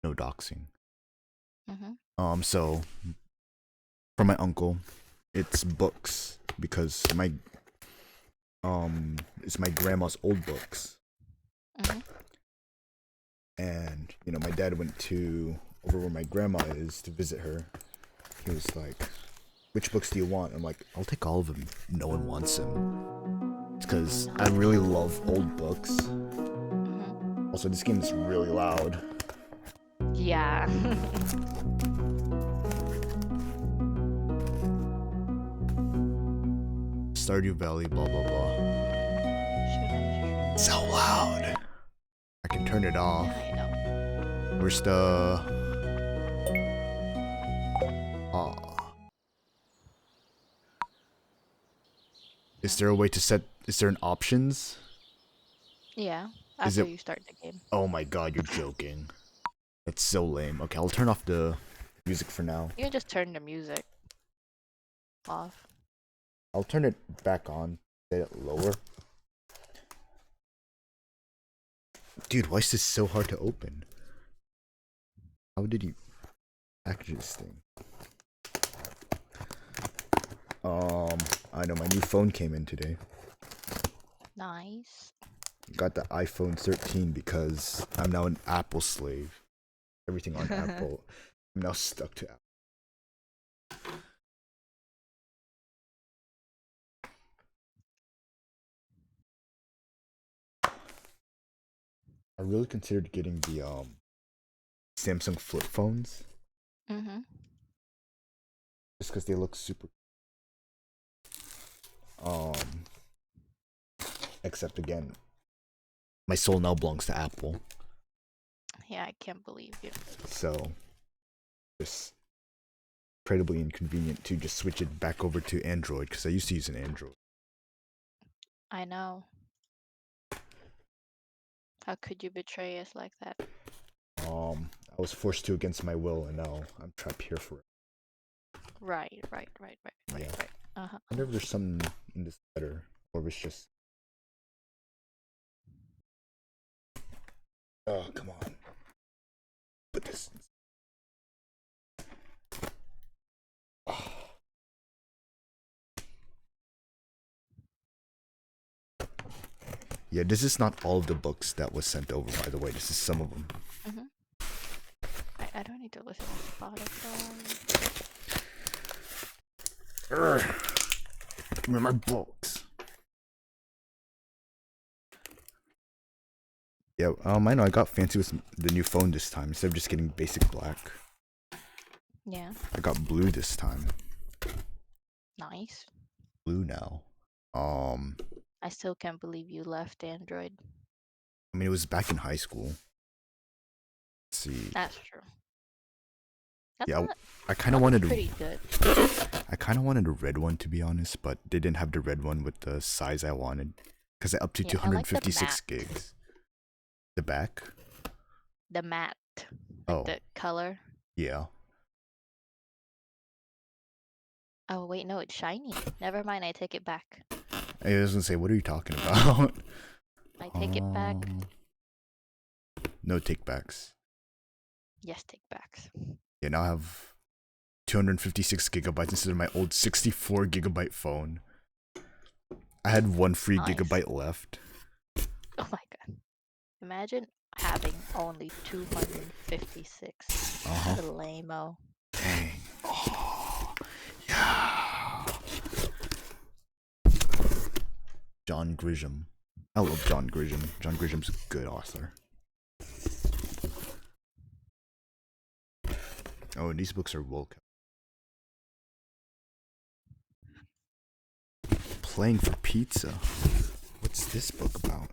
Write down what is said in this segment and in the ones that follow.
no doxing. Mhm. So from my uncle, it's books because it's my grandma's old books, Mhm. and my dad went to over where my grandma is to visit her. He was like, "Which books do you want?" I'm like, "I'll take all of them. No one wants them." It's because I really love old books. Mhm. Also, this game is really loud. Yeah. Stardew Valley, blah blah blah. Should I So stream? loud. I can turn it off. I know. Where's the? Ah. Is there a way to set? Is there an options? Yeah. Is After it? you start the game. Oh my god, you're joking. That's so lame. Okay, I'll turn off the music for now. You can just turn the music off. I'll turn it back on. Set it lower. Dude, why is this so hard to open? How did he package this thing? I know my new phone came in today. Nice. Got the iPhone 13 because I'm now an Apple slave. Everything on Apple. I'm now stuck to Apple. I really considered getting the Samsung flip phones Mhm. just because they look super. Um, except again, my soul now belongs to Apple, Yeah, I can't believe you. so just incredibly inconvenient to just switch it back over to Android because I used to use an Android. I know. How could you betray us like that? I was forced to against my will, and now I'm trapped here for it. Right, right, right, right, right, Yeah. right. Uh-huh. I wonder if there's something in this letter, or if it's just. Oh, come on. Put this. Oh. Yeah, this is not all of the books that was sent over, by the way. This is some of them. Mhm. I don't need to listen to Spotify. Give me my books. Yeah, I know I got fancy with the new phone this time. Instead of just getting basic black, Yeah. I got blue this time. Nice. Blue now. Um, I still can't believe you left Android. I mean, it was back in high school. Let's see. That's true. That's Yeah, not. I kind of That's wanted pretty good. I kind of wanted a red one to be honest, but they didn't have the red one with the size I wanted because it up to Yeah, I like the 256 matte. gigs. The back? The matte, like Oh, the color. yeah. Oh wait, no, it's shiny. Never mind, I take it back. I was gonna say, what are you talking about? I take it back. No takebacks. Yes, take backs. Yeah, now I have 256 gigabytes instead of my old 64 gigabyte phone. I had one free Nice. gigabyte left. Oh my god. Imagine having only 256. Uh huh. Lame-o. Dang. Oh, yeah. John Grisham. I love John Grisham. John Grisham's a good author. Oh, and these books are well kept. Playing for pizza. What's this book about?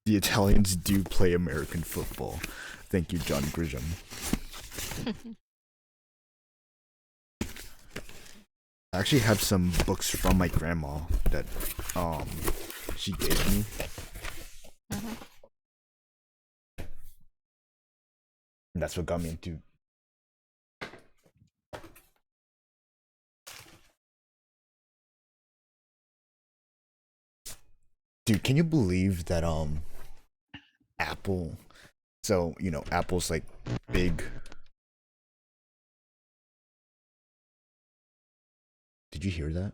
The Italians do play American football. Thank you, John Grisham. I actually have some books from my grandma that she gave me. Mhm. And that's what got me into Dude, can you believe that Apple? So Apple's like big. Did you hear that?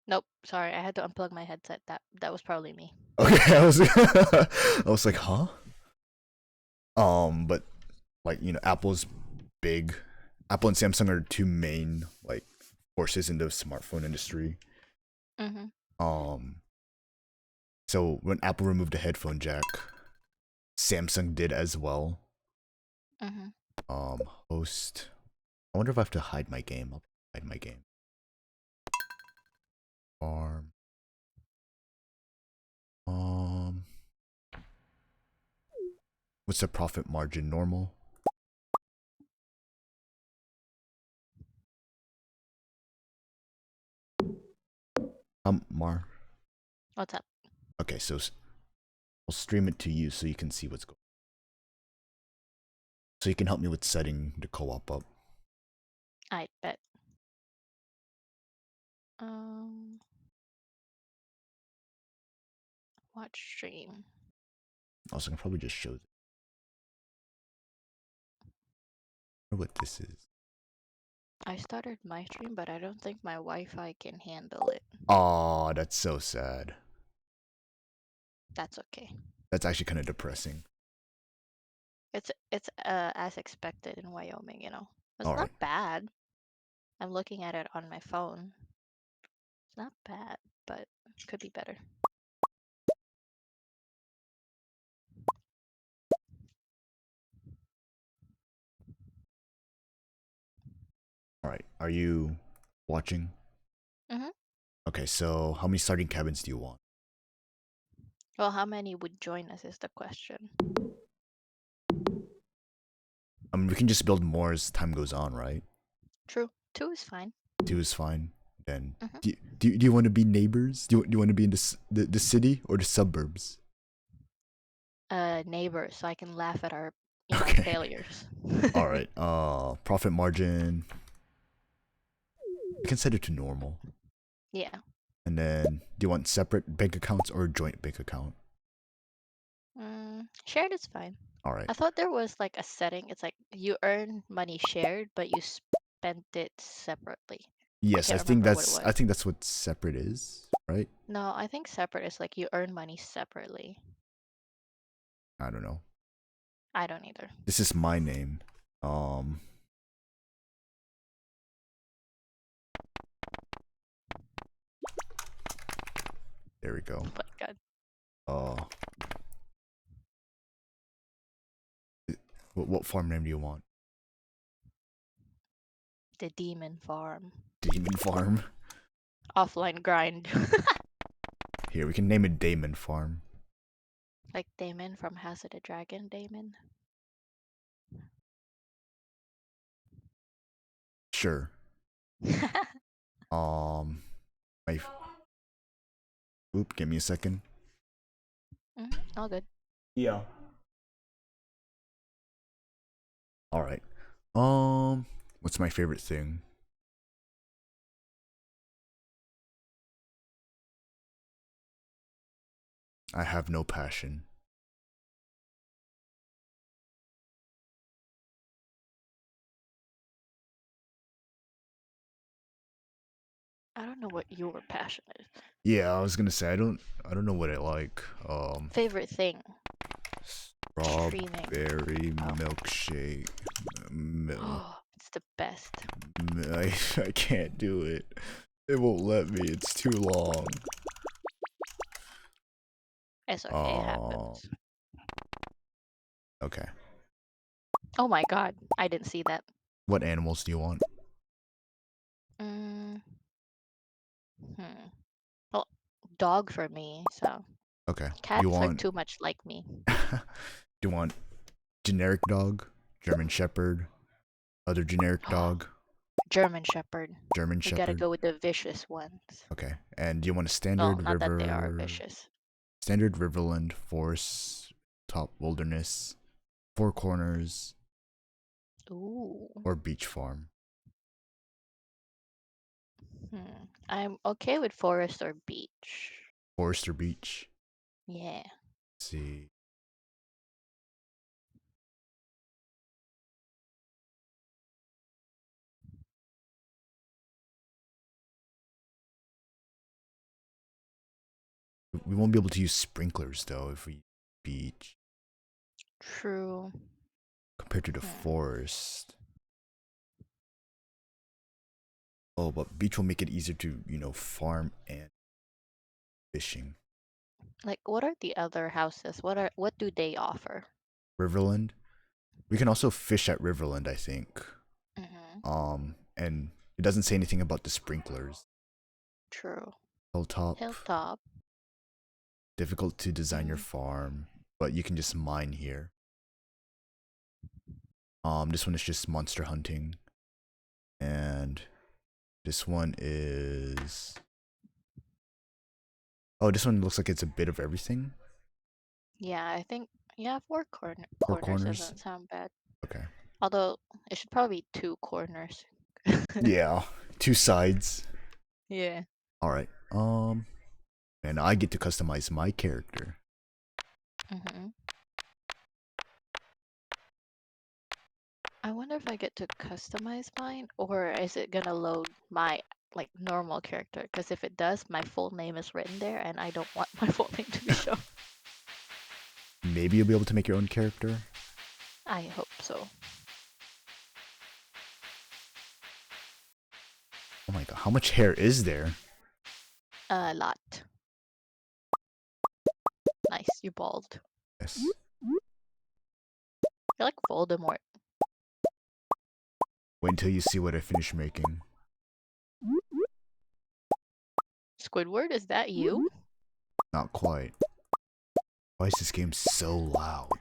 Nope, sorry, I had to unplug my headset. That was probably me. Okay, I was like, huh? But like Apple's big. Apple and Samsung are two main like forces in the smartphone industry. Mm-hmm. Um, so when Apple removed the headphone jack, Samsung did as well. Mm-hmm. Um, host. I wonder if I have to hide my game. I'll hide my game. Farm. Um, what's the profit margin? Normal. Mar. What's up? Okay, so I'll stream it to you so you can see what's going. So you can help me with setting the co-op up. I bet. Um, watch stream. Also, I can probably just show. I wonder what this is. I started my stream, but I don't think my Wi-Fi can handle it. Aw, that's so sad. That's okay. That's actually kind of depressing. It's as expected in Wyoming, you know. It's All not right, bad. I'm looking at it on my phone. It's not bad, but it could be better. all right. Are you watching? Mm-hmm. Okay, so how many starting cabins do you want? Well, how many would join us is the question. I mean, we can just build more as time goes on, right? True. Two is fine. Two is fine. Then, Mm-hmm. do you want to be neighbors? Do you want to be in the city or the suburbs? Neighbor, so I can laugh at our, Okay. failures. All right. Profit margin. You can set it to normal. Yeah. And then, do you want separate bank accounts or a joint bank account? Shared is fine. All right. I thought there was like a setting. It's like you earn money shared, but you spent it separately. I Yes, can't remember what it I was. think that's what separate is, right? No, I think separate is like you earn money separately. I don't know. I don't either. This is my name. Um, there we go. Oh my god. Uh, what farm name do you want? The demon farm. Demon Farm. Offline grind. Here, we can name it Damon Farm. Like Damon from House of the Dragon, Damon. Sure. Um, my. Oop, give me a second. All good. Yeah. All right. What's my favorite thing? I have no passion. I don't know what your passion is. Yeah, I was gonna say I don't know what I like. Favorite thing? Streaming. Strawberry Oh. milkshake. Mil- Oh, it's the best. I can't do it. It won't let me. It's too long. It's okay, it Um. happens. Okay. Oh my god, I didn't see that. What animals do you want? Mm, hmm. Well, dog for me, so Okay. You cats are want? too much like me. Do you want generic dog, German Shepherd, other generic dog, German Shepherd. German We gotta Shepherd? go with the vicious ones. Okay. And do you want a Well, not that they are vicious. standard riverland, forest, top wilderness, four corners, Ooh. or beach farm? I'm okay with forest or beach. Forest or beach? Yeah. Let's see. We won't be able to use sprinklers though if we beach True. compared to the Hmm. forest. Oh, but beach will make it easier to, farm and fishing. Like, what are the other houses? What do they offer? Riverland. We can also fish at Riverland, I think. Mm-hmm. And it doesn't say anything about the sprinklers. True. Hilltop. Hilltop. Difficult to design your Mm. farm, but you can just mine here. This one is just monster hunting. And this one is... Oh, this one looks like it's a bit of everything. Yeah, I think yeah, Four corners corners. doesn't sound bad. Okay. Although it should probably be two corners. Yeah, two sides. Yeah. All right. And I get to customize my character. Mm-hmm. I wonder if I get to customize mine, or is it gonna load my like normal character? Because if it does, my full name is written there, and I don't want my full name to be shown. Maybe you'll be able to make your own character. I hope so. Oh my god, how much hair is there? A lot. Nice, you bald. Yes. You're like Voldemort. Wait until you see what I finish making. Squidward, is that you? Not quite. Why is this game so loud?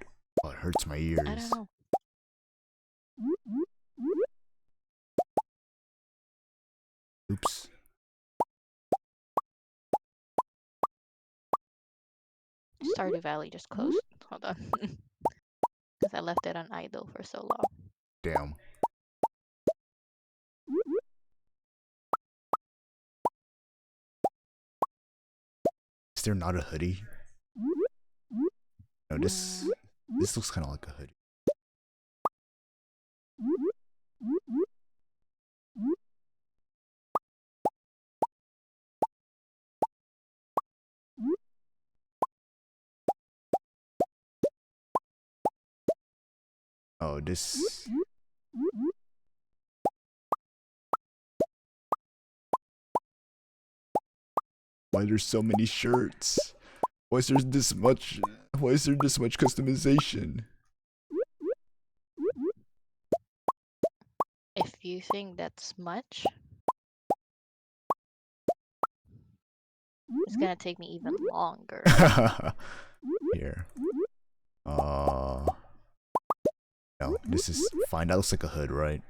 Oh, it hurts my I don't ears. know. Oops. Stardew Valley just closed. Hold on. Because I left it on idle for so long. Damn. Is there not a hoodie? No, this looks kind of like a hoodie. Oh, this... Why there's so many shirts? Why is there this much... Why is there this much customization? If you think that's much, it's gonna take me even longer. Here. No, this is fine. That looks like a hood, right?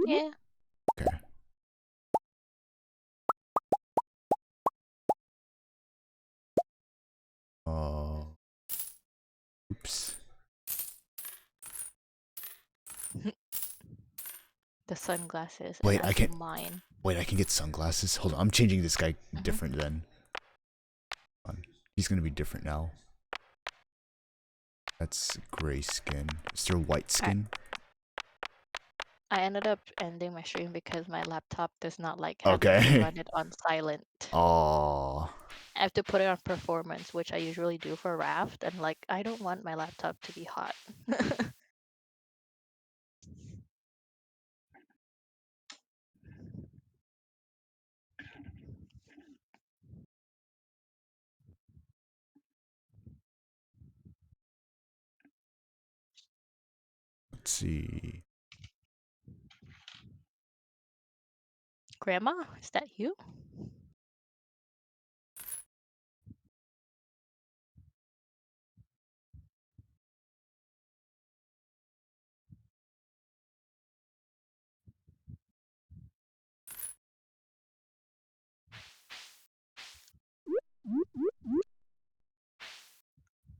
Yeah. Okay. Oops. The sunglasses, and Wait, I I do can't... mine. Wait, I can get sunglasses? Hold on, I'm changing this guy Mm-hmm. different then. He's gonna be different now. That's gray skin. Is there white skin? I ended up ending my stream because my laptop does not like having me Okay. run it on silent. Oh. I have to put it on performance, which I usually do for Raft, and like I don't want my laptop to be hot. Let's see. Grandma, is that you?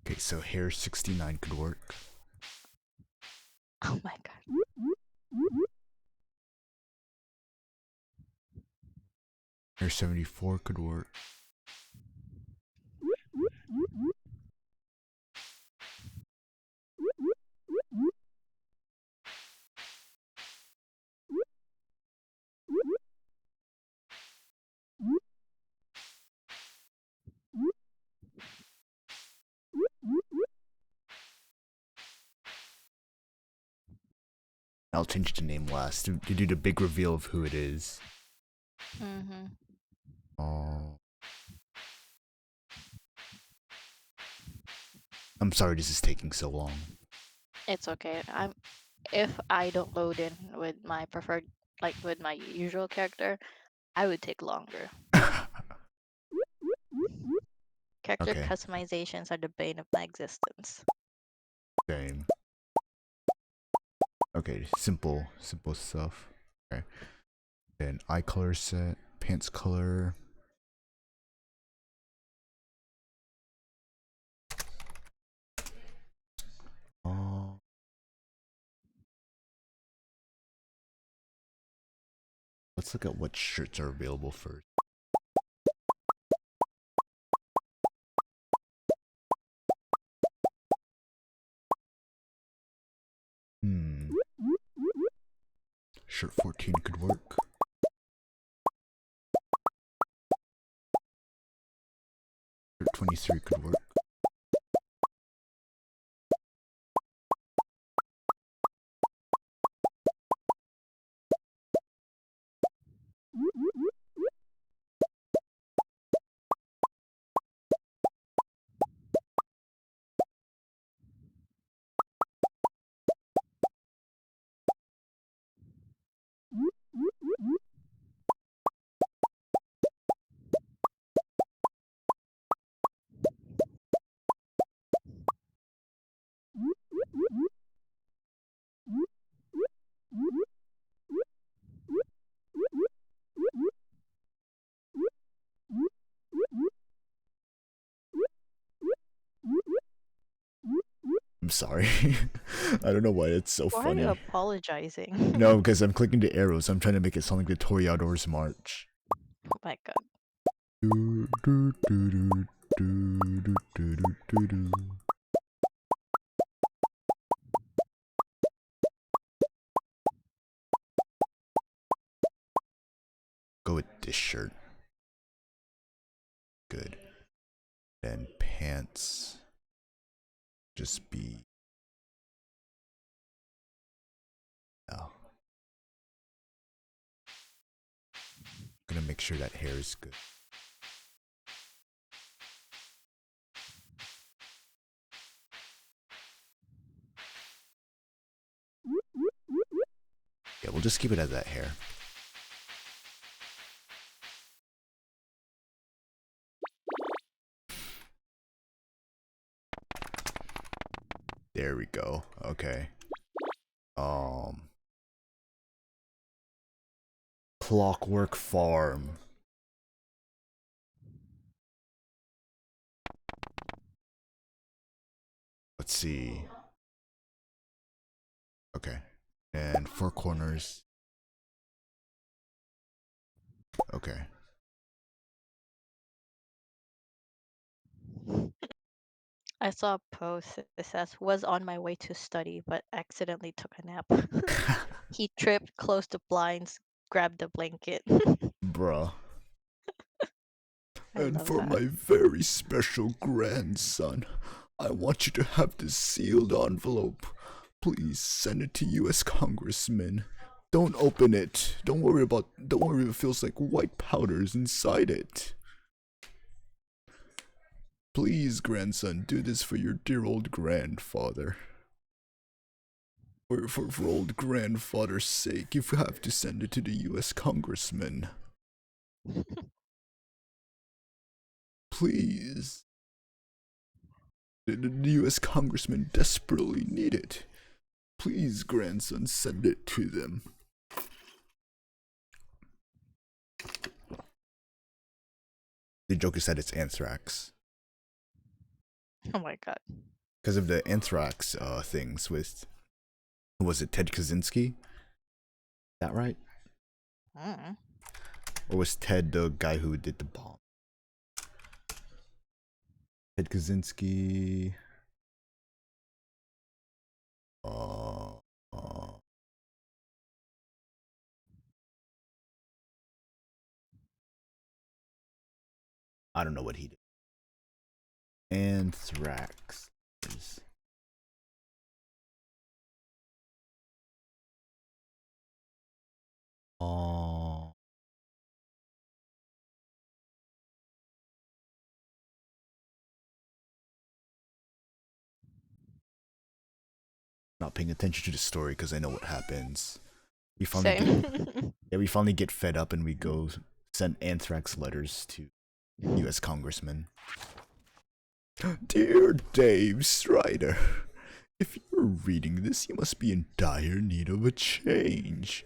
Okay, so hair 69 could work. Oh my god. Hair 74 could work. I'll change the name last to do the big reveal of who it is. Mm-hmm. Oh. I'm sorry this is taking so long. It's okay. If I don't load in with my preferred, like with my usual character, I would take longer. Character Okay, customizations are the bane of my existence. same. Okay, simple stuff. Okay. Then eye color set, pants color. Oh. Let's look at what shirts are available first. Hmm. Shirt 14 could work. Shirt 23 could work. I'm sorry. I don't know why it's so Why are you funny. apologizing? No, because I'm clicking the arrows. I'm trying to make it sound like the Tory Outdoors March. Oh my god. Do, do, do, do, do, do, do, do, do. Go with this shirt. Good. Then pants. Just be. Oh. Gonna make sure that hair is good. Yeah, we'll just keep it as that hair. There we go. Okay. Clockwork Farm. Let's see. Okay. And four corners. Okay. I saw a post that says, was on my way to study, but accidentally took a nap. He tripped, closed the blinds, grabbed the blanket. Bruh. I And love for that. my very special grandson, I want you to have this sealed envelope. Please send it to U.S. Congressman. Don't open it. Don't worry if it feels like white powder's inside it. Please, grandson, do this for your dear old grandfather. For old grandfather's sake, you have to send it to the U.S. Congressman. Please. The U.S. Congressman desperately need it. Please, grandson, send it to them. The joke is that it's anthrax. Oh my god. Because of the anthrax things with, was it Ted Kaczynski? That right? Mm. Or was Ted the guy who did the bomb? Ted Kaczynski. Uh, uh, I don't know what he did. Anthrax. not paying attention to the story because I know what happens. We finally Same. we finally get fed up and we go send anthrax letters to U.S. congressmen. Dear Dave Strider, if you're reading this, you must be in dire need of a change.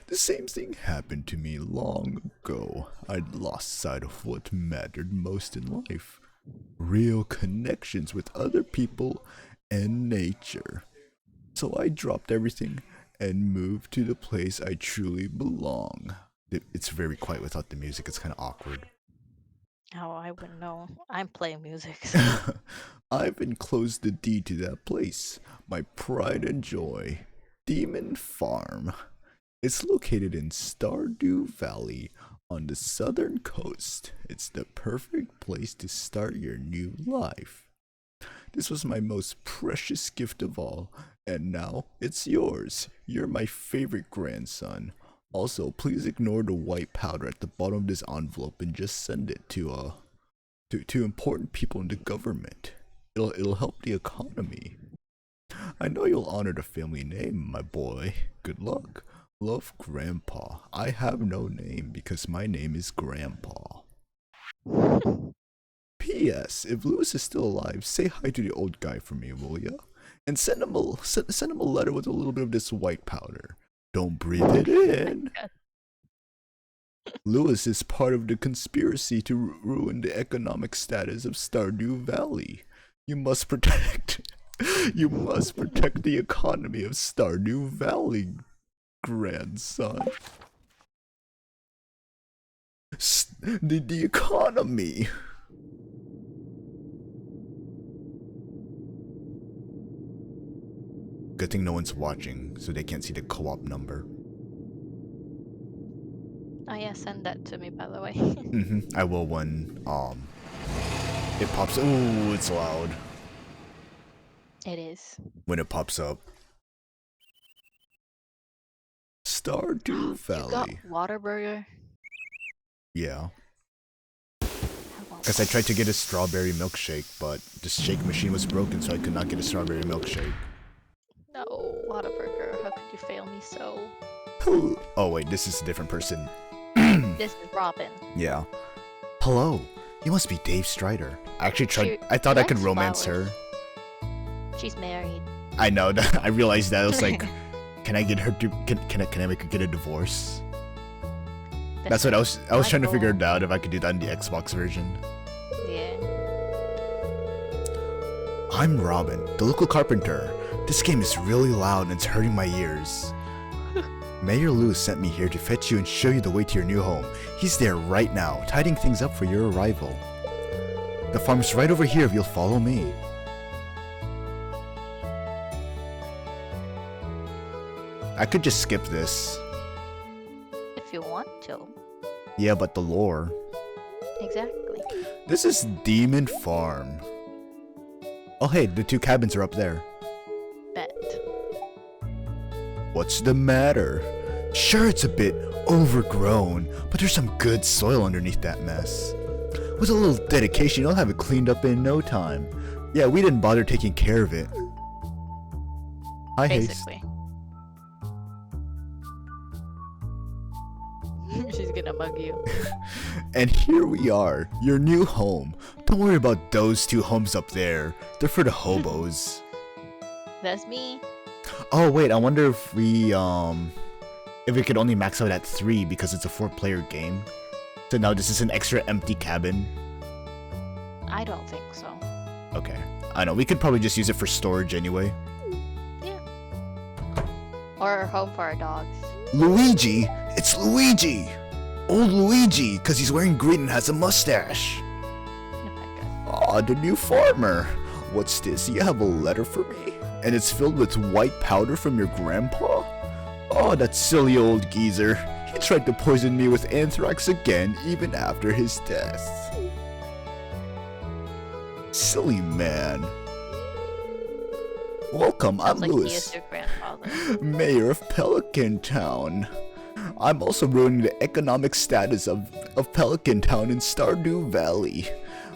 The same thing happened to me long ago. I'd lost sight of what mattered most in life. Real connections with other people and nature. So I dropped everything and moved to the place I truly belong. It's very quiet without the music, it's kind of awkward. Oh, I wouldn't know. I'm playing music. I've enclosed the deed to that place, my pride and joy, Demon Farm. It's located in Stardew Valley on the southern coast. It's the perfect place to start your new life. This was my most precious gift of all, and now it's yours. You're my favorite grandson. Also, please ignore the white powder at the bottom of this envelope and just send it to important people in the government. It'll help the economy. I know you'll honor the family name, my boy. Good luck. Love, Grandpa. I have no name because my name is Grandpa. P.S. If Lewis is still alive, say hi to the old guy for me, will ya? And send him a letter with a little bit of this white powder. Don't breathe it in. Lewis is part of the conspiracy to ruin the economic status of Stardew Valley. You must protect the economy of Stardew Valley, grandson. The economy. Good thing no one's watching, so they can't see the co-op number. Oh yeah, send that to me, by the way. I will when it pops. Oh, it's loud. It is. When it pops up. Stardew Valley. You got Waterburger? Yeah. Because I tried to get a strawberry milkshake, but the shake machine was broken, so I could not get a strawberry milkshake. No, Waterburger, how could you fail me so? Oh wait, this is a different person. This is Robin. Yeah. Hello, you must be Dave Strider. I actually tried. I thought I could romance her. She's married. I know. I realized that. I was like, can I get her to? Can I make her get a divorce? That's what I was trying to figure it out if I could do that in the Xbox version. Yeah. I'm Robin, the local carpenter. This game is really loud and it's hurting my ears. Mayor Lewis sent me here to fetch you and show you the way to your new home. He's there right now, tidying things up for your arrival. The farm's right over here if you'll follow me. I could just skip this. If you want to. Yeah, but the lore. Exactly. This is Demon Farm. Oh hey, the two cabins are up there. Bet. What's the matter? Sure, it's a bit overgrown, but there's some good soil underneath that mess. With a little dedication, you'll have it cleaned up in no time. Yeah, we didn't bother taking care of it. Hi, Basically. Haste. She's gonna mug you. And here we are, your new home. Don't worry about those two homes up there. They're for the hobos. That's me. Oh wait, I wonder if we could only max out at 3 because it's a 4-player game. So now this is an extra empty cabin. I don't think so. Okay. I know, we could probably just use it for storage anyway. Yeah. Or home for our dogs. Luigi! It's Luigi! Old Luigi, cause he's wearing green and has a mustache. Oh my god. Aw, the new farmer. What's this? You have a letter for me? And it's filled with white powder from your grandpa? Oh, that silly old geezer. He tried to poison me with anthrax again, even after his death. Silly man. Welcome, I'm Sounds like Lewis, he is your grandfather. mayor of Pelican Town. I'm also ruining the economic status of Pelican Town in Stardew Valley.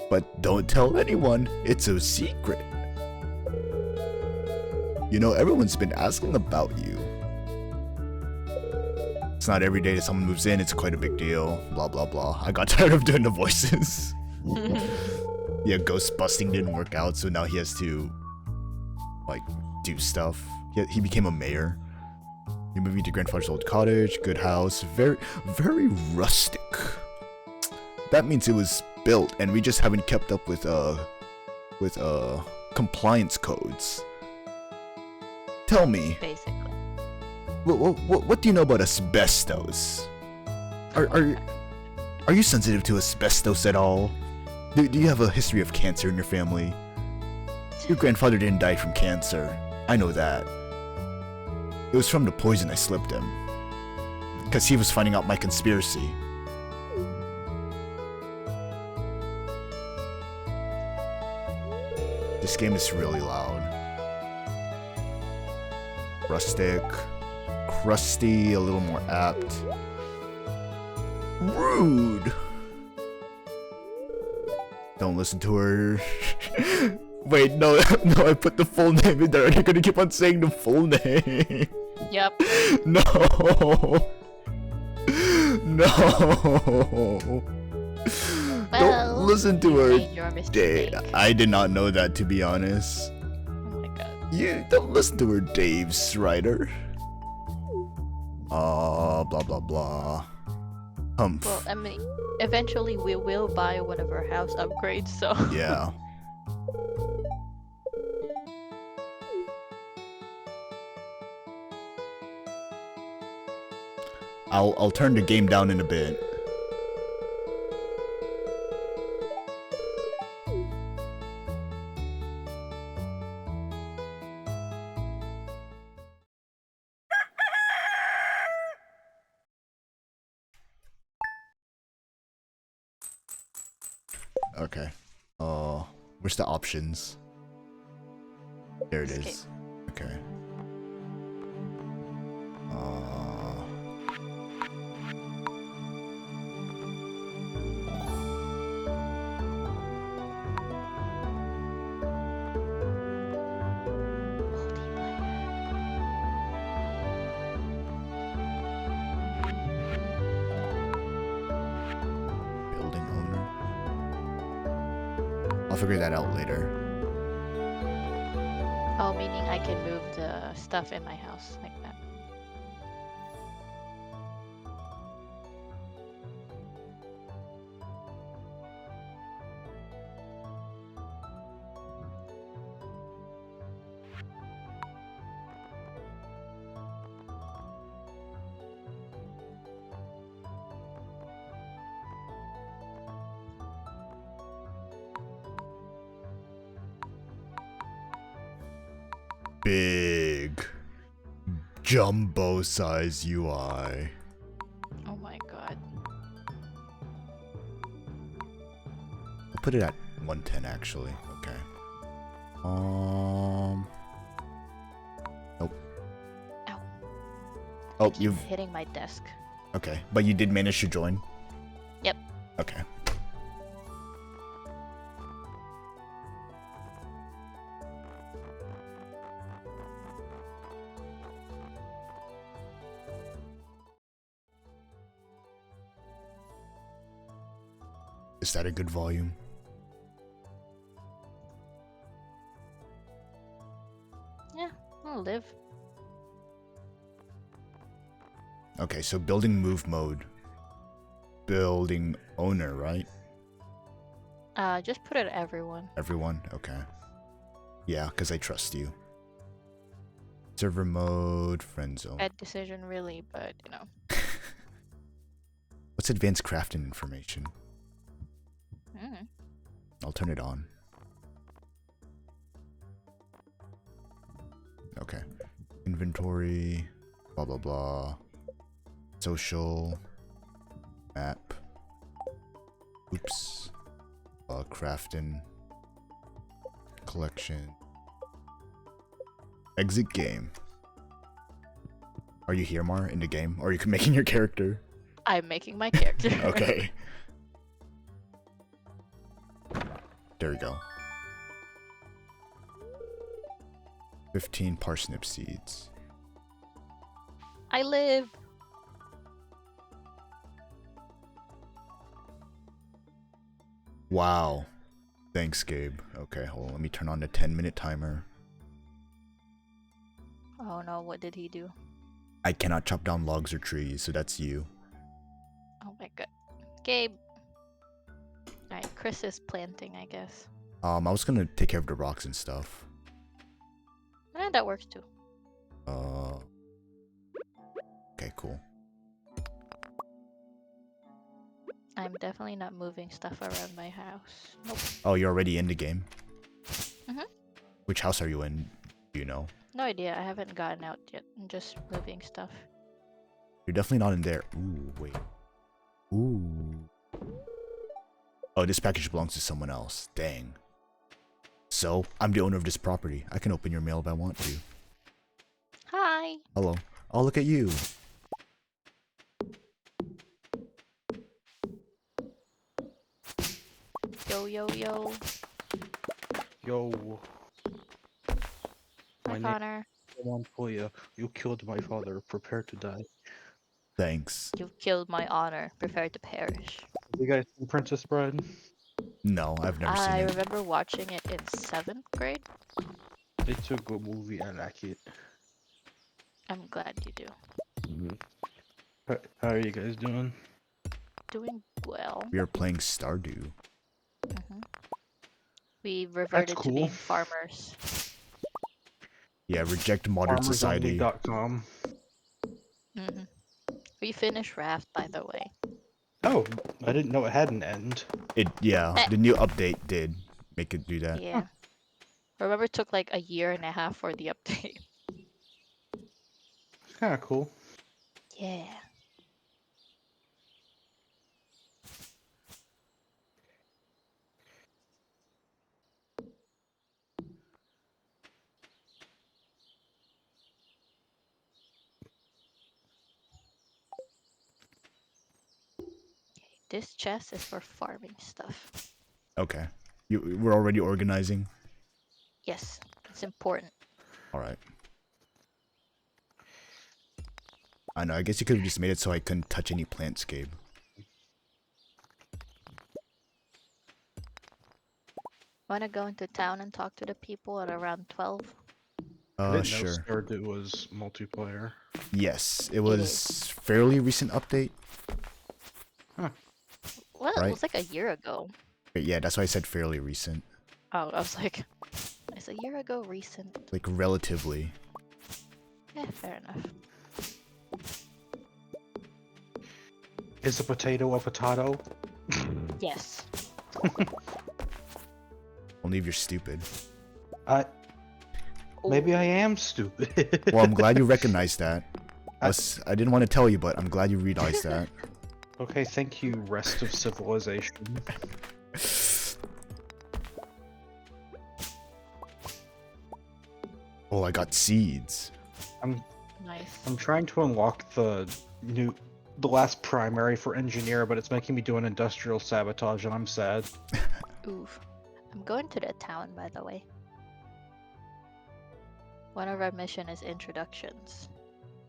But don't tell anyone, it's a secret. You know, everyone's been asking about you. It's not every day that someone moves in, it's quite a big deal. Blah, blah, blah. I got tired of doing the voices. Yeah, ghost busting didn't work out, so now he has to, like, do stuff. He became a mayor. You're moving to grandfather's old cottage, good house, very, very rustic. That means it was built, and we just haven't kept up with compliance codes. Tell me. Basically. What do you know about asbestos? Are you sensitive to asbestos at all? Do you have a history of cancer in your family? Your grandfather didn't die from cancer. I know that. It was from the poison I slipped him. Because he was finding out my conspiracy. This game is really loud. Rustic. Crusty, a little more apt. Rude! Don't listen to her. Wait, no, I put the full name in there and you're gonna keep on saying the full name. Yep. No! No! Well, Don't listen to you her. made your mistake. I did not know that, to be honest. Oh my god. You don't listen to her, Dave Strider. Blah blah blah. Humph. Well, I mean, eventually we will buy one of our house upgrades, so. Yeah. I'll turn the game down in a bit. Okay. Where's the options? There it Escape. is. Okay. Building owner. I'll figure that out later. Oh, meaning I can move the stuff in my house like that. Big jumbo size UI. Oh my god. I'll put it at 110 actually. Okay. Nope. Ow. Oh, Keep you've hitting my desk. okay, but you did manage to join. Yep. Okay. Is that a good volume? Yeah, I'll live. Okay, so building move mode. Building owner, right? Just put it everyone. Everyone? Okay. Yeah, because I trust you. Server mode, friend zone. Bad decision, really, but you know. What's advanced crafting information? Mm. I'll turn it on. Okay. Inventory, blah blah blah. Social, map. Oops. Crafting. Collection. Exit game. Are you here, Mar, in the game? Or are you making your character? I'm making my character. Okay. There we go. 15 parsnip seeds. I live. Wow. Thanks, Gabe. Okay, hold on. Let me turn on the 10-minute timer. Oh no, what did he do? I cannot chop down logs or trees, so that's you. Oh my god. Gabe. Alright, Chris is planting, I guess. I was gonna take care of the rocks and stuff. And that works too. Okay, cool. I'm definitely not moving stuff around my house. Nope. Oh, you're already in the game? Mhm. Which house are you in? Do you know? No idea. I haven't gotten out yet. I'm just moving stuff. You're definitely not in there. Ooh, wait. Ooh. Oh, this package belongs to someone else. Dang. So, I'm the owner of this property. I can open your mail if I want to. Hi. Hello. Oh, look at you. Yo, yo, yo. Yo, Hi, my name Connor. is Montoya. You killed my father. Prepare to die. Thanks. You've killed my honor. Prepare to perish. Have you guys seen Princess Bride? No, I've never seen I it. remember watching it in 7th grade. It's a good movie. I like it. I'm glad you do. How are you guys doing? Doing well. We are playing Stardew. hmm We That's reverted to cool. being farmers. Yeah, reject modern society. FarmersOnly.com. hmm We finished Raft, by the way. Oh, I didn't know it had an end. Yeah, Eh. the new update did make it do that. Yeah. Remember, it took like a year and a half for the update. It's kind of cool. Yeah. This chest is for farming stuff. Okay. We're already organizing? Yes, it's important. Alright. I know, I guess you could have just made it so I couldn't touch any plants, Gabe. Wanna go into town and talk to the people at around 12? I didn't know Sure. Stardew was multiplayer. Yes, it It was is. fairly recent update, Well, it right? was like a year ago. Yeah, that's why I said fairly recent. Oh, I was like, it's a year ago recent. Like, relatively. Yeah, fair enough. Is a potato a potato? Yes. Only if you're stupid. Maybe I am stupid. Well, I'm glad you recognized that. I didn't want to tell you, but I'm glad you realized that. Okay, thank you, rest of civilization. Oh, I got seeds. Nice. I'm trying to unlock the last primary for engineer, but it's making me do an industrial sabotage, and I'm sad. Oof. I'm going to the town, by the way. One of our mission is introductions.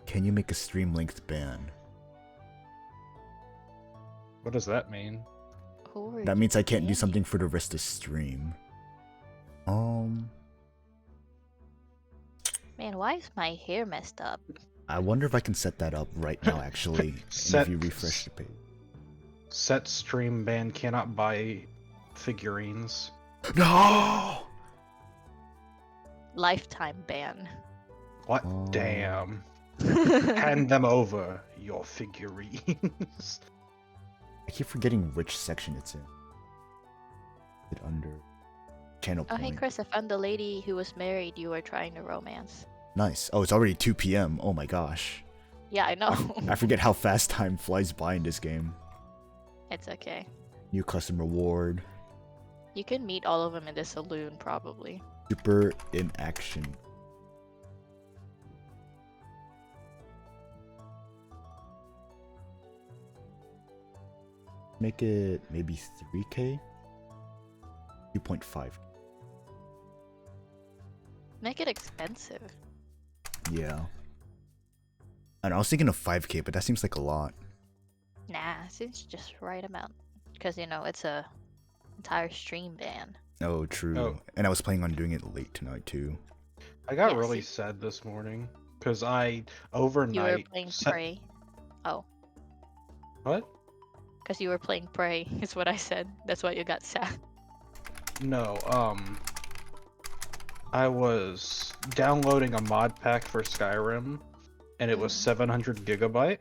Can you make a stream length ban? What does that mean? Who are That you means I can't do banning? something for the rest of stream. Man, why is my hair messed up? I wonder if I can set that up right now, actually. And if you refresh the page. Set stream ban cannot buy figurines. No! Lifetime ban. What? Oh. Damn. Hand them over, your figurines. I keep forgetting which section it's in. It under channel Oh, point. hey Chris, I found the lady who was married you were trying to romance. Nice. Oh, it's already 2 p.m. Oh my gosh. Yeah, I know. I forget how fast time flies by in this game. It's okay. New custom reward. You can meet all of them in the saloon, probably. Super in action. Make it maybe 3K? 2.5. Make it expensive. Yeah. And I was thinking of 5K, but that seems like a lot. Nah, seems just right amount. Because, you know, it's a entire stream ban. Oh, true. Oh. And I was planning on doing it late tonight too. I got Yeah, really see? sad this morning because I You were overnight playing set. Prey. Oh, What? because you were playing Prey, is what I said. That's why you got sad. No, I was downloading a mod pack for Skyrim, and it was 700 gigabyte.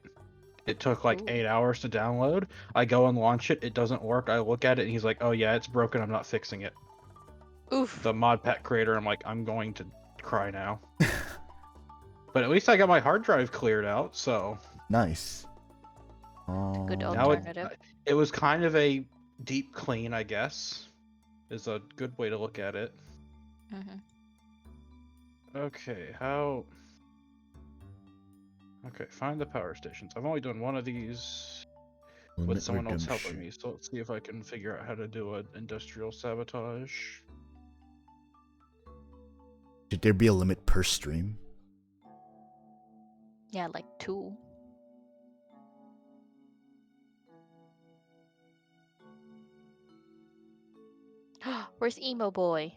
It took like Ooh. 8 hours to download. I go and launch it, it doesn't work. I look at it, and he's like, "Oh yeah, it's broken. I'm not fixing it." Oof. The mod pack creator, I'm like, I'm going to cry now. But at least I got my hard drive cleared out, so Nice. Good now alternative. it was kind of a deep clean, I guess, is a good way to look at it. Mm-hmm. Okay, how? Okay, find the power stations. I've only done one of these with Limit someone else helping redemption. me, so let's see if I can figure out how to do an industrial sabotage. Should there be a limit per stream? Yeah, like 2. Where's Emo Boy?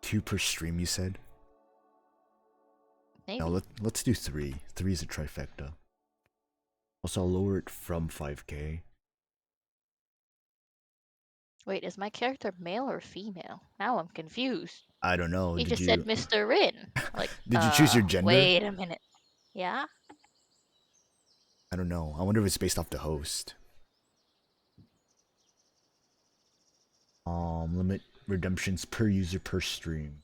Two per stream, you said? Maybe. No, let's do 3. 3 is a trifecta. Also, I'll lower it from 5K. Wait, is my character male or female? Now I'm confused. I don't know. He Did just said you Mr. Rin. Like, did you choose your gender? wait a minute. Yeah? I don't know. I wonder if it's based off the host. Limit redemptions per user per stream.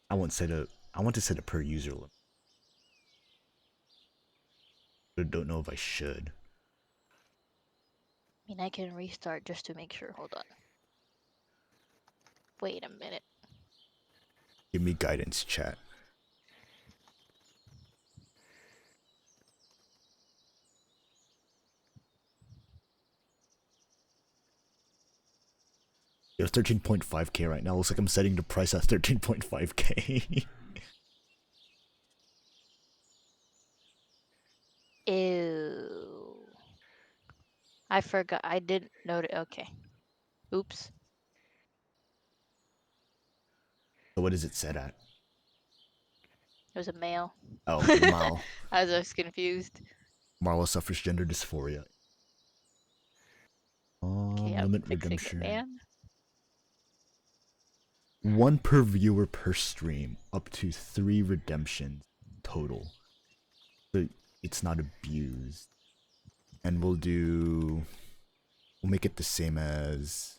I want to set a per user limit. But don't know if I should. I mean, I can restart just to make sure. Hold on. Wait a minute. Give me guidance, chat. Yo, 13.5K right now. Looks like I'm setting the price at 13.5K. Ew. I forgot. I didn't notice. Okay. Oops. So what is it set at? It was a male. Oh, Mal. I was just confused. Marla suffers gender dysphoria. Okay, I'm Limit fixing the redemption. man. 1 per viewer per stream. Up to 3 redemptions total. So it's not abused. And we'll make it the same as...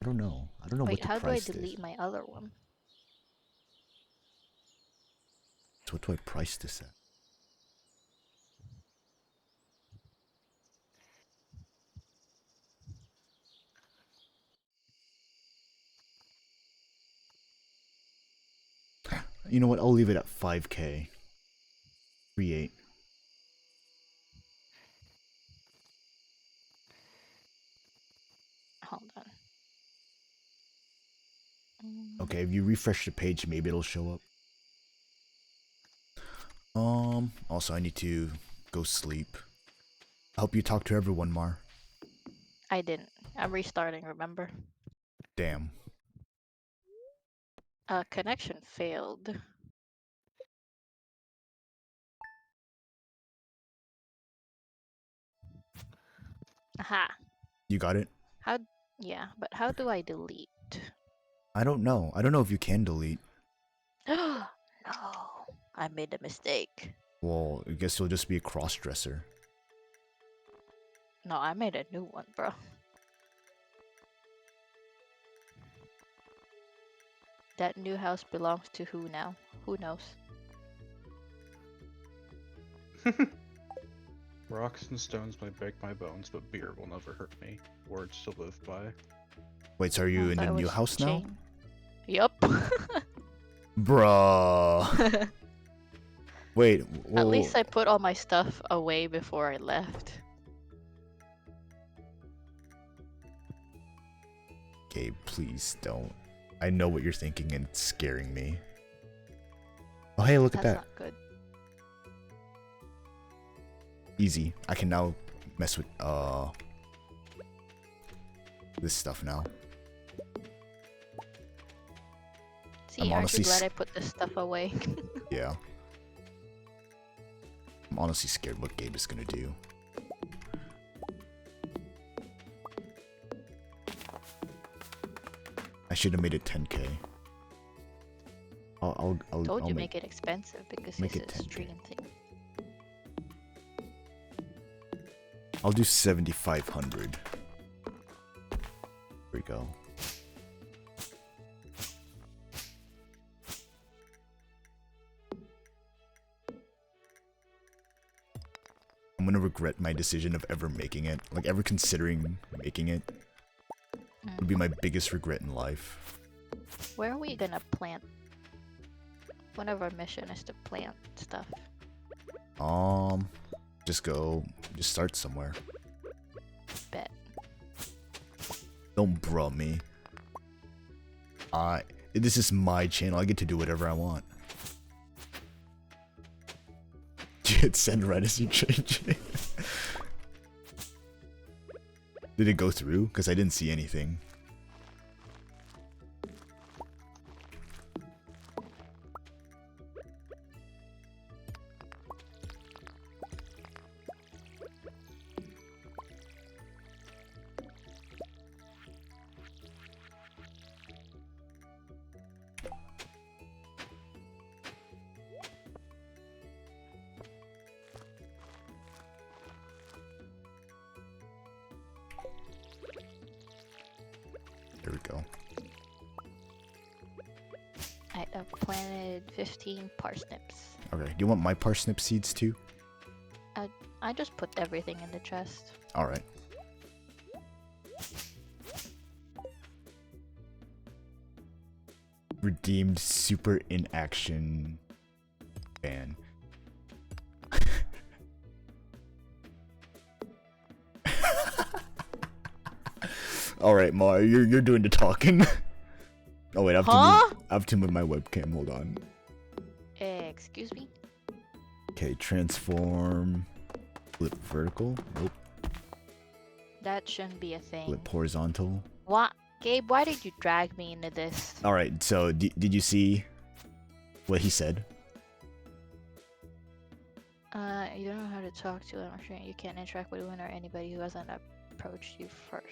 I don't know. I don't know what Wait, to how do I price this. delete my other one? So what do I price this at? You know what? I'll leave it at 5K. Create. Hold on. Okay, if you refresh the page, maybe it'll show up. Also I need to go sleep. I hope you talk to everyone, Mar. I didn't. I'm restarting, remember? Damn. Connection failed. Aha. You got it? How? Yeah, but how do I delete? I don't know. I don't know if you can delete. No, I made a mistake. Well, I guess you'll just be a cross-dresser. No, I made a new one, bro. That new house belongs to who now? Who knows? Rocks and stones may break my bones, but beer will never hurt me. Words to live by. Wait, so are you in the new house now? Yup. Bruh. Wait. At Whoa. least I put all my stuff away before I left. Gabe, please don't. I know what you're thinking and it's scaring me. Oh, hey, look at That's that. not good. Easy. I can now mess with this stuff now. See, I'm aren't you honestly glad I put this stuff away? Yeah. I'm honestly scared what Gabe is gonna do. I should have made it 10k. I'll Told you make it expensive because make it's it a 10K. stream thing. I'll do 7,500. Here we go. I'm gonna regret my decision of ever making it. Like, ever considering making it. Would be my biggest regret in life. Where are we gonna plant? One of our mission is to plant stuff. Just start somewhere. Bet. Don't bruh me. This is my channel. I get to do whatever I want. Hit send right as you change it. Did it go through? Because I didn't see anything. There we go. I have planted 15 parsnips. Okay, do you want my parsnip seeds too? I just put everything in the chest. Alright. Redeemed super inaction ban. Alright, Ma, you're doing the talking. Oh wait, I have to move my webcam, hold on. Excuse me? Okay, transform. Flip vertical. Nope. That shouldn't be a thing. Flip horizontal. What? Gabe, why did you drag me into this? Alright, so did you see what he said? You don't know how to talk to him. I'm sure you can't interact with one or anybody who hasn't approached you first.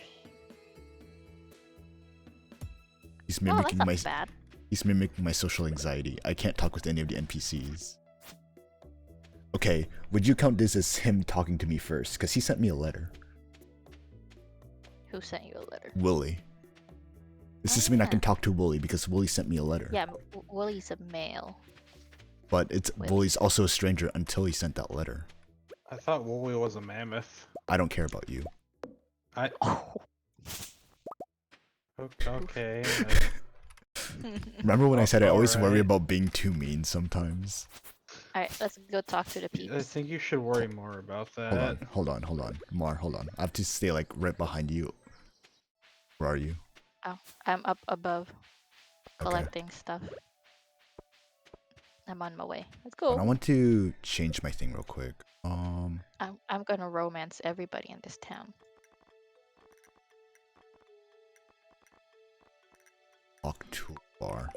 He's Oh, mimicking that's not bad. He's mimicking my social anxiety. I can't talk with any of the NPCs. Okay, would you count this as him talking to me first? Because he sent me a letter. Who sent you a letter? Willie. This doesn't mean I can talk to Willie because Willie sent me a letter. Yeah, Willie's a male. But Willie's also a stranger until he sent that letter. I thought Wooly was a mammoth. I don't care about you. Okay. Remember when I said I always worry Alright. about being too mean sometimes? Alright, let's go talk to the I peeps. think you should worry more about that. Hold on. Mar, hold on. I have to stay like right behind you. Where are you? Oh, I'm up above, Okay. collecting stuff. I'm on my way. Let's And I go. want to change my thing real quick. I'm gonna romance everybody in this town. Lock toolbar.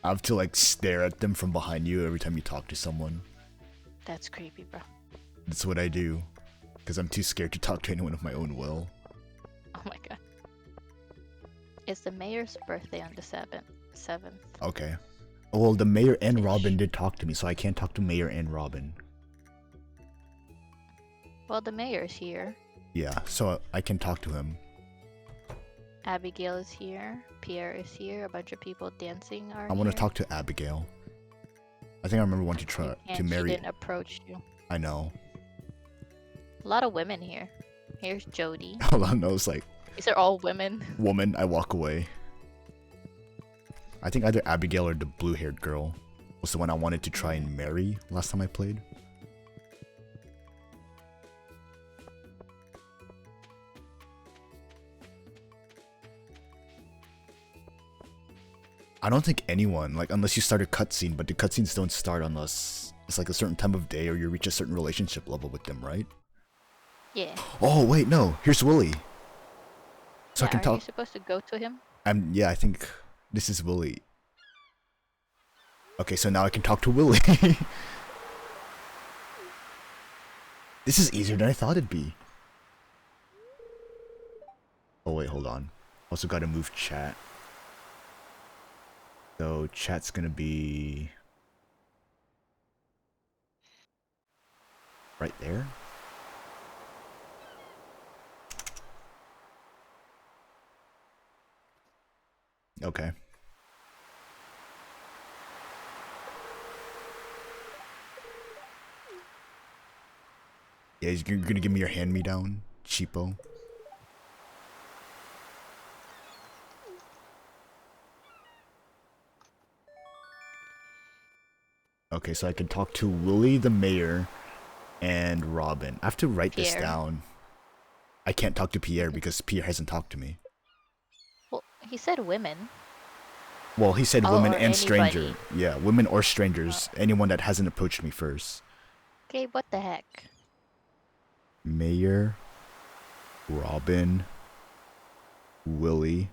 I have to like stare at them from behind you every time you talk to someone. That's creepy, bro. That's what I do. Because I'm too scared to talk to anyone of my own will. Oh my god. It's the mayor's birthday on the 7th. Okay. Well, the mayor and Ish. Robin did talk to me, so I can't talk to mayor and Robin. Well, the mayor's here. Yeah, so I can talk to him. Abigail is here. Pierre is here. A bunch of people dancing are I want to here. talk to Abigail. I think I remember wanting to try to And she marry. didn't approach you. I know. A lot of women here. Here's Jody. All I know is like, These are all women. woman, I walk away. I think either Abigail or the blue-haired girl was the one I wanted to try and marry last time I played. I don't think anyone, like, unless you start a cutscene, but the cutscenes don't start unless it's like a certain time of day or you reach a certain relationship level with them, right? Yeah. Oh, wait, no. Here's Willy. So I can Are talk. you supposed to go to him? Yeah, I think this is Willy. Okay, so now I can talk to Willy. This is easier than I thought it'd be. Oh wait, hold on. Also gotta move chat. So chat's gonna be right there. Okay. Yeah, you're gonna give me your hand-me-down, cheapo. Okay, so I can talk to Willy the mayor and Robin. I have to write this Pierre. down. I can't talk to Pierre because Pierre hasn't talked to me. Well, he said women. Well, he said Oh, women or and stranger. anybody. Yeah, women or strangers. Anyone that hasn't approached me first. Okay, what the heck? Mayor, Robin, Willy.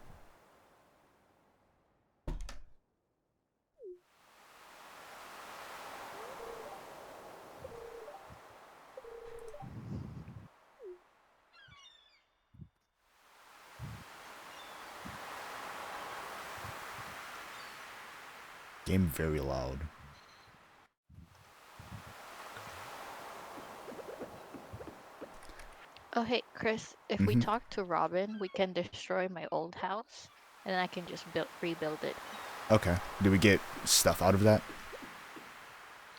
Game very loud. Oh, hey, Chris, if we talk to Robin, we can destroy my old house, and then I can just rebuild it. Okay. Do we get stuff out of that?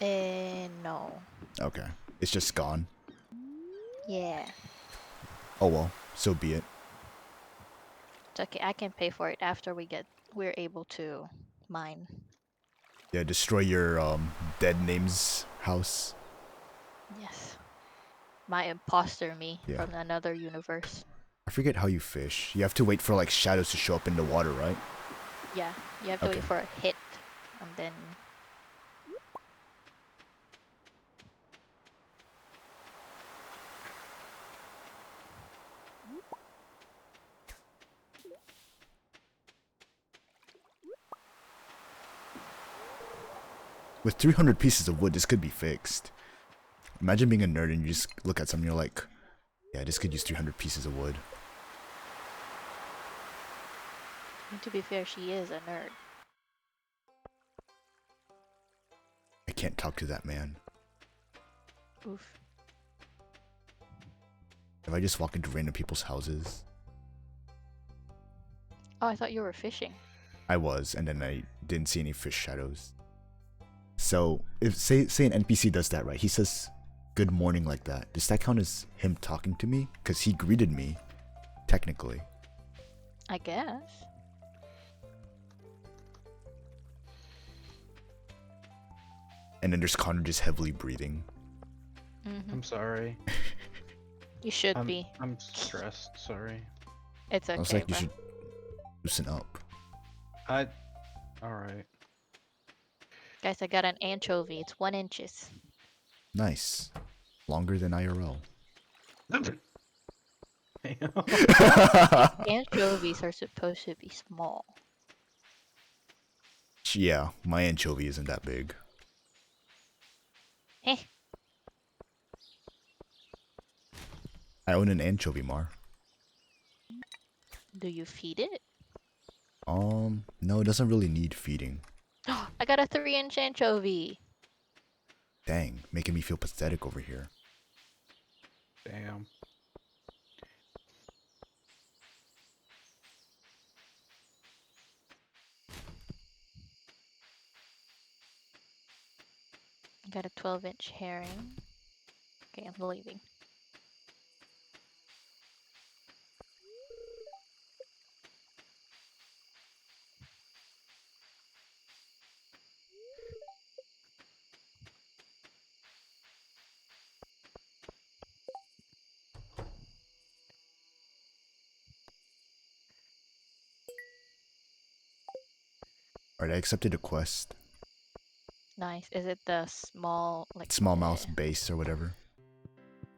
No. Okay. It's just gone. Yeah. Oh well, so be it. It's okay, I can pay for it after we're able to mine. Yeah, destroy your dead names house. Yes. My imposter me Yeah. from another universe. I forget how you fish. You have to wait for like shadows to show up in the water, right? Yeah, you have to Okay. wait for a hit, and then... With 300 pieces of wood, this could be fixed. Imagine being a nerd and you just look at something and you're like, yeah, this could use 300 pieces of wood. And to be fair, she is a nerd. I can't talk to that man. Oof. If I just walk into random people's houses? Oh, I thought you were fishing. I was, and then I didn't see any fish shadows. So, if say an NPC does that, right? He says, good morning like that. Does that count as him talking to me? Because he greeted me, technically. I guess. And then there's Connor just heavily breathing. I'm sorry. You should be. I'm stressed. Sorry. It's okay, I was like, you bro. should loosen up. Alright. Guys, I got an anchovy. It's 1 inches. Nice. Longer than IRL. Anchovies are supposed to be small. Yeah, my anchovy isn't that big. Heh. I own an anchovy, Mar. Do you feed it? No, it doesn't really need feeding. I got a 3-inch anchovy. Dang, making me feel pathetic over here. Damn. Got a 12-inch herring. Okay, I'm leaving. Alright, I accepted a quest. Nice. Is it the small, like Smallmouth base or whatever.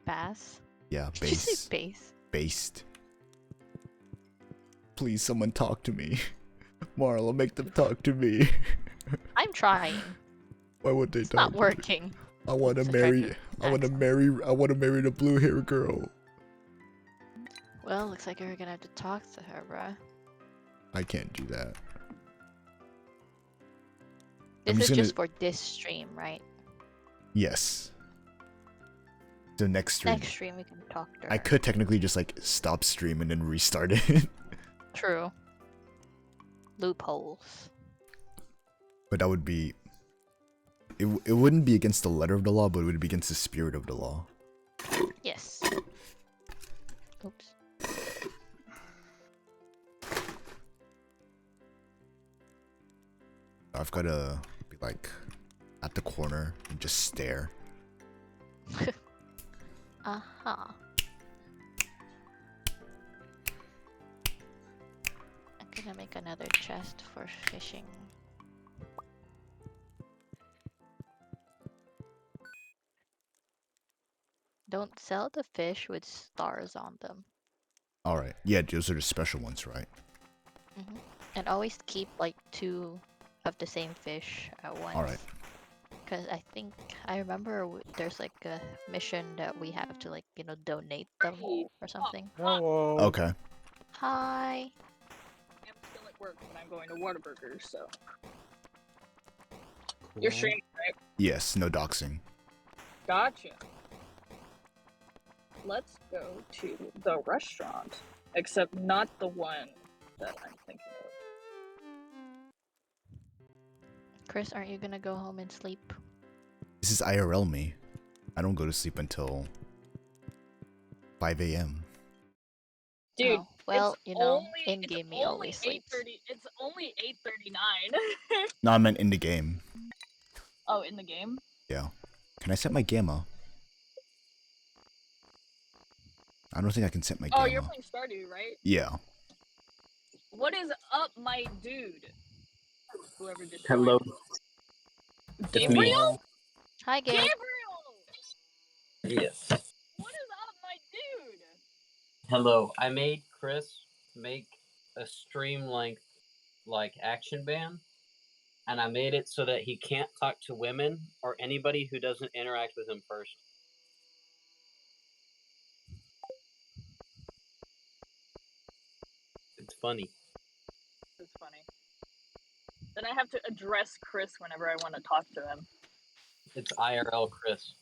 bass? Yeah, Did you say base. base? Based. Please, someone talk to me. Marla, make them talk to me. I'm trying. Why would they It's talk not to me? working. I want to Oops, I tried marry. to I want to accent. marry the blue hair girl. Well, looks like you're gonna have to talk to her, bruh. I can't do that. This is just just for this stream, right? Yes. The next stream. Next stream we can talk to her. I could technically just like stop stream and then restart it. True. Loopholes. But that would be. It wouldn't be against the letter of the law, but it would be against the spirit of the law. Yes. Oops. I've gotta be like at the corner and just stare. Uh-huh. I'm gonna make another chest for fishing. Don't sell the fish with stars on them. Alright. Yeah, those are the special ones, right? Hmm. And always keep like 2 of the same fish at once. Alright. Because I think I remember there's like a mission that we have to, like, you know, donate them or something. Hello. Okay. Hi. I'm still at work, but I'm going to Whataburger, so. You're streaming, right? Yes, no doxing. Gotcha. Let's go to the restaurant, except not the one that I'm thinking of. Chris, aren't you gonna go home and sleep? This is IRL me. I don't go to sleep until 5 a.m. Dude, Oh, well, it's you know, only, in-game me always sleeps. 8:30. It's only 8:39. No, I meant in the game. Oh, in the game? Yeah. Can I set my gamma? I don't think I can set my Oh, gamma. you're playing Stardew, right? Yeah. What is up, my dude? Whoever just Hello. joined. It's me. Gabriel? Hi, Gabe. Gabriel! Yes. What is up, my dude? Hello. I made Chris make a stream length like action ban, and I made it so that he can't talk to women or anybody who doesn't interact with him first. It's funny. It's funny. Then I have to address Chris whenever I want to talk to him. It's IRL Chris.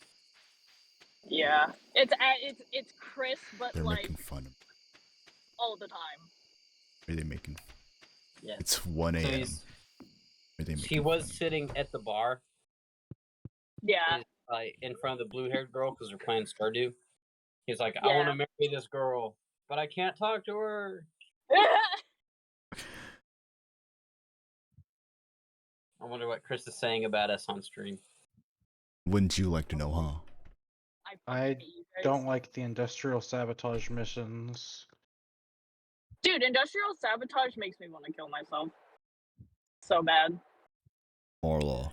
Yeah, it's Chris, but They're like making fun of me. all the time. Are they making? Yeah. It's 1 So a.m. he's, Are they he making was fun of me? sitting at the bar Yeah. in front of the blue-haired girl because they're playing Stardew. He's like, I Yeah. want to marry this girl, but I can't talk to her. I wonder what Chris is saying about us on stream. Wouldn't you like to know, huh? I hate you guys. don't like the industrial sabotage missions. Dude, industrial sabotage makes me want to kill myself. So bad. More law.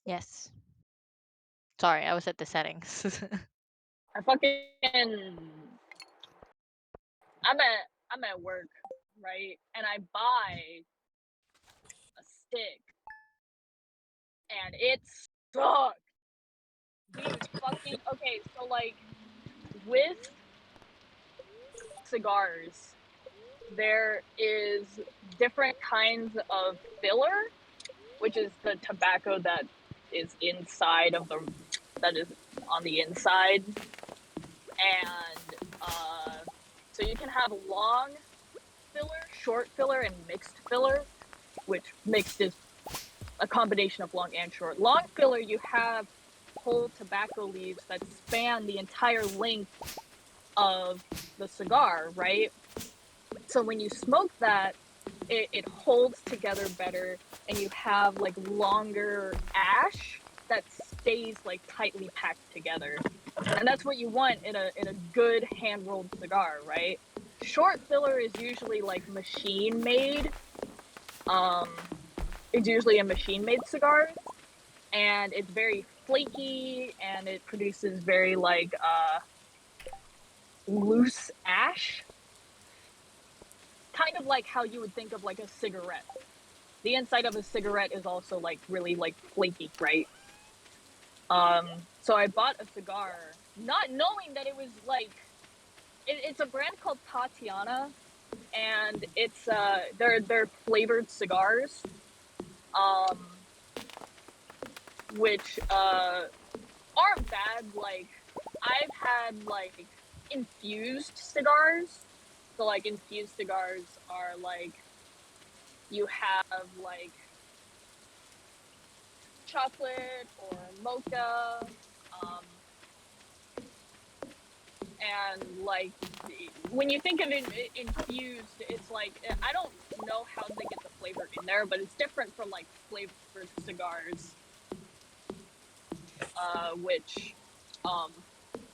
Yes. Sorry, I was at the settings. I fucking I'm at work, right? And I buy a stick. And it sucks. Dude, fucking okay, so like with cigars, there is different kinds of filler, which is the tobacco that is inside of that is on the inside, and so you can have long filler, short filler, and mixed filler, which mixed is a combination of long and short. Long filler, you have whole tobacco leaves that span the entire length of the cigar, right? So when you smoke that, it holds together better, and you have like longer ash that stays like tightly packed together. And that's what you want in a good hand rolled cigar, right? Short filler is usually like machine made. It's usually a machine made cigar, and it's very flaky, and it produces very like loose ash, kind of like how you would think of like a cigarette. The inside of a cigarette is also like really like flaky, right? So I bought a cigar not knowing that it was like it's a brand called Tatiana, and it's they're flavored cigars, um, which aren't bad. Like I've had like infused cigars. So like infused cigars are like you have like chocolate or mocha, um, and like when you think of it infused, it's like I don't know how they get the flavor in there, but it's different from like flavored cigars, which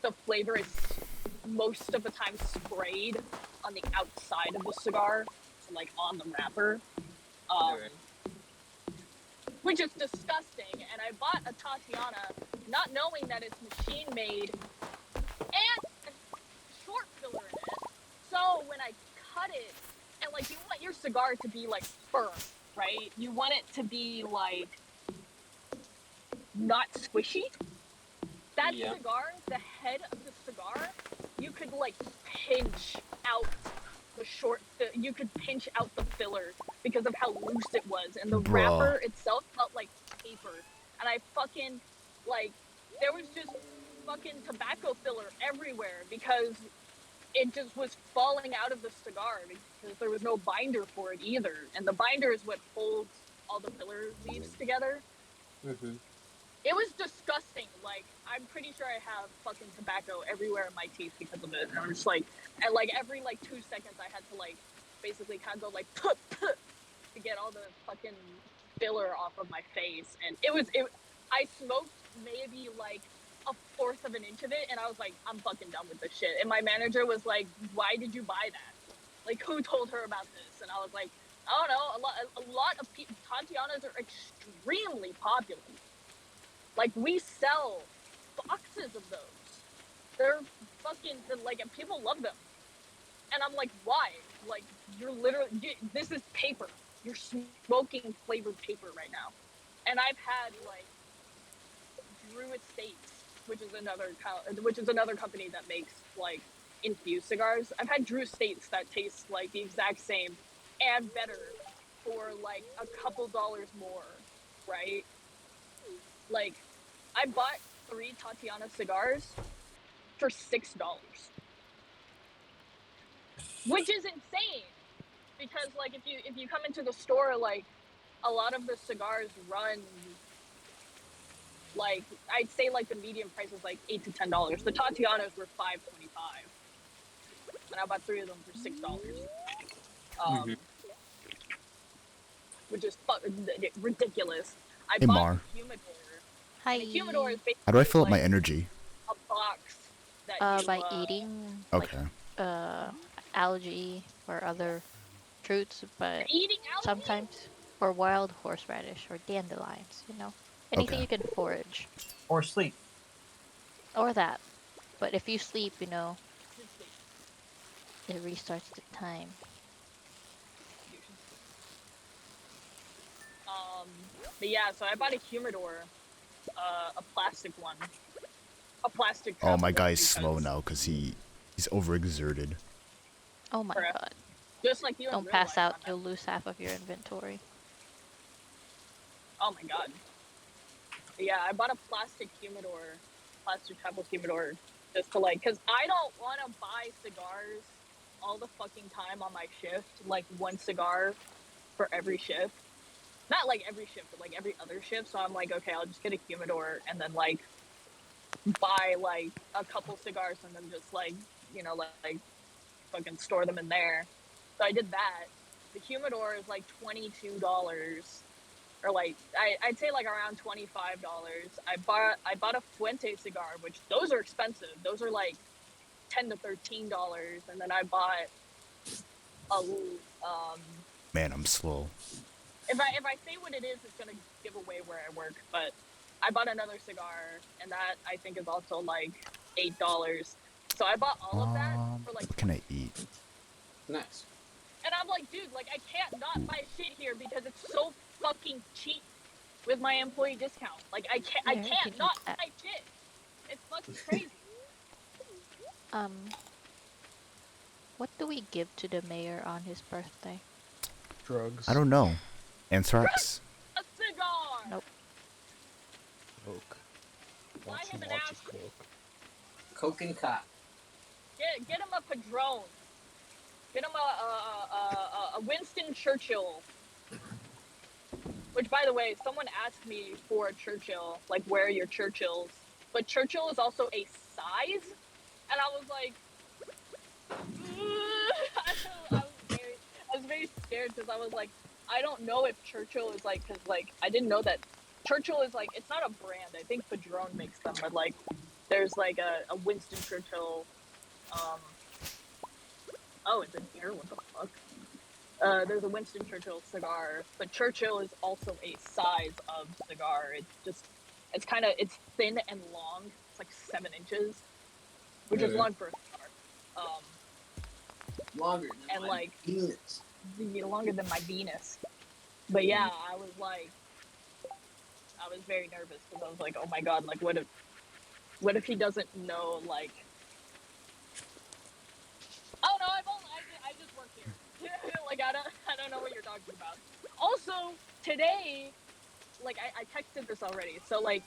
the flavor is most of the time sprayed on the outside of the cigar, so like on the wrapper, Right. which is disgusting. And I bought a Tatiana not knowing that it's machine made and a short filler in it. So when I cut it, and like you want your cigar to be like firm, right? You want it to be like not squishy. That Yeah. cigar, the head of the cigar, you could like pinch out the you could pinch out the filler because of how loose it was, and the Bruh. wrapper itself felt like paper. And I fucking like there was just fucking tobacco filler everywhere because it just was falling out of the cigar because there was no binder for it either, and the binder is what holds all the filler leaves together. Mm-hmm. It was disgusting. Like I'm pretty sure I have fucking tobacco everywhere in my teeth because of it. And I'm just like, and like every like 2 seconds, I had to like basically kind of go like put to get all the fucking filler off of my face. And it. I smoked maybe like a fourth of an inch of it, and I was like, I'm fucking done with this shit. And my manager was like, why did you buy that? Like who told her about this? And I was like, I don't know. A lot of people. Tatianas are extremely popular. Like we sell boxes of those. They're fucking like, and people love them. And I'm like, why? Like you're literally this is paper. You're smoking flavored paper right now. And I've had like Drew Estates, which is another company that makes like infused cigars. I've had Drew Estates that taste like the exact same and better for like a couple dollars more, right? Like I bought 3 Tatiana cigars for $6, which is insane. Because like if you come into the store, like a lot of the cigars run like I'd say like the medium price is like $8 to $10. The Tatianas were $5.25, and I bought 3 of them for $6. Mm-hmm. Which is ridiculous. I Hey, bought Mar. a humidor. Hi. And a humidor is basically How do I fill up my like energy? a box that you By eating Okay. like algae or other fruits, but eating algae. sometimes or wild horseradish or dandelions, anything Okay. you can forage Or sleep. or that. But if you sleep, it restarts the time. But yeah, so I bought a humidor, a plastic one, a plastic. Oh, my travel one guy's slow because- now because he's overexerted. Oh my Correct. god. Just like you. in Don't real pass life, out, I'm you'll lose half of your inventory. Oh my god. But yeah, I bought a plastic humidor, plastic travel humidor, just to like, cause I don't want to buy cigars all the fucking time on my shift, like one cigar for every shift. not like every shift, but like every other shift. So I'm like, okay, I'll just get a humidor and then like buy like a couple cigars and then just like, you know, like fucking store them in there. So I did that. The humidor is like $22, or like I'd say like around $25. I bought a Fuente cigar, which those are expensive. Those are like $10 to $13, and then I bought a Man, I'm slow. if I say what it is, it's gonna give away where I work. But I bought another cigar, and that I think is also like $8. So I bought all of that for like. What can I eat? Nice. And I'm like, dude, like I can't not buy shit here because it's so fucking cheap with my employee discount. Like I Yeah, you can't can not eat that. buy shit. It's fucking crazy. What do we give to the mayor on his birthday? Drugs. I don't know. Anthrax? A cigar. Nope. Coke. Buy Want some him an lots ass. of Coke. Coke and cop. Get him a Padron. Get him a Winston Churchill. Which, by the way, someone asked me for a Churchill, like where are your Churchills? But Churchill is also a size, and I was like, I was very scared because I was like, I don't know if Churchill is like, because like I didn't know that Churchill is like, it's not a brand. I think Padron makes them, but like there's like a Winston Churchill. Oh, it's in here. What the fuck? There's a Winston Churchill cigar, but Churchill is also a size of cigar. It's kind of, it's thin and long. It's like 7 inches, which is long for a cigar. Longer than And my like penis. longer than my Venus. But yeah, I was very nervous because I was like, oh my god, like what if he doesn't know, like, oh no, I just work here. Like I don't know what you're talking about. Also, today, like I texted this already, so like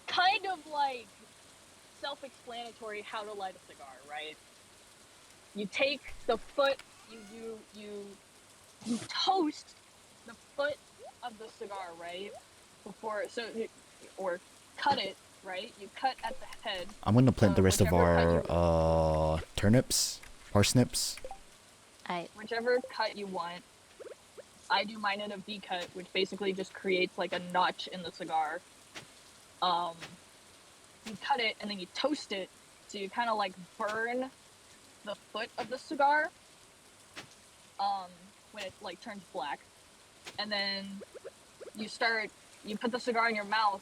kind of like self-explanatory how to light a cigar, right? You take the foot, you toast the foot of the cigar, right? Or cut it, right? You cut at the head. I'm gonna plant the rest of whichever cut our turnips, parsnips. Whichever cut you want. I do mine in a V cut, which basically just creates like a notch in the cigar. You cut it and then you toast it, so you kind of like burn the foot of the cigar when it like turns black, and then you put the cigar in your mouth,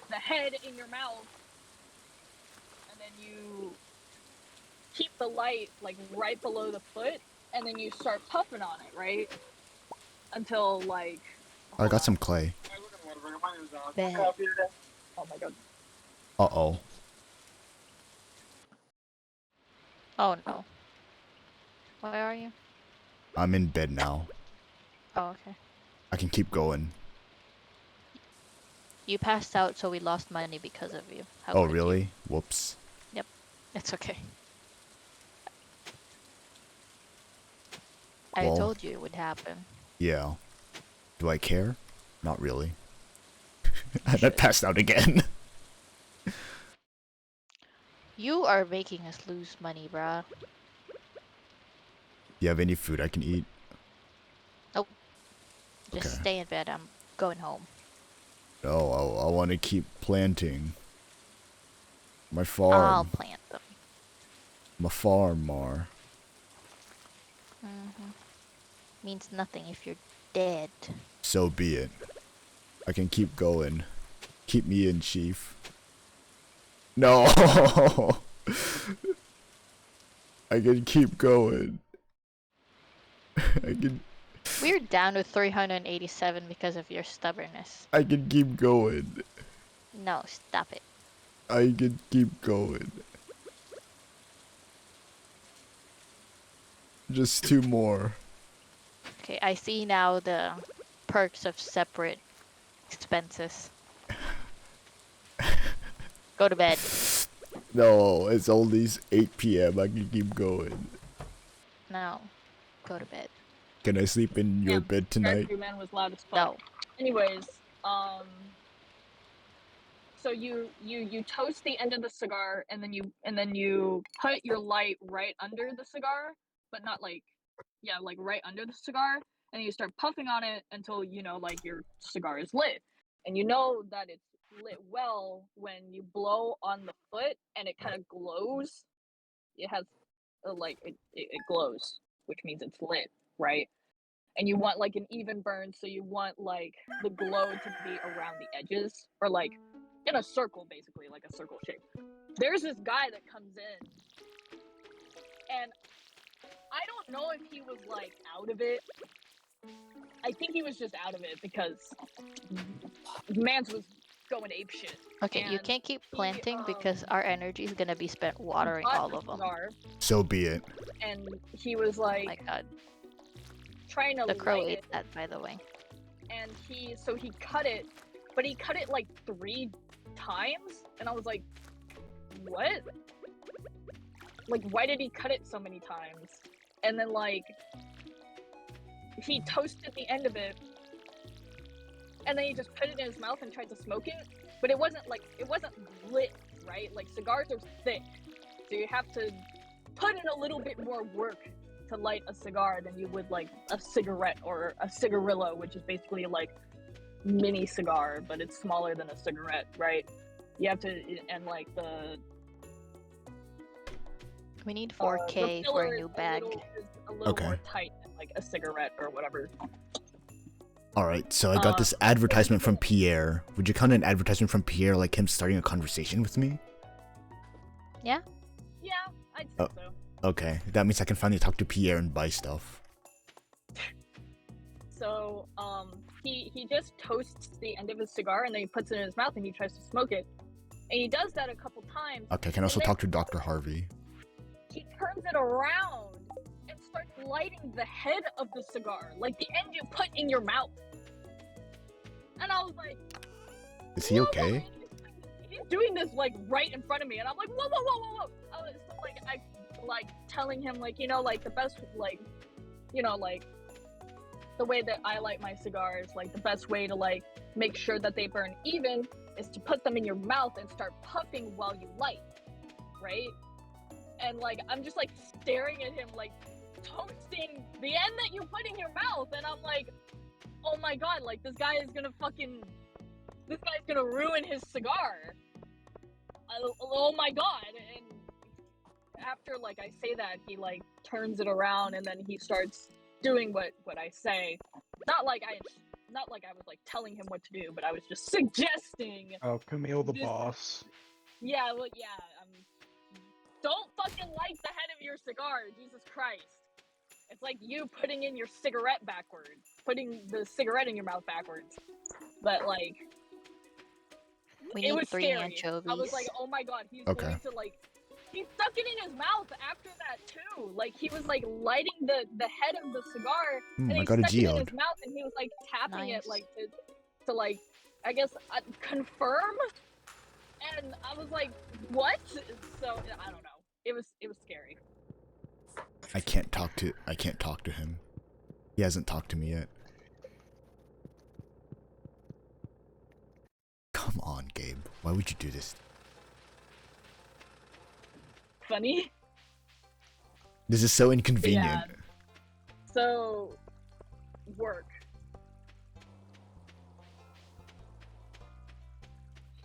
the head in your mouth, and then you keep the light like right below the foot, and then you start puffing on it, right? Until like I got some clay. Bet. oh my god. Uh-oh. Oh no. Where are you? I'm in bed now. Oh, okay. I can keep going. You passed out, so we lost money because of you. How Oh, could you? really? Whoops. It's okay. I Well- told you it would happen. Yeah. Do I care? Not really. And I passed out again. You are making us lose money, bruh. You have any food I can eat? Just Okay. stay in bed. I'm going home. No, I want to keep planting. My I'll farm. plant them. My farm, Mar. Means nothing if you're dead. So be it. I can keep going. Keep me in, Chief. No! I can keep going. I can We're down to 387 because of your stubbornness. I can keep going. No, stop it. I can keep going. Just 2 more. Okay, I see now the perks of separate expenses. Go to bed. No, it's only 8 p.m. I can keep going. No, go to bed. Can I sleep in your bed tonight? Stardew Man was loud as fuck. No. Anyways, so you toast the end of the cigar, and then you put your light right under the cigar, but not like, yeah, like right under the cigar, and you start puffing on it until you know like your cigar is lit, and you know that it's lit well when you blow on the foot and it kind of glows. It has like it glows, which means it's lit, right? And you want like an even burn, so you want like the glow to be around the edges, or like in a circle, basically, like a circle shape. There's this guy that comes in, and I don't know if he was like out of it. I think he was just out of it because Mans was going ape shit. Okay, you And can't keep he, planting because our energy is gonna be spent watering bought all the of them. cigar, So be it. and he was Oh like my god. trying to The crow light ate it, that, by the way. and he cut it, but he cut it like 3 times, and I was like, what? Like, why did he cut it so many times? And then like he toasted the end of it, and then he just put it in his mouth and tried to smoke it, but it wasn't lit, right? Like cigars are thick, so you have to put in a little bit more work to light a cigar than you would like a cigarette or a cigarillo, which is basically like mini cigar, but it's smaller than a cigarette, right? You have to, and like the We need the 4K for filler a is new bag. a little Okay. more tight than like a cigarette or whatever. Alright, so I got this advertisement from Pierre. Would you count an advertisement from Pierre like him starting a conversation with me? Yeah? Yeah, I'd say Oh. so. Okay, that means I can finally talk to Pierre and buy stuff. So, he just toasts the end of his cigar and then he puts it in his mouth and he tries to smoke it. And he does that a couple times. Okay, I can also And then talk to Dr. Harvey. he turns it around and starts lighting the head of the cigar, like the end you put in your mouth. And I was like, Is he whoa, okay? He's doing this like right in front of me, and I'm like, whoa, whoa, whoa, whoa, whoa. I was like, telling him like, you know, like the best, like, you know, like the way that I light my cigars, like the best way to like make sure that they burn even is to put them in your mouth and start puffing while you light, right? And like I'm just like staring at him like toasting the end that you put in your mouth, and I'm like, oh my god, like this guy's gonna ruin his cigar. Oh my god. And after like I say that, he like turns it around and then he starts doing what I say. Not like I was like telling him what to do, but I was just suggesting. Oh, Camille the This- boss. Yeah, well, yeah. Don't fucking light the head of your cigar, Jesus Christ. It's like you putting in your cigarette backwards, putting the cigarette in your mouth backwards. But like, We it need was 3 scary. anchovies. I was like, oh my god, he's Okay. going to like. He stuck it in his mouth after that too. Like he was like lighting the head of the cigar, and I he got a stuck it in geode. his mouth, and he was like tapping Nice. it like to like, I guess confirm. And I was like, what? So I don't know. It was scary. I can't talk to him. He hasn't talked to me yet. Come on, Gabe. Why would you do this? Funny. This is so inconvenient. So work.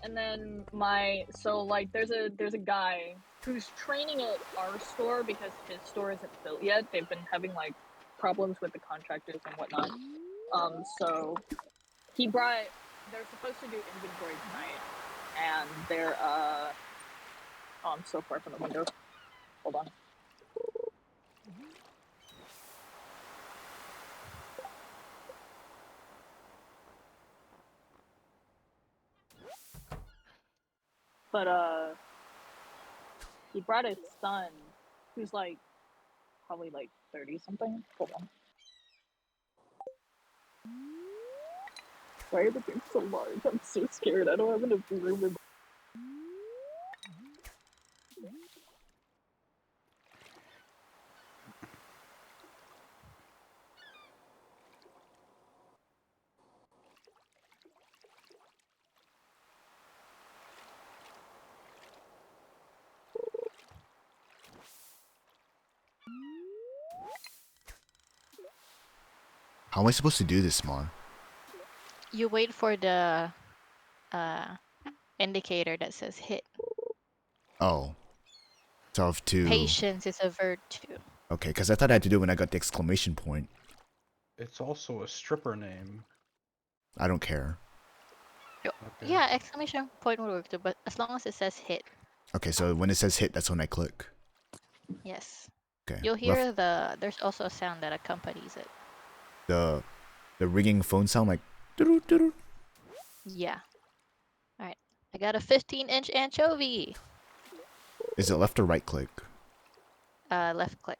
And then there's a guy who's training at our store because his store isn't built yet. They've been having like problems with the contractors and whatnot. So they're supposed to do inventory tonight, and they're oh, I'm so far from the window. Hold on. But he brought his son, who's like probably like 30 something. Hold on. Why are the games so large? I'm so scared. I don't have enough room in. How am I supposed to do this, Mar? You wait for the indicator that says hit. Oh. So I have to... Patience is a virtue. Okay, because I thought I had to do it when I got the exclamation point. It's also a stripper name. I don't care. Okay. Yeah, exclamation point will work too, but as long as it says hit. Okay, so when it says hit, that's when I click. Yes. Okay. You'll hear there's also a sound that accompanies it. The ringing phone sound like... doo-doo-doo-doo. Yeah. Alright. I got a 15-inch anchovy. Is it left or right click? Left click.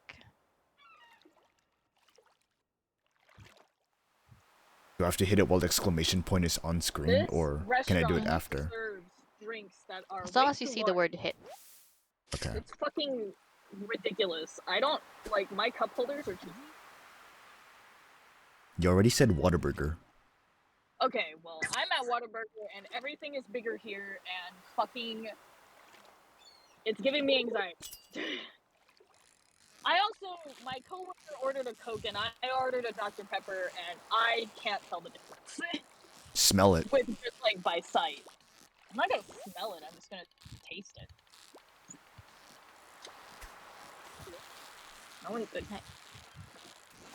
Do I have to hit it while the exclamation point is on screen, This or can I do it restaurant after? serves drinks that are As long way as you too see the large. word hit. Okay. It's fucking ridiculous. I don't like my cup holders are too. You already said Whataburger. Okay, well, I'm at Whataburger and everything is bigger here and fucking. It's giving me anxiety. I also, my coworker ordered a Coke and I ordered a Dr. Pepper and I can't tell the difference. Smell it. With just like by sight. I'm not gonna smell it, I'm just gonna taste it. No one's good.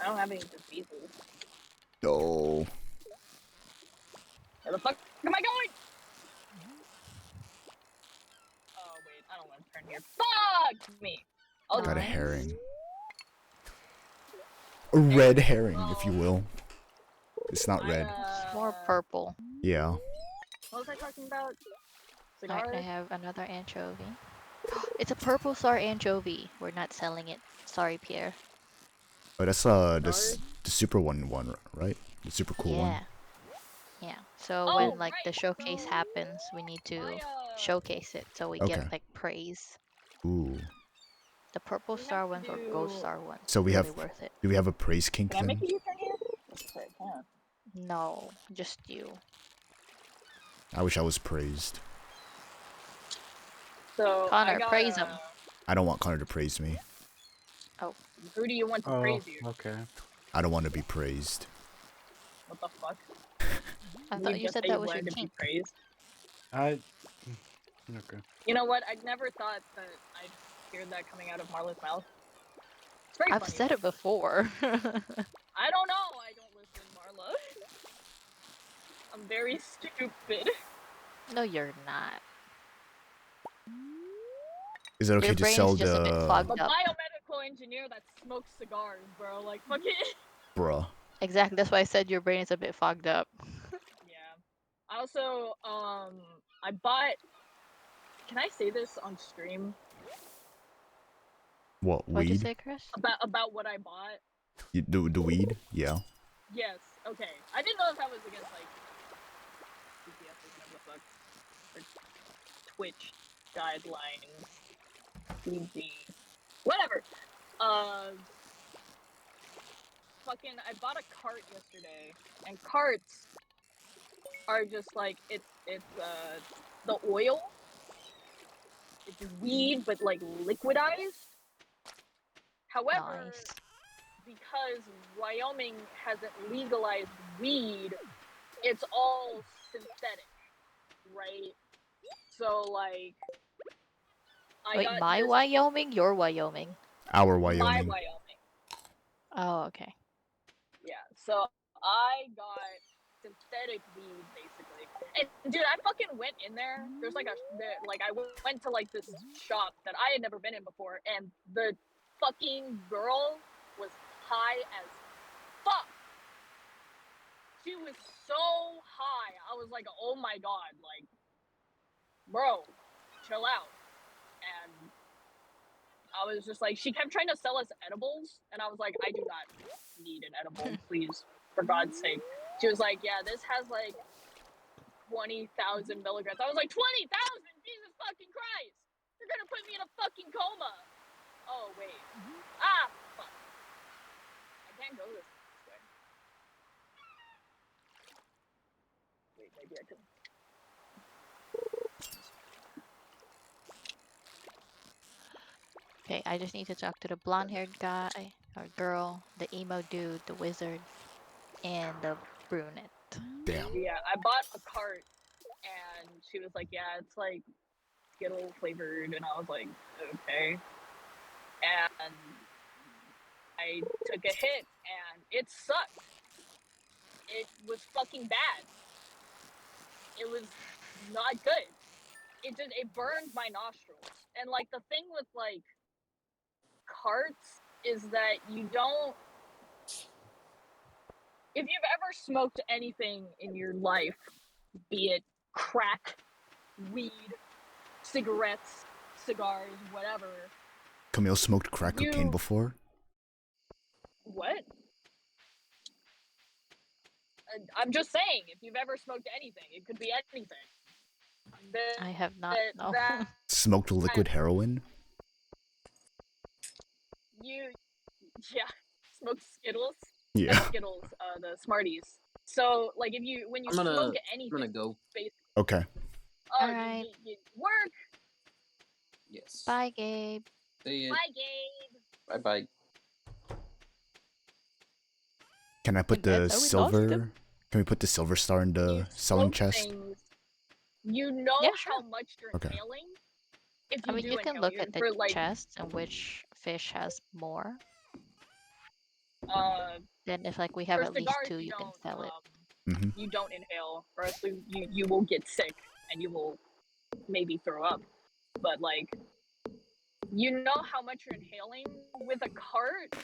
I don't have any diseases. No. Where the fuck am I going? Oh wait, I don't want to turn here. Fuck me! I'll Got a Nice. herring. A red herring, if you will. It's not red. It's more purple. Yeah. What was I talking about? Alright, Cigars? I have another anchovy. It's a purple star anchovy. We're not selling it. Sorry, Pierre. Oh, that's Cigars? the super one, right? The super cool one. Yeah. Yeah. So Oh, when like the right, showcase so happens, we need to My, showcase it so we Okay. get like praise. Ooh. The purple We have star to ones or gold do- star ones. So we really have- worth it. Do we have a praise kink Can I make thing? a U-turn here? Yes, I can. No, just you. I wish I was praised. So Connor, I got praise him. I don't want Connor to praise me. Who do you want to Oh, praise you? okay. I don't want to be praised. What the fuck? I thought you just said say that was your wanted to be kink. praised. Okay. You know what? I never thought that I'd hear that coming out of Marla's mouth. It's very I've funny. said it before. I don't know. I don't listen, Marla. I'm very stupid. No, you're not. Is it okay Your to brain's sell just a bit the... fogged I'm a up. biomedical engineer that smokes cigars, bro. Like, fuck it. Bruh. Exactly. That's why I said your brain is a bit fogged up. Yeah. I also, I bought. Can I say this on stream What, What'd you weed? say, Chris? about what I bought? The weed? Yeah. Yes. Okay. I didn't know if that was against like CPS or whatever the fuck, or Twitch guidelines, PG, whatever. Fucking, I bought a cart yesterday, and carts are just like it's the oil. It's weed, but like liquidized. However, Nice. because Wyoming hasn't legalized weed, it's all synthetic, right? So like, I Wait, got my this, Wyoming? Your Wyoming? Our my Wyoming. Wyoming. Oh, okay. Yeah, so I got synthetic weed basically. And dude, I fucking went in there. There's like I went to like this shop that I had never been in before, and the fucking girl was high as fuck. She was so high. I was like, oh my god, like, bro, chill out. And I was just like, she kept trying to sell us edibles, and I was like, I do not need an edible, please, for God's sake. She was like, yeah, this has like 20,000 milligrams. I was like, 20,000? Jesus fucking Christ! You're gonna put me in a fucking coma! Oh, wait. Ah, fuck. I can't go this way. Wait, maybe I can. Okay, I just need to talk to the blonde-haired guy or girl, the emo dude, the wizard. and the brunette. Damn. Yeah, I bought a cart, and she was like, "Yeah, it's like Skittle flavored," and I was like, "Okay." And I took a hit, and it sucked. It was fucking bad. It was not good. It burned my nostrils. And like the thing with like carts is that you don't. If you've ever smoked anything in your life, be it crack, weed, cigarettes, cigars, whatever. Camille smoked crack cocaine before? What? I'm just saying, if you've ever smoked anything, it could be anything. I have not. No. Smoked liquid heroin? Yeah, smoked Skittles. Yeah. Skittles, the Smarties. So, like, when you smoke anything, I'm gonna go. Okay. Alright. You work. Yes. Bye, Gabe. See ya. Bye, Gabe. Bye bye. Can I put And the that's how we lost silver? him. Can we put the silver star in the You selling smoke chest? things, you know Yeah, how sure. much you're Okay. inhaling. If I you mean, do you can inhale, look at the for like, chest and which fish has more. uh, Then if like we have for at least cigars, 2, you can sell it. Mm-hmm. you don't inhale, or else you will get sick and you will maybe throw up. But like, you know how much you're inhaling with a cart.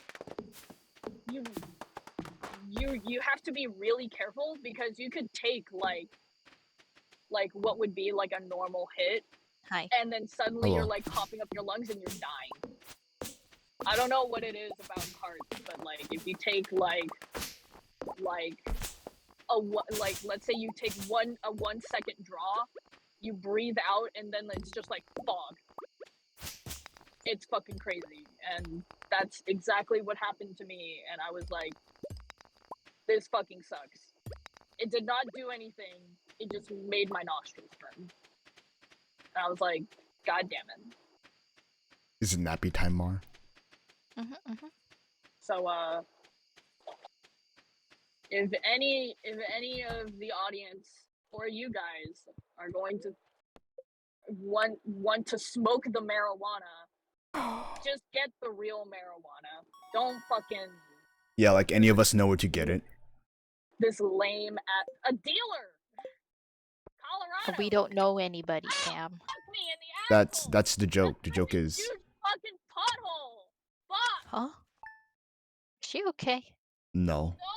You have to be really careful because you could take like what would be like a normal hit, Hi. and then suddenly you're Hello. like coughing up your lungs and you're dying. I don't know what it is about carts, but like if you take like let's say you take a 1 second draw, you breathe out, and then it's just like fog. It's fucking crazy, and that's exactly what happened to me. And I was like, this fucking sucks. It did not do anything. It just made my nostrils burn. And I was like, God damn it. Is it nappy time, Mar? So if any of the audience or you guys are going to want to smoke the marijuana, just get the real marijuana. Don't fucking Yeah, like any of us know where to get it. this lame at a dealer. Colorado. We don't know anybody, Cam. Fuck me in the asshole. That's the joke. The joke is... Huge fucking pothole. Fuck. Huh? Is she okay? No. No.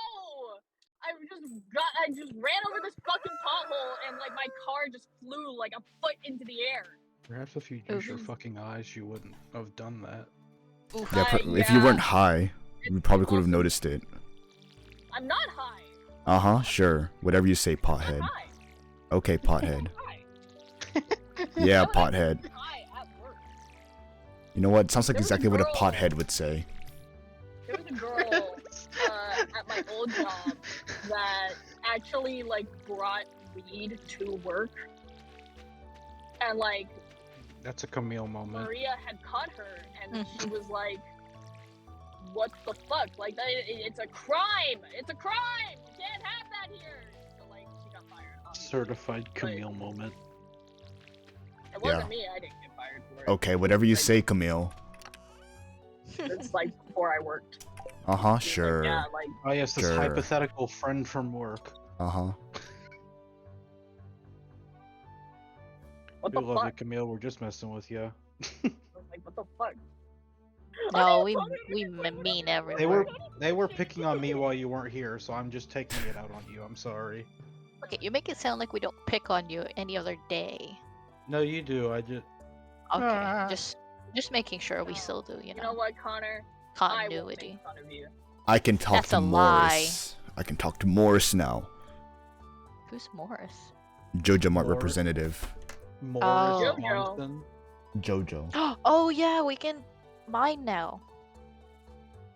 I just ran over this fucking pothole and like my car just flew like a foot into the air. Perhaps if you use your Oof. fucking eyes, you wouldn't have done that. Oof. Yeah, if you yeah. weren't high, you probably could have Also- noticed it. I'm not high. Uh-huh, sure. Whatever you say, I'm pothead. not high. Okay, pothead. High. Yeah, No, I'm pothead. high at work. You know what? Sounds like There was a exactly what a girl- pothead would say. There was a girl at my old job that actually like brought weed to work, and like That's a Camille moment. Maria had caught her, and she was like, "What the fuck? Like it's a crime! It's a crime! You can't have that here!" So like she got fired. Obviously. Certified Camille moment. It wasn't Yeah. me. I didn't get fired for it. Okay, whatever you say, Camille. It's like before I worked. Uh-huh, She was like, sure. yeah, like Oh yes, this Sure. hypothetical friend from work. Uh-huh. what We the love you, fuck? Camille. We're just messing with you. I was like, what the fuck? No, Okay, we mean every They word. were picking on me while you weren't here, so I'm just taking it out on you. I'm sorry. Okay, you make it sound like we don't pick on you any other day. No, you do. I just Okay, Ah. just making sure we still do, You know what, Connor? I will continuity. make fun of you. I can talk That's to a lie. Morris. I can talk to Morris now. Who's Morris? Jojo Mart Morris. representative. Morris Oh. Johnson. Jojo. Oh yeah, we can mine now.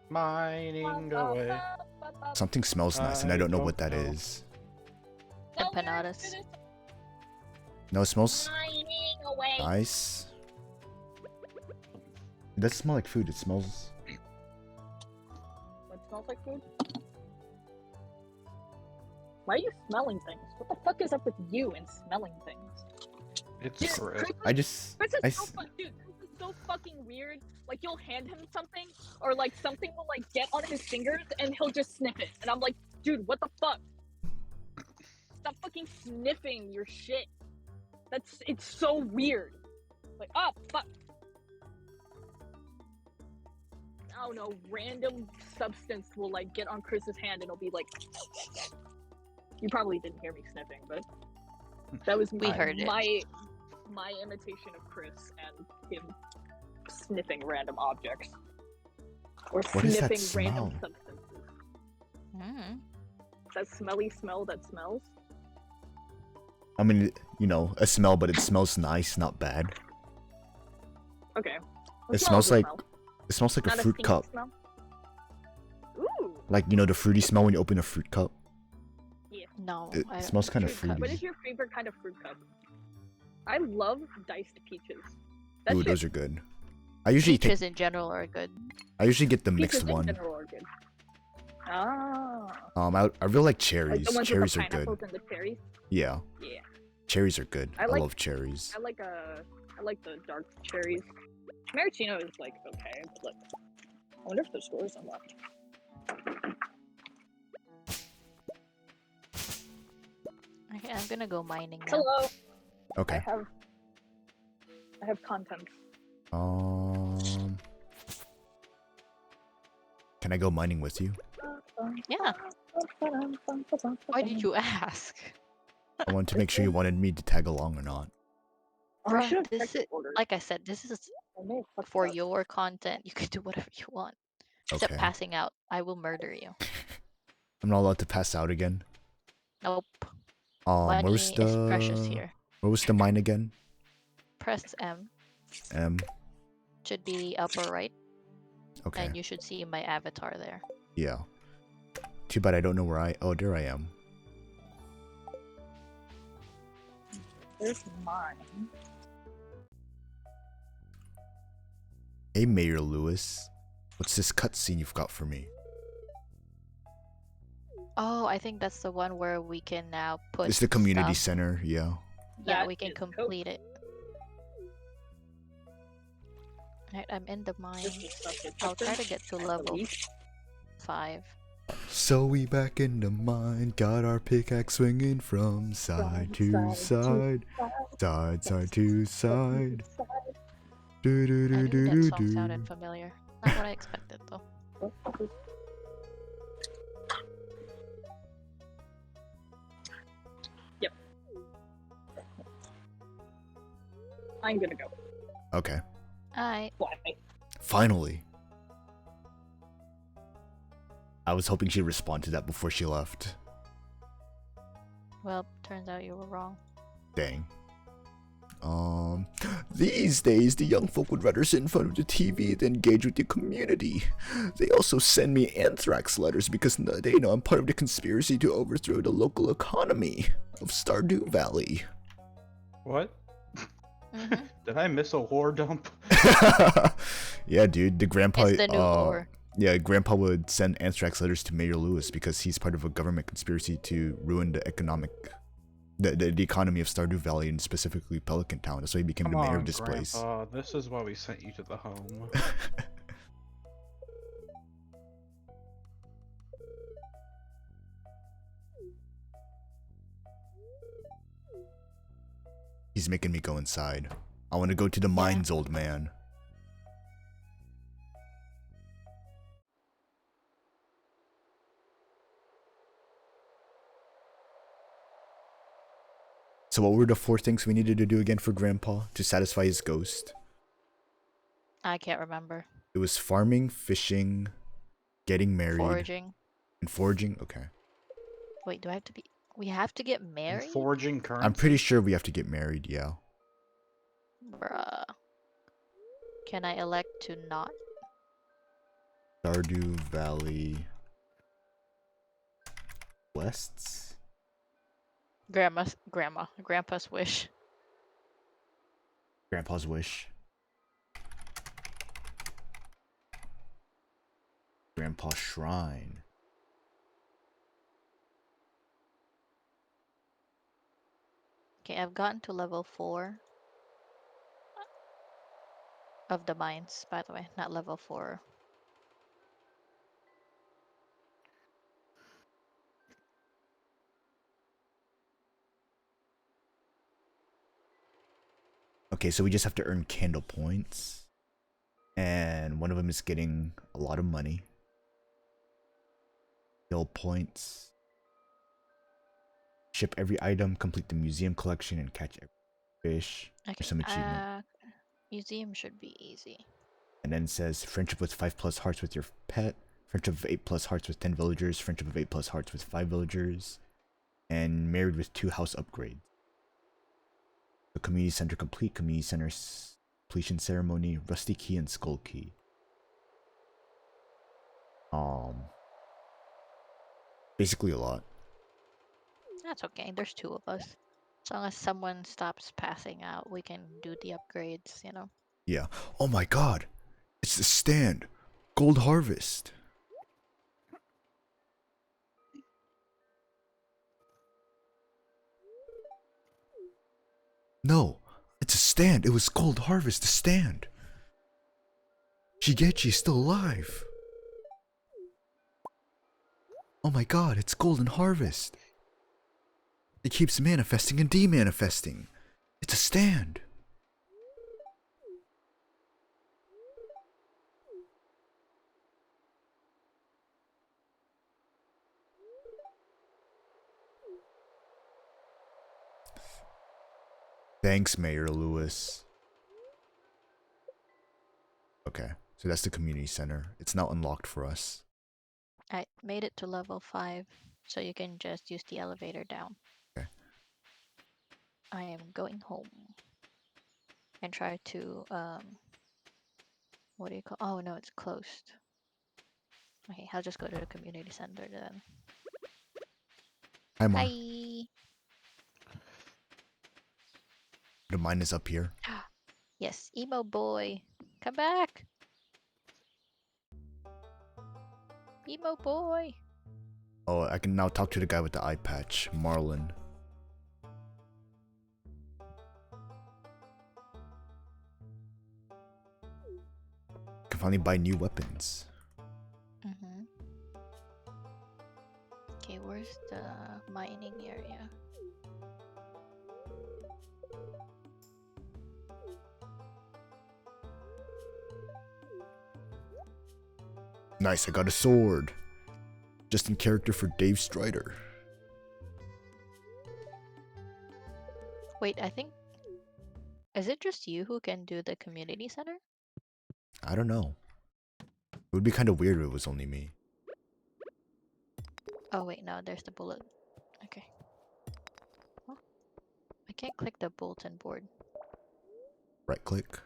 Mining away. Something smells nice, and I don't know what that is. Empanadas. No, it smells Mining away. nice. It doesn't smell like food. It smells... What smells like food? Why are you smelling things? What the fuck is up with you and smelling things? It's Dude, Chris. Chris is so dude, Chris is so fucking weird. Like, you'll hand him something, or like something will like get on his fingers, and he'll just sniff it. And I'm like, dude, what the fuck? Stop fucking sniffing your shit. It's so weird. Like, oh fuck. I don't know, random substance will like get on Chris's hand and it'll be like. You probably didn't hear me sniffing, but that was We heard it. my imitation of Chris and him sniffing random objects or What is that sniffing random smell? substances. Mm. That smelly smell that smells. I mean, you know, a smell, but it smells nice, not bad. Okay. It smells like smell. it smells like a Not fruit stinky cup. Smell. Ooh. Like, you know, the fruity smell when you open a fruit cup. No, It I smells kind of fruit cup. What fruity. is your favorite kind of fruit cup? I love diced peaches. That Ooh, shit- those are good. I usually Peaches in general are good. get the peaches mixed in one. general are good. Ah. I really like Like cherries. the ones Cherries with are the good. pineapples and the cherries. Yeah, Yeah. cherries are good. I I like- love cherries. I like the dark cherries. Maraschino is like okay, but like I wonder if the store's unlocked. Okay, I'm gonna go mining now. Hello. Okay. I have content. Can I go mining with you? Yeah. Why did you ask? I wanted to make sure you wanted me to tag along or not. Oh, I Bruh, should have this checked the is order. like I said, this is I may have fucked for up. your content. You can do whatever you want. Except Okay. passing out. I will murder you. I'm not allowed to pass out again. Nope. Where's Money is precious the here. where was the mine again? Press M. M. Should be upper right. Okay. And you should see my avatar there. Yeah. Too bad I don't know where oh, there I am. There's mine. Hey, Mayor Lewis. What's this cutscene you've got for me? Oh, I think that's the one where we can now put It's the community stuff. center, yeah. Yeah, That we can is cool. complete it. Alright, I'm in the mine. This is such a I'll try to get to I level believe. 5. So we back in the mine, got our pickaxe swinging from side to side, side to side. Do do I do knew do that do song sounded do. familiar. Not what I expected though. Yep. I'm gonna go. Okay, Alright. Why? finally. I was hoping she'd respond to that before she left. Well, turns out you were wrong. Dang. These days, the young folk would rather sit in front of the TV than engage with the community. They also send me anthrax letters because they know I'm part of the conspiracy to overthrow the local economy of Stardew Valley. What? Mhm. Did I miss a war dump? Yeah, dude, the grandpa. It's the new lore. Yeah, grandpa would send anthrax letters to Mayor Lewis because he's part of a government conspiracy to ruin the the economy of Stardew Valley and specifically Pelican Town. That's why he became Come the mayor on, of this place. Grandpa. This is why we sent you to the home. He's making me go inside. I want to go to the mines, old man. So what were the 4 things we needed to do again for Grandpa to satisfy his ghost? I can't remember. It was farming, fishing, getting married, Foraging. and foraging. Okay. Wait, do I have to be... We have to get And married? forging currency. I'm pretty sure we have to get married, yeah. Bruh. Can I elect to not? Stardew Valley Wests? Grandpa's wish. Grandpa's wish. Grandpa's shrine. Okay, I've gotten to level 4 of the mines, by the way, not level 4. Okay, so we just have to earn candle points. And one of them is getting a lot of money. Build points. Ship every item, complete the museum collection, and catch every fish. Okay, Some achievement. museum should be easy. And then it says friendship with 5+ hearts with your pet. Friendship of 8+ hearts with 10 villagers. Friendship of 8+ hearts with 5 villagers. And married with 2 house upgrades. The community center complete. Community center completion ceremony. Rusty key and skull key. Basically a lot. That's okay. There's 2 of us. As long as someone stops passing out, we can do the upgrades, you know. Yeah. Oh my god. It's the stand. Gold harvest. No. It's a stand. It was gold harvest. The stand. Shigechi's still alive. Oh my god. It's golden harvest. It keeps manifesting and demanifesting. It's a stand. Thanks, Mayor Lewis. Okay, so that's the community center. It's now unlocked for us. I made it to level 5, so you can just use the elevator down. Okay. I am going home. And try to, what do you call? Oh no, it's closed. Okay, I'll just go to the community center then. Hi, Mar. Bye! The mine is up here. Yes, emo boy! Come back! Emo boy! Oh, I can now talk to the guy with the eye patch, Marlon. Can finally buy new weapons. Mm-hmm. Okay, where's the mining area? Nice, I got a sword. Just in character for Dave Strider. Wait, I think... Is it just you who can do the community center? I don't know. It would be kind of weird if it was only me. Oh wait, no, there's the bullet. Okay. Huh? I can't click the bulletin board. Right click.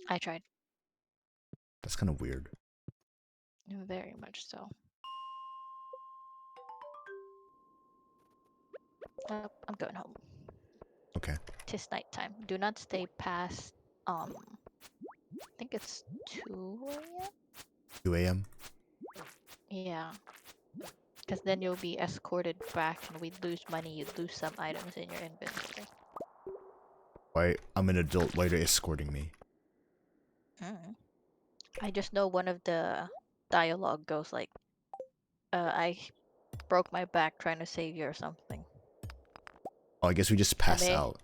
I tried. That's kind of weird. Very much so. I'm going home. Okay. Tis nighttime. Do not stay past, I think it's 2 a.m.? 2 a.m. Yeah. Because then you'll be escorted back and we'd lose money, you'd lose some items in your inventory. Why? I'm an adult. Why are they escorting me? I just know one of the dialogue goes like, I broke my back trying to save you or something. Oh, I guess we just pass out.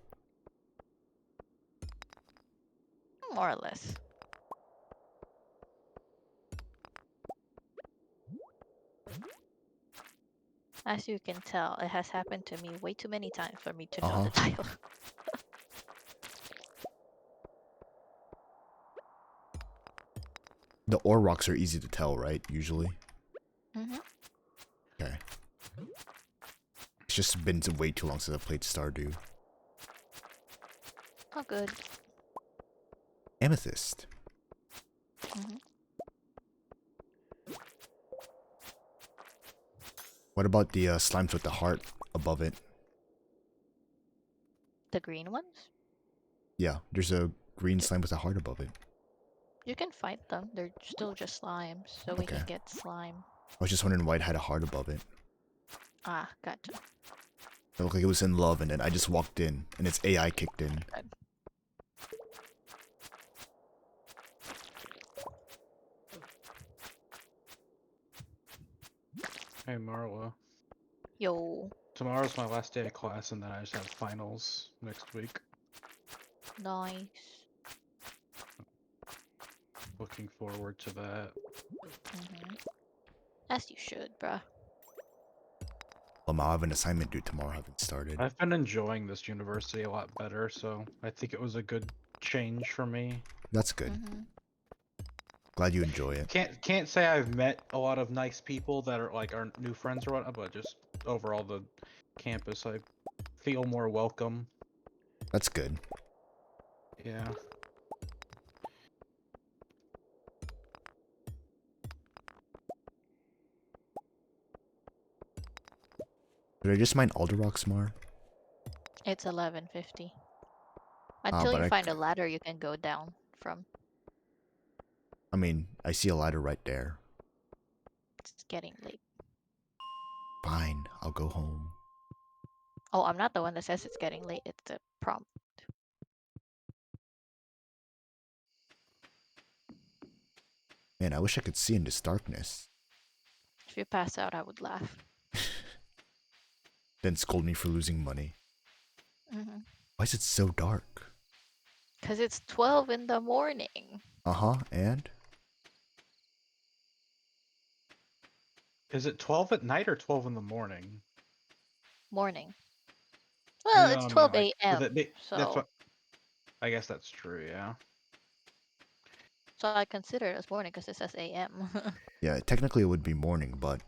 More or less. As you can tell, it has happened to me way too many times for me to know the dialogue. The ore rocks are easy to tell, right? Usually. Mm-hmm. Okay. It's just been way too long since I played Stardew. Oh, good. Amethyst. Mm-hmm. What about the slimes with the heart above it? The green ones? Yeah, there's a green slime with a heart above it. You can fight them. They're still just slimes, so we can get slime. I was just wondering why it had a heart above it. Ah, gotcha. It looked like it was in love, and then I just walked in, and its AI kicked in. Hey Marla. Yo, Tomorrow's my last day of class, and then I just have finals next week. nice. Looking forward to that. As you should, bruh. Well, I have an assignment due tomorrow. I haven't started. I've been enjoying this university a lot better, so I think it was a good change for me. That's good. Glad you enjoy it. Can't say I've met a lot of nice people that are like our new friends or whatnot, but just overall the campus, I feel more welcome. That's good. Yeah. Did I just mine Alder Rocks, Mar? It's 11:50. Until but you I find a ladder you can go down from. I mean, I see a ladder right there. It's getting late. Fine, I'll go home. Oh, I'm not the one that says it's getting late. It's the prompt. Man, I wish I could see in this darkness. If you pass out, I would laugh. Then scold me for losing money. Why is it so dark? Because it's 12 in the morning. Uh-huh, and? Is it 12 at night or 12 in the morning? Morning. Well, No, it's I mean, 12 like, a.m. that's what. I guess that's true. Yeah. So I consider it as morning because it says a.m. Yeah, technically it would be morning, but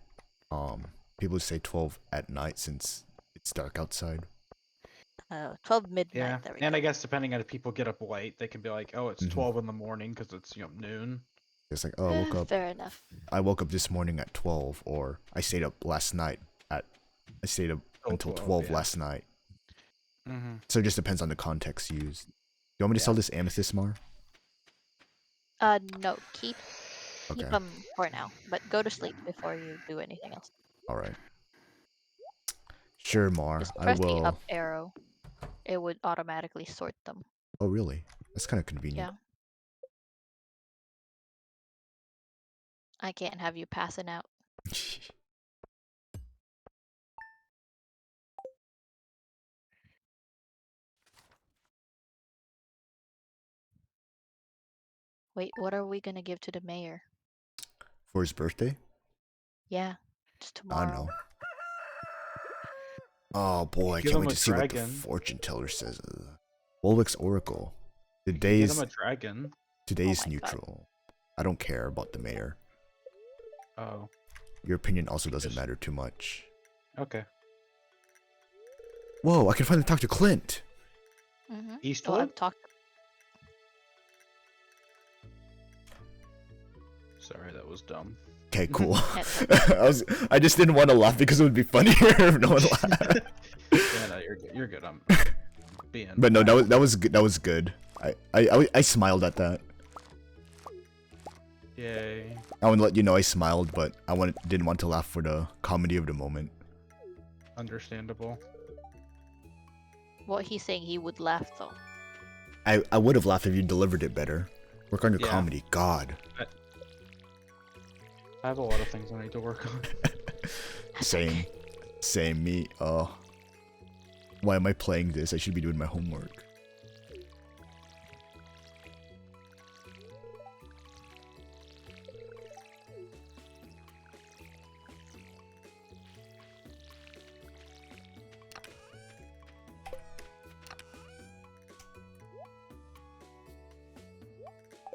people say 12 at night since it's dark outside. 12 midnight. Yeah, There we and go. I guess depending on if people get up late, they can be like, "Oh, it's 12 in the morning because it's noon." It's like, oh, I woke up. Fair enough. I woke up this morning at 12, or I stayed up last night at. I stayed up until 12 yeah. last night. So it just depends on the context used. You want me to sell this amethyst, Mar? No, keep them for now, but go to sleep before you do anything else. All right. Sure, Mar. Just I press will. the up arrow. It would automatically sort them. Oh, really? That's kind of convenient. Yeah. I can't have you passing out. Wait, what are we gonna give to the mayor? For his birthday? Yeah, it's I tomorrow. don't know. Oh boy, I Give can't him wait a to see what the dragon. fortune teller says. Wolwick's Oracle. Give him a dragon. Today's Oh my God. neutral. I don't care about the mayor. Oh, Your opinion also doesn't matter too much. okay. Whoa, I can finally talk to Clint! Oh, Eastwood. I've talked. Sorry, that was dumb. Okay, cool. I just didn't want to laugh because it would be funnier if no one laughed. Yeah, no, you're good. I'm being. But no, that was good. That was good. I smiled at that. Yay. I want to let you know I smiled, but didn't want to laugh for the comedy of the moment. Understandable. What he's saying, he would laugh though. I would have laughed if you delivered it better. Work on your comedy, God. I have a lot of things I need to work on. Same, me. Why am I playing this? I should be doing my homework.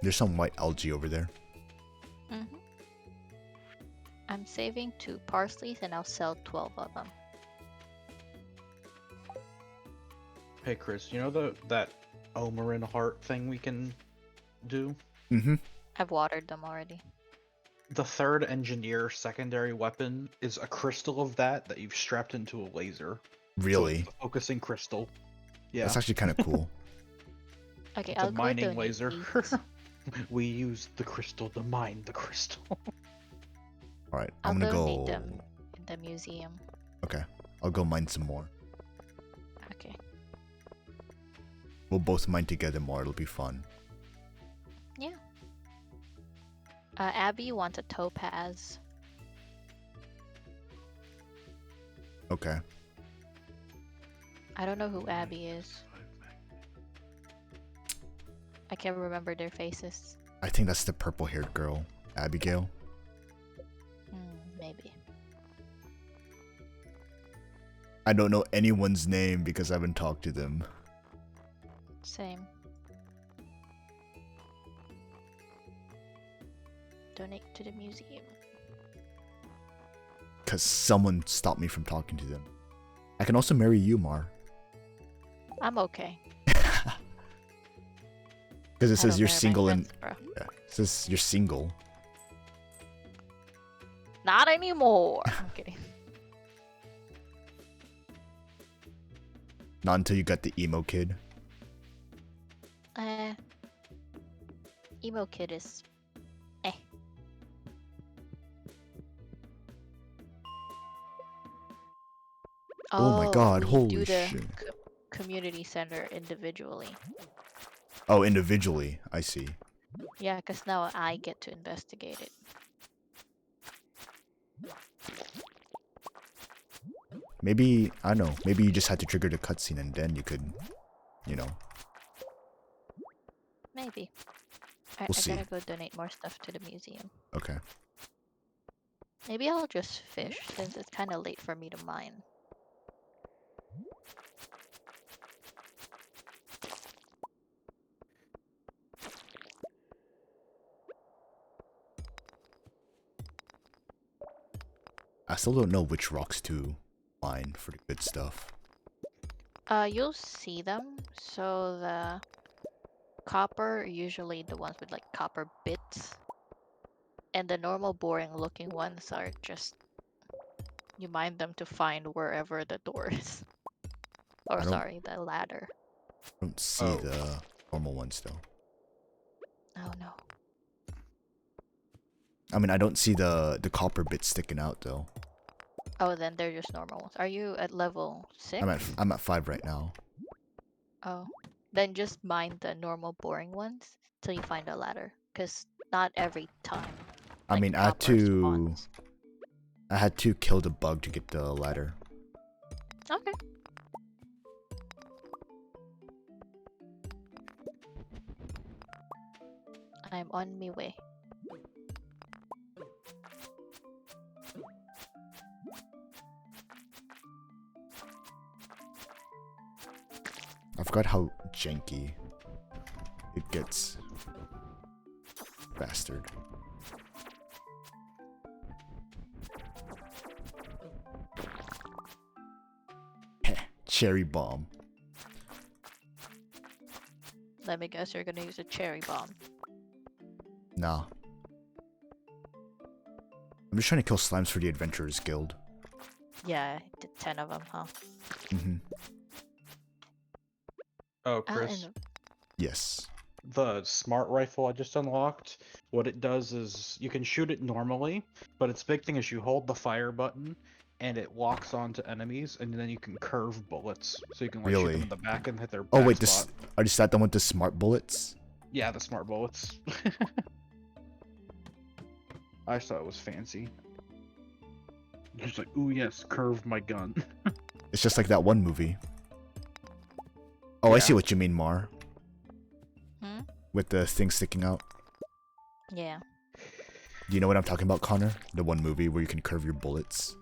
There's some white algae over there. I'm saving 2 parsleys and I'll sell 12 of them. Hey Chris, you know that Omerin heart thing we can do? I've watered them already. The third engineer secondary weapon is a crystal of that you've strapped into a laser. Really? So it's a focusing crystal. Yeah. That's actually kind of cool. Okay, It's I'll a go mining donate laser. these. We use the crystal to mine the crystal. Alright, I'll I'm gonna donate go. them in the museum. Okay, I'll go mine some more. We'll both mine together more. It'll be fun. Yeah. Abby wants a topaz. Okay. I don't know who Abby is. I can't remember their faces. I think that's the purple-haired girl, Abigail. Maybe. I don't know anyone's name because I haven't talked to them. Same. Donate to the museum. Because someone stopped me from talking to them. I can also marry you, Mar. I'm okay. Because it I says don't you're marry my single and... friends, bro. Yeah, it says you're single. Not anymore. I'm kidding. Not until you got the emo kid. Emo kid is Oh my god, we holy do the shit. community center individually. Oh, individually. I see. Yeah, because now I get to investigate it. Maybe, I don't know, maybe you just had to trigger the cutscene and then you could, you know. Maybe. We'll I see. gotta go donate more stuff to the museum. Okay. Maybe I'll just fish since it's kind of late for me to mine. I still don't know which rocks to mine for the good stuff. You'll see them. So the copper are usually the ones with like copper bits. And the normal boring looking ones are just you mine them to find wherever the door is. Or I don't- sorry, the ladder. I don't see Oh. the normal ones though. Oh no. I mean, I don't see the copper bits sticking out though. Oh, then they're just normal ones. Are you at level 6? I'm at 5 right now. Oh. Then just mine the normal boring ones till you find a ladder. Because not every time. I like, mean, I had copper to spawns. kill the bug to get the ladder. Okay. I'm on my way. I forgot how janky it gets. Bastard. Heh, cherry bomb. Let me guess you're gonna use a cherry bomb. Nah. I'm just trying to kill slimes for the Adventurers Guild. Yeah, I did 10 of them, huh? Mm-hmm. Oh, Chris, And Yes. the smart rifle I just unlocked, what it does is you can shoot it normally, but its big thing is you hold the fire button and it locks onto enemies, and then you can curve bullets, so you can like shoot Really? them in the back and hit their back Oh wait, spot. are you that done with the smart bullets? Yeah, the smart bullets. I just thought it was fancy. Just like, ooh yes, curve my gun. It's just like that one movie. Oh, I Yeah. see what you mean, Mar. Hmm? With the thing sticking out. yeah. Do you know what I'm talking about, Connor? The one movie where you can curve your bullets.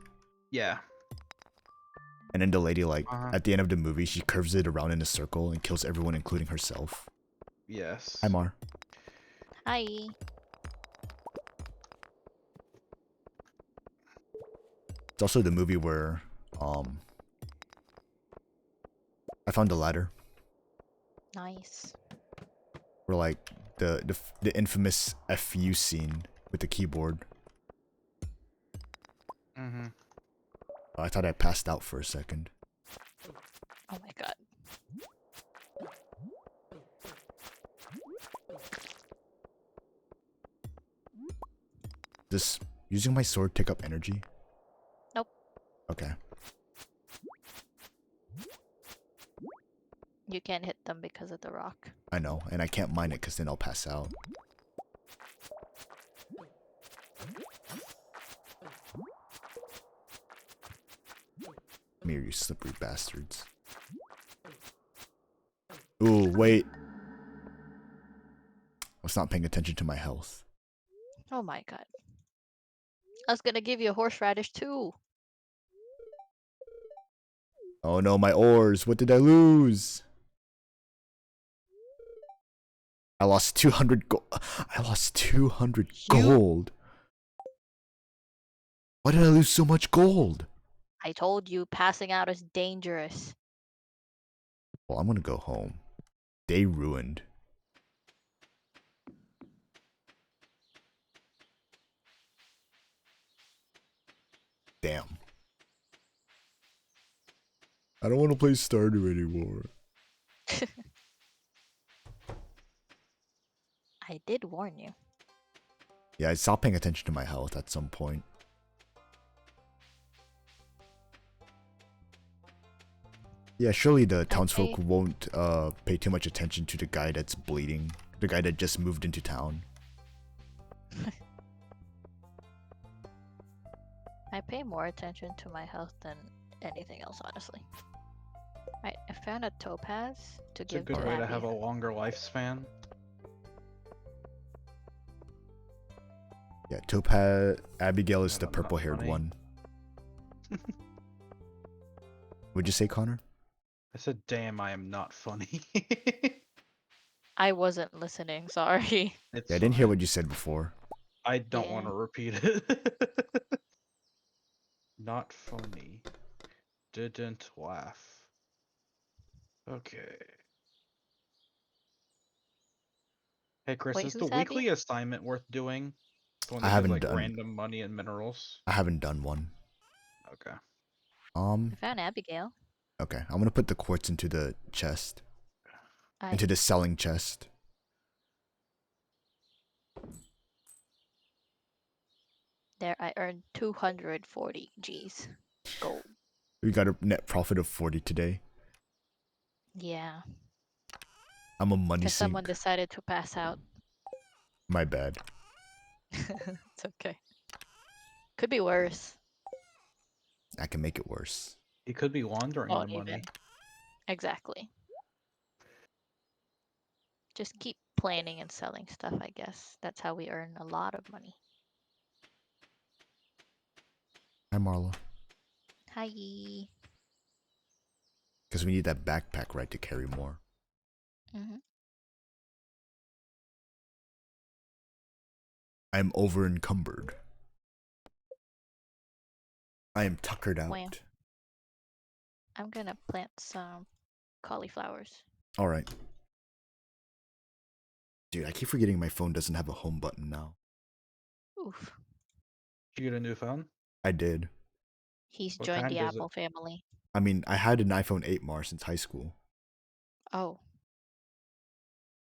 Yeah. And then the lady, like, Uh-huh. at the end of the movie, she curves it around in a circle and kills everyone, including herself. Yes. Hi, Mar. Hi. It's also the movie where, I found the ladder. Nice. Where, like, the infamous FU scene with the keyboard. Mm-hmm. I thought I passed out for a second. Oh my god. Does using my sword take up energy? Nope. Okay. You can hit them because of the rock. I know, and I can't mine it because then I'll pass out. Come here, you slippery bastards. Ooh, wait. I was not paying attention to my health. Oh my god. I was gonna give you a horseradish too. Oh no, my ores. What did I lose? I lost 200 gold. I lost 200 gold. Why did I lose so much gold? I told you passing out is dangerous. Well, I'm gonna go home. Day ruined. Damn. I don't want to play Stardew anymore. I did warn you. Yeah, I stopped paying attention to my health at some point. Yeah, surely the townsfolk won't pay too much attention to the guy that's bleeding. The guy that just moved into town. I pay more attention to my health than anything else, honestly. Right, I found a topaz to It's a give good to way to Abby. have a longer lifespan. Yeah, Topaz Abigail is God, the I'm not purple-haired funny. one. What'd you say, Connor? I said, damn, I am not funny. I wasn't listening, sorry. It's Yeah, I didn't hear fine. what you said before. I don't Yeah. want to repeat it. Not funny. Didn't laugh. Okay. Hey Chris, Wait, is the who's Abby? weekly assignment worth doing? The one I that gives haven't like done- random money and minerals? I haven't done one. Okay. I found Abigail. Okay, I'm gonna put the quartz into the chest. I Into the selling chest. there I earned 240 G's. Gold. We got a net profit of 40 today. Yeah. I'm a money Because someone sink. decided to pass out. My bad. It's okay. Could be worse. I can make it worse. He could be laundering the Won't money. even. Exactly. Just keep planning and selling stuff, I guess. That's how we earn a lot of money. Hi, Marla. Hi. Because we need that backpack, right, to carry more. Mm-hmm. I'm over encumbered. I am tuckered out. Well. I'm gonna plant some cauliflowers. Alright. Dude, I keep forgetting my phone doesn't have a home button now. Oof. Did you get a new phone? I did. He's What joined kind the is it? Apple family. I mean, I had an iPhone 8 Mar since high school. Oh,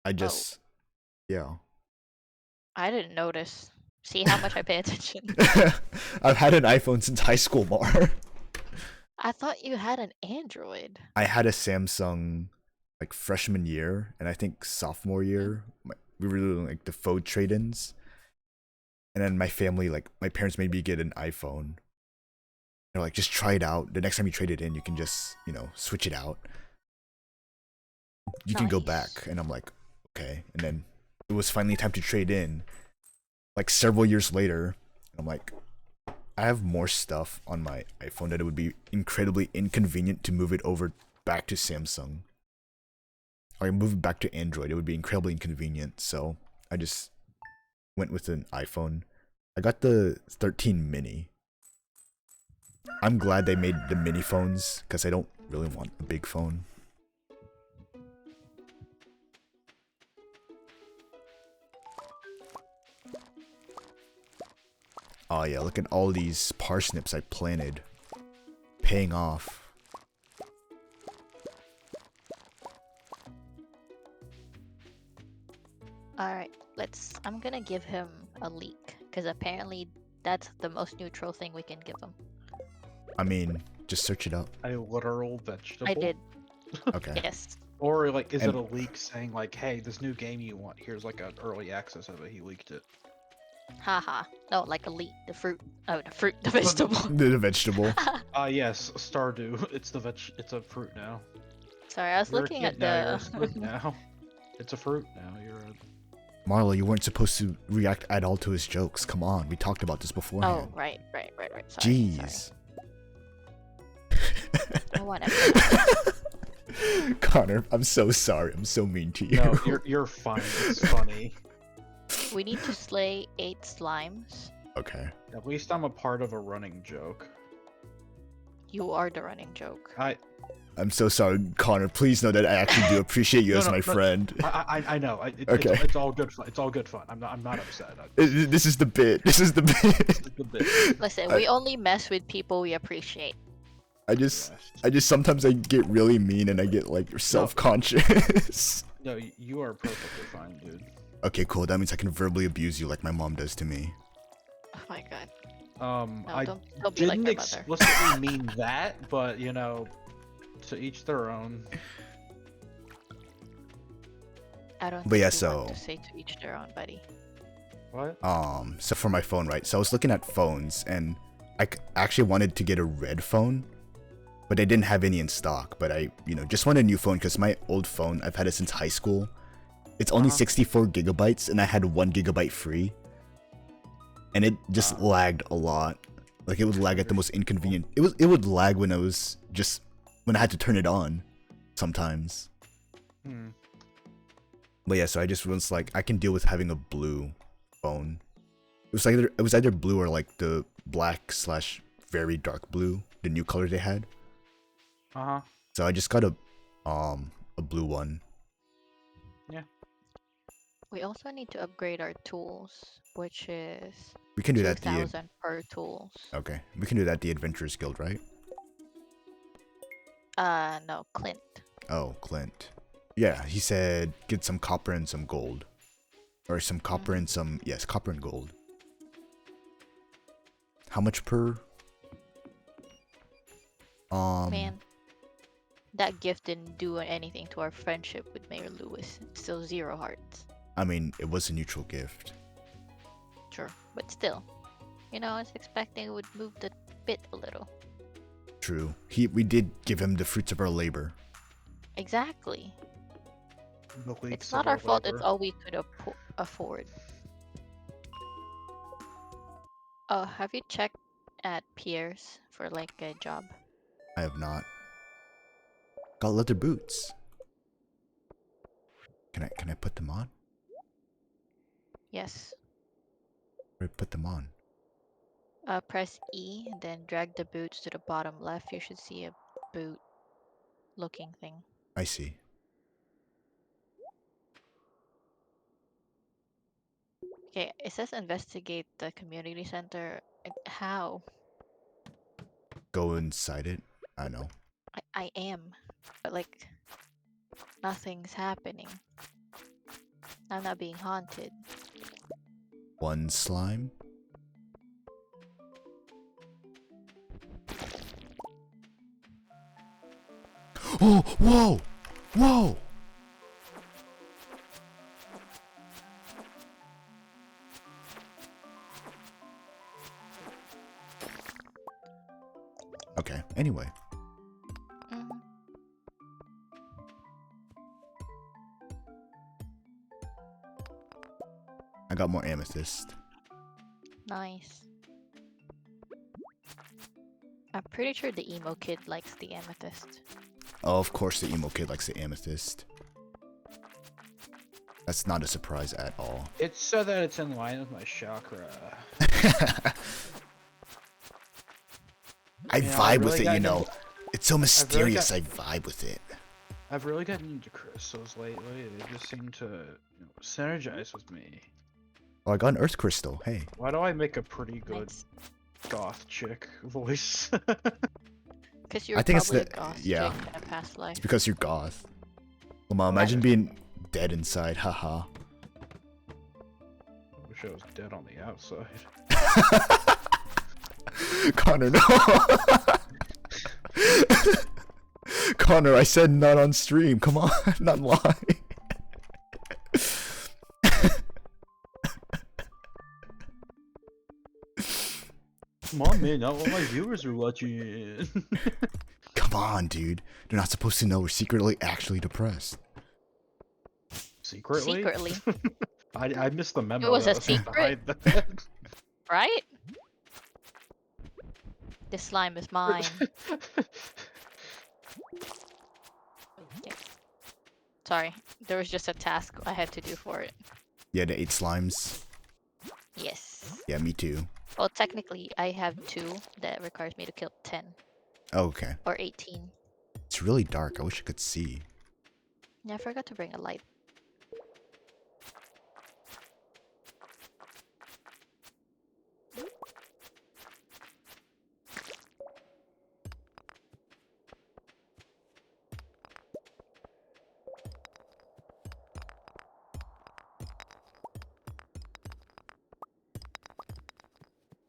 I just... Yeah. I didn't notice. See how much I pay attention. I've had an iPhone since high school, Mar. I thought you had an Android. I had a Samsung like freshman year and I think sophomore year. We were doing like the faux trade-ins. And then my family, like my parents made me get an iPhone. They're like, just try it out. The next time you trade it in, you can just, you know, switch it out. You can go Nice. back. And I'm like, okay. And then it was finally time to trade in. Like several years later, I'm like, I have more stuff on my iPhone that it would be incredibly inconvenient to move it over back to Samsung. Or move it back to Android. It would be incredibly inconvenient. So I just went with an iPhone. I got the 13 mini. I'm glad they made the mini phones because I don't really want a big phone. Oh yeah, look at all these parsnips I planted. Paying off. Alright, I'm gonna give him a leek. Because apparently that's the most neutral thing we can give him. I mean, just search it up. A literal vegetable? I did. Okay. Yes. Or like, is And- it a leak saying like, "Hey, this new game you want? Here's like an early access of it. He leaked it." Haha. No, like a leek, the fruit. Oh, the fruit, the vegetable. The vegetable. Yes, Stardew. It's the It's a fruit now. Sorry, I was You're a looking kid at now, you're a the. fruit now. It's a fruit now. You're a. Marlo, you weren't supposed to react at all to his jokes. Come on, we talked about this Oh, beforehand. right. Sorry. Jeez. Oh, whatever. Connor, I'm so sorry. I'm so mean to you. No, you're fine. It's funny. We need to slay 8 slimes. Okay. At least I'm a part of a running joke. You are the running joke. I'm so sorry, Connor. Please know that I actually do appreciate you No, as no, my no. friend. I know. Okay. It's all good fun. It's all good fun. I'm not upset. This is the bit. This is the bit. It's a bit. Listen, I- we only mess with people we appreciate. I just sometimes I get really mean and I get like self-conscious. No, you are perfectly fine, dude. Okay, cool. That means I can verbally abuse you like my mom does to me. Oh my god. No, No, I don't be like didn't my mother. explicitly mean that, but you know, to each their own. I don't But think yeah, you so- want to say to each their own, buddy. What? So for my phone, right? So I was looking at phones and actually wanted to get a red phone, but I didn't have any in stock. But I, just wanted a new phone because my old phone, I've had it since high school. It's only 64 gigabytes and I had 1 gigabyte free. And it just lagged a lot. Like it would lag at the most inconvenient. It would lag when I had to turn it on sometimes. Hmm. But yeah, so I just was like, I can deal with having a blue phone. It was either blue or like the black / very dark blue, the new color they had. So I just got a blue one. We also need to upgrade our tools, which is We can do that. 2,000 per tools. Okay, we can do that. The Adventurers Guild, right? No, Clint. Oh, Clint. Yeah, he said get some copper and some gold, or some copper and some copper and gold. How much per? Man, that gift didn't do anything to our friendship with Mayor Lewis. It's still 0 hearts. I mean, it was a neutral gift. Sure, but still. I was expecting it would move the bit a little. True. We did give him the fruits of our labor. Exactly. The leaks It's of not our fault, labor. it's all we could afford. Oh, have you checked at Pierre's for like a job? I have not. Got leather boots. Can I put them on? Yes. Where do I put them on? Press E, then drag the boots to the bottom left. You should see a boot looking thing. I see. Okay, it says investigate the community center. How? Go inside it. I know. I am, but like, nothing's happening. I'm not being haunted. One slime. Oh, whoa! Whoa! Okay, anyway. Mhm. I got more amethyst. Nice. I'm pretty sure the emo kid likes the amethyst. Oh, of course the emo kid likes the amethyst. That's not a surprise at all. It's so that it's in line with my chakra. I You know, vibe with really it, got into- It's so mysterious, got- I vibe with it. I've really gotten into crystals lately. They just seem to synergize with me. Oh, I got an earth crystal. Hey. Why do I make a pretty good Nice. goth chick voice? Because you're I think it's probably the- a goth yeah. chick in a past life. It's because you're goth. Well, imagine being dead inside, haha. Wish I was dead on the outside. Connor, no! Connor, I said not on stream. Come on, not lie. Come on, man. Not all my viewers are watching it. Come on, dude. They're not supposed to know we're secretly actually depressed. Secretly? Secretly. I missed the memo. It was that a supposed to hide secret. that. Right? This slime is mine. Sorry, there was just a task I had to do for it. Yeah, the 8 slimes. Yes. Yeah, me too. Well, technically, I have 2 that requires me to kill 10 Oh, okay. or 18. It's really dark. I wish I could see. Yeah, I forgot to bring a light.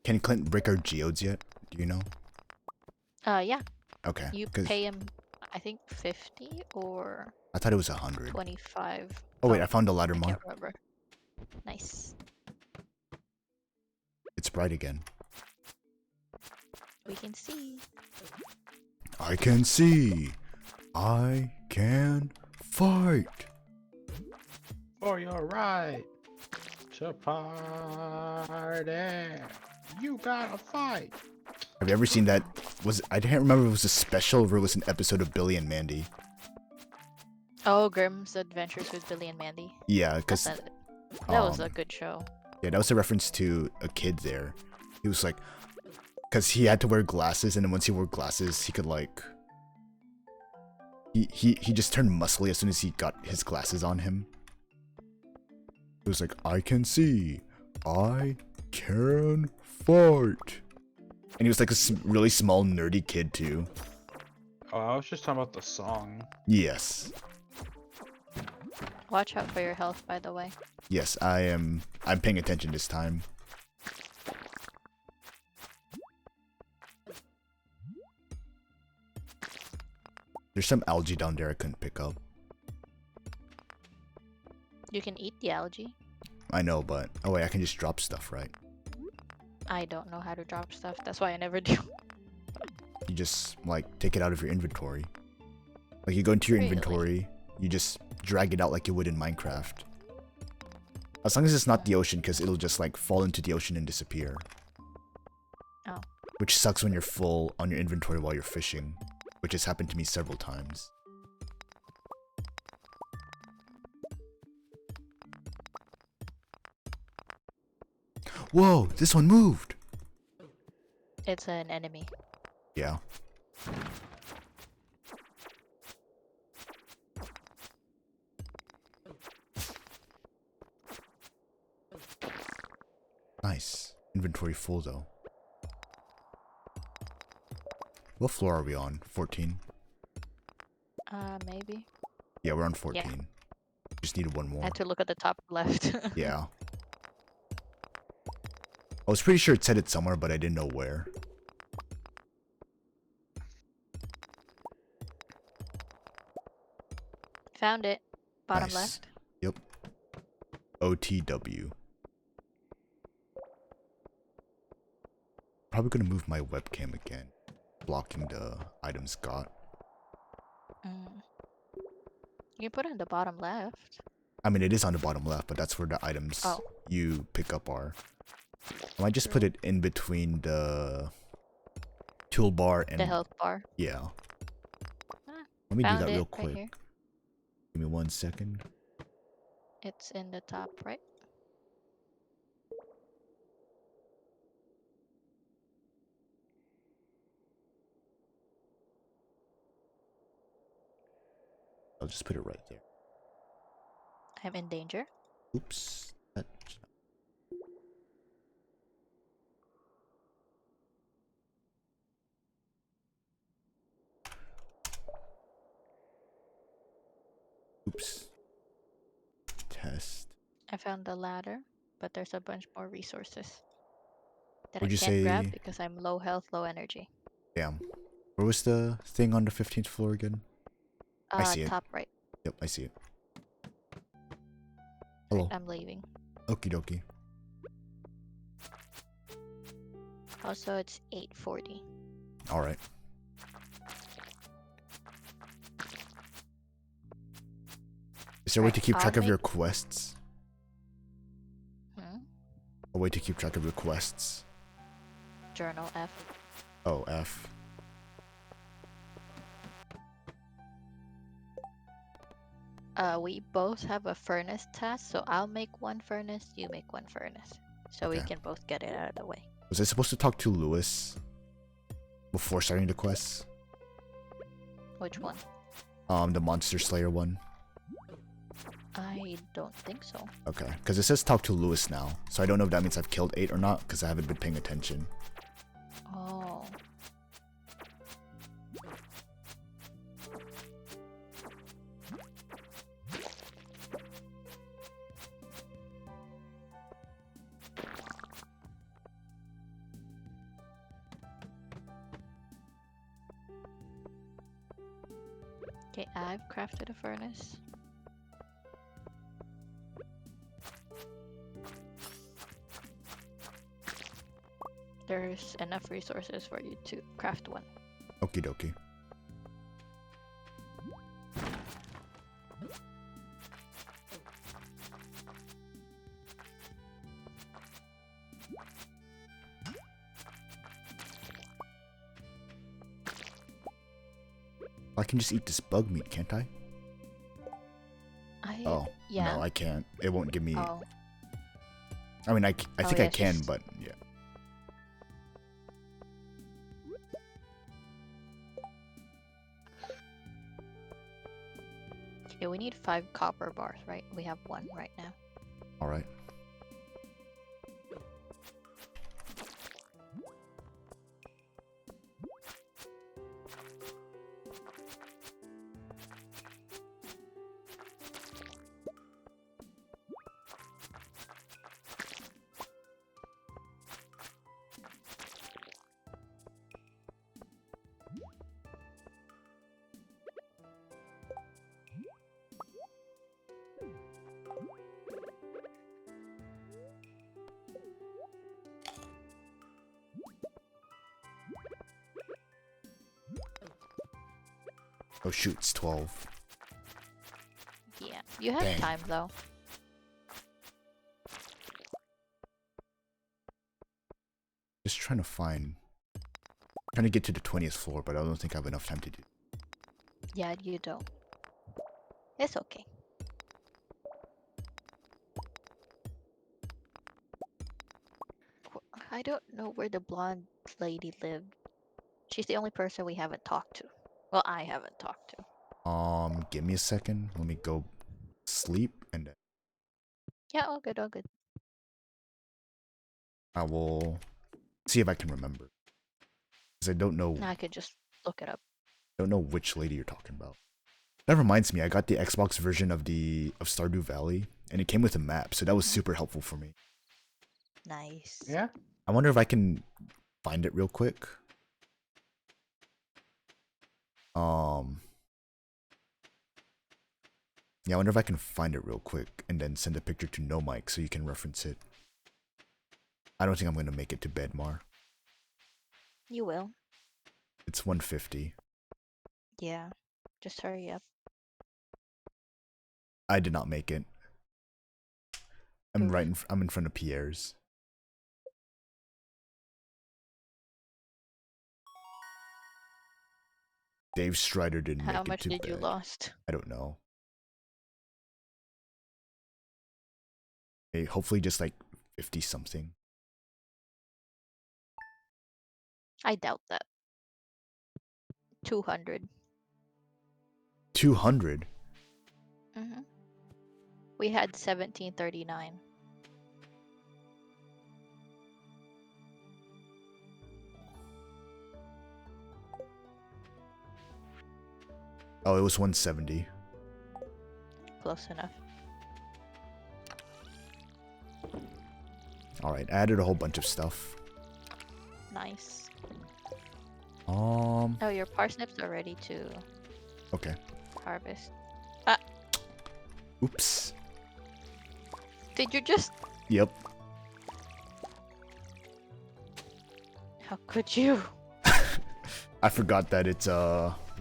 Can Clint break our geodes yet? Do you know? Yeah. Okay. You 'cause pay him, I think 50 or I thought it was 100. 25. Oh wait, I found a ladder I more. can't remember. Nice. It's bright again. We can see. I can see. I can fight. For your right to party, you gotta fight. Have you ever seen that? I can't remember if it was a special or it was an episode of Billy and Mandy. Oh, Grimm's Adventures with Billy and Mandy. Yeah, because That was a good show. yeah, that was a reference to a kid there. He was like, because he had to wear glasses, and then once he wore glasses, he could like, he just turned muscly as soon as he got his glasses on him. It was like, I can see, I can fight, and he was like a really small nerdy kid too. Oh, I was just talking about the song. Yes, Watch out for your health, by the way. yes, I'm paying attention this time. There's some algae down there I couldn't pick up. You can eat the algae. I know, but oh wait, I can just drop stuff, right? I don't know how to drop stuff. That's why I never do. You just like take it out of your inventory. Like you go into your Really? inventory, you just drag it out like you would in Minecraft. As long as it's not the ocean, because it'll just like fall into the ocean and disappear. Oh. Which sucks when you're full on your inventory while you're fishing, which has happened to me several times. Whoa, this one moved! It's an enemy. Yeah. Nice. Inventory full though. What floor are we on? 14? Maybe. Yeah, we're on 14. Just needed one I more. had to look at the top left. Yeah. I was pretty sure it said it somewhere, but I didn't know where. Found it. Bottom Nice. left. Yep. OTW. Probably gonna move my webcam again, blocking the items got. You can put it in the bottom left. I mean, it is on the bottom left, but that's where the items you pick up are. I might just put it in between the toolbar and The health bar. yeah. Ah, Let me do Found that it real right quick. here. Give me 1 second. It's in the top right. I'll just put it right there. I'm in danger. Oops. Oops. Test. I found the ladder, but there's a bunch more resources that Would I you can't grab say- because I'm low health, low energy. Damn. Where was the thing on the 15th floor again? I see it. Top right. Yep, I see it. Hello. I'm leaving. Okie dokie. Also, it's 8:40. Alright. Is there a way Right, to keep I'll track of your make- quests? A way to keep track of your quests? Journal F. Oh, F. We both have a furnace task, so I'll make one furnace, you make one furnace. So we Okay. can both get it out of the way. Was I supposed to talk to Lewis before starting the quest? Which one? The Monster Slayer one. I don't think so. Okay, because it says talk to Lewis now, so I don't know if that means I've killed 8 or not, because I haven't been paying attention. Oh. Okay, I've crafted a furnace. There's enough resources for you to craft one. Okie dokie. I can just eat this bug meat, can't I? Oh, Yeah. no, I can't. It won't give me... Oh, I mean, I Oh, think yeah, I can, just- but yeah. okay, we need 5 copper bars, right? We have 1 right now. Alright. Oh shoot, it's 12. Yeah. You have Dang. time though. Just trying to find... Trying to get to the 20th floor, but I don't think I have enough time to do. Yeah, you don't. It's okay. I don't know where the blonde lady lived. She's the only person we haven't talked to. Well, I haven't talked to. Give me a second. Let me go sleep, and Yeah, all good, all good. I will see if I can remember. Because I don't know... Now I could just look it up. don't know which lady you're talking about. That reminds me, I got the Xbox version of Stardew Valley, and it came with a map, so that was super helpful for me. Nice. Yeah. I wonder if I can find it real quick. Yeah, I wonder if I can find it real quick and then send a picture to No Mike so you can reference it. I don't think I'm gonna make it to Bedmar. You will. It's 150. Yeah. Just hurry up. I did not make it. I'm Oof. I'm in front of Pierre's. Dave Strider didn't How make it much to did you bed. lost? I don't know. Hey, hopefully just like 50 something. I doubt that. 200. 200? Mm-hmm. We had 1739. Oh, it was 170. Close enough. Alright, I added a whole bunch of stuff. Nice. Um, Oh, your parsnips are ready too. okay. Harvest. Oops. Did you just? Yep. How could you? I forgot that it's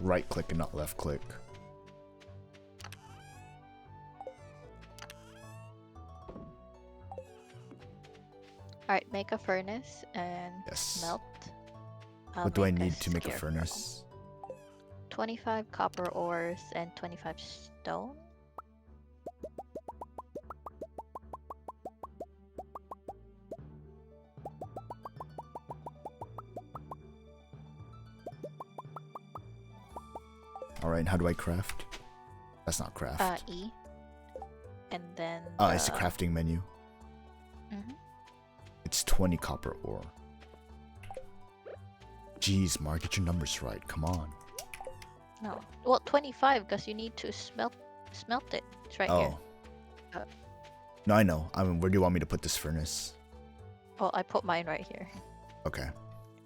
right click and not left click. Alright, make a furnace and Yes. smelt. What do I need to make a scarecrow. furnace? 25 copper ores and 25 stone. Alright, how do I craft? That's not craft. E. And then. Oh, it's the crafting menu. Mhm. It's 20 copper ore. Jeez, Mark, get your numbers right. Come on. No. Well, 25 because you need to smelt it. It's right here. Oh. No, I know. I mean, where do you want me to put this furnace? Well, I put mine right here. Okay.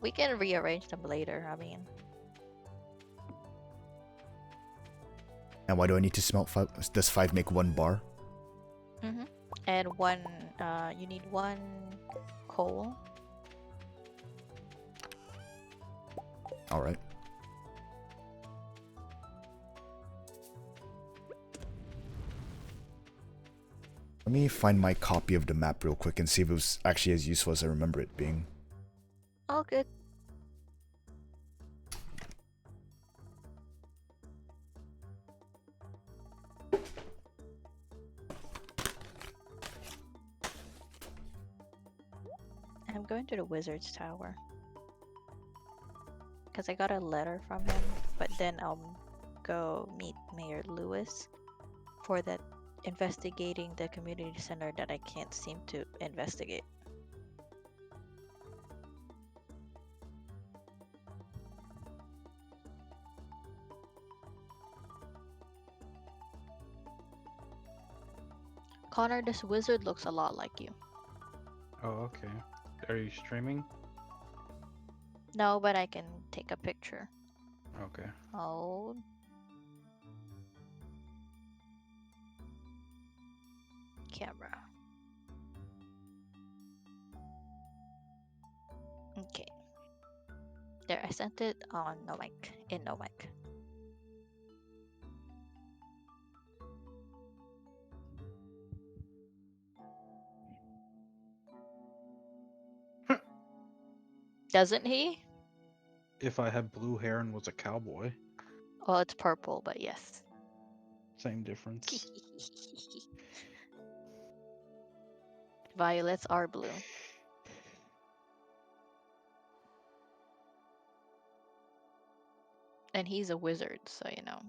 We can rearrange them later. I mean, And why do I need to smelt 5? Does 5 make 1 bar? and one. You need 1 coal. Alright. Let me find my copy of the map real quick and see if it was actually as useful as I remember it being. All good. I'm going to the wizard's tower because I got a letter from him, but then I'll go meet Mayor Lewis for that investigating the community center that I can't seem to investigate. Connor, this wizard looks a lot like you. Oh, okay. Are you streaming? No, but I can take a picture. Okay. Oh. Camera. Okay. There, I sent it on no mic. In no mic. Doesn't he? If I had blue hair and was a cowboy, Well, it's purple, but yes. same difference. Violets are blue. And he's a wizard, so you know.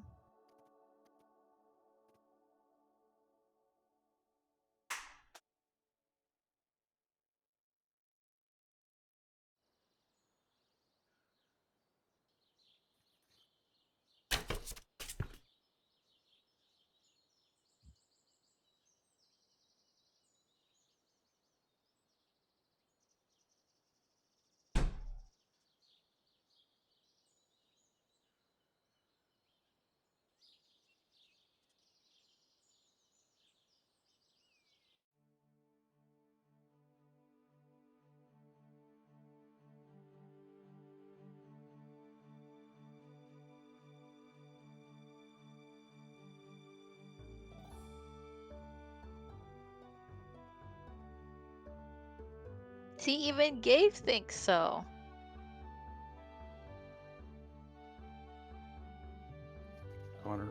See, even Gabe thinks so. Connor.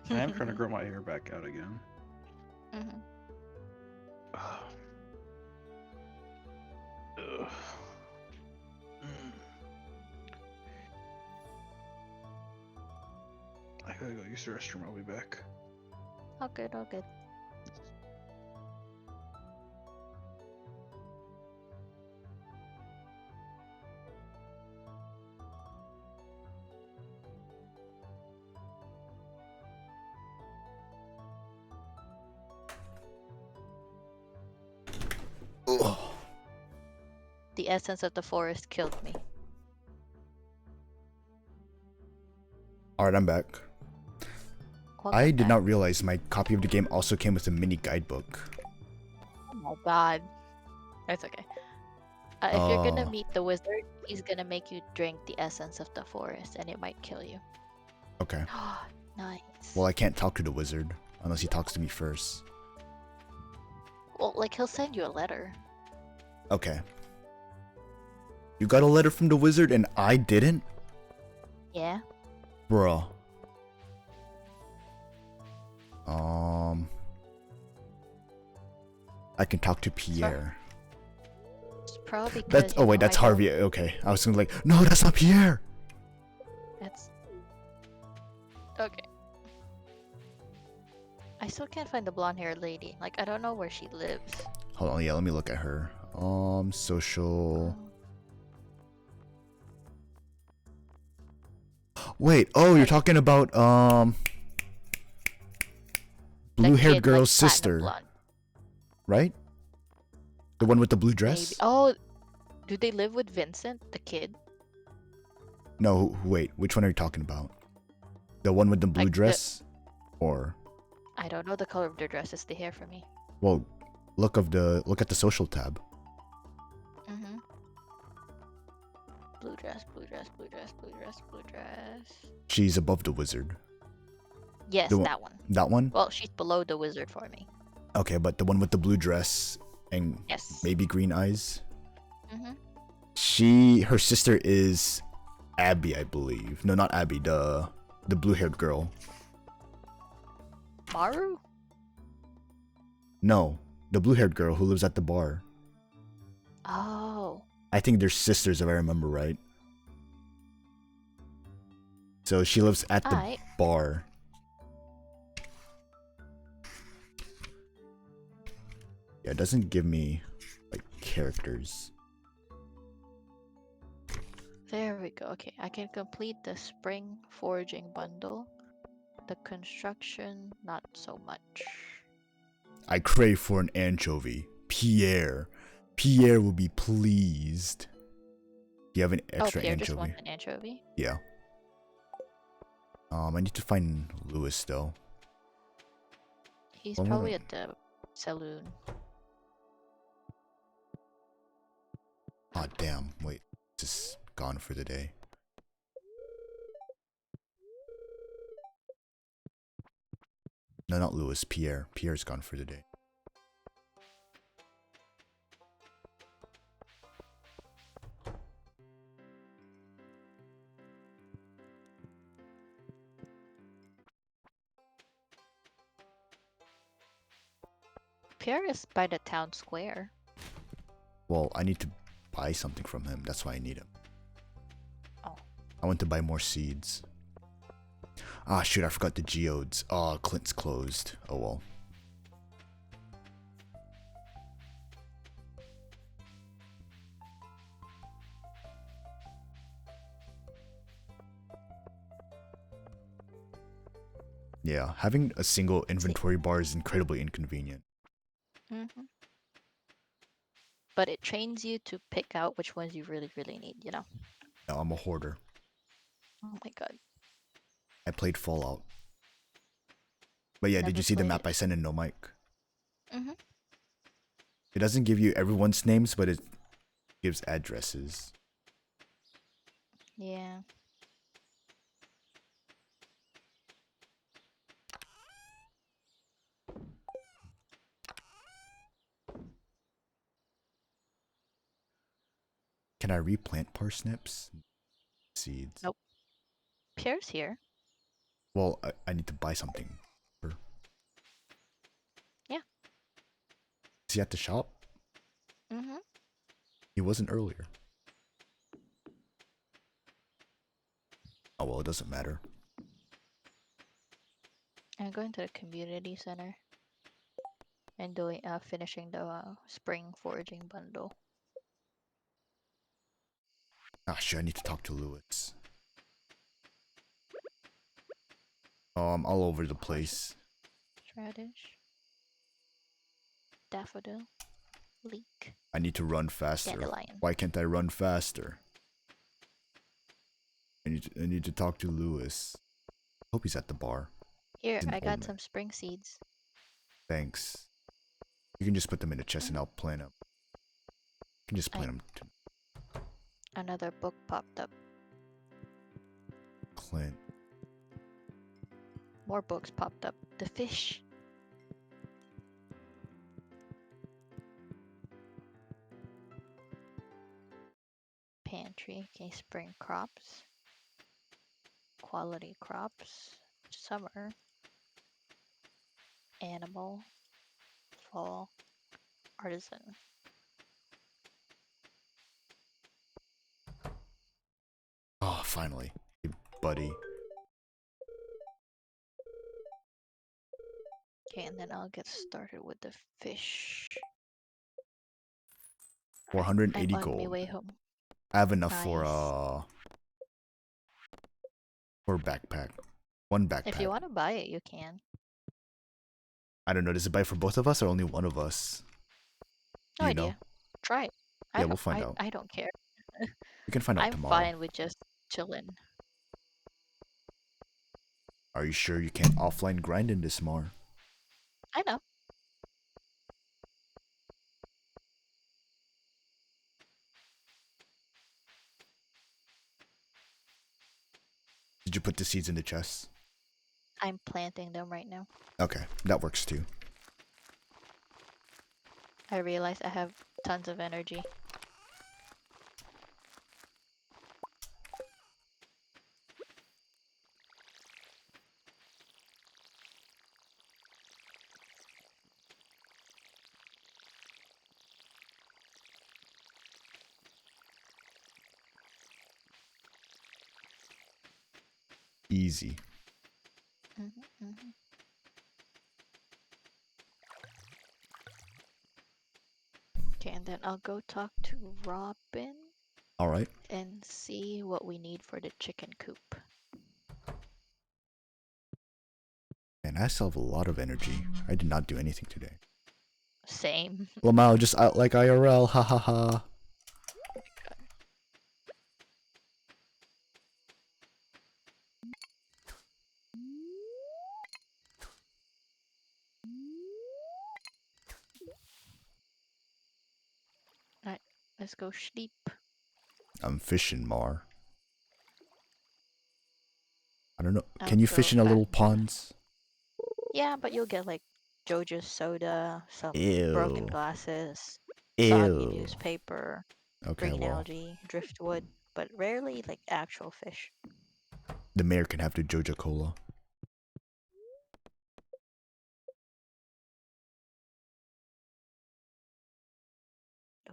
I am trying to grow my hair back out again. Mhm. Ugh. I gotta go use the restroom. I'll be back. All good, all good. Ugh. The essence of the forest killed me. Alright, I'm back. I Welcome did back. not realize my copy of the game also came with a mini guidebook. Oh my god. It's okay. If you're gonna Oh. meet the wizard, he's gonna make you drink the essence of the forest, and it might kill you. Okay. Nice. Well, I can't talk to the wizard unless he talks to me first. Well, like he'll send you a letter. Okay. You got a letter from the wizard and I didn't? Yeah. Bruh. I can talk to Pierre. It's probably because That's, oh wait, that's Harvey. Okay. I was gonna like, no, that's not Pierre. That's okay. I still can't find the blonde-haired lady. Like I don't know where she lives. Hold on, yeah, let me look at her. Social. Wait, oh, you're talking about The blue-haired kid, girl's like, platinum sister, blonde. right? The one with the blue Maybe. dress? Oh, do they live with Vincent, the kid? No, wait, which one are you talking about? The one with the blue Like dress? Or I don't know the color of their dress. It's the hair for me. well, look at the social tab. Mm-hmm. Blue dress, blue dress, blue dress, blue dress, blue dress. She's above the wizard. Yes, The one- that one. That one? Well, she's below the wizard for me. Okay, but the one with the blue dress and Yes. maybe green eyes. Mm-hmm. Her sister is Abby, I believe. No, not Abby, the blue-haired girl. Maru? No, the blue-haired girl who lives at the bar. Oh. I think they're sisters if I remember right. So she lives at the Alright. bar. Yeah, it doesn't give me like characters. There we go. Okay, I can complete the spring foraging bundle. The construction, not so much. I crave for an anchovy. Pierre. Pierre will be pleased. Do you have an extra Pierre just anchovy? wants an anchovy. Yeah. I need to find Lewis though. He's Well, probably at the saloon. Ah, damn. Wait. Just gone for the day. No, not Lewis. Pierre. Pierre's gone for the day. Pierre is by the town square. Well, I need to buy something from him. That's why I need him. Oh. I want to buy more seeds. Ah, shoot. I forgot the geodes. Oh, Clint's closed. Oh, well. Yeah, having a single inventory bar is incredibly inconvenient. Mm-hmm. But it trains you to pick out which ones you really, really need, you know? No, I'm a hoarder. Oh my god. I played Fallout. But yeah, did Never you see the played map it. I sent in No Mic? Mm-hmm. It doesn't give you everyone's names, but it gives addresses. Yeah. Can I replant parsnips? Seeds. Nope. Pierre's here. Well, I need to buy something. Yeah. Is he at the shop? Mm-hmm. He wasn't earlier. Oh well, it doesn't matter. I'm going to the community center and doing finishing the spring foraging bundle. Ah, shit, I need to talk to Lewis. Oh, I'm all over the place. Radish. Daffodil. Leek. I need to run faster. Dandelion. Why can't I run faster? I need to talk to Lewis. Hope he's at the bar. Here, It's an I got omen. some spring seeds. Thanks. You can just put them in a chest and I'll plant them. You can just plant them. Another book popped up. Clint. More books popped up. The fish. Pantry. Okay, spring crops. Quality crops. Summer. Animal. Fall. Artisan. Oh, finally. Hey, buddy. Okay, and then I'll get started with the fish. 480 I'm on my gold. way home. I have enough Nice. for backpack. One backpack. If you want to buy it, you can. I don't know. Does it buy for both of us or only one of us? No Do you idea. know? Try it. Yeah, we'll find out. I don't care. We can find out I'm tomorrow. fine with just chilling. Are you sure you can't offline grind in this more? I know. Did you put the seeds in the chest? I'm planting them right now. Okay, that works too. I realize I have tons of energy. Easy. Okay, and then I'll go talk to Robin Alright. and see what we need for the chicken coop. And I still have a lot of energy. I did not do anything today. Same. Lamau just out like IRL. Ha ha ha. Alright, let's go sleep. I'm fishing more. I don't know. I'll Can you go fish in a little back. ponds? Yeah, but you'll get like Jojo's soda, some broken Ew. glasses, soggy Ew. newspaper, Okay, green well, algae, driftwood, but rarely like actual fish. the mayor can have the Jojo Cola.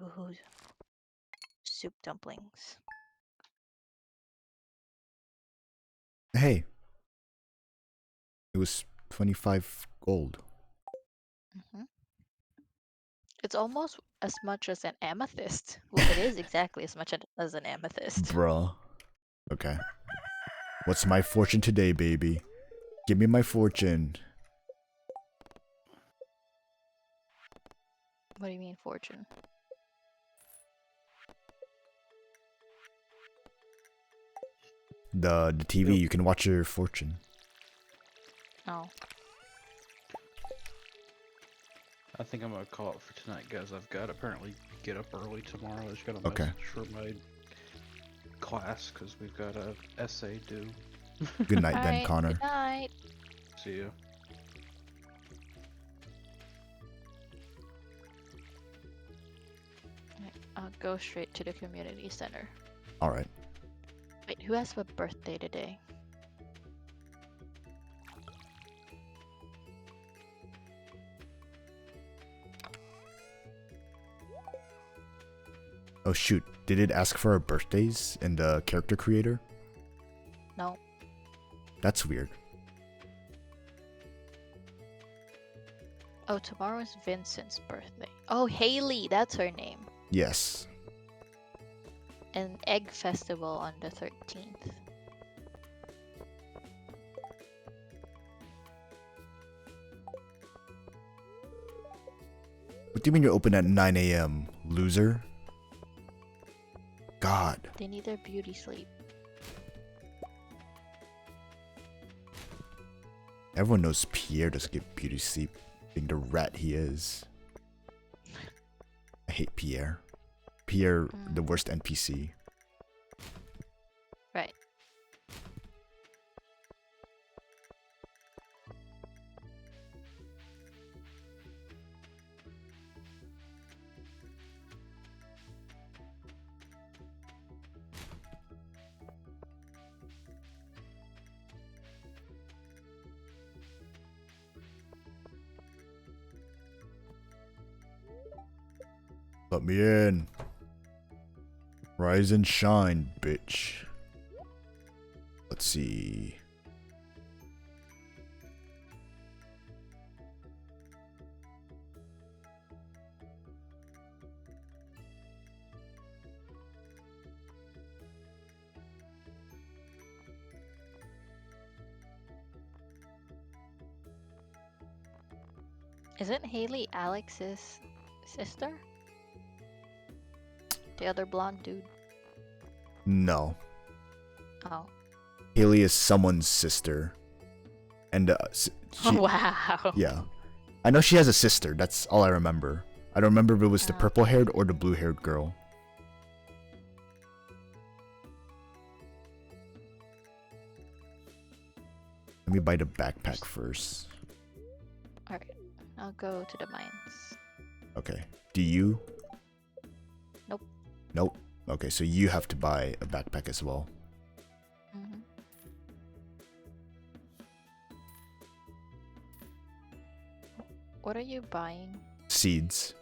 Ooh, soup dumplings. Hey. It was 25 gold. It's almost as much as an amethyst. Well, it is exactly as much as an amethyst. Bruh. Okay. What's my fortune today, baby? Give me my fortune. What do you mean, fortune? The TV, you can watch your fortune. Oh. I think I'm gonna call it for tonight, guys. I've got to apparently get up early tomorrow. I just got a Okay. message for my class because we've got a essay due. Good night then, Alright, Connor. good night. See you. I'll go straight to the community center. Alright. Wait, who has a birthday today? Oh shoot, did it ask for our birthdays in the character creator? No. That's weird. Oh, tomorrow's Vincent's birthday. Oh, Haley, that's her name. Yes. An egg festival on the 13th. What do you mean you're open at 9 a.m., loser? God. They need their beauty sleep. Everyone knows Pierre doesn't get beauty sleep, being the rat he is. I hate Pierre. Pierre, the worst NPC. Right. Let me in. Rise and shine, bitch. Let's see. Isn't Haley Alex's sister? The other blonde dude. No. Oh. Haley is someone's sister. And, she, Wow. yeah. I know she has a sister, that's all I remember. I don't remember if it was the Oh. purple-haired or the blue-haired girl. Let me buy the backpack first. Alright. I'll go to the mines. Okay. Do you? Nope. Nope. Okay, so you have to buy a backpack as well. Mm-hmm. What are you buying? Seeds.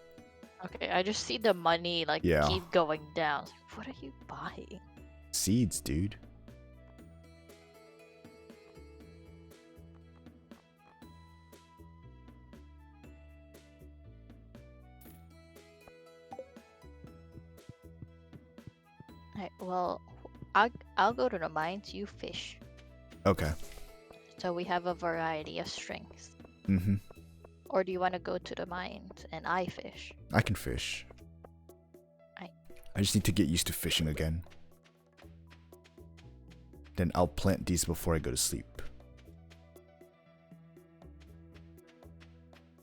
Okay, I just see the money like Yeah. keep going down. What are you buying? Seeds, dude. Alright, well, I'll go to the mines. You fish. Okay. So we have a variety of strengths. Mm-hmm. Or do you want to go to the mines and I fish? I can fish. I just need to get used to fishing again. Then I'll plant these before I go to sleep.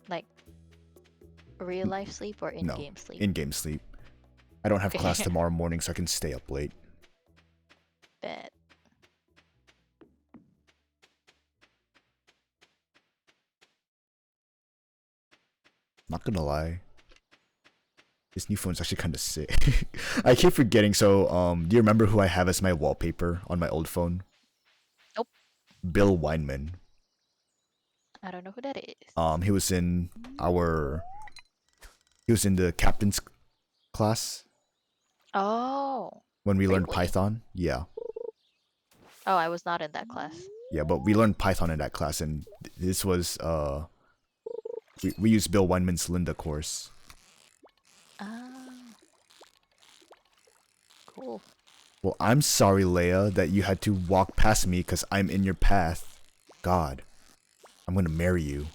Like real life sleep or in-game sleep? In-game sleep. I don't have Okay. class tomorrow morning, so I can stay up late. Bet. Not gonna lie. This new phone's actually kind of sick. I keep forgetting, so, do you remember who I have as my wallpaper on my old phone? Nope. Bill Weinman. I don't know who that is. He was in the captain's class Oh. when we learned Really? Python. Yeah. Oh, I was not in that class. Yeah, but we learned Python in that class, and this was, we used Bill Weinman's Linda course. Ah. Cool. Well, I'm sorry, Leia, that you had to walk past me because I'm in your path. God. I'm gonna marry you.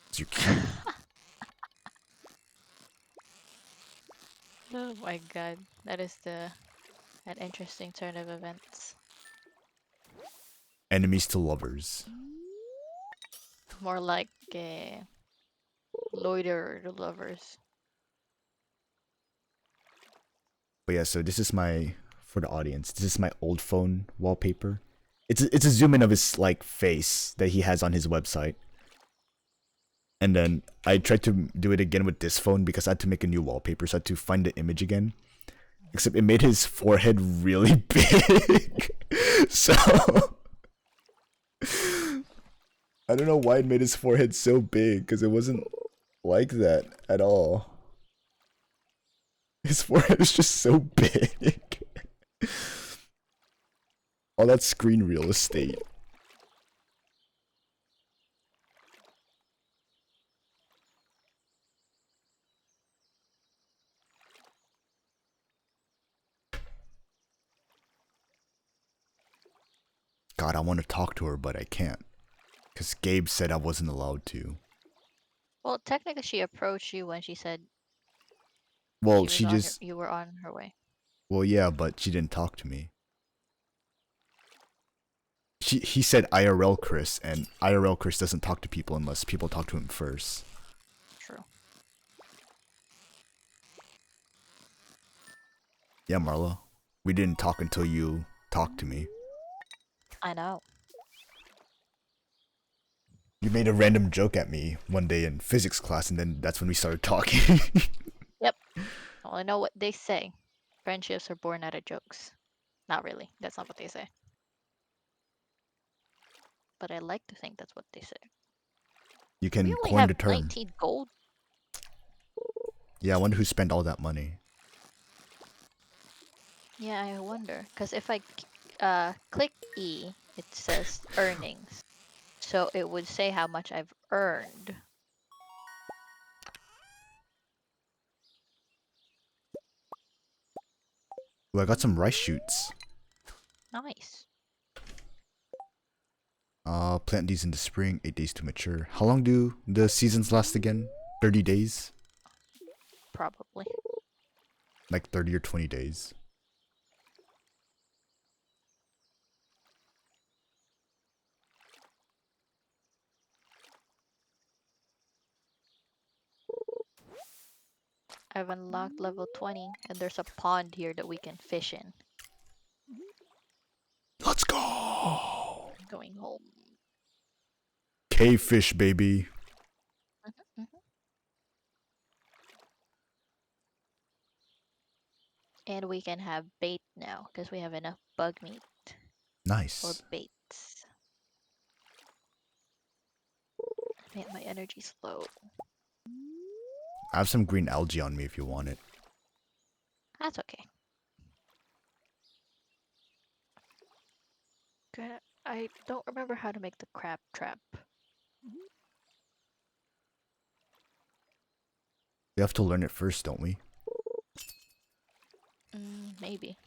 'Cause you're cute. Oh my god. That is an interesting turn of events. Enemies to lovers. More like loiter lovers. But yeah, so this is my, for the audience, this is my old phone wallpaper. It's a zoom in of his, like, face that he has on his website. And then I tried to do it again with this phone because I had to make a new wallpaper, so I had to find the image again. Except it made his forehead really big. So I don't know why it made his forehead so big, because it wasn't like that at all. His forehead is just so big. All that screen real estate. God, I want to talk to her, but I can't. Because Gabe said I wasn't allowed to. Well, technically she approached you when she said Well, you were on her way. Well, yeah, but she didn't talk to me. he said IRL Chris, and IRL Chris doesn't talk to people unless people talk to him first. True. Yeah, Marlo. We didn't talk until you talked to me. I know. You made a random joke at me one day in physics class, and then that's when we started talking. Well, I know what they say. Friendships are born out of jokes. Not really. That's not what they say. But I like to think that's what they say. You We can only coin have the term. 19 gold. Yeah, I wonder who spent all that money. Yeah, I wonder. Because if I click E, it says earnings. So it would say how much I've earned. Ooh, I got some rice shoots. Nice. Plant these in the spring, 8 days to mature. How long do the seasons last again? 30 days? Probably. Like 30 or 20 days. I've unlocked level 20, and there's a pond here that we can fish in. Let's go! Going home. Cave fish, baby. Mhm. And we can have bait now, because we have enough bug meat. Or Nice. baits. Man, my energy's low. I have some green algae on me if you want it. That's okay. Okay, I don't remember how to make the crab trap. We have to learn it first, don't we? Maybe.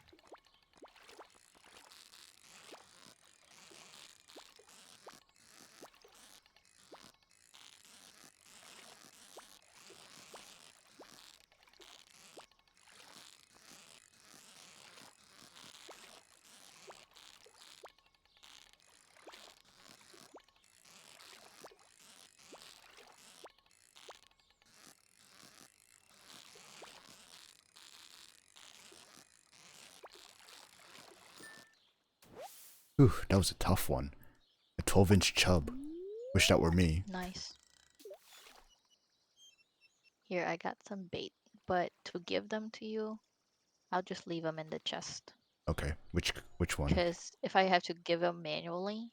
Whew, that was a tough one. A 12-inch chub. Wish that were me. Nice. Here, I got some bait, but to give them to you, I'll just leave them in the chest. Okay, which one? Because if I have to give them manually,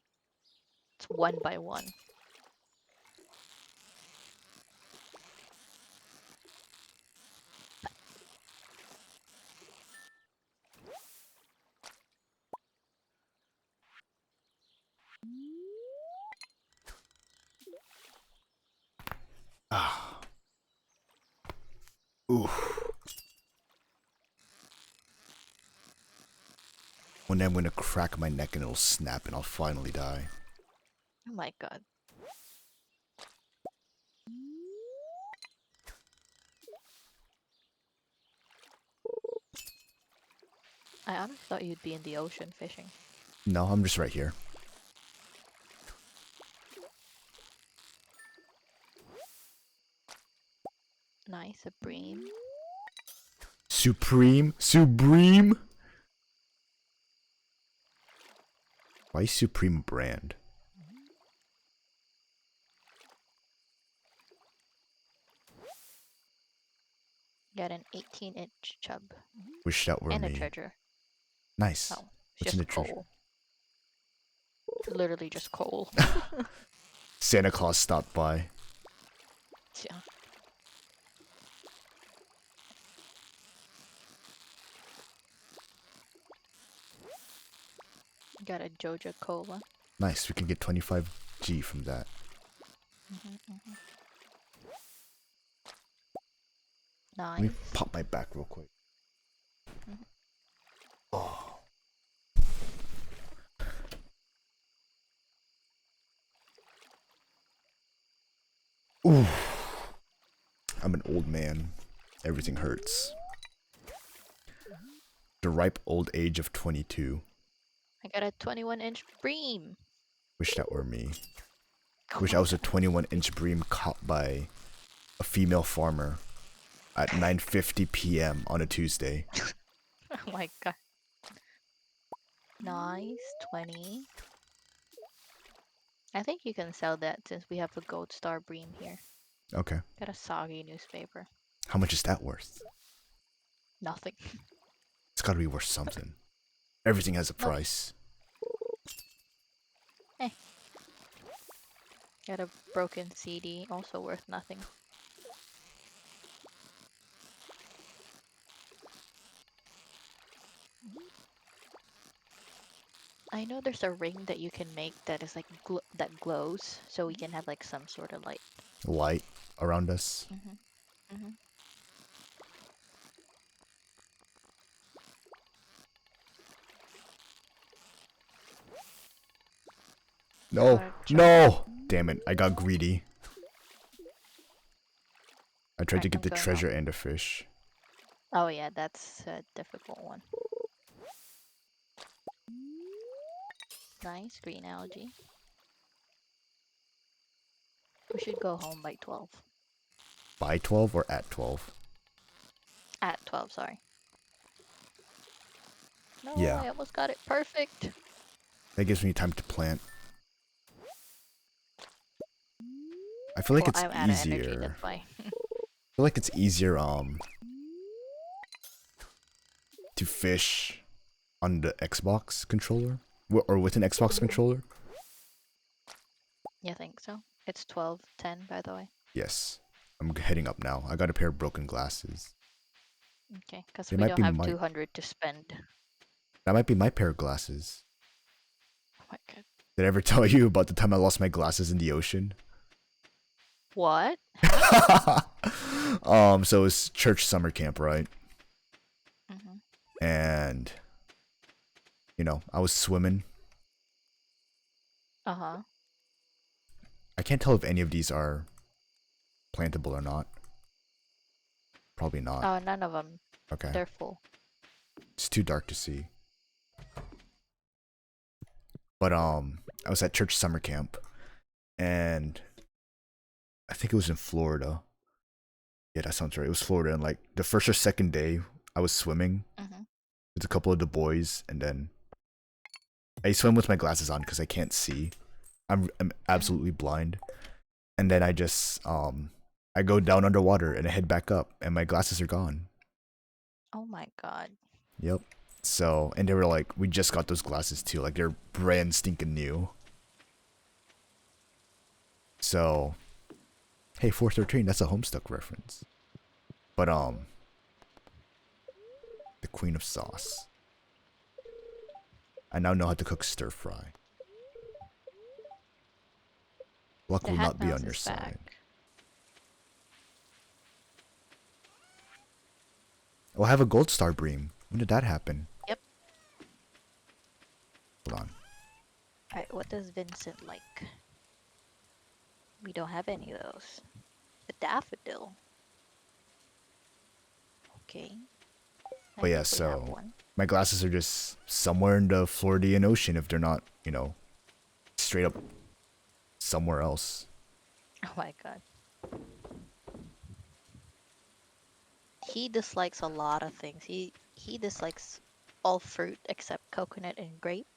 it's one by one. Ah. Ooh. One day I'm gonna crack my neck and it'll snap and I'll finally die. Oh my god. I honestly thought you'd be in the ocean fishing. No, I'm just right here. Nice, a bream. Supreme? Supreme? Why is Supreme a brand? Got an 18-inch chub. Wish that were And a me. treasure. Nice. Oh, it's What's in just the treasure? coal. Literally just coal. Santa Claus stopped by. Yeah. Got a Joja Cola. Nice, we can get 25G from that. Nice. Let me pop my back real quick. Oh. Ooh. I'm an old man. Everything hurts. The ripe old age of 22. I got a 21-inch bream. Wish that were me. Wish I was a 21-inch bream caught by a female farmer at 9:50 p.m. on a Tuesday. Oh my god. Nice, 20. I think you can sell that since we have a gold star bream here. Okay. Got a soggy newspaper. How much is that worth? Nothing. It's gotta be worth something. Everything has a Nope. price. Got a broken CD, also worth nothing. I know there's a ring that you can make that is like that glows, so we can have like some sort of light. Light around us. No! Gotcha. No! Damn it, I got greedy. I tried to Alright, get I'm the going treasure and the fish. Oh yeah, that's a difficult one. Nice green algae. We should go home by 12. By 12 or at 12? At 12, sorry. No, Yeah. I almost got it perfect. That gives me time to plant. I feel like Well, it's I'm out of energy, easier. that's why. I feel like it's easier to fish on the Xbox controller or with an Xbox controller. You think so? It's 12:10, by the way. Yes. I'm heading up now. I got a pair of broken glasses. Okay, because They we might don't be have my 200 to spend. That might be my pair of glasses. Oh my god. Did I ever tell you about the time I lost my glasses in the ocean? What? So it was church summer camp, right? And you know, I was swimming. Uh-huh. I can't tell if any of these are plantable or not. Probably not. Oh, none of them. Okay. They're full. It's too dark to see. But I was at church summer camp and I think it was in Florida. Yeah, that sounds right. It was Florida, and like the first or second day I was swimming with a couple of the boys, and then I swim with my glasses on because I can't see. I'm absolutely blind. And then I just I go down underwater and I head back up and my glasses are gone. Oh my god. Yep. So, and they were like, we just got those glasses too. Like they're brand stinking new. So, hey, 413, that's a Homestuck reference. But the Queen of Sauce. I now know how to cook stir fry. Luck The will hat not be on bounces your side. back. Oh, I have a gold star bream. When did that happen? Yep. Hold on. Alright, what does Vincent like? We don't have any of those. A daffodil. Okay. But yeah, think we have so one. my glasses are just somewhere in the Floridian Ocean if they're not, you know, straight up somewhere else. Oh my god. He dislikes a lot of things. He dislikes all fruit except coconut and grape.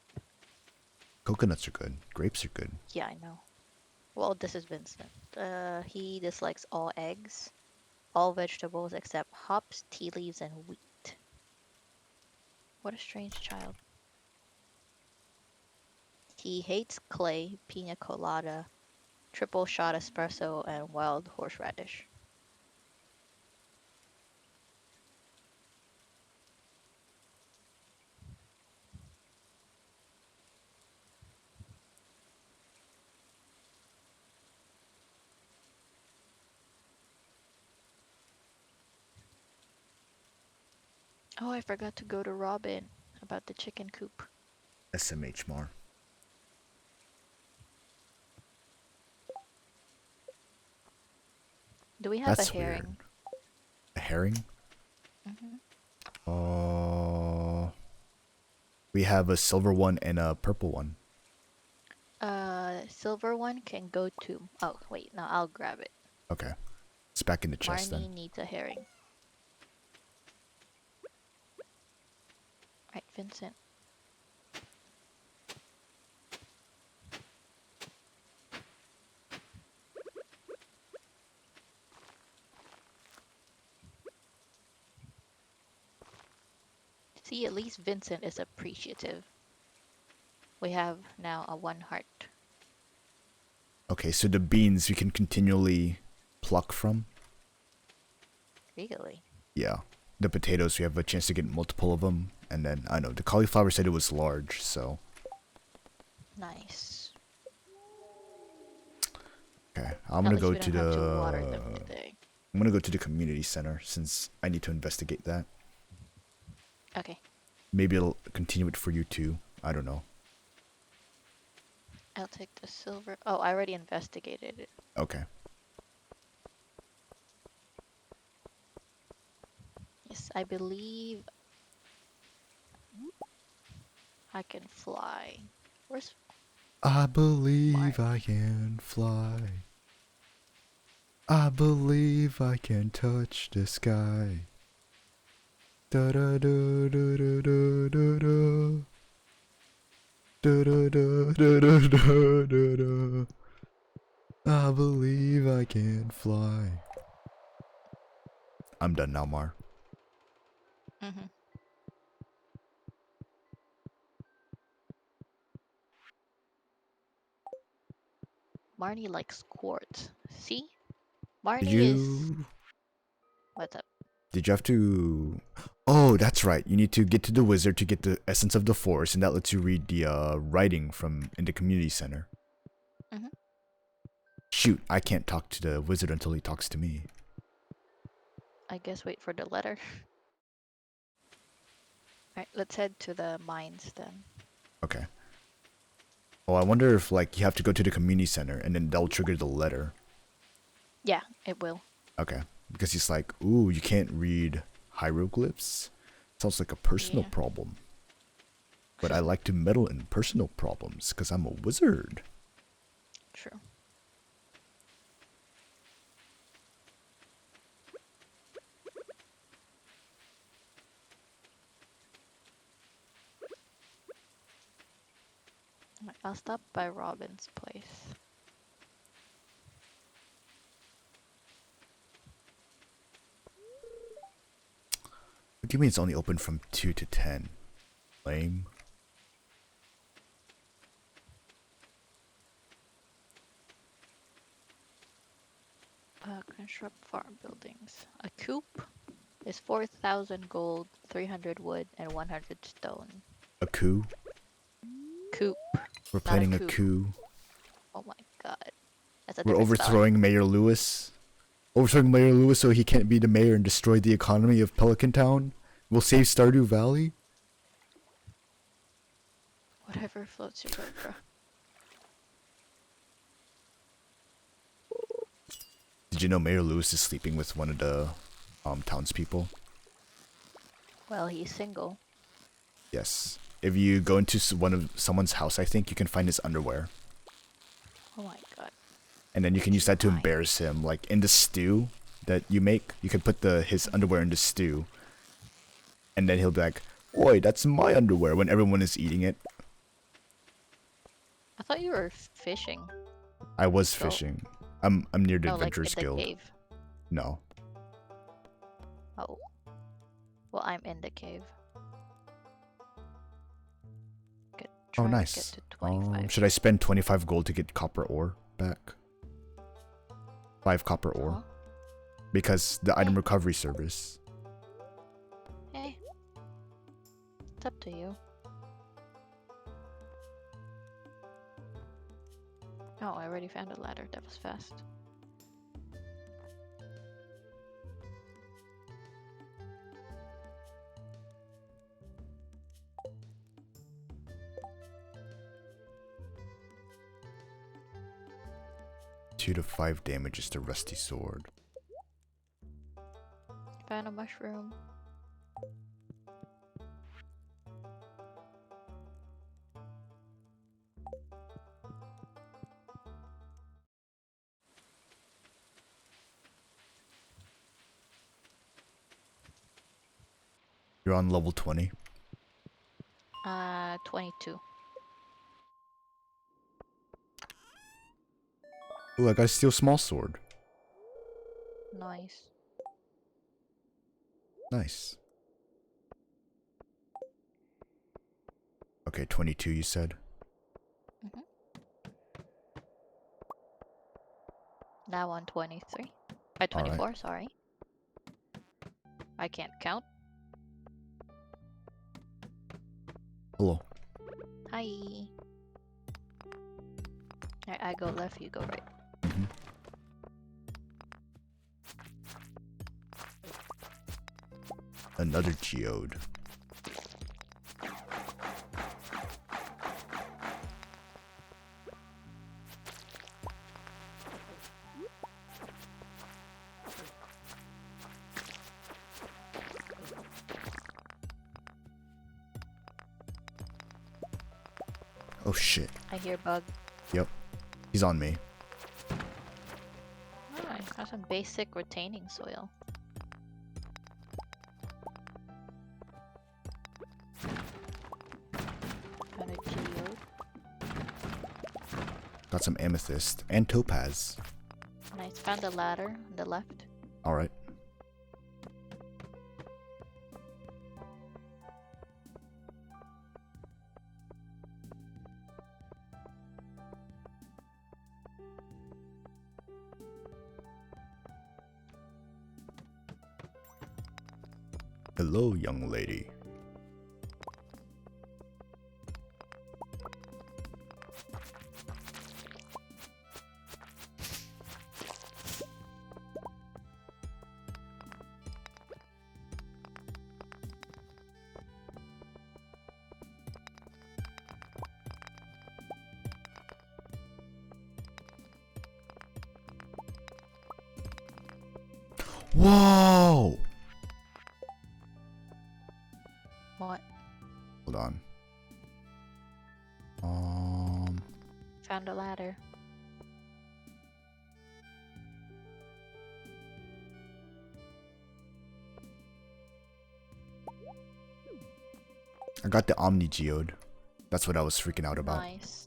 Coconuts are good. Grapes are good. Yeah, I know. Well, this is Vincent. He dislikes all eggs, all vegetables except hops, tea leaves, and wheat. What a strange child. He hates clay, pina colada, triple shot espresso, and wild horseradish. Oh, I forgot to go to Robin about the chicken coop. SMH Mar. Do we have That's a herring? weird. A herring? Mm-hmm. We have a silver one and a purple one. Silver one can go to. Oh wait, no, I'll grab it. Okay. It's back in the chest Marnie then. needs a herring. Right, Vincent. See, at least Vincent is appreciative. We have now a 1 heart. Okay, so the beans we can continually pluck from. Really? Yeah. The potatoes, we have a chance to get multiple of them. And then, I know, the cauliflower said it was large, so. Nice. Okay, I'm At gonna least go we to don't have to water them the... today. I'm gonna go to the community center since I need to investigate that. Okay. Maybe it'll continue it for you too. I don't know. I'll take the silver. Oh, I already investigated it. Okay. Yes, I believe I can fly. Where's I believe Mark? I can fly. I believe I can touch the sky. Da da da da da da da da. Da da da da da da da da. I believe I can fly. I'm done now, Mar. Mm-hmm. Marnie likes quartz. See? Did Marnie is... you... What's up? Did you have to... Oh, that's right. You need to get to the wizard to get the essence of the forest, and that lets you read the writing from in the community center. Mm-hmm. Shoot, I can't talk to the wizard until he talks to me. I guess wait for the letter. Alright, let's head to the mines then. Okay. Oh, I wonder if, like, you have to go to the community center, and then that'll trigger the letter. Yeah, it will. Okay. Because he's like, ooh, you can't read hieroglyphs? Sounds like a personal Yeah. problem. But I like to meddle in personal problems, because I'm a wizard. True. Alright, I'll stop by Robin's place. What do you mean it's only open from 2 to 10? Lame. Construct farm buildings. A coop is 4,000 gold, 300 wood, and 100 stone. A coup? Coop. We're Not a planning a coup. coup. Oh my god. That's a We're different overthrowing Mayor Lewis. Overthrowing Mayor Lewis so he can't be the mayor and destroy the economy of Pelican Town. We'll save Stardew Valley. Style. Whatever floats your boat, bro. Did you know Mayor Lewis is sleeping with one of the townspeople? Well, he's single. Yes. If you go into someone's house, I think you can find his underwear. Oh my god. And then you can use that to Nice. embarrass him. Like in the stew that you make, you can put his underwear in the stew. And then he'll be like, "Oi, that's my underwear," when everyone is eating it. I thought you were fishing. I was So- fishing. I'm near the No, like in Adventurers the Guild. cave. No. Oh. Well, I'm in the cave. Good. Oh, Try to nice. get to 25. Should I spend 25 gold to get copper ore back? 5 copper ore. Huh? Because the item recovery service. Hey. It's up to you. Oh, I already found a ladder. That was fast. Two to 5 damage is the rusty sword. Found a mushroom. You're on level 20. 22. Ooh, I got a steel small sword. Nice. Nice. Okay, 22 you said. Now on 23. Alright. 24, sorry. I can't count. Hello. Hi. I go left, you go right. Mhm. Another geode. Oh shit. I hear bug. Yep. He's on me. Oh, I have some basic retaining soil. Got a geode. Got some amethyst and topaz. Nice. Found a ladder on the left. Alright. Hello, young lady. Whoa! What? Hold on. Found a ladder. I got the Omni Geode. That's what I was freaking out about. Nice.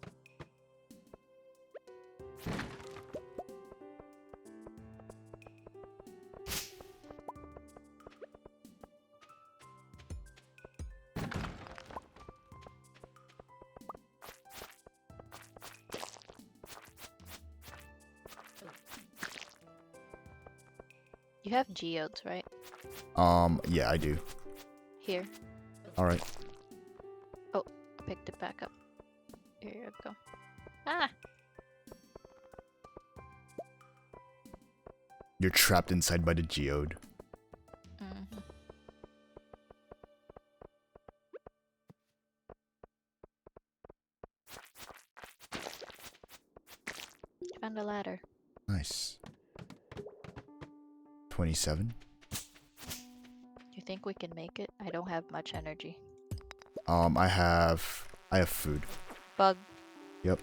You have geodes, right? Yeah, I do. Here. Alright. Picked it back up. Here you go. Ah! You're trapped inside by the geode. Mm-hmm. Found a ladder. Nice. 27. You think we can make it? I don't have much energy. I have food. Bug. Yep.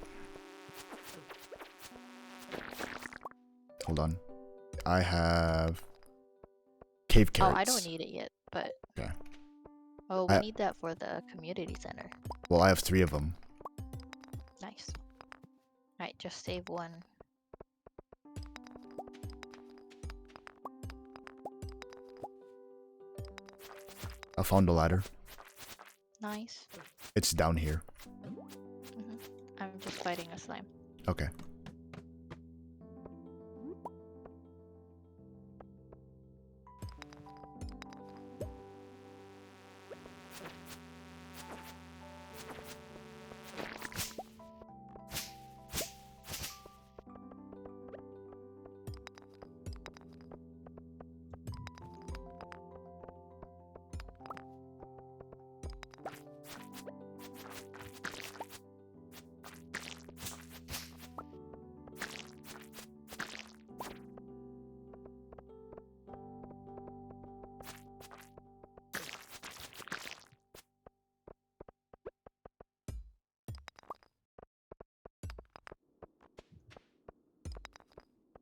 Hold on. I have cave carrots. Oh, I don't need it yet, but... Okay. Oh, we need that for the community center. Well, I have 3 of them. Nice. Alright, just save one. I found a ladder. Nice. It's down here. I'm just fighting a slime. Okay.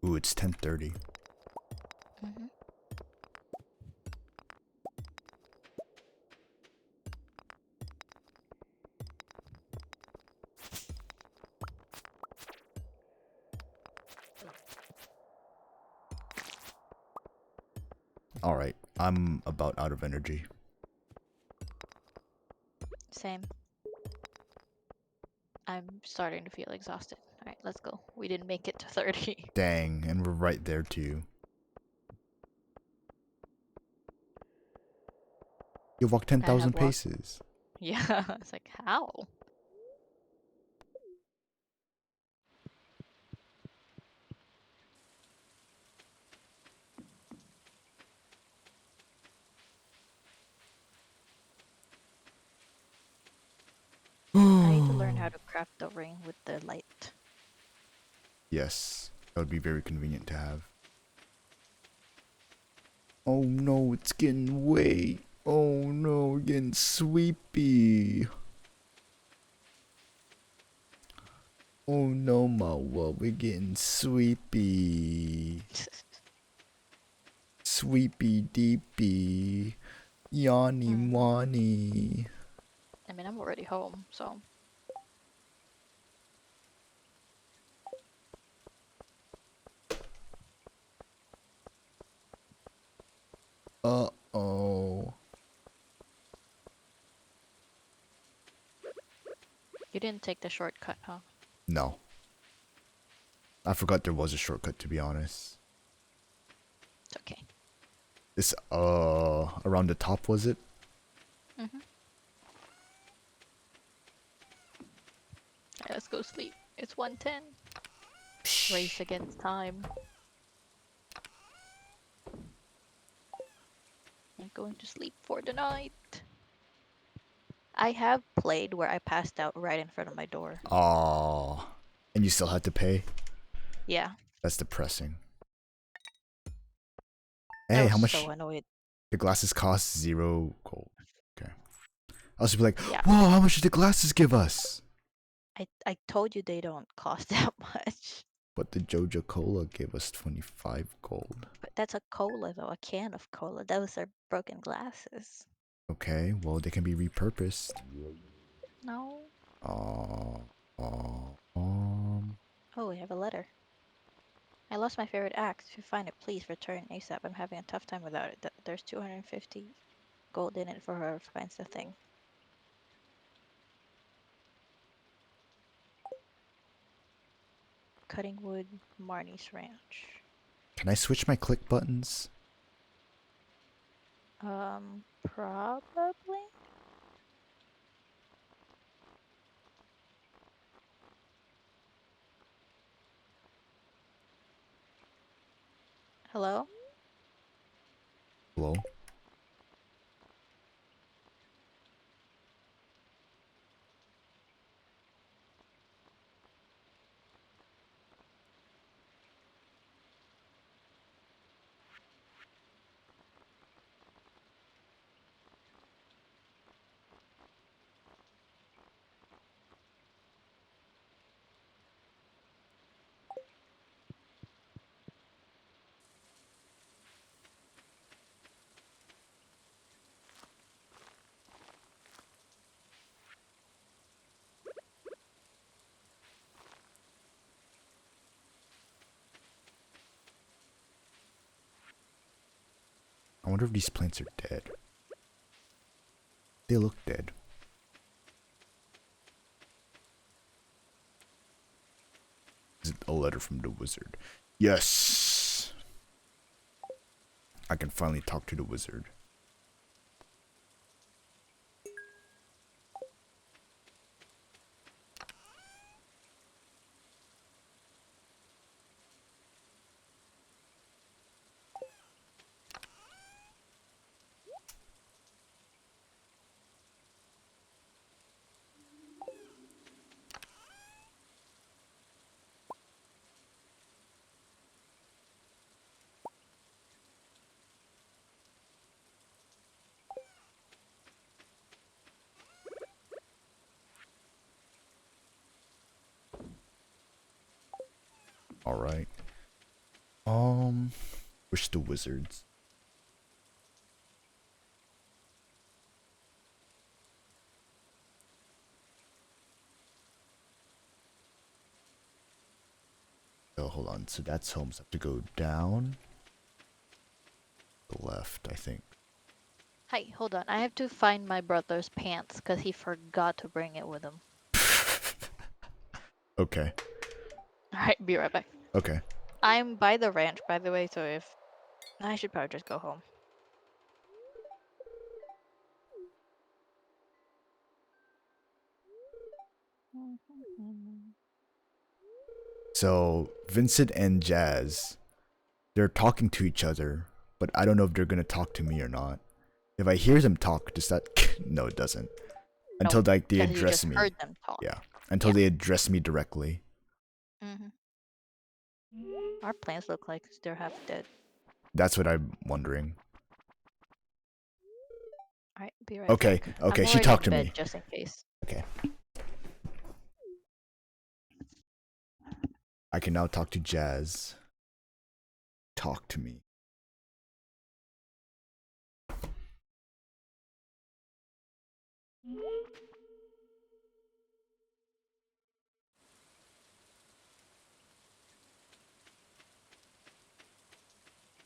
Ooh, it's 10:30. Alright, I'm about out of energy. Same. I'm starting to feel exhausted. Alright, let's go. We didn't make it to 30. Dang, and we're right there too. You walked I have 10,000 walked. paces. Yeah, it's like, how? I need to learn how to craft the ring with the light. Yes, that would be very convenient to have. Oh no, it's getting way. Oh no, we're getting sweepy. Oh no, Mawa, we're getting sweepy. Sweepy deepy. Yawny Mm. wani. I mean, I'm already home, so. Uh-oh. You didn't take the shortcut, huh? No. I forgot there was a shortcut, to be honest. It's okay. This, around the top, was it? Mm-hmm. Alright, let's go sleep. It's 1:10. Race against time. I'm going to sleep for the night. I have played where I passed out right in front of my door. Aww. And you still had to pay? Yeah, That's depressing. I Hey, was how much? so annoyed. The glasses cost 0 gold. Okay. I was be like, Yeah, whoa, how much did the glasses give us? I told you they don't cost that much. But the Joja Cola gave us 25 gold. But that's a cola though, a can of cola. Those are broken glasses. Okay, well, they can be repurposed. No. Uh, Oh, we have a letter. I lost my favorite axe. If you find it, please return ASAP. I'm having a tough time without it. There's 250 gold in it for whoever finds the thing. Cutting wood, Marnie's ranch. can I switch my click buttons? Probably? Hello? Hello? I wonder if these plants are dead. They look dead. Is it a letter from the wizard? Yes! I can finally talk to the wizard. Alright. Where's the wizards? Oh, hold on. So that's home. So I have to go down, the left, I think. Hi, hold on. I have to find my brother's pants because he forgot to bring it with him. Okay. Alright, be right back. Okay. I'm by the ranch, by the way, so if... I should probably just go home. So Vincent and Jazz, they're talking to each other, but I don't know if they're gonna talk to me or not. If I hear them talk, does that? No, it doesn't. Until Nope, like they because you address just me. heard them talk. Yeah. Until Yeah. they address me directly. Our plants look like they're half dead. That's what I'm wondering. Alright, be right Okay. back. Okay. I'm She already talked to in bed, me. just in case. Okay. I can now talk to Jazz. Talk to me.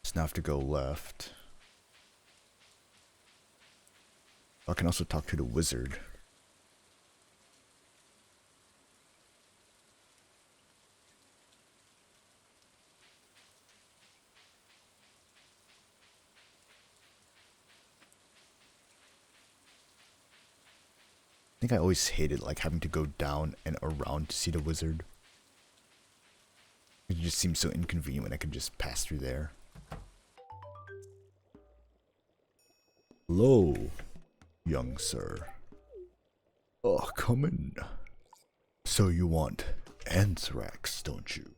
Just now have to go left. I can also talk to the wizard. I think I always hated like having to go down and around to see the wizard. It just seems so inconvenient when I could just pass through there. Hello, young sir. Oh, come in. So you want anthrax, don't you?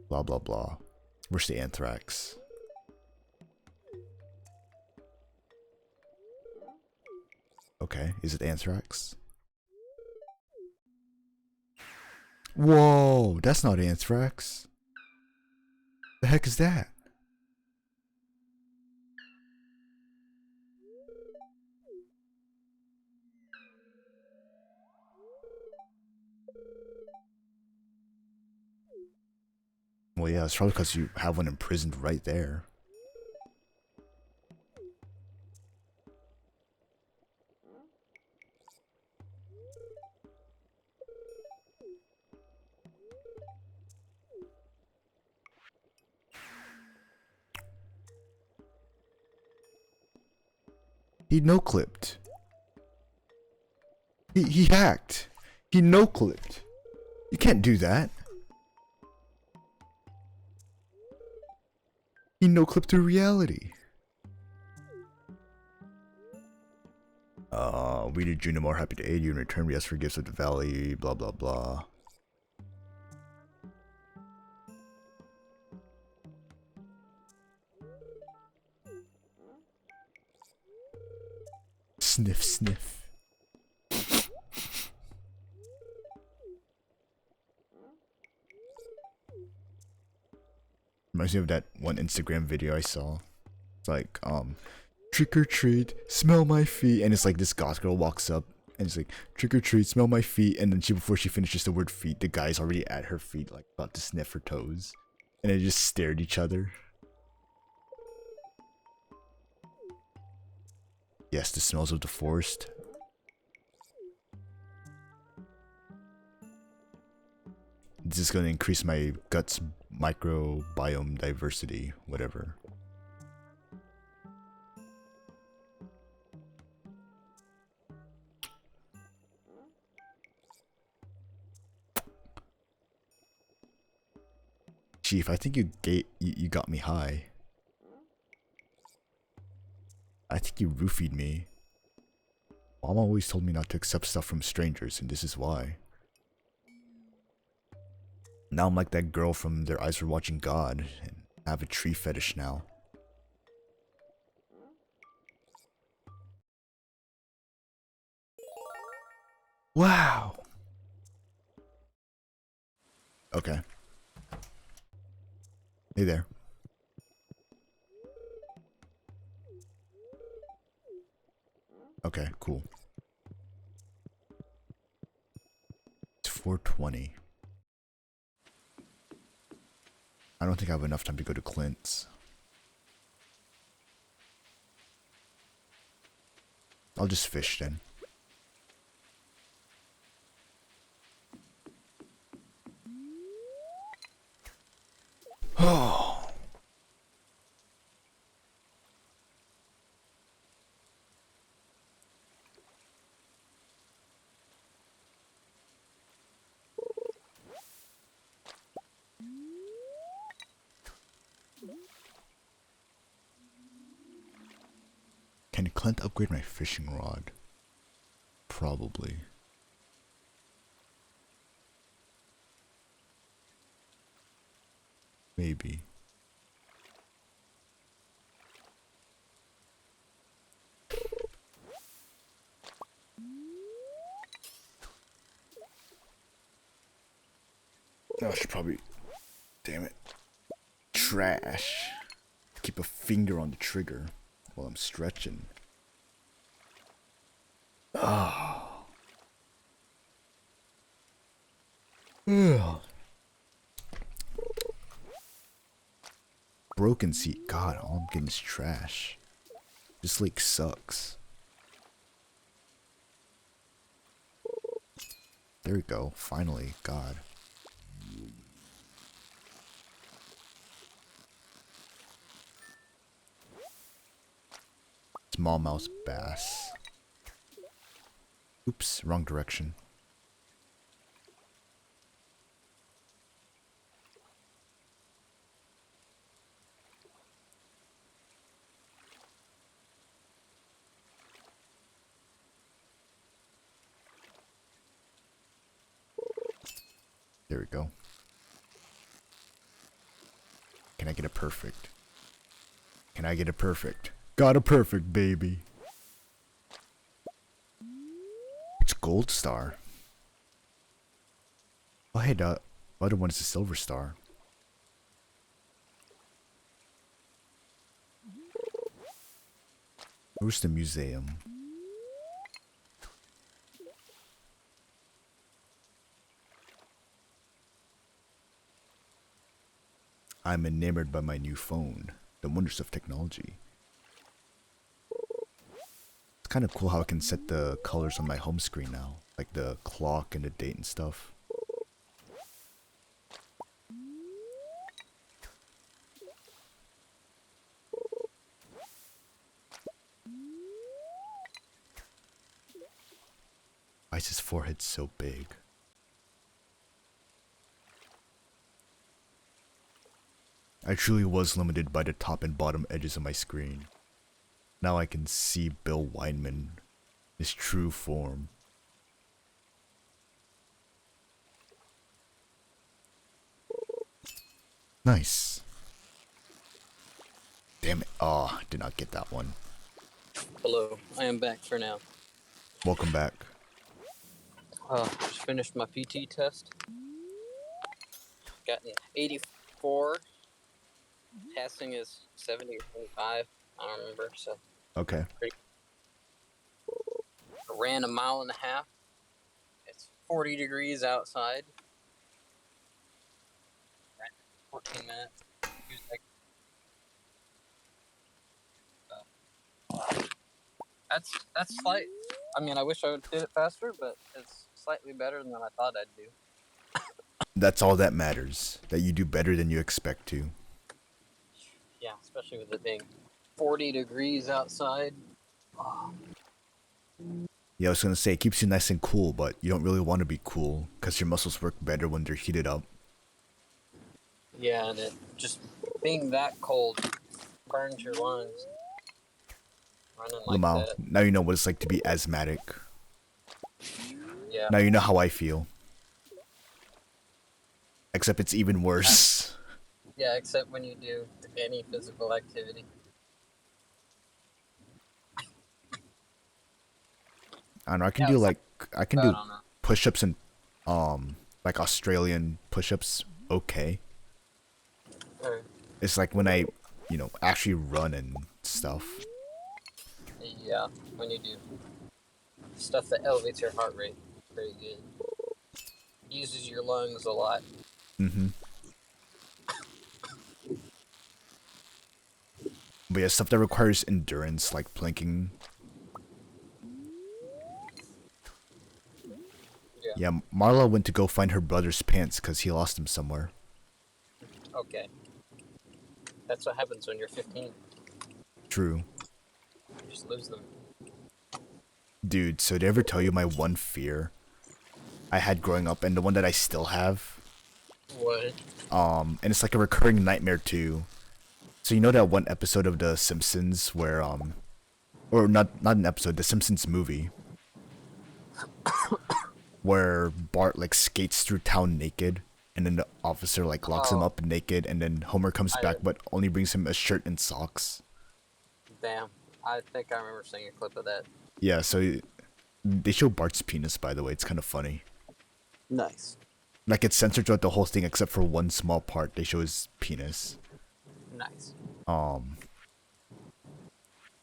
Blah blah blah. Where's the anthrax? Okay, is it anthrax? Whoa, that's not anthrax. The heck is that? Well, yeah, it's probably because you have one imprisoned right there. He no-clipped. He hacked. He no-clipped. You can't do that. He no-clipped through reality. We did June more happy to aid you in return. We ask for gifts of the valley. Blah blah blah. Sniff sniff. Reminds me of that one Instagram video I saw. It's like, trick or treat, smell my feet, and it's like this goth girl walks up and it's like, trick or treat, smell my feet, and then before she finishes the word feet, the guy's already at her feet, like about to sniff her toes, and they just stare at each other. Yes, the smells of the forest. This is going to increase my gut's microbiome diversity, whatever. Chief, I think you got me high. I think you roofied me. Mom always told me not to accept stuff from strangers, and this is why. Now I'm like that girl from Their Eyes Were Watching God, and I have a tree fetish now. Wow! Okay. Hey there. Okay, cool. It's 4:20. I don't think I have enough time to go to Clint's. I'll just fish then. Oh. Can Clint upgrade my fishing rod? Probably. Maybe. Oh, I should probably... Damn it. Trash. Keep a finger on the trigger while I'm stretching. Oh. Ugh. Broken seat. God, all I'm getting is trash. This lake sucks. There we go. Finally. God. Smallmouth bass. Oops, wrong direction. There we go. Can I get a perfect? Can I get a perfect? Got a perfect, baby. It's gold star. Oh, hey, the other one is a silver star. Where's the museum? I'm enamored by my new phone. The wonders of technology. It's kind of cool how I can set the colors on my home screen now. Like the clock and the date and stuff. Why is his forehead so big? I truly was limited by the top and bottom edges of my screen. Now I can see Bill Weinman, his true form. Nice. Damn it. Oh, did not get that one. Hello, I am back for now. Welcome back. Just finished my PT test. Got an 84. Passing is 70 or 75. I don't remember. So Okay. I ran a mile and a half. It's 40 degrees outside. Ran 14 minutes. That's slight. I mean, I wish I would did it faster, but it's slightly better than I thought I'd do. That's all that matters. That you do better than you expect to. Yeah, especially with it being 40 degrees outside. Oh. Yeah, I was gonna say, it keeps you nice and cool, but you don't really want to be cool, because your muscles work better when they're heated up. Yeah, and it just being that cold burns your lungs. Running like Lamau, that. now you know what it's like to be asthmatic. Yeah. Now you know how I feel. Except it's even worse. Yeah, except when you do any physical activity. I don't know, I can do like, I can do I don't know. push-ups and, like Australian push-ups okay. It's like when I, you know, actually run and stuff. Yeah, when you do stuff that elevates your heart rate, very good. Uses your lungs a lot. Mm-hmm. But yeah, stuff that requires endurance, like planking. Yeah, Marla went to go find her brother's pants because he lost them somewhere. Okay. That's what happens when you're 15. True. You just lose them. Dude, so did I ever tell you my one fear I had growing up, and the one that I still have? What? And it's like a recurring nightmare too. So you know that one episode of The Simpsons where or not an episode, The Simpsons movie, where Bart like skates through town naked, and then the officer like locks him up naked, and then Homer comes back but only brings him a shirt and socks. Damn. I think I remember seeing a clip of that. Yeah, so they show Bart's penis, by the way. It's kind of funny. Nice. Like, it's censored throughout the whole thing except for one small part. They show his penis. Nice.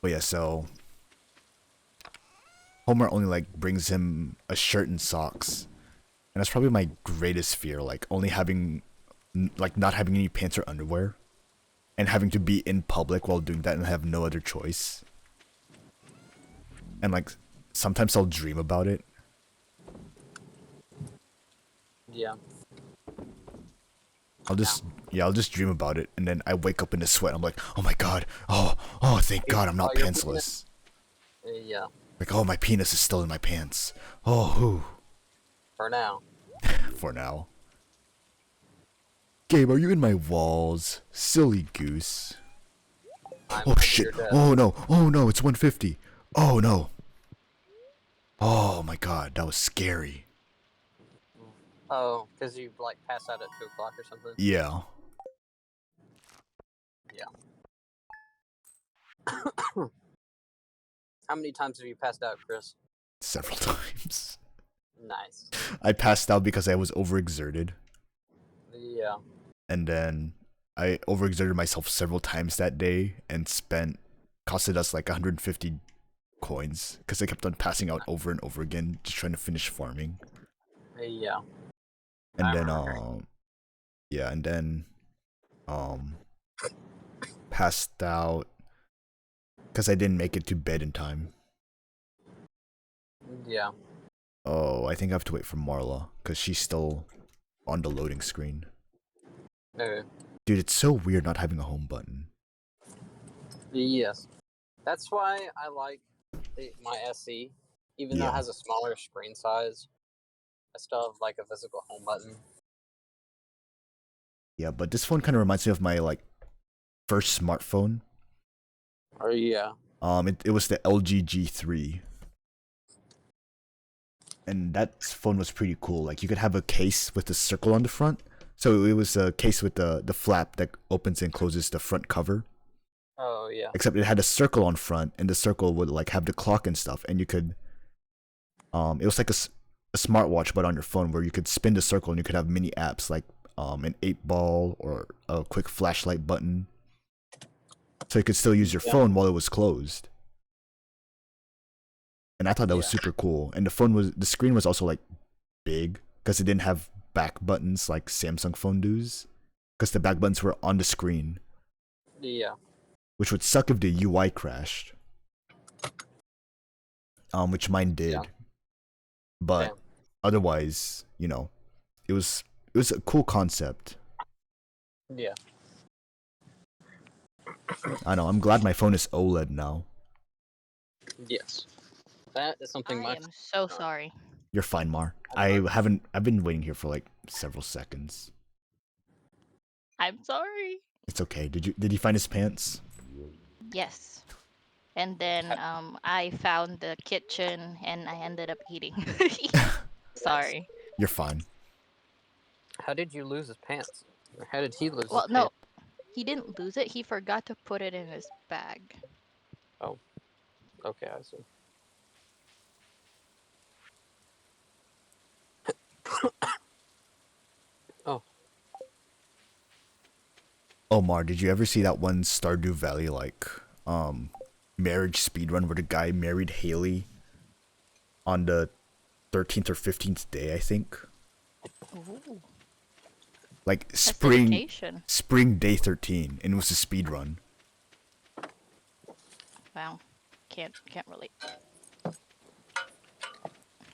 But yeah, so Homer only like brings him a shirt and socks, and that's probably my greatest fear. Like only having, like not having any pants or underwear, and having to be in public while doing that and have no other choice. And like sometimes I'll dream about it. Yeah. I'll just dream about it, and then I wake up in a sweat. I'm like, oh my god, oh, thank God I'm not pantsless. Yeah. Like, oh, my penis is still in my pants. Oh, whew. For now. For now. Gabe, are you in my walls? Silly goose. Oh shit. Oh no, it's 150. Oh no. Oh my god, that was scary. Oh, because you like pass out at 2 o'clock or something? Yeah. Yeah. How many times have you passed out, Chris? Several times. Nice. I passed out because I was overexerted. Yeah. And then I overexerted myself several times that day and costed us like 150 coins because I kept on passing out over and over again, just trying to finish farming. Yeah. And then, passed out because I didn't make it to bed in time. Yeah. Oh, I think I have to wait for Marla because she's still on the loading screen. Okay. Dude, it's so weird not having a home button. Yes. That's why I like my SE. Even though it has a smaller screen size, I still have like a physical home button. Yeah, but this phone kind of reminds me of my like first smartphone. Oh yeah. It was the LG G3. And that phone was pretty cool. Like, you could have a case with a circle on the front. So it was a case with the flap that opens and closes the front cover. Oh yeah. Except it had a circle on front, and the circle would like have the clock and stuff. And you could, it was like a smartwatch, but on your phone, where you could spin the circle and you could have mini apps like an 8-ball or a quick flashlight button. So you could still use your phone while it was closed. And I thought that was super cool. And the screen was also like big because it didn't have back buttons like Samsung phone does. Because the back buttons were on the screen. Yeah. Which would suck if the UI crashed. Which mine did. Yeah. But otherwise, you know, it was a cool concept. Yeah. I know, I'm glad my phone is OLED now. Yes. That is something I am so sorry. You're fine, Mar. I've been waiting here for like several seconds. I'm sorry. It's okay. Did you find his pants? Yes. And then I found the kitchen and I ended up eating. Sorry. You're fine. How did you lose his pants? Or how did he lose his Well, pants? no. He didn't lose it. He forgot to put it in his bag. Oh. Okay, I see. Oh. Omar, did you ever see that one Stardew Valley like marriage speedrun where the guy married Haley on the 13th or 15th day, I think? Ooh. Like That's spring dedication. spring day 13, and it was a speedrun. Wow. Can't relate.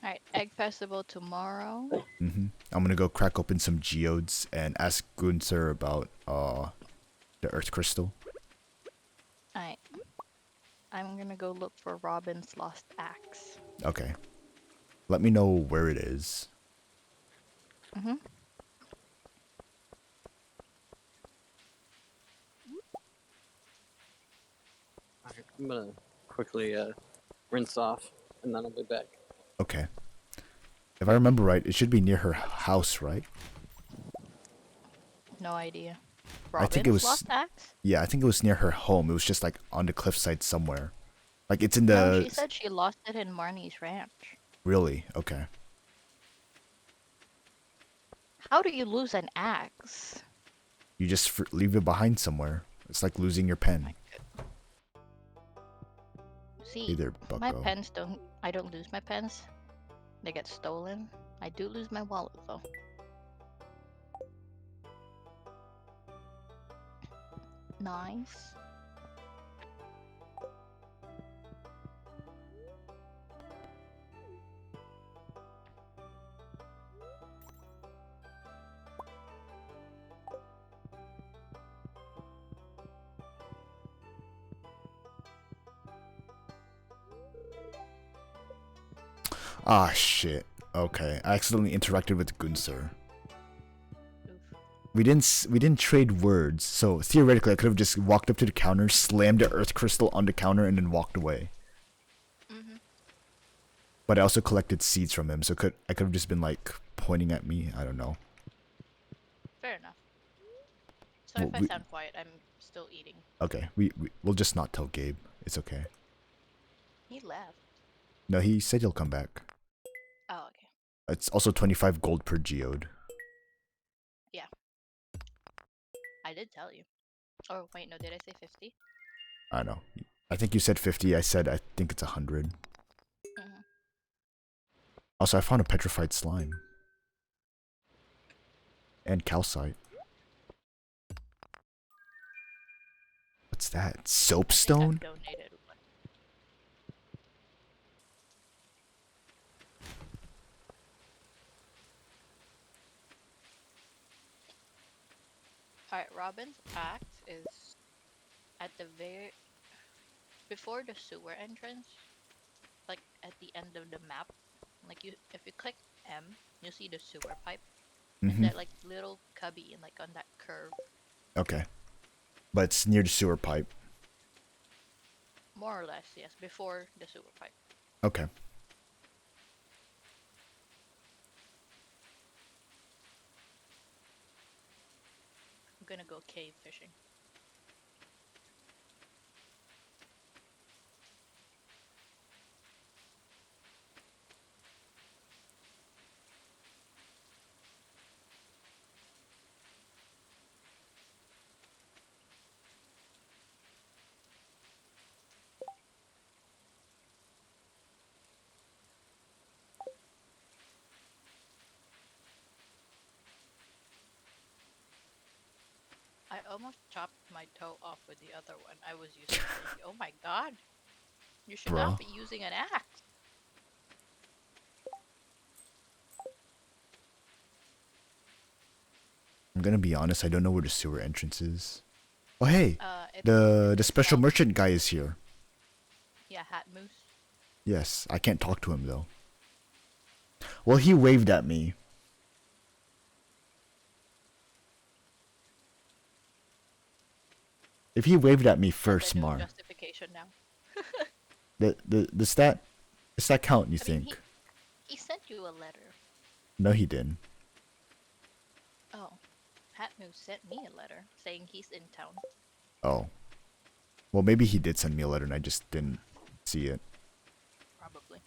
Alright, egg festival tomorrow. I'm gonna go crack open some geodes and ask Gunther about the earth crystal. Alright. I'm gonna go look for Robin's lost axe. Okay. Let me know where it is. Mm-hmm. Alright, I'm gonna quickly rinse off, and then I'll be back. Okay. If I remember right, it should be near her house, right? No idea. I think it was. Lost axe? Yeah, I think it was near her home. It was just like on the cliffside somewhere. Like it's in No, the. she said she lost it in Marnie's ranch. Really? Okay. How do you lose an axe? You just leave it behind somewhere. It's like losing your pen. See, Either my bucko. pens don't. I don't lose my pens. They get stolen. I do lose my wallet though. Nice. Ah, shit. Okay, I accidentally interacted with Gunther. Oof. We didn't trade words, so theoretically I could have just walked up to the counter, slammed the earth crystal on the counter, and then walked away. Mm-hmm. But I also collected seeds from him, so I could have just been like pointing at me. I don't know. Fair enough. So Well, if I sound quiet, I'm still eating. Okay, we'll just not tell Gabe. It's okay. He left. No, he said he'll come back. Oh, okay. It's also 25 gold per geode. Yeah. I did tell you. Oh, wait, no, did I say 50? I don't know. I think you said 50. I said I think it's 100. Mm-hmm. Also, I found a petrified slime. And calcite. What's that? Soapstone? I donated one. Alright, Robin's axe is at the very... before the sewer entrance. Like, at the end of the map. Like, if you click M, you see the sewer pipe. And that, like, little cubby and, like, on that curve. Okay. But it's near the sewer pipe. More or less, yes. Before the sewer pipe. Okay. I'm gonna go cave fishing. I almost chopped my toe off with the other one. I was using it. Oh my god. You should Bruh. not be using an axe. I'm gonna be honest, I don't know where the sewer entrance is. Oh hey! It's The special south. merchant guy is here. Yeah, Hat Moose. Yes, I can't talk to him though. Well, he waved at me. If he waved at me first, That's a new Mar, justification now. does that count? You I mean, think? he sent you a letter. No, he didn't. Oh, Hat Moose sent me a letter saying he's in town. Oh. Well, maybe he did send me a letter and I just didn't see it. Probably.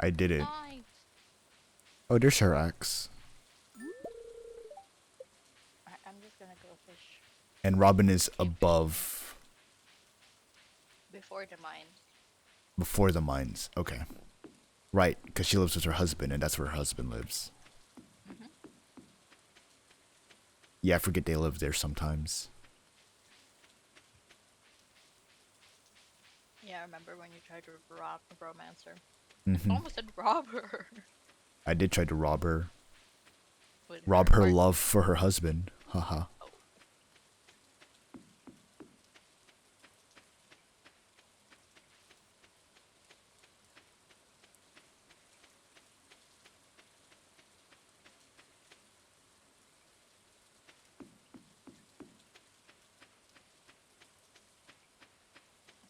I did it. Nice. Oh, there's her axe. I'm just gonna go fish And Robin is above, before the mine. before the mines. Okay. Right, because she lives with her husband, and that's where her husband lives. Mhm. Yeah, I forget they live there sometimes. Yeah, I remember when you tried to rob a romancer. Mm-hmm. Almost said robber. I did try to rob her. With Rob her heart. love for her husband. Haha. Oh.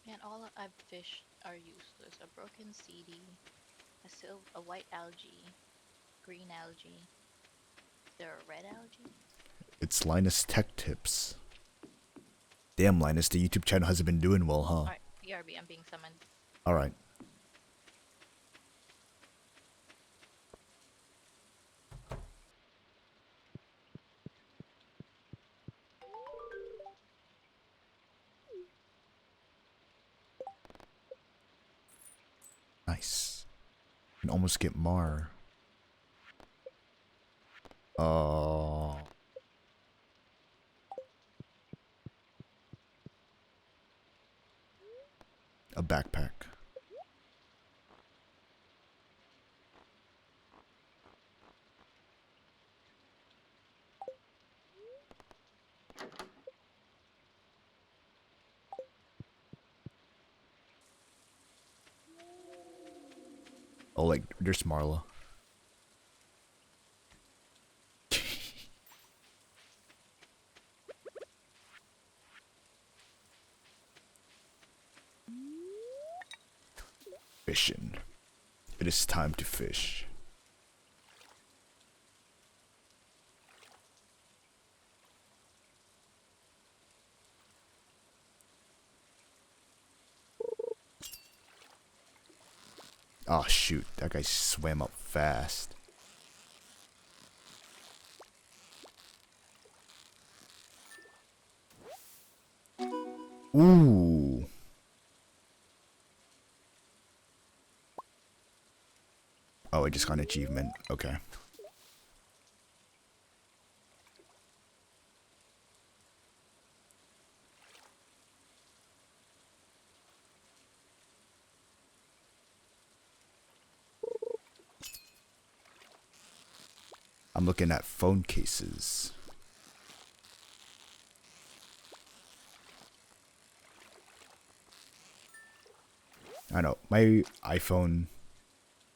Man, all I've fished are useless. A broken CD, a white algae, green algae. Is there a red algae? It's Linus Tech Tips. Damn, Linus, the YouTube channel hasn't been doing well, huh? Alright, BRB, I'm being summoned. Alright. Nice. Can almost get Mar. A backpack. Oh, like, there's Marla. Fishing. It is time to fish. Oh shoot, that guy swam up fast. Ooh. Oh, I just got an achievement. Okay. I'm looking at phone cases. I know, my iPhone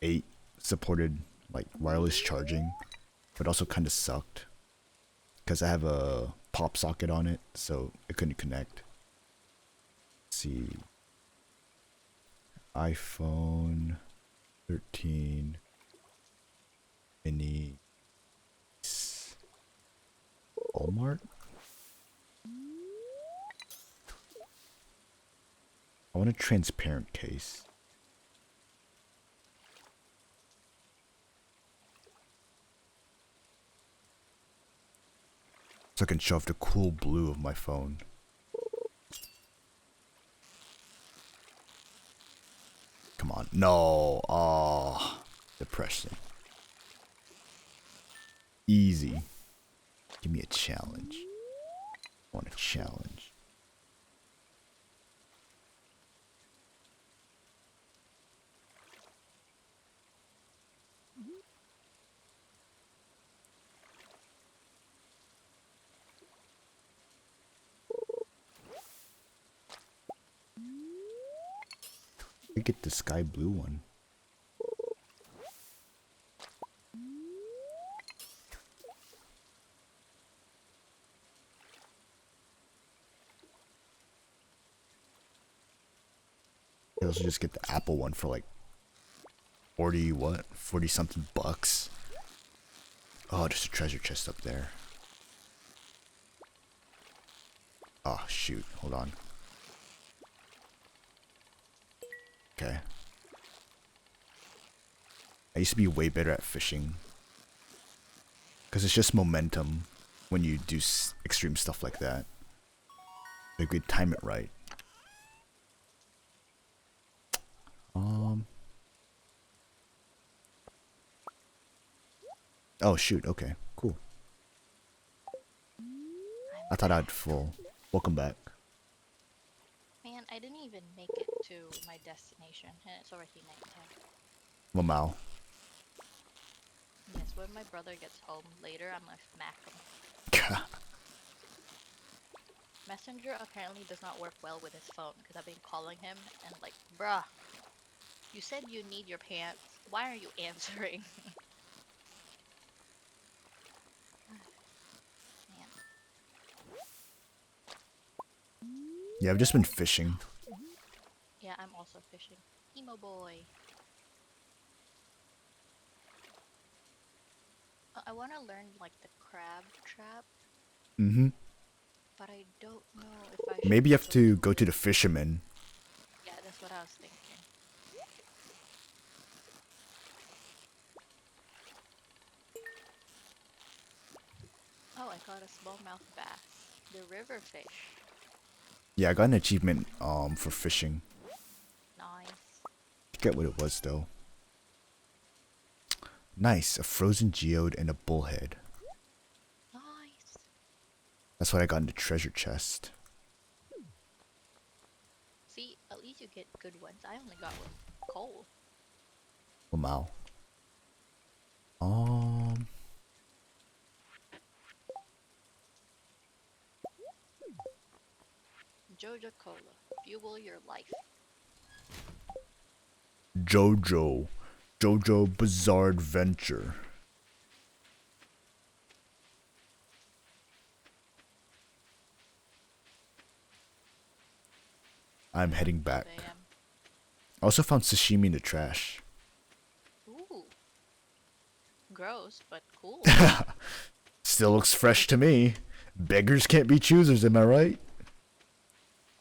8 supported like wireless charging, but also kind of sucked because I have a pop socket on it, so it couldn't connect. Let's see, iPhone 13 mini Walmart. I want a transparent case. So I can show off the cool blue of my phone. Come on. No. Oh, depression. Easy. Give me a challenge. I want a challenge. We get the sky blue one. I also just get the apple one for like 40 what? 40 something bucks. Oh, there's a treasure chest up there. Oh shoot, hold on. Okay. I used to be way better at fishing. Because it's just momentum when you do extreme stuff like that. You could time it right. Oh shoot, okay, cool. I thought I'd full. Welcome back. Man, I didn't even make it to my destination, and it's already nighttime. Mamau. Yes, when my brother gets home later, I'm gonna smack him. Messenger apparently does not work well with his phone, because I've been calling him, and like, bruh, you said you need your pants. Why are you answering? Man. Yeah, I've just been fishing. Yeah, I'm also fishing. Emo boy. I want to learn like the crab trap, Mm-hmm. but I don't know if I should. Maybe you have to go to the fisherman. Yeah, that's what I was thinking. Oh, I caught a smallmouth bass. The river fish. Yeah, I got an achievement for fishing. Nice. I forget what it was though. Nice, a frozen geode and a bullhead. Nice. That's what I got in the treasure chest. See, at least you get good ones. I only got one coal. Wow. Joja Cola. Fuel your life. Jojo Bizarre Adventure. I'm heading back. 12 a.m. I also found sashimi in the trash. Ooh. Gross, but cool. Still looks fresh to me. Beggars can't be choosers, am I right?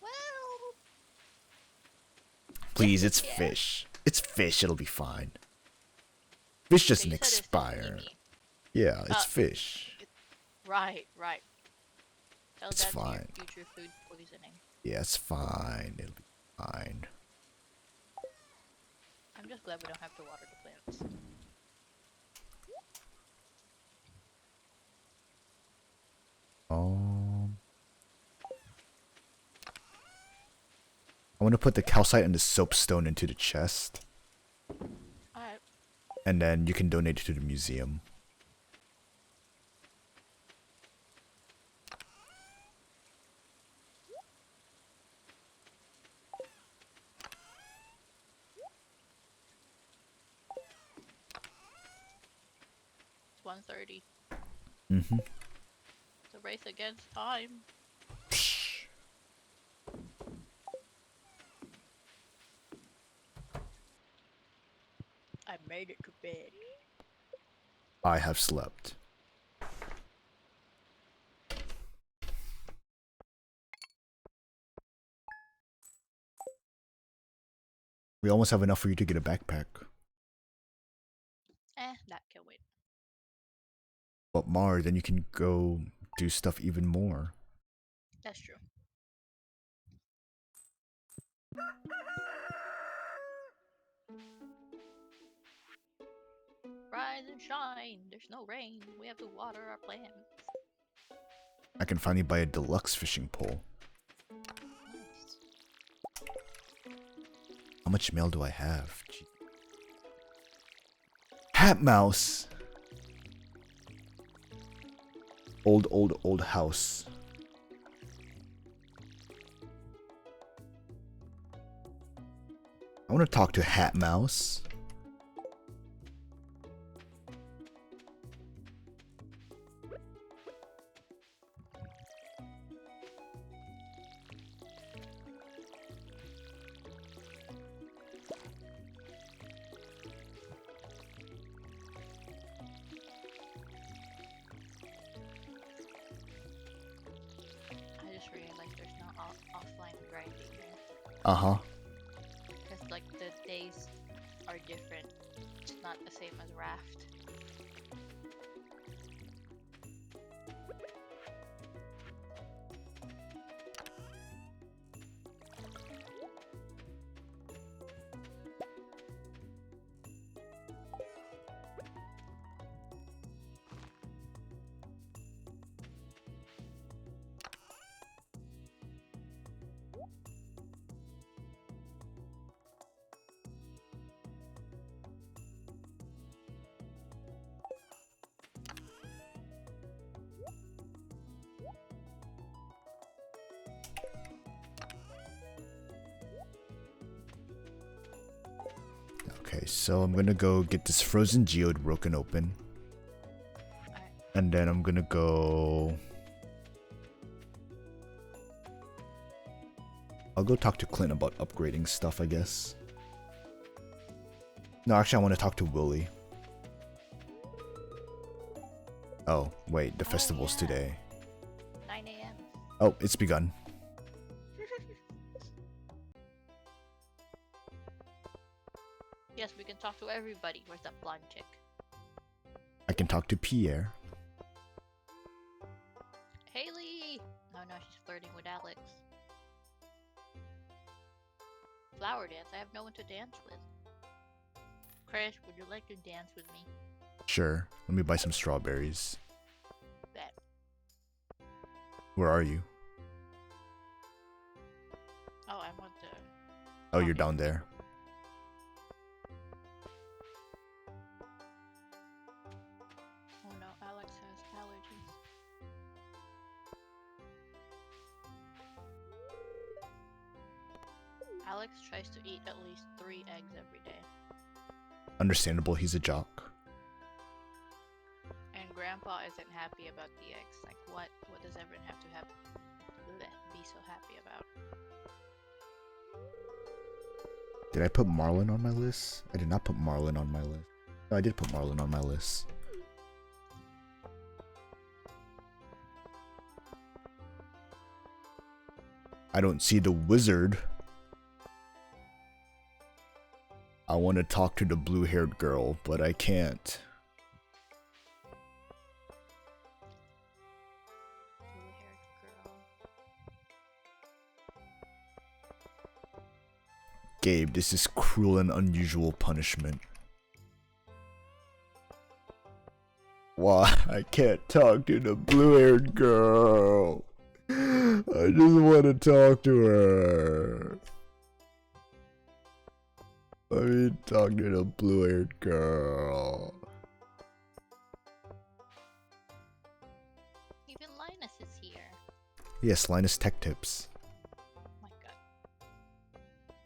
Well, Please, it's yeah. fish. It's fish, it'll be fine. Fish Okay, doesn't you said it's expire. sashimi. Yeah, it's fish. Right. Tell It's that to your fine. future food poisoning. Yeah, it's fine. It'll be fine. I'm just glad we don't have to water the plants. I want to put the calcite and the soapstone into the chest. Alright. And then you can donate it to the museum. It's 1:30. Mm-hmm. It's a race against time. I made it to bed. I have slept. We almost have enough for you to get a backpack. That can wait. But Mar, then you can go do stuff even more. That's true. Rise and shine. There's no rain. We have to water our plants. I can finally buy a deluxe fishing pole. Nice. How much mail do I have? Gee. Hat mouse! Old house. I want to talk to Hat Mouse. I just realized there's no offline grinding here. Uh-huh. Because like the days are different. It's not the same as raft. Okay, so I'm gonna go get this frozen geode broken open. And then I'm gonna go... I'll go talk to Clint about upgrading stuff, I guess. No, actually I want to talk to Willie. Oh, wait, the festival's yeah. today. 9 a.m. Oh, it's begun. Yes, we can talk to everybody. Where's that blonde chick? I can talk to Pierre. Haley! No, she's flirting with Alex. Flower dance. I have no one to dance with. Chris, would you like to dance with me? Sure, let me buy some strawberries. Bet. Where are you? Oh, I want to. Oh, you're down there. Oh no, Alex has allergies. Alex tries to eat at least 3 eggs every day. Understandable, he's a jock. And Grandpa isn't happy about the eggs. Like, what does everyone have to be so happy about? Did I put Marlin on my list? I did not put Marlin on my list. No, I did put Marlin on my list. I don't see the wizard. I want to talk to the blue-haired girl, but I can't. Blue-haired girl. Gabe, this is cruel and unusual punishment. Why? I can't talk to the blue-haired girl. I just want to talk to her. Let me talk to the blue-haired girl. Even Linus is here. Yes, Linus Tech Tips. Oh my god.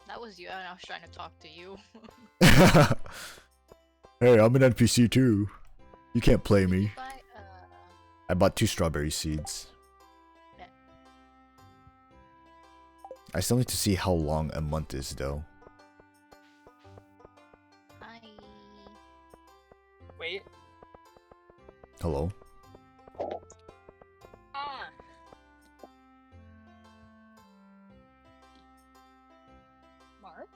That was you, and I was trying to talk to you. Hey, I'm an NPC too. You can't play Did you me. buy, I bought 2 strawberry seeds. Bet. I still need to see how long a month is though. Hi. Wait. Hello? Ah. Mark?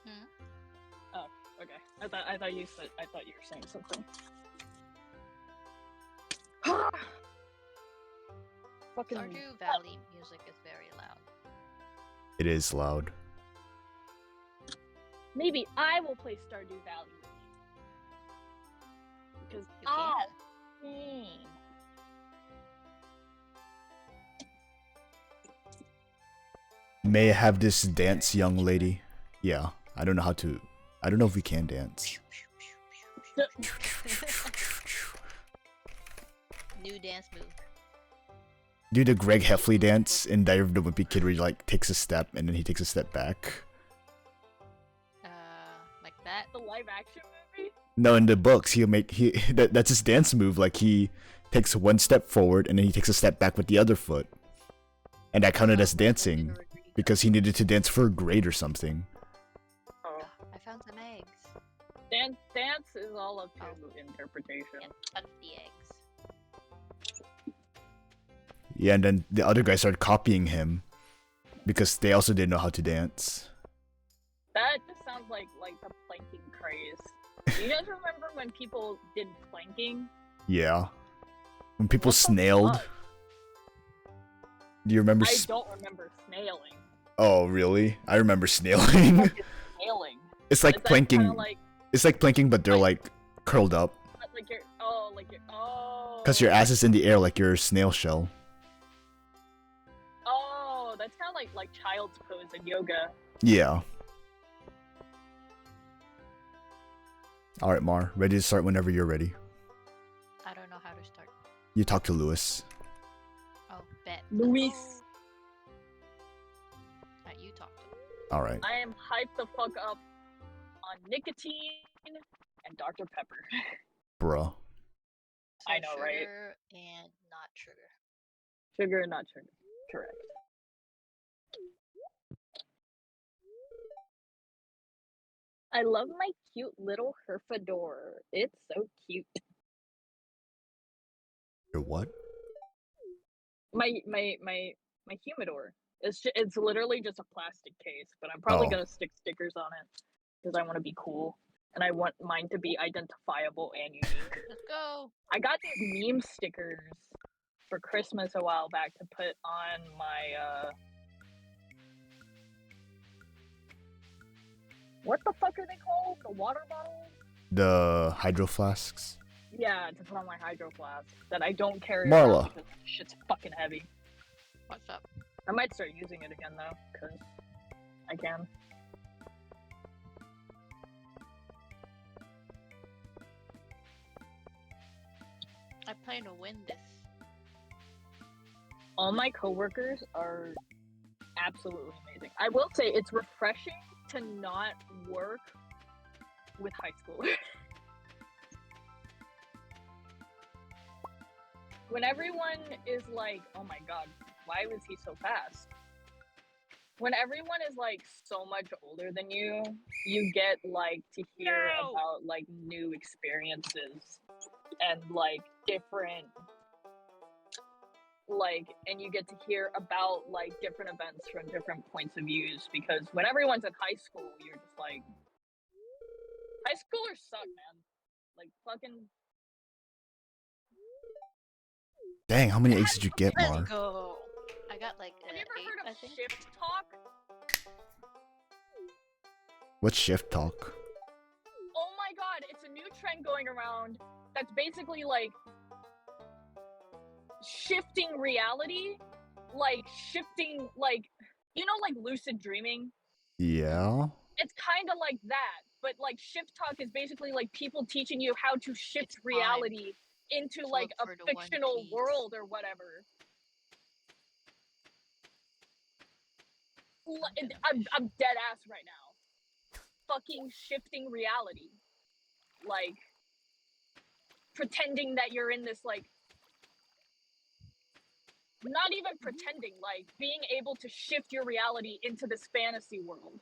Hmm? Oh, okay. I thought you were saying something. Fucking Stardew Valley music is very loud. It is loud. Maybe I will play Stardew Valley with you. Because You can. May I have this dance, young lady? Yeah, I don't know how to. I don't know if we can dance. New dance move. Do the Greg Heffley dance in Diary of the Wimpy Kid where he like takes a step and then he takes a step back. Like that. The live action movie? No, in the books that's his dance move. Like he takes one step forward and then he takes a step back with the other foot, and that counted as dancing because he needed to dance for a grade or something. Oh. I found some eggs. Dance is all up to interpretation. And touch the eggs. Yeah, and then the other guys started copying him because they also didn't know how to dance. That just sounds like the planking craze. Do you guys remember when people did planking? Yeah. When people What the snailed. fuck? Do you remember? I don't remember snailing. Oh, really? I remember snailing. What is snailing? It's like Is that planking. kinda like It's like planking, but they're like curled up. like your Cause your ass is in the air like your snail shell. Oh, that's kind of like child's pose in yoga. Yeah. All right, Mar. Ready to start whenever you're ready. I don't know how to start. You talk to Lewis. Oh, bet. Luis. You talk to him. All right. I am hyped the fuck up on nicotine and Dr. Pepper. Bruh. So I know, sugar right? And not sugar. Sugar, not sugar. Correct. I love my cute little herfador. It's so cute. Your what? My humidor. It's literally just a plastic case, but I'm probably Oh. gonna stick stickers on it because I want to be cool and I want mine to be identifiable and unique. Let's go. I got these meme stickers for Christmas a while back to put on my what the fuck are they called? The water bottles? The hydro flasks. Yeah, to put on my hydro flask that I don't carry Marla. around because shit's fucking heavy. What's up? I might start using it again though, because I can. I plan to win this. All my coworkers are absolutely amazing. I will say it's refreshing to not work with high schoolers. When everyone is like, oh my god, why was he so fast? When everyone is like so much older than you, you get like to hear No! about like new experiences and like different and you get to hear about like different events from different points of views, because when everyone's in high school, you're just like, high schoolers suck, man. Like fucking Dang, how many eggs did you get, Let's Mar? go. I got like have you ever 8, heard I of think. shift talk? What's shift talk? Oh my god, it's a new trend going around that's basically like shifting reality, like shifting, like, you know, like lucid dreaming. Yeah. It's kind of like that, but like shift talk is basically like people teaching you how to shift It's time reality into to like look a for the One fictional Piece. world or whatever. I'm dead ass right now. Fucking shifting reality. Like pretending that you're in this like, not even pretending, like being able to shift your reality into this fantasy world.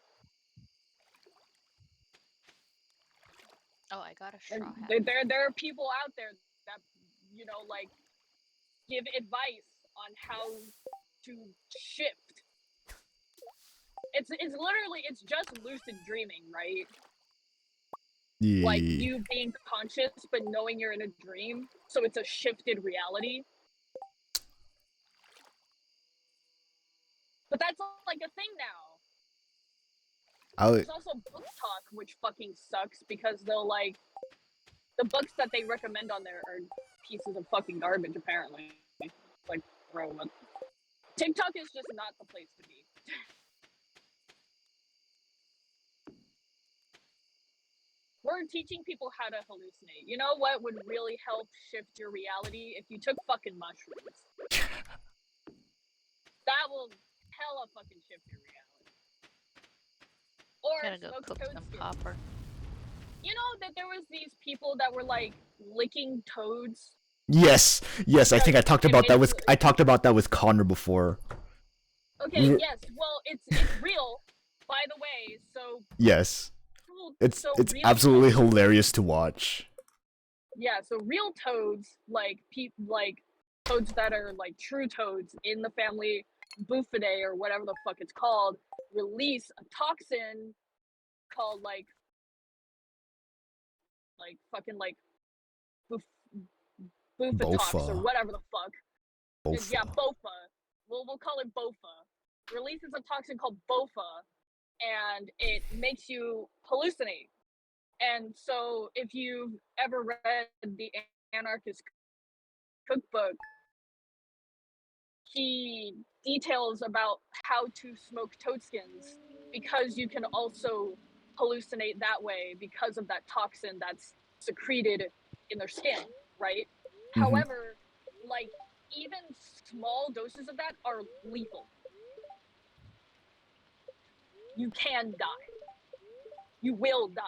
Oh, I got a straw And hat. there are people out there that, you know, like give advice on how to shift. It's literally, it's just lucid dreaming, right? Like Yeah. you being conscious but knowing you're in a dream, so it's a shifted reality. But that's like a thing now. There's also book talk, which fucking sucks because they'll like, the books that they recommend on there are pieces of fucking garbage apparently. Like, bro, what? TikTok is just not the place to be. We're teaching people how to hallucinate. You know what would really help shift your reality? If you took fucking mushrooms. That will hella fucking shift your reality. Or I'm gonna go smoke cook toad some skin. copper. You know that there was these people that were like licking toads. Yes. Yes, I think I talked It about that with basically- Connor before. Okay, R- yes. Well, it's real. By the way, so Yes. It's real absolutely toads, hilarious to watch. yeah. So real toads, like toads that are like true toads in the family Buffidae or whatever the fuck it's called, release a toxin called like like fucking like Bufatox or Bofa. whatever the fuck. Bofa. Yeah, Bofa. We'll call it Bofa. Releases a toxin called Bofa, and it makes you hallucinate. And so, if you've ever read the Anarchist Cookbook, he details about how to smoke toadskins because you can also hallucinate that way because of that toxin that's secreted in their skin, right? Mhm. However, like even small doses of that are lethal. You can die. You will die.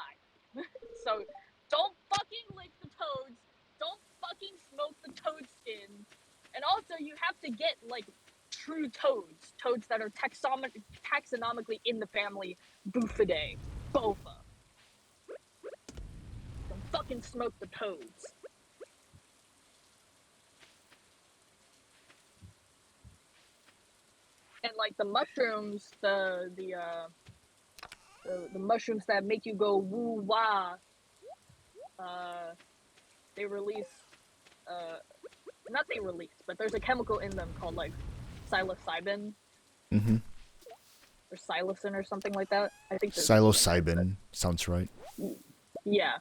So don't fucking lick the toads. Don't fucking smoke the toad skins. And also you have to get like true toads. Toads that are taxonomically in the family Buffidae. Bofa. Don't fucking smoke the toads. And like the mushrooms, the mushrooms that make you go woo wah, they release not they release, but there's a chemical in them called like psilocybin Mm-hmm. or psilocin or something like that. I think there's Psilocybin sounds right. yeah,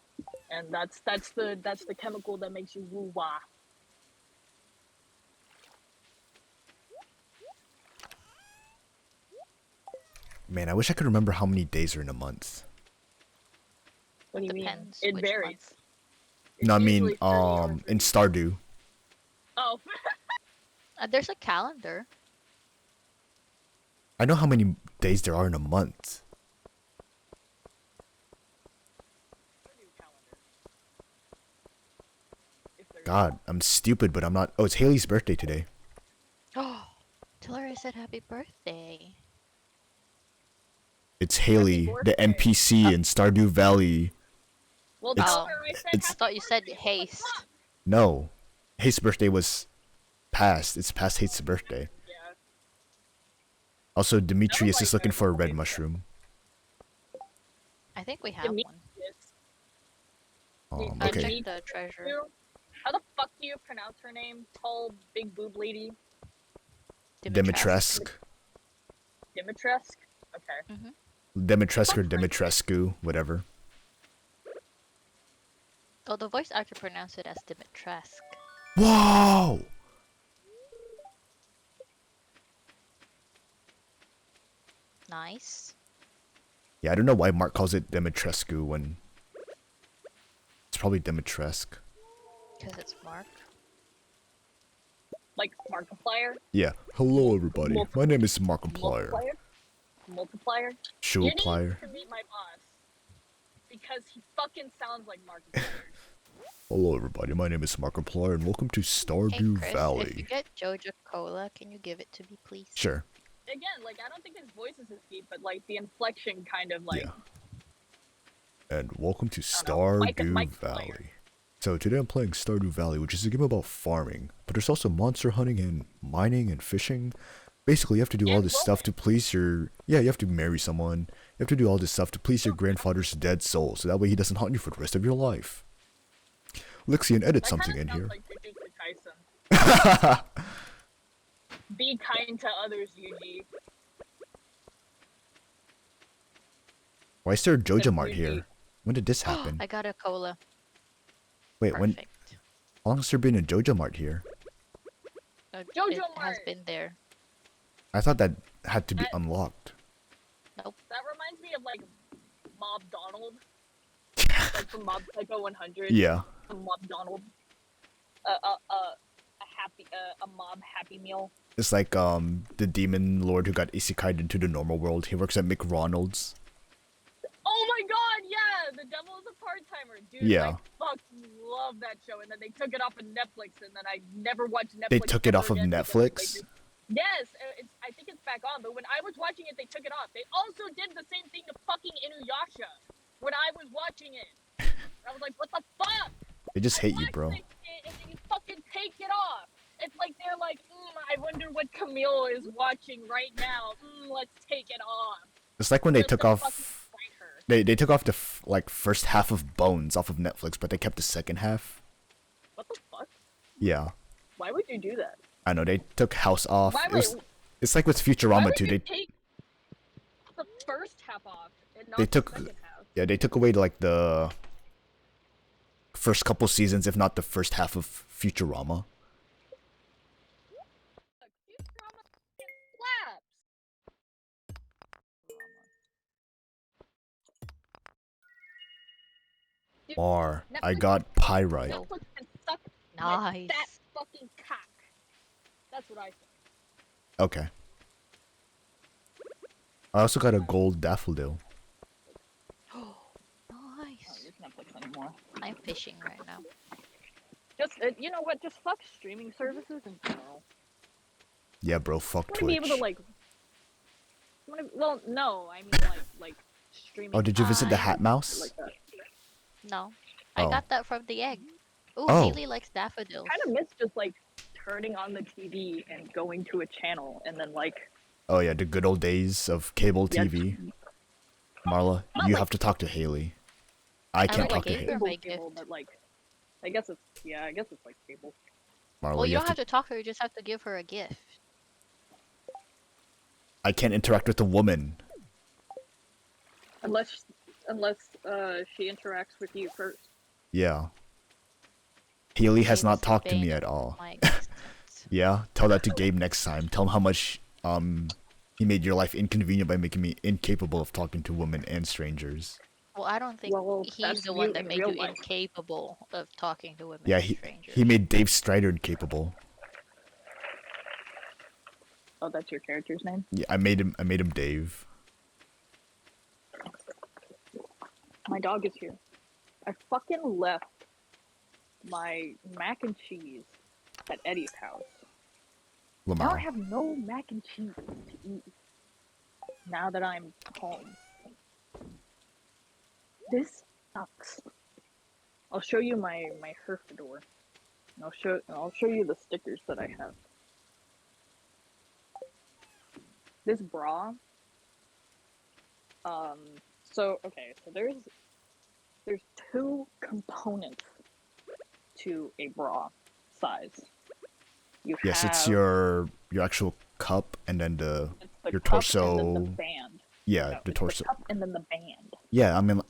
and that's the chemical that makes you woo wah. Man, I wish I could remember how many days are in a month. What do you Depends mean? It which varies. month. It's No, I usually mean, 30 or in 30. Stardew. Oh. There's a calendar. I know how many days there are in a month. God, I'm stupid, but I'm not. Oh, it's Haley's birthday today. Oh, tell her I said happy birthday. It's Haley, the birthday. NPC in Stardew Valley. Well, It's- tell her I said it's- I thought you said haste. No, Hate's birthday was past. It's past Hate's birthday. Yeah. Also, Demetrius like is looking for a red okay. mushroom. I think we have one. Demetrius. Okay. Check the treasure. How the fuck do you pronounce her name? Tall, big boob lady. Dimitrescu. Dimitrescu? Okay. Dimitrescu or Dimitrescu, whatever. Oh, the voice actor pronounced it as Dimitrescu. Whoa! Nice. Yeah, I don't know why Mark calls it Dimitrescu when it's probably Dimitrescu. Because it's Mark. Like Markiplier? Yeah. Hello, everybody. My name is Markiplier. Multiplier? You Showplier. need to meet my boss. Because he fucking sounds like Markiplier. Hello, everybody. My name is Markiplier, and welcome to Hey, Stardew Chris, if you Valley. get Joja Cola, can you give it to me, please? Sure. Again, like, I don't think his voice is as deep, but, like, the inflection kind of, like... Yeah. And welcome to I don't know, Stardew Mike Valley. So today I'm playing Stardew Valley, which is a game about farming, but there's also monster hunting and mining and fishing. Basically, you have to do all And this stuff to please your... Yeah, you have to marry someone. You have to do all this stuff to please your grandfather's dead soul, so that way he doesn't haunt you for the rest of your life. Lixian, edit That something kinda in here. sounds like Jujutsu Kaisen. Be kind to others, Yuji. Why is there a Joja That's Mart creepy. here? When did this happen? I got a cola. Wait, when? Perfect. How long has there been a Joja Mart here? It Joja has Mart! been there. I thought that had to be That- unlocked. Nope. That reminds me of, like, Mob Donald. Like, from Mob Psycho 100. Yeah. Mob Donald. A mob Happy Meal. It's like the demon lord who got isekai'd into the normal world. He works at McRonald's. Oh my god, yeah! The Devil is a Part-Timer. Dude, Yeah. I fucking love that show. And then they took it off of Netflix, and then I never watched Netflix. They took it ever off of again because they Netflix? just- Yes, I think it's back on, but when I was watching it, they took it off. They also did the same thing to fucking Inuyasha when I was watching it. I was like, what the fuck? They just hate you, Watch bro. this shit and then you fucking take it off. It's like they're like, I wonder what Camille is watching right now. Let's take it off. It's like when they Just took to off... fucking spite her. They took off the first half of Bones off of Netflix, but they kept the second half. What the fuck? Yeah, Why would you do that? I know they took House off. Why It was, would- it's like with Why Futurama would too. you They take the first half off and not They the took- second half? yeah they took away like the first couple seasons, if not the first half of Futurama. Look, Futurama fucking slaps. Dude, Mar, I Netflix- got pyrite. No. Netflix can suck my Nice. fat fucking cock. That's what I say. Okay. I also got a gold daffodil. I Nice. don't use Netflix anymore. I'm fishing right now. Just you know what? Just fuck streaming services in general. Yeah, bro. Fuck I want to be Twitch. able to like. Well, no, I mean like streaming. Oh, did you visit the I- Hat Mouse? Like that. No. Oh. I got that from the egg. Ooh, Oh. Haley likes daffodils. Kind of miss just like turning on the TV and going to a channel and then like. Oh yeah, the good old days of cable Yeah, TV. Marla, Not you like- have to talk to Haley. I can't like talk to Gabe Haley. or my cable, gift? but like, I guess it's like cable. Marla, Well, you you have don't to. have to talk to her. You just have to give her a gift. I can't interact with a woman. Unless she interacts with you first. Yeah. Haley has Gabe not is the talked to me bane at of all. my existence. Yeah, tell that to Gabe next time. Tell him how much he made your life inconvenient by making me incapable of talking to women and strangers. Well, I don't think Well, he's that's the one you that in made real you life. incapable of talking to women Yeah, and strangers. he made Dave Strider incapable. Oh, that's your character's name? Yeah, I made him Dave. My dog is here. I fucking left my mac and cheese at Eddie's house. Now I Lamar. have no mac and cheese to eat. Now that I'm home. This sucks. I'll show you my Herfador. And I'll show you the stickers that I have. This bra. So there's two components to a bra size. You Yes, it's have- your actual cup and then it's the your cup and then the torso. band. Yeah, No, the it's torso. cup and then the band. Yeah, I mean,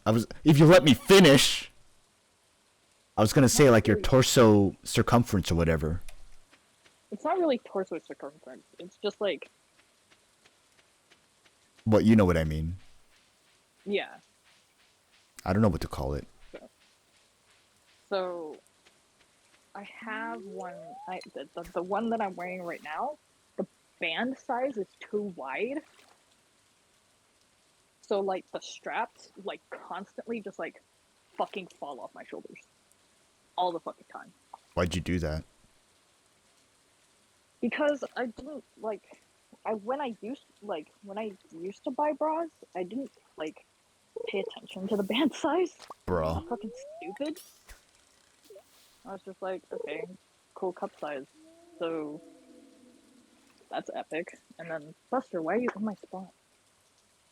if you let me finish, I was gonna say like your really. torso circumference or whatever. It's not really torso circumference. It's just like, But you know what I mean. yeah. I don't know what to call it. So I have one. The one that I'm wearing right now, the band size is too wide. So like the straps like constantly just like fucking fall off my shoulders all the fucking time. Why'd you do that? Because I didn't like when I used to buy bras, I didn't like pay attention to the band size. Bruh. I'm fucking stupid. I was just like, okay, cool cup size. So that's epic. And then Buster, why are you in my spot?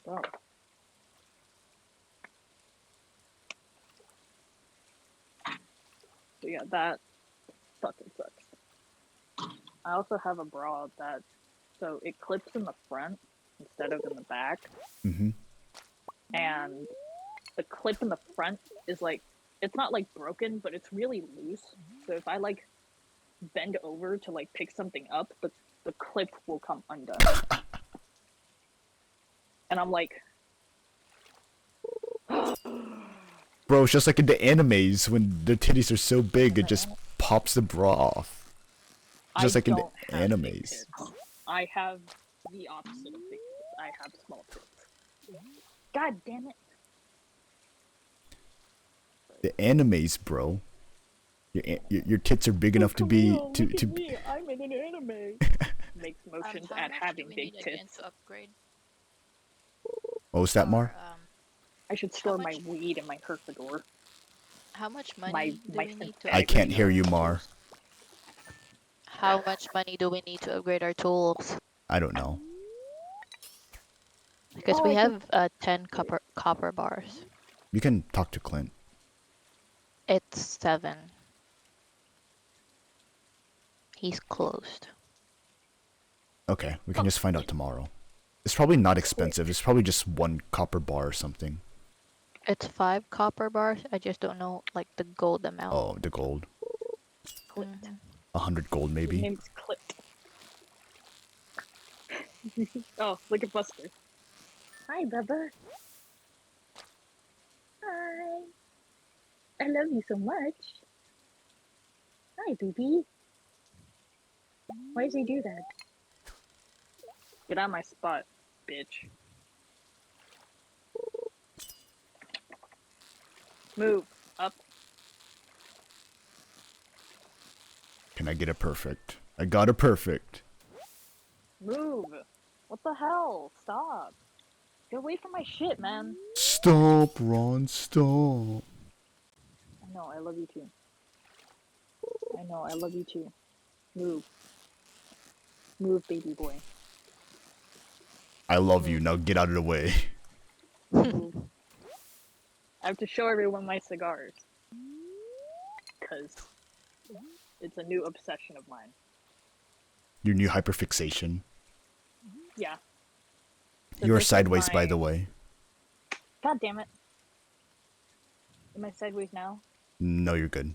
Bro. So yeah, that fucking sucks. I also have a bra that so it clips in the front instead of in the back. Mm-hmm. And the clip in the front is like it's not like broken, but it's really loose. So if I like bend over to like pick something up, the clip will come undone. And I'm like, Bro, it's just like in the animes when their titties are so big, it just pops the bra off. Just I like in the don't have big animes. tits. I have the opposite of big tits. I have small tits. God damn it. The animes, bro. Your tits are big enough to be to be. Me. I'm in an anime. Makes motions How at much having do we big need again tits. to upgrade? What was that, Mar? Or, I should store my much- weed in my herfador. how much money My- do my we need to I upgrade can't hear our you, Mar. tools? How much money do we need to upgrade our tools? I don't know. Because Oh, we I can- have 10 copper bars. You can talk to Clint. It's 7. He's closed. Okay, we can just find out tomorrow. It's probably not expensive. It's probably just 1 copper bar or something. It's 5 copper bars. I just don't know like the gold amount. Oh, the gold. Clint. Mhm. 100 gold His maybe. name's Clint. Oh, look at Buster. Hi, Bubba. Hi. I love you so much. Hi, baby. Why does he do that? Get out of my spot, bitch. Move. Up. Can I get a perfect? I got a perfect. Move. What the hell? Stop. Get away from my shit, man. Stop, Ron, stop. I know, I love you too. I know, I love you too. Move. Move, baby boy. I love you, now get out of the way. Move. I have to show everyone my cigars. Because it's a new obsession of mine. Your new hyperfixation. Yeah. So You are this is sideways, by my- the way. God damn it. Am I sideways now? No, you're good.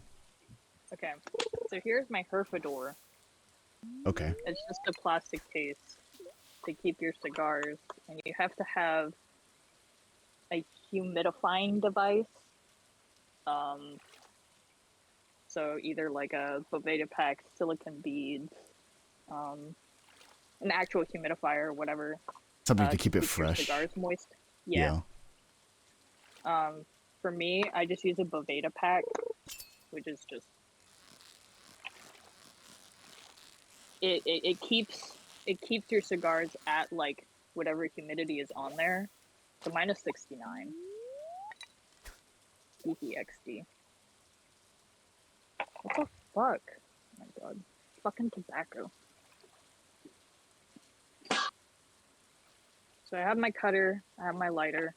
Okay. So here's my herfador. Okay. It's just a plastic case to keep your cigars, and you have to have a humidifying device. So either like a Boveda pack, silicone beads, an actual humidifier, or whatever. Something to keep it your fresh. cigars moist. Yeah. For me, I just use a Boveda pack, which is just it keeps your cigars at like whatever humidity is on there. So mine is 69. DPXD. What the fuck? Oh my god. Fucking tobacco. So I have my cutter, I have my lighter.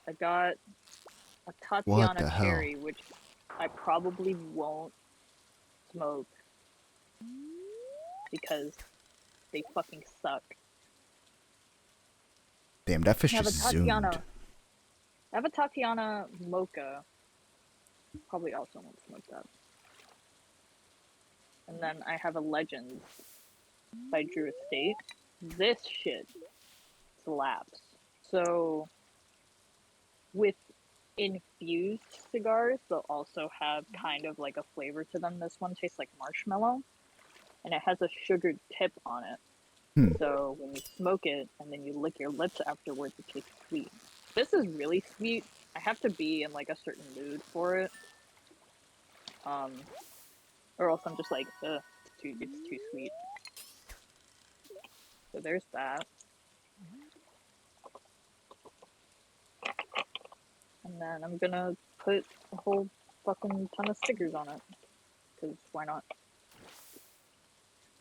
I got a Tatiana the hell? cherry, which I probably won't smoke because they fucking suck. Damn, that fish I have a is Tatiana. zoomed. I have a Tatiana mocha. Probably also won't smoke that. And then I have a Legends by Drew Estate. This shit slaps. So with infused cigars, they'll also have kind of like a flavor to them. This one tastes like marshmallow, and it has a sugared tip on it. So when you smoke it and then you lick your lips afterwards, it tastes sweet. This is really sweet. I have to be in like a certain mood for it. Or else I'm just like, ugh, it's too sweet. So there's that. And then I'm gonna put a whole fucking ton of stickers on it. Because why not?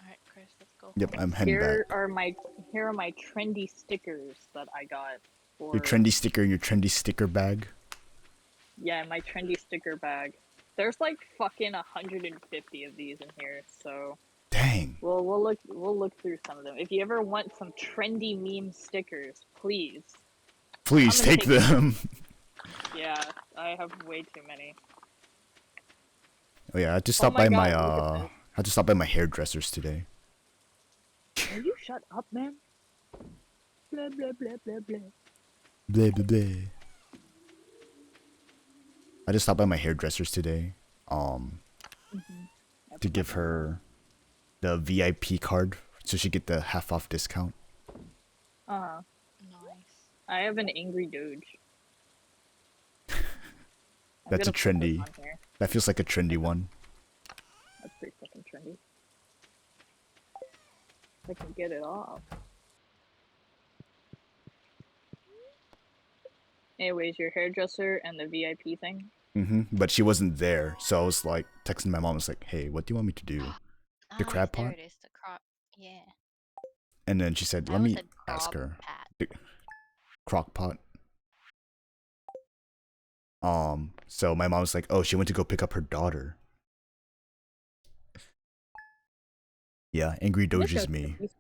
Alright, Chris, let's go. Yep, I'm heading Here back. are my trendy stickers that I got for Your trendy sticker in your trendy sticker bag. Yeah, my trendy sticker bag. There's like fucking 150 of these in here, so Dang. we'll look through some of them. If you ever want some trendy meme stickers, please. Please I'm gonna take take them. Yeah, I have way too many. Oh yeah, I had to Oh stop my by my God, look at I had to stop by my hairdressers today. Will you shut up, man? Blah blah blah blah blah. Blah blah blah. I just stopped by my hairdressers today. To give her the VIP card so she get the half off discount. Uh-huh. Nice. I have an angry Doge. I'm That's a gonna put this trendy. on here. That feels like a trendy one. That's pretty fucking trendy. I can get it off. Anyways, your hairdresser and the VIP thing. But she wasn't there, so I was like texting my mom. I was like, "Hey, what do you want me to do? The crab There pot?" it is, the crop. Yeah. And then she said, I let always me said ask crop her. pat. Crockpot. So my mom's like, oh, she went to go pick up her daughter. Yeah, Angry I'm just Doge is gonna me. stick these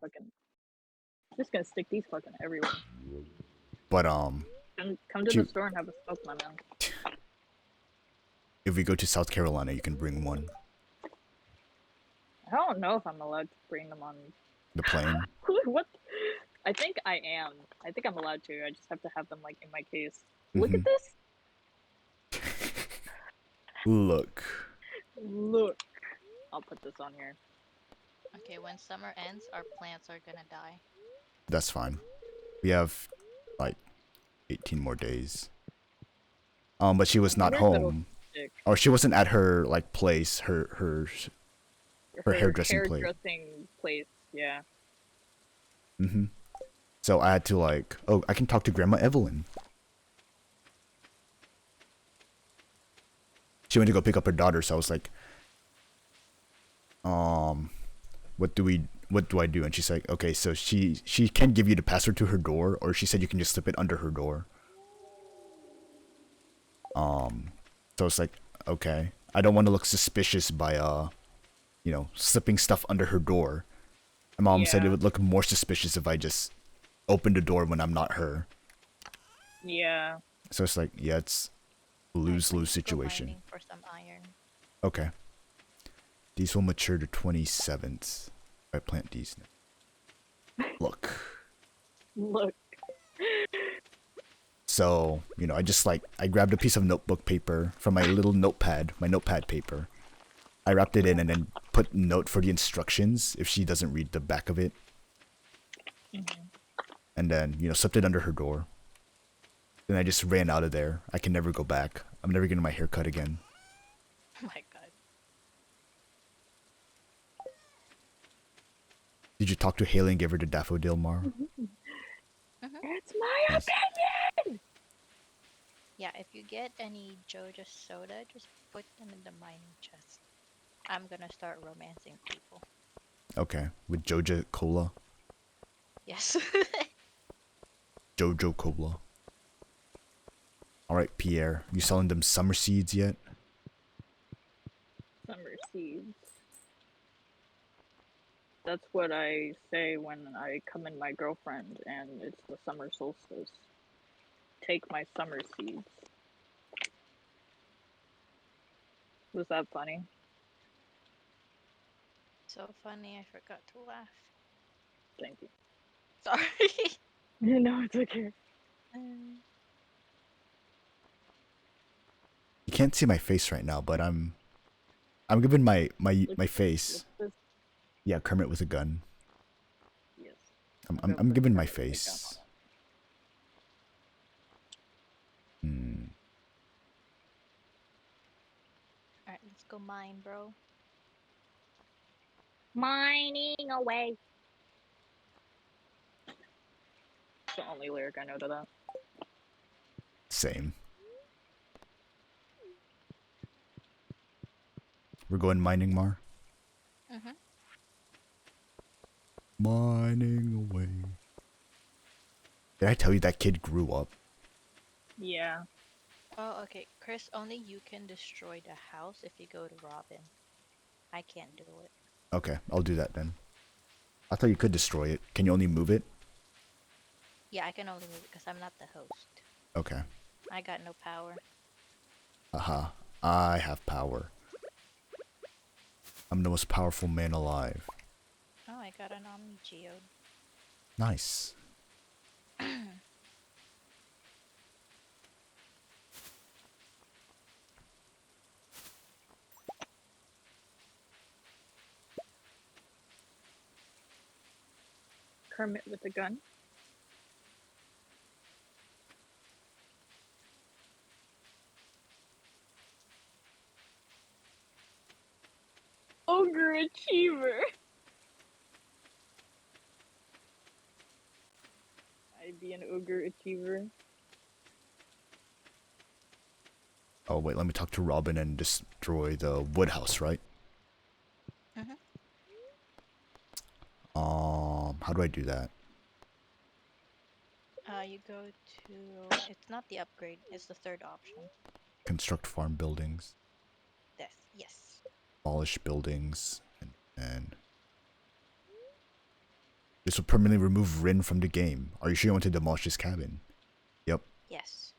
just gonna stick these fucking everywhere. But Come to She- the store and have a smoke, my man. if we go to South Carolina, you can bring one. I don't know if I'm allowed to bring them on. The plane. What? I think I am. I think I'm allowed to. I just have to have them like in my case. Look at Mhm. this. Look. Look. I'll put this on here. Okay, when summer ends, our plants are gonna die. That's fine. We have like 18 more days. But she was not I guess it'll home. stick. Or she wasn't at her like place, her hairdressing place. Hairdressing place, yeah. So I had to like, oh, I can talk to Grandma Evelyn. She went to go pick up her daughter, so I was like, what do I do? And she's like, okay, so she can give you the password to her door, or she said you can just slip it under her door. So it's like, okay, I don't want to look suspicious by slipping stuff under her door. My mom said it Yeah. would look more suspicious if I just opened the door when I'm not her. Yeah. So it's like, yeah, it's a Alright, lose-lose let me go situation. mining for some iron. Okay. These will mature to 27th if I plant these now. Look. Look. So, I grabbed a piece of notebook paper from my little notepad, my notepad paper. I wrapped it in and then put note for the instructions if she doesn't read the back of it. And then, slipped it under her door. Then I just ran out of there. I can never go back. I'm never getting my hair cut again. Oh my god. Did you talk to Haley and give her the daffodil, Mar? It's my Nice. opinion! Yeah, if you get any Joja soda, just put them in the mining chest. I'm gonna start romancing people. Okay, with Joja Cola. Yes. Jojo Cola. Alright, Pierre, you selling them summer seeds yet? Summer seeds. That's what I say when I come in my girlfriend and it's the summer solstice. Take my summer seeds. Was that funny? So funny, I forgot to laugh. Thank you. Sorry. No, it's okay. You can't see my face right now, but I'm giving my face. Look, Yeah, Kermit with a gun. yes. I'm giving my face. Alright, let's go mine, bro. Mining away. It's the only lyric I know to that. Same. We're going mining, Mar? Mm-hmm. Mining away. Did I tell you that kid grew up? Yeah. Oh, okay. Chris, only you can destroy the house if you go to Robin. I can't do it. Okay, I'll do that then. I thought you could destroy it. Can you only move it? Yeah, I can only move it because I'm not the host. Okay. I got no power. Aha. I have power. I'm the most powerful man alive. Oh, I got an Omni Geode. Nice. Kermit with a gun. Ogre Achiever. I'd be an ogre achiever. Oh, wait, let me talk to Robin and destroy the wood house, right? Mhm. How do I do that? You go to. It's not the upgrade. It's the third option. Construct farm buildings, This. Yes. abolish buildings, and this will permanently remove Rin from the game. Are you sure you want to demolish this cabin? Yep. Yes.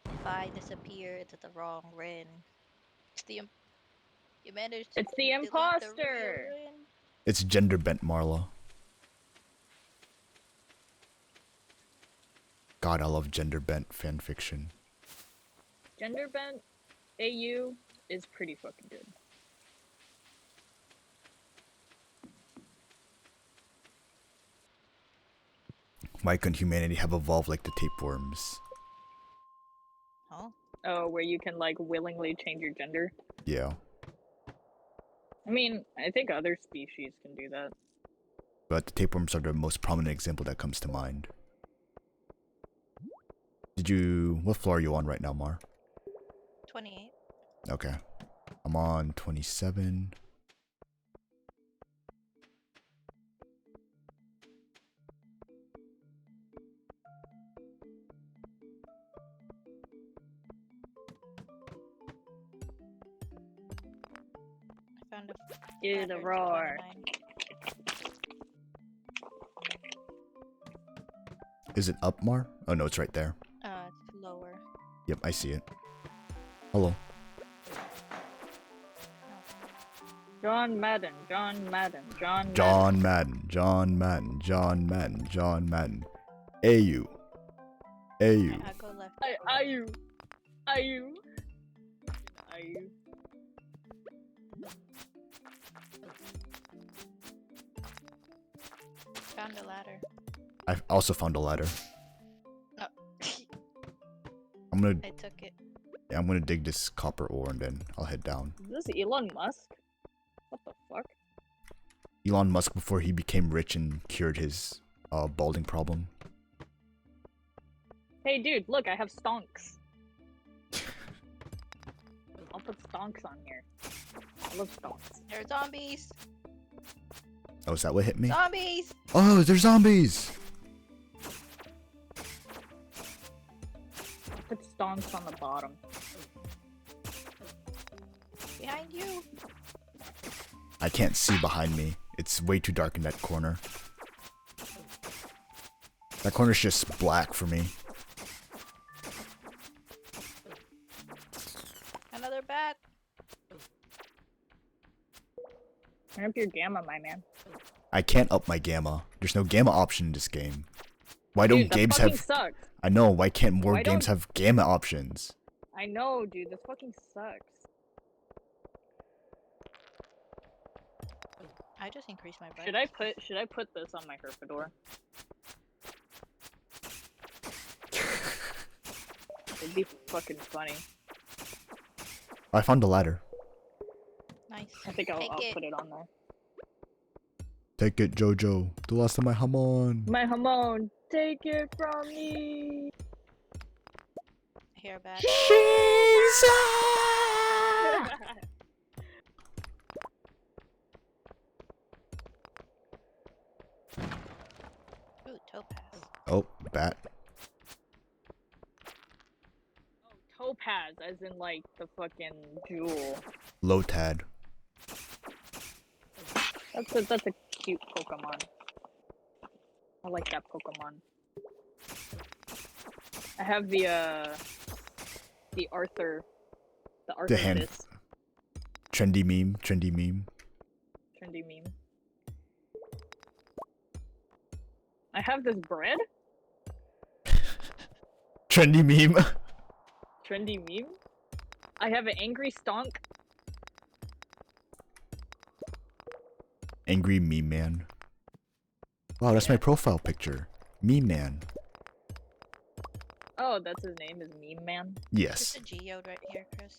If I disappear into the wrong Rin, it's the. You managed to It's the delete the real imposter. Rin. It's gender bent, Marla. God, I love gender bent fanfiction. Gender bent AU is pretty fucking good. Why couldn't humanity have evolved like the tapeworms? Oh. Oh, where you can like willingly change your gender. Yeah, I mean, I think other species can do that. but the tapeworms are the most prominent example that comes to mind. Did you... What floor are you on right now, Mar? 28. Okay. I'm on 27. I found a. Give the ladder to roar. 29. Is it up, Mar? Oh no, it's right there. It's lower. Yep, I see it. Hello. John Madden, John Madden, John Madden. John Madden, John Madden, John Madden, John Madden. AU. AU. I go left. Are you? Are you? Are you? Found a ladder. I also found a ladder. No. I'm gonna... I took it. Yeah, I'm gonna dig this copper ore and then I'll head down. Is this Elon Musk? What the fuck? Elon Musk before he became rich and cured his balding problem. Hey dude, look, I have stonks. I'll put stonks on here. I love stonks. There are zombies. Oh, is that what hit me? Zombies. Oh, there's zombies! I'll put stonks on the bottom. Behind you. I can't see behind me. It's way too dark in that corner. That corner's just black for me. Another bat. Turn up your gamma, my man. I can't up my gamma. There's no gamma option in this game. Why Dude, don't that games fucking have... sucks. I know, why can't more Why games don't- have gamma options? I know, dude, this fucking sucks. I just increased my Should I put this on my herpidor? It'd be fucking funny. I found a ladder. Nice. I think I'll Take it. put it on there. Take it, Jojo. The last of my hamon. My hamon, take it from me. Here, bat. Ooh, topaz. Oh, bat. Topaz, as in like the fucking jewel. Lotad. That's a cute Pokemon. I like that Pokemon. I have the Arthur, the Arthur hand- disc, Trendy meme. Trendy meme. trendy meme. I have this bread, Trendy meme. trendy meme. I have an angry stonk. Angry meme man. Wow, that's my profile picture. Meme man. Oh, that's his name, is Meme Man. Yes. There's a geode right here, Chris.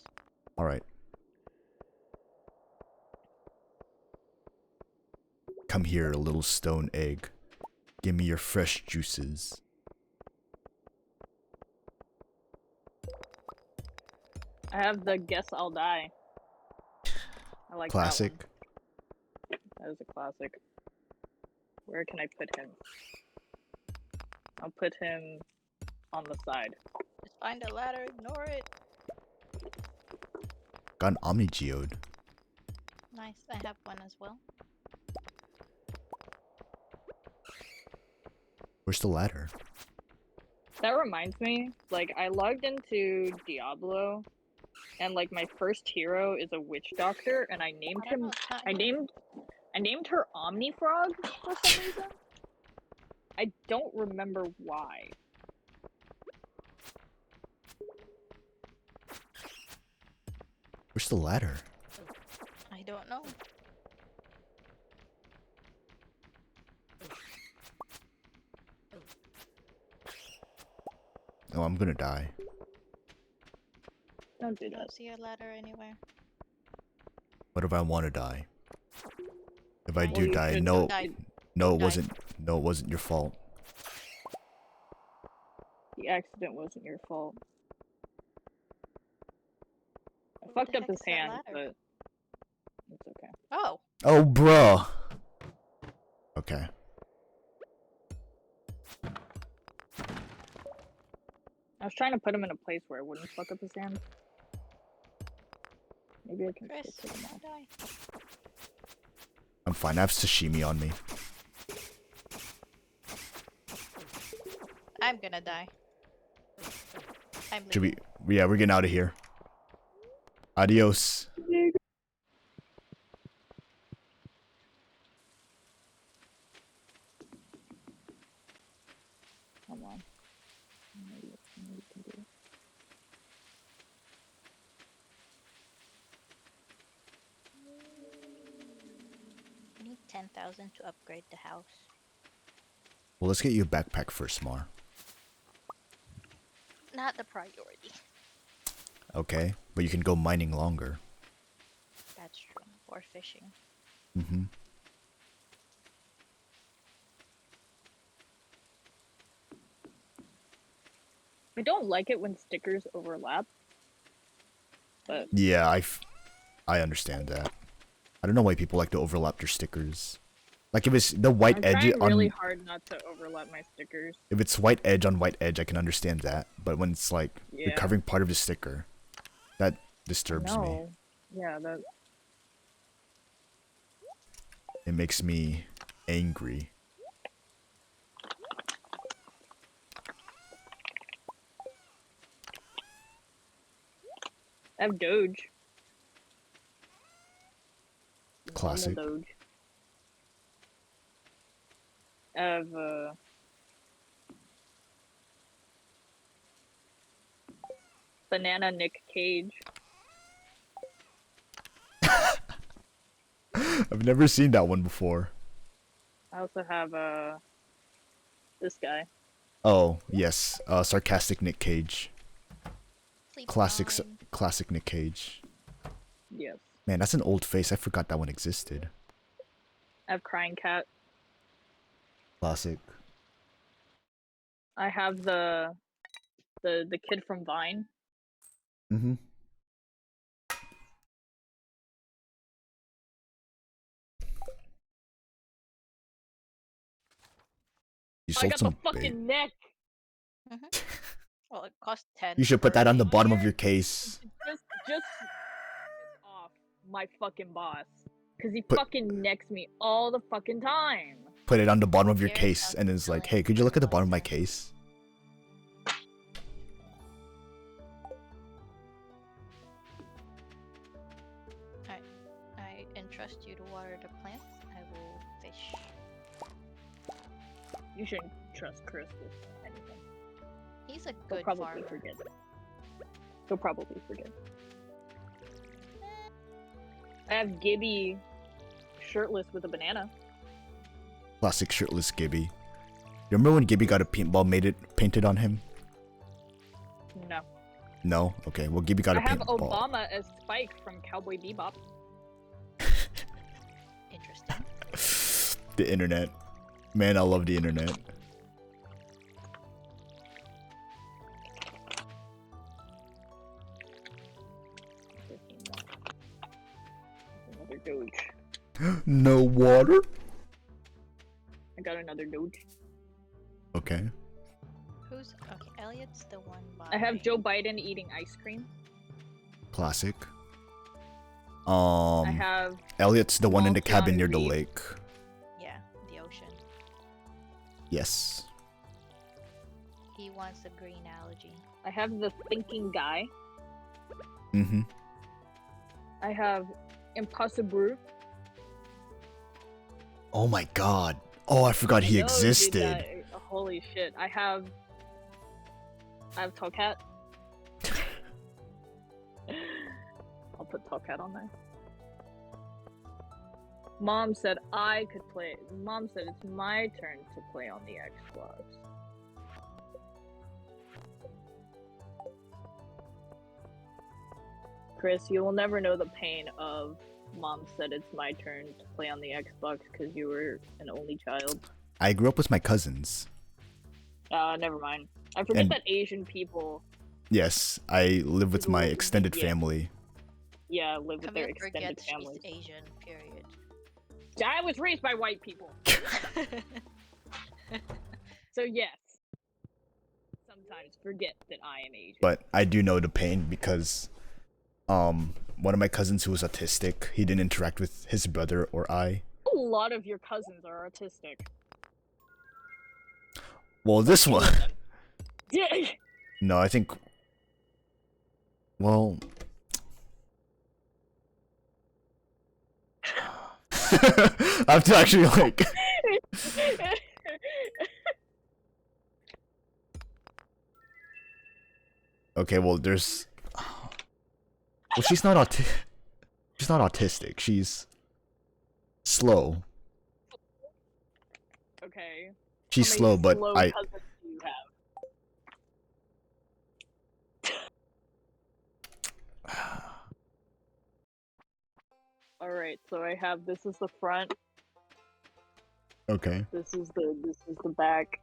Alright. Come here, little stone egg. Give me your fresh juices. I have the Guess I'll Die. I like Classic. That one. That is a classic. Where can I put him? I'll put him on the side. Just find a ladder, ignore it. Got an Omni Geode. Nice, I have one as well. Where's the ladder? That reminds me, like, I logged into Diablo, and like my first hero is a witch doctor, and I named I don't know, him. it's not I here. named her Omni Frog for some reason. I don't remember why. Where's the ladder? I don't know. Oh, I'm gonna die. Don't do I that. don't see a ladder anywhere. What if I want to die? If I Well, do you die, should no, die. no, it Die. wasn't. No, it wasn't your fault. The accident wasn't your fault. I What fucked the up heck his is that hand, ladder? but it's okay. Oh, Oh, bruh. Okay. I was trying to put him in a place where I wouldn't fuck up his hand. Maybe I can Chris, still take him out. die. I'm fine. I have sashimi on me. I'm gonna die. I'm Should leaving. we? Yeah, we're getting out of here. Adios. Come on. Maybe we can do it. I need 10,000 to upgrade the house. Well, let's get you a backpack first, Mar. Not the priority. Okay, but you can go mining longer. That's true. Or fishing. Mm-hmm. I don't like it when stickers overlap. But Yeah, I understand that. I don't know why people like to overlap their stickers. Like if it's the white I'm edge trying on, really hard not to overlap my stickers. if it's white edge on white edge, I can understand that. But when it's like you're Yeah. covering part of the sticker, that disturbs me. No. Yeah, that. It makes me angry. I have Doge. Classic. Normal Doge. I have Banana Nick Cage. I've never seen that one before. I also have this guy. Oh yes, sarcastic Nick Cage. Sleep Classic, fine. classic Nick Cage. Yes. Man, that's an old face. I forgot that one existed. I have Crying Cat. Classic. I have the kid from Vine. Mm-hmm. You I sold got some the fucking bait. neck. Well, it cost 10. You should put per that on the thing. bottom of your case. Just piss off my fucking boss, cause he Put- fucking necks me all the fucking time. Put it on the bottom of your Here's case, and it's like, hey, could you look at the bottom of my case? I entrust you to water the plants. I will fish. You shouldn't trust Chris with anything. He's a He'll good probably farmer. forget. He'll probably forget. I have Gibby shirtless with a banana. Classic shirtless Gibby. You remember when Gibby got a paintball painted on him? No. No? Okay, well Gibby got I a have paintball. Obama as Spike from Cowboy Bebop. Interesting. The internet. Man, I love the internet. Another Doge. No water? I got another note. Okay. Who's okay? Elliot's the one by. I have Joe Biden eating ice cream. Classic. I have Elliot's the one in the Malkian cabin near the Reed. lake. Yeah, the ocean. Yes. He wants a green algae. I have the thinking guy. Mm-hmm. I have Impossible. Oh my god. Oh, I forgot he No, dude, existed. holy shit. I have Tallcat. I'll put Tallcat on there. Mom said I could play. Mom said it's my turn to play on the Xbox. Chris, you will never know the pain of Mom said it's my turn to play on the Xbox because you were an only child. I grew up with my cousins. Never mind. I forget And- that Asian people, Yes, I live with my extended Yeah. family. live with their Camille extended forgets families. she's Asian. Period. I was raised by white people. So yes, sometimes forget that I am Asian. But I do know the pain because one of my cousins who was autistic, he didn't interact with his brother or I. A lot of your cousins are autistic. Well, this one. Yeah. No, I think. Well. I have to actually like. Okay, well, there's. Well, she's not She's not autistic. She's slow. Okay. She's How many slow, but slow I. cousins do you have? All right, so I have this is the front. Okay. This is the back.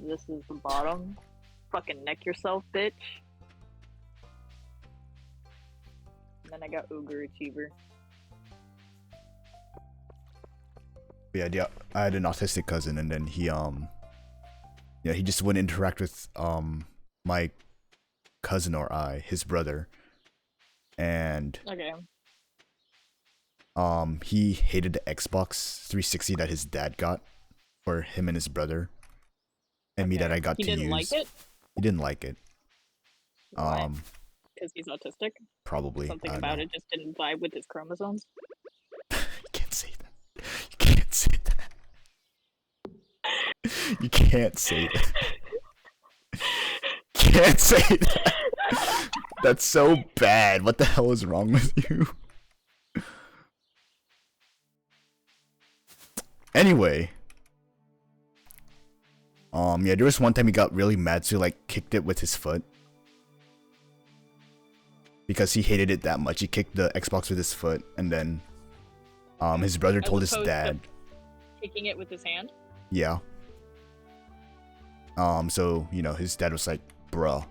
This is the bottom. Fucking neck yourself, bitch. And then I got Ogre Achiever. Yeah, I had an autistic cousin, and then he he just wouldn't interact with my cousin or I, his brother, and Okay. he hated the Xbox 360 that his dad got for him and his brother, and me Okay. that I got He to didn't use. like it? He didn't like it. Why? Because he's autistic? Probably. Something I don't about know. it just didn't vibe with his chromosomes? You can't say that. You can't say that. You can't say that. Can't say that. That's so bad. What the hell is wrong with you? Anyway. Yeah, there was one time he got really mad, so he like kicked it with his foot. Because he hated it that much. He kicked the Xbox with his foot, and then his brother As told his opposed to dad. Kicking it with his hand? Yeah. So, his dad was like, bruh,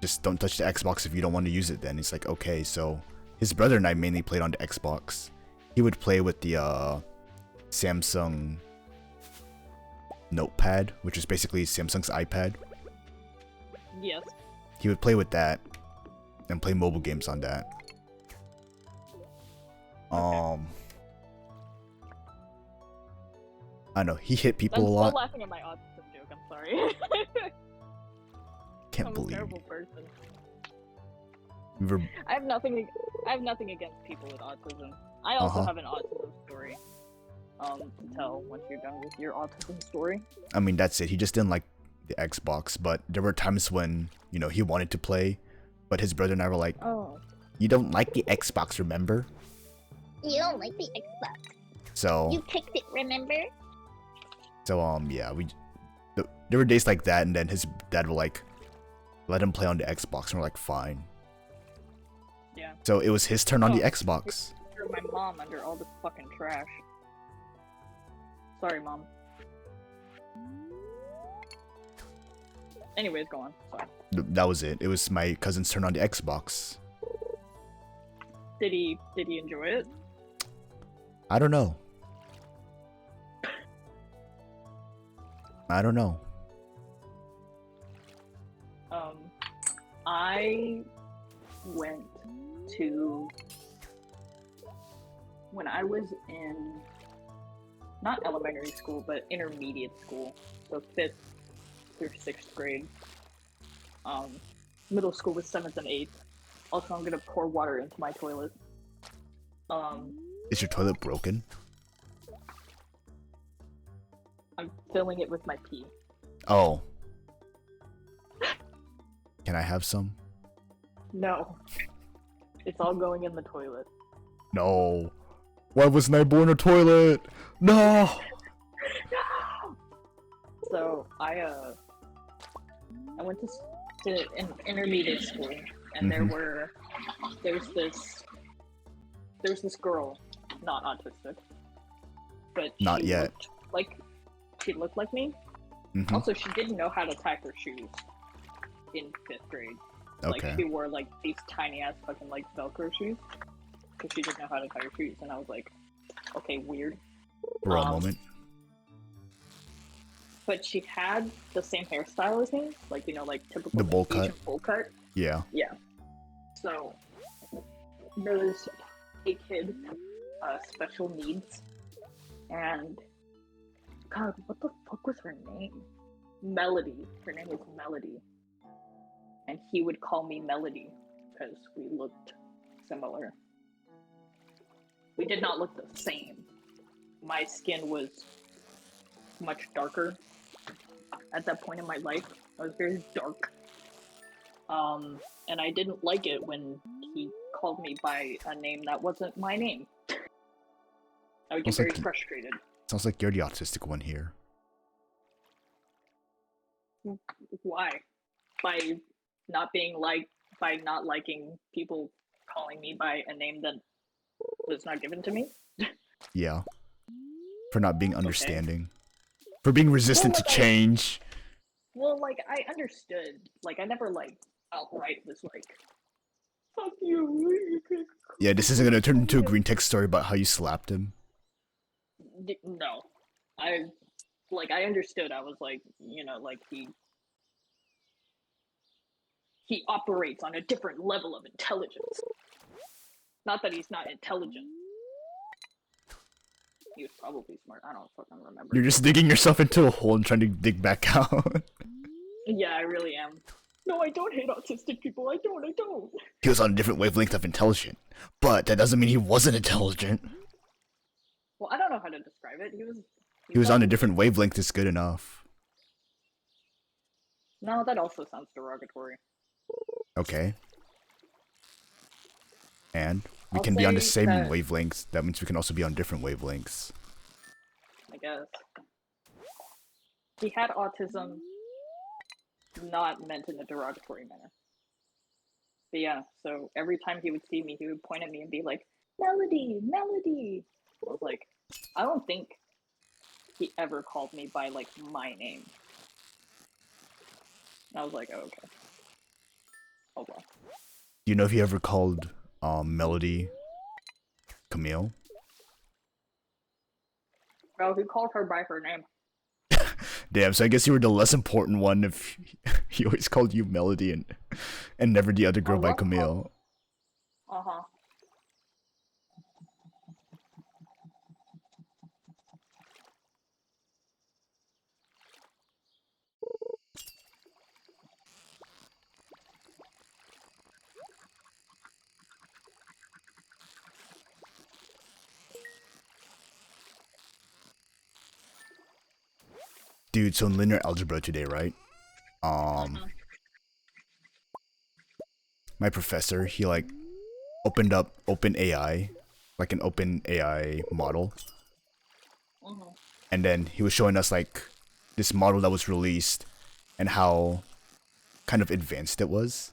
just don't touch the Xbox if you don't want to use it then. He's like, okay, so his brother and I mainly played on the Xbox. He would play with the Samsung Notepad, which is basically Samsung's iPad. Yes. He would play with that and play mobile games on that. I don't know, he hit people I'm a still lot. laughing at my autism joke, I'm sorry. Can't I'm a believe terrible it. person. We were I have nothing against people with autism. I also have an autism story. To tell once you're done with your autism story. I mean, that's it. He just didn't like the Xbox, but there were times when, he wanted to play, but his brother and I were like, Oh. you don't like the Xbox, remember? You don't like the Xbox. So, You picked it, remember? yeah, there were days like that, and then his dad would like, let him play on the Xbox, and we're like, fine. Yeah. So it was his turn on the Oh. Xbox. Threw my mom under all this fucking trash. Sorry, Mom. Anyways, go on. Sorry. That was it. It was my cousin's turn on the Xbox. Did he enjoy it? I don't know. I don't know. I went to when I was in not elementary school, but intermediate school, so 5th through 6th grade. Middle school was 7th and 8th. Also, I'm gonna pour water into my toilet. Is your toilet broken? I'm filling it with my pee. Oh. Can I have some? No. It's all going in the toilet. No. Why wasn't I born a toilet? No. So I went to an intermediate school, and there's this girl, not autistic, but Not yet. She looked like me. Mhm. Also, she didn't know how to tie her shoes in 5th grade. Okay. Like, she wore like these tiny ass fucking like Velcro shoes because she didn't know how to tie her shoes, and I was like, okay, weird. For a moment. But she had the same hairstyle as me, like, you know, like typical The bowl Asian cut? bowl cut. Yeah. Yeah. So there was a kid, special needs, and God, what the fuck was her name? Melody. Her name was Melody, and he would call me Melody because we looked similar. We did not look the same. My skin was much darker at that point in my life. I was very dark. And I didn't like it when he called me by a name that wasn't my name. I would get Sounds like very frustrated. Sounds like you're the autistic one here. Why? By not liking people calling me by a name that was not given to me? Yeah. For not being understanding. For being resistant to change. Well, like, I understood. Like, I never, like, outright was like, fuck you. Yeah, this isn't gonna turn into a green text story about how you slapped him. No. I understood. I was like, you know, like, he operates on a different level of intelligence. Not that he's not intelligent. He was probably smart. I don't fucking remember. You're just digging yourself into a hole and trying to dig back out. Yeah, I really am. No, I don't hate autistic people. I don't. He was on a different wavelength of intelligent. But that doesn't mean he wasn't intelligent. Well, I don't know how to describe it. He was on a different wavelength that's good enough. No, that also sounds derogatory. Okay. And we I'll can be on the say same that- wavelengths. That means we can also be on different wavelengths. I guess. He had autism, not meant in a derogatory manner. But yeah, so every time he would see me, he would point at me and be like, Melody, Melody! I was like, I don't think he ever called me by, like, my name. I was like, oh, okay. Oh well. Do you know if he ever called Melody Camille? No, he called her by her name. Damn, so I guess you were the less important one if he always called you Melody and never the other girl by Camille. Uh-huh. Dude, so in linear algebra today, right? My professor, he like opened up OpenAI, like an OpenAI model. And then he was showing us like this model that was released and how kind of advanced it was.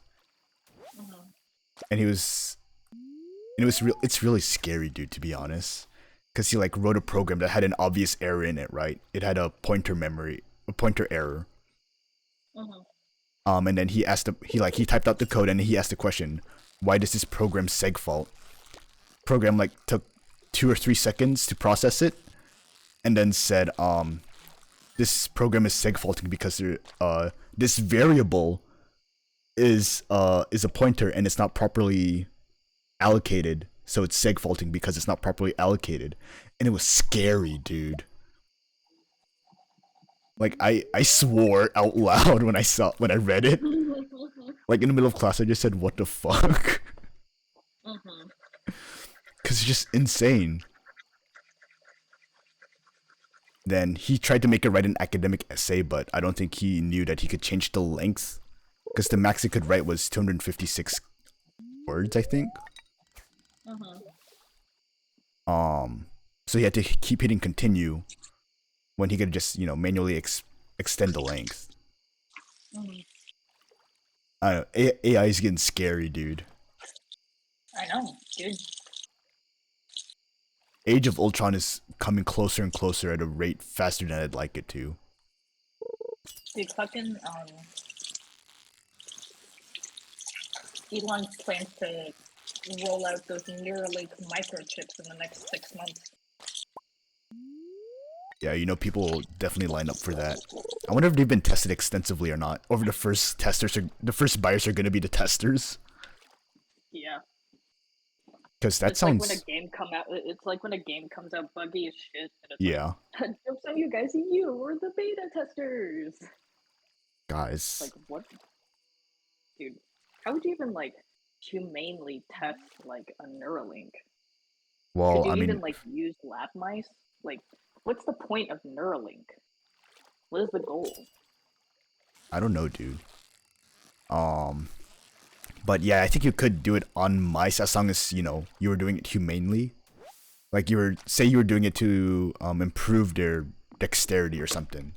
And it's really scary, dude, to be honest. Because he like wrote a program that had an obvious error in it, right? It had a pointer error. And then he typed out the code and he asked the question, why does this program segfault? Program like took 2 or 3 seconds to process it, and then said, this program is seg faulting because this variable is a pointer and it's not properly allocated, so it's seg faulting because it's not properly allocated. And it was scary, dude. Like I swore out loud when I read it. Like in the middle of class, I just said, "What the fuck?" Cause it's just insane. Then he tried to make it write an academic essay, but I don't think he knew that he could change the length, because the max he could write was 256 words, I think. So he had to keep hitting continue when he could just, manually extend the length. I don't know, AI is getting scary, dude. I know, dude. Age of Ultron is coming closer and closer at a rate faster than I'd like it to. Dude, fucking, Elon plans to roll out those Neuralink microchips in the next 6 months. Yeah, people will definitely line up for that. I wonder if they've been tested extensively or not. Or the first buyers are gonna be the testers. Yeah. Because that it's sounds. Like when a game it's like when a game comes out buggy as shit. And it's yeah. Like, jokes on you guys, you were the beta testers. Guys. Like what? Dude, how would you even humanely test a Neuralink? Well, Could you even use lab mice? What's the point of Neuralink? What is the goal? I don't know, dude. But yeah, I think you could do it on mice as long as, you were doing it humanely. Like you were doing it to improve their dexterity or something.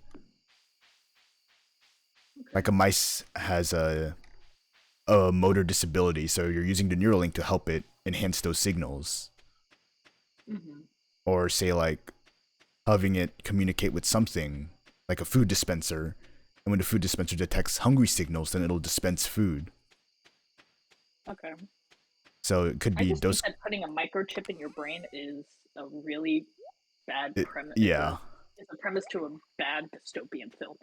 Okay. Like a mice has a motor disability, so you're using the Neuralink to help it enhance those signals. Or say having it communicate with something, like a food dispenser, and when the food dispenser detects hungry signals, then it'll dispense food. Okay. So it could be I just those. think that putting a microchip in your brain is a really bad premise. Yeah. It's a premise to a bad dystopian film.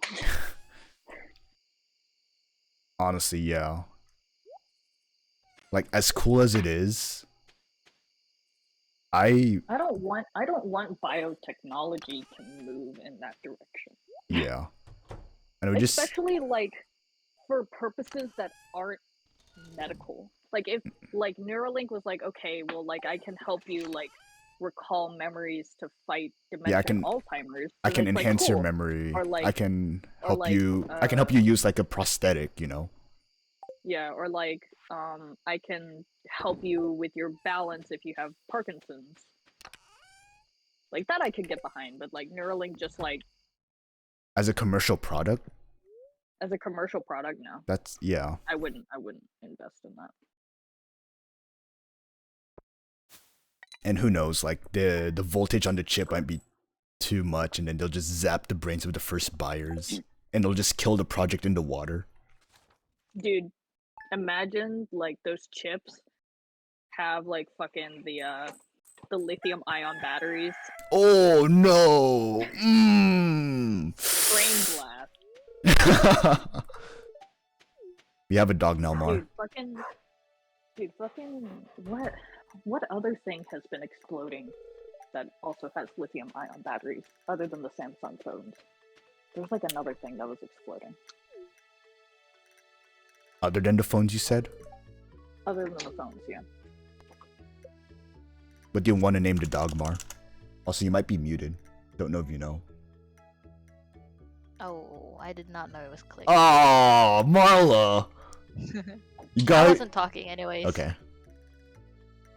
Honestly, yeah. Like as cool as it is, I don't want biotechnology to move in that direction. Yeah. And it would especially for purposes that aren't medical. If Neuralink was okay, well I can help you recall memories to fight dementia and Alzheimer's. I can enhance cool. your memory. Or I can help you I can help you use a prosthetic, Yeah, or I can help you with your balance if you have Parkinson's. That I could get behind, but Neuralink just as a commercial product? As a commercial product, no. That's yeah. I wouldn't invest in that. And who knows, the voltage on the chip might be too much, and then they'll just zap the brains of the first buyers, and they'll just kill the project in the water. Dude, imagine those chips have fucking the lithium ion batteries. Oh no! Brain blast. We have a dog now, Mar. Dude, fucking what other thing has been exploding that also has lithium ion batteries other than the Samsung phones? There's another thing that was exploding. Other than the phones, you said? Other than the phones, yeah. But do you want to name the dog, Mar? Also, you might be muted. Don't know if you know. Oh, I did not know it was clear. Oh, Marla! You got I it? wasn't talking anyways. Okay.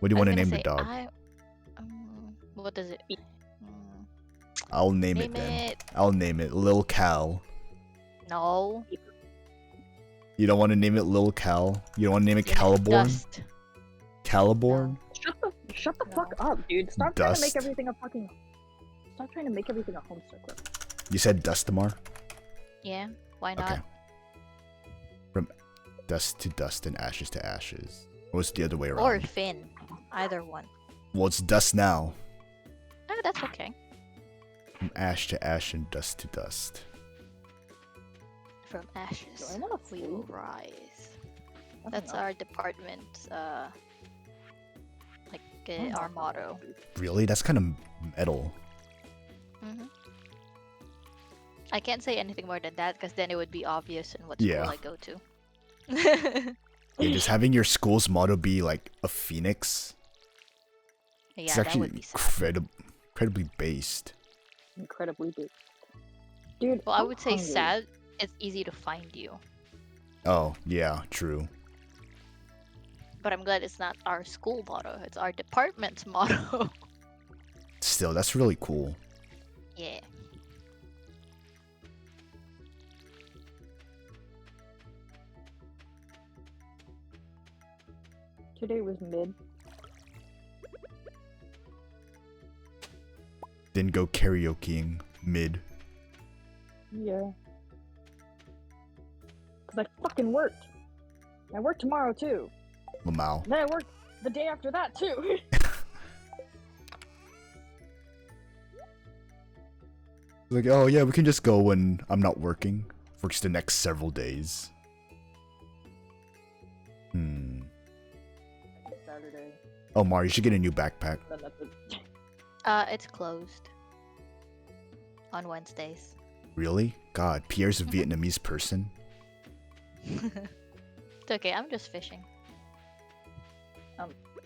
What do you want to name the dog? What does it? I'll name it then. I'll name it Lil Cal. No. You don't want to name it Lil Cal? You don't want to name it Caliborn? Caliborn? No. Shut the fuck up, dude. Stop trying to make everything a fucking. Stop trying to make everything a homestead. You said Dustamar? Yeah. Why not? Okay. From dust to dust and ashes to ashes. Or it's the other way around? Or Finn. Either one. Well, it's dust now. Oh, that's okay. From ash to ash and dust to dust. From ashes, Do I wanna we will food? rise. I That's don't know. our department, like I don't know our if I motto. want food. Really? That's kind of metal. Hmm I can't say anything more than that because then it would be obvious in what school Yeah. I go to. Yeah, just having your school's motto be like a phoenix. Yeah, It's that actually would be sad. incredibly based. Incredibly big. Dude, Well, I I'm would say hungry. sad. It's easy to find you, Oh, yeah, true. but I'm glad it's not our school motto. It's our department's motto. Still, that's really cool. Yeah. Today was mid. Then go karaokeing mid. Yeah. Cause I fucking worked. I work tomorrow too. Lamau. And then I work the day after that too. Like, oh yeah, we can just go when I'm not working for just the next several days. Saturday. Oh, Mar, you should get a new backpack. Then that's it. It's closed on Wednesdays. Really? God, Pierre's a Vietnamese person. It's okay. I'm just fishing.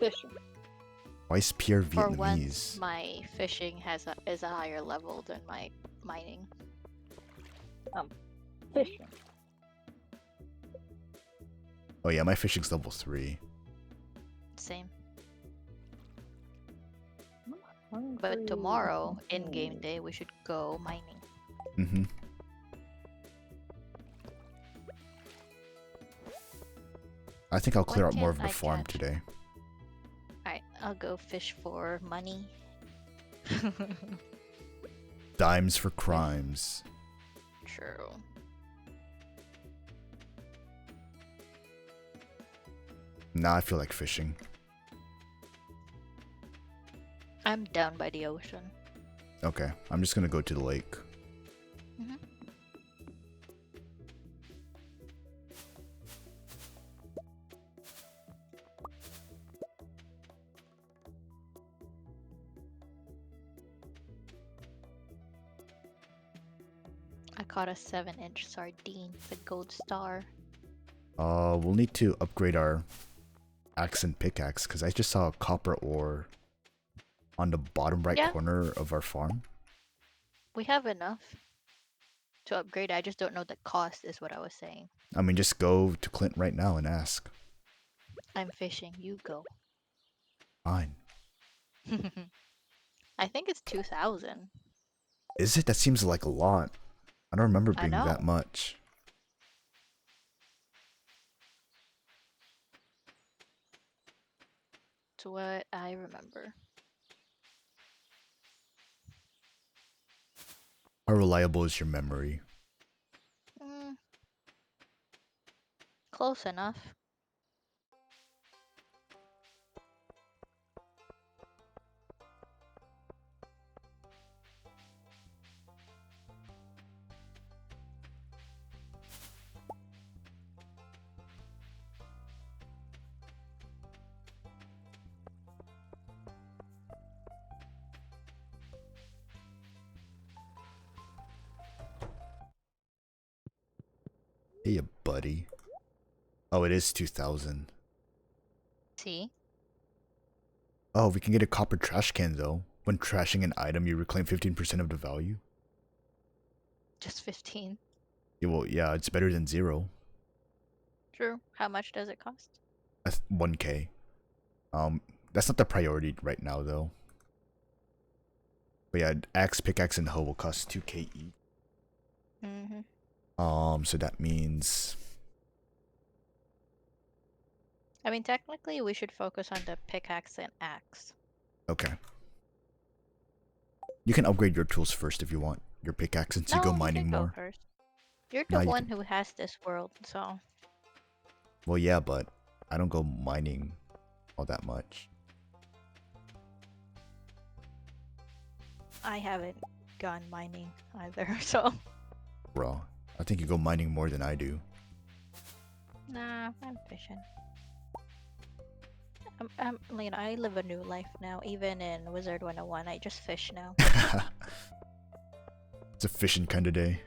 Fishing. Why is Pierre For Vietnamese? once, my fishing is a higher level than my mining. Fishing. Oh yeah, my fishing's level 3. Same. I'm But hungry. tomorrow, in game day, we should go mining. Mm-hmm. I think I'll clear Why out more of can't the I farm catch- today. Alright, I'll go fish for money. Dimes for crimes. True. Nah, I feel like fishing. I'm down by the ocean. Okay, I'm just gonna go to the lake. Mhm. I caught a 7-inch sardine, the gold star. We'll need to upgrade our axe and pickaxe because I just saw a copper ore on the bottom right Yeah. corner of our farm. We have enough to upgrade. I just don't know the cost, is what I was saying. I mean, just go to Clint right now and ask. I'm fishing. You go. Fine. I think it's 2,000. Is it? That seems like a lot. I don't remember I being know. that much. To what I remember. How reliable is your memory? Mm, close enough. Hey, buddy. Oh, it is 2,000. See? Oh, we can get a copper trash can though. When trashing an item, you reclaim 15% of the value. Just 15. Yeah, well, yeah, it's better than 0. True. How much does it cost? That's 1k. That's not the priority right now though. But yeah, axe, pickaxe, and hoe will cost 2k each. Mm-hmm. So that means I mean, technically, we should focus on the pickaxe and axe. okay. You can upgrade your tools first if you want. Your pickaxe since you go No, mining can go more. first. You're Nah, the you one who has this world, so Well, yeah, but I don't go mining all that much. I haven't gone mining either, so Bro, I think you go mining more than I do. nah, I'm fishing. I live a new life now. Even in Wizard 101, I just fish now. It's a fishing kind of day.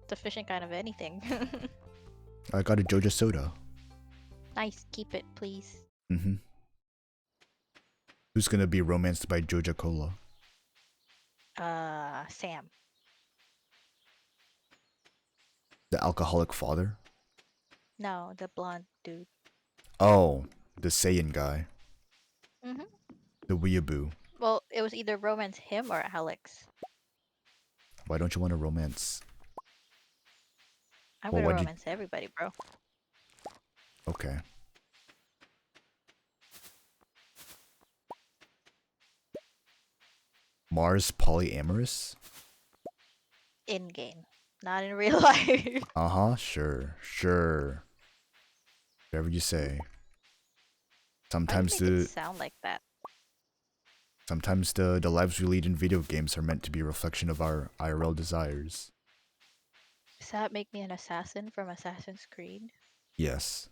It's a fishing kind of anything. I got a Joja soda. Nice, keep it, please. Mm-hmm. Who's gonna be romanced by Joja Cola? Sam. The alcoholic father? No, the blonde dude. Oh, the Saiyan guy. Mm-hmm. The weeaboo. Well, it was either romance him or Alex. Why don't you want to romance? I'm Well, gonna why'd you- romance everybody, bro. Okay. Mars polyamorous? In game, not in real life. Uh-huh, sure. Whatever you say. Why do you Sometimes make it the sound like that? the lives we lead in video games are meant to be a reflection of our IRL desires. Does that make me an assassin from Assassin's Creed? Yes.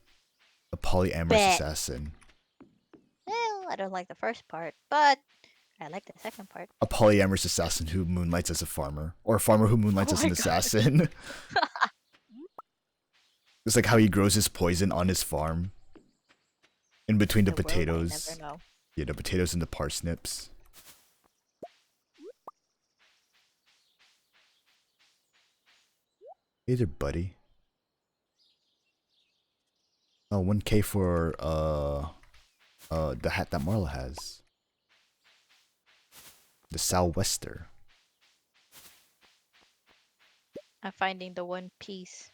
A polyamorous Bet. assassin. Well, I don't like the first part, but I like the second part. A polyamorous assassin who moonlights as a farmer. Or a farmer who moonlights Oh as an my gosh. assassin. It's like how he grows his poison on his farm. In between the The world might potatoes. never know. Yeah, the potatoes and the parsnips. Hey there, buddy. Oh, 1K for the hat that Marla has. The Sou'wester. I'm finding the One Piece.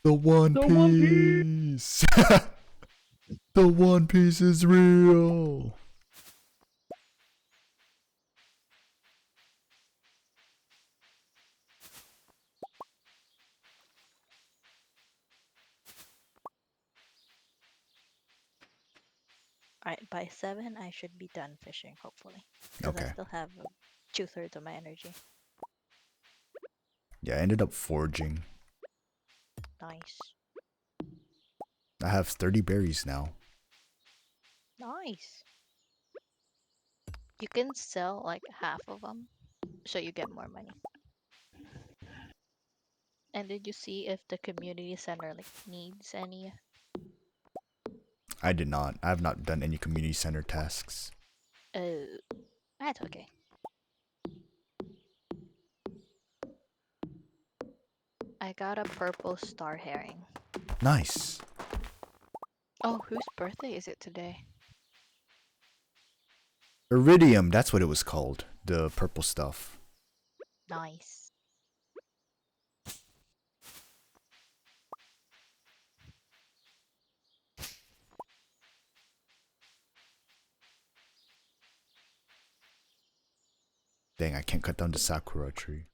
The One Piece. The One Piece is real. Alright, by 7, I should be done fishing, hopefully. Because I Okay. still have 2/3 of my energy. Yeah, I ended up foraging. Nice. I have 30 berries now. Nice. You can sell like half of them, so you get more money. And did you see if the community center like needs any? I did not. I have not done any community center tasks. That's okay. I got a purple star herring. Nice. Oh, whose birthday is it today? Iridium, that's what it was called. The purple stuff. Nice. Dang, I can't cut down the sakura tree.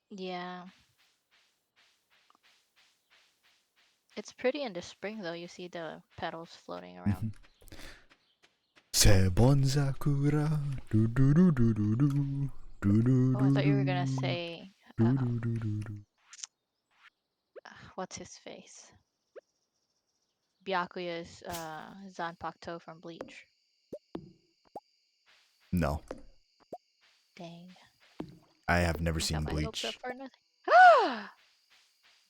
Yeah. It's pretty in the spring though. You see the petals floating around. Sebon sakura. Do do do do do do. Do do Oh, I do thought you were do. gonna say, Do do do do do. what's his face? Byakuya's Zanpakuto from Bleach. No, Dang. I have never I seen got my hopes up Bleach. for nothing.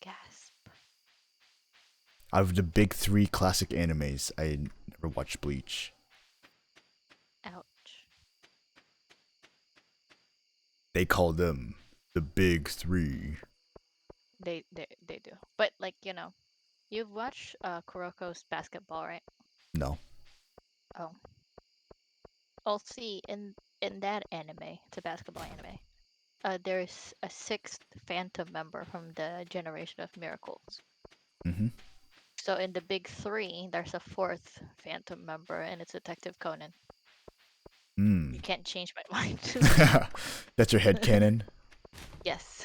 Gasp. Out of the big three classic animes, I never watched Bleach. Ouch. They call them the big three. They do. But like, you've watched Kuroko's basketball, right? No. Oh. Well, see, in that anime, it's a basketball anime. There's a sixth Phantom member from the Generation of Miracles. Mm-hmm. So in the big three, there's a fourth Phantom member, and it's Detective Conan. You can't change my mind. That's your headcanon? Yes.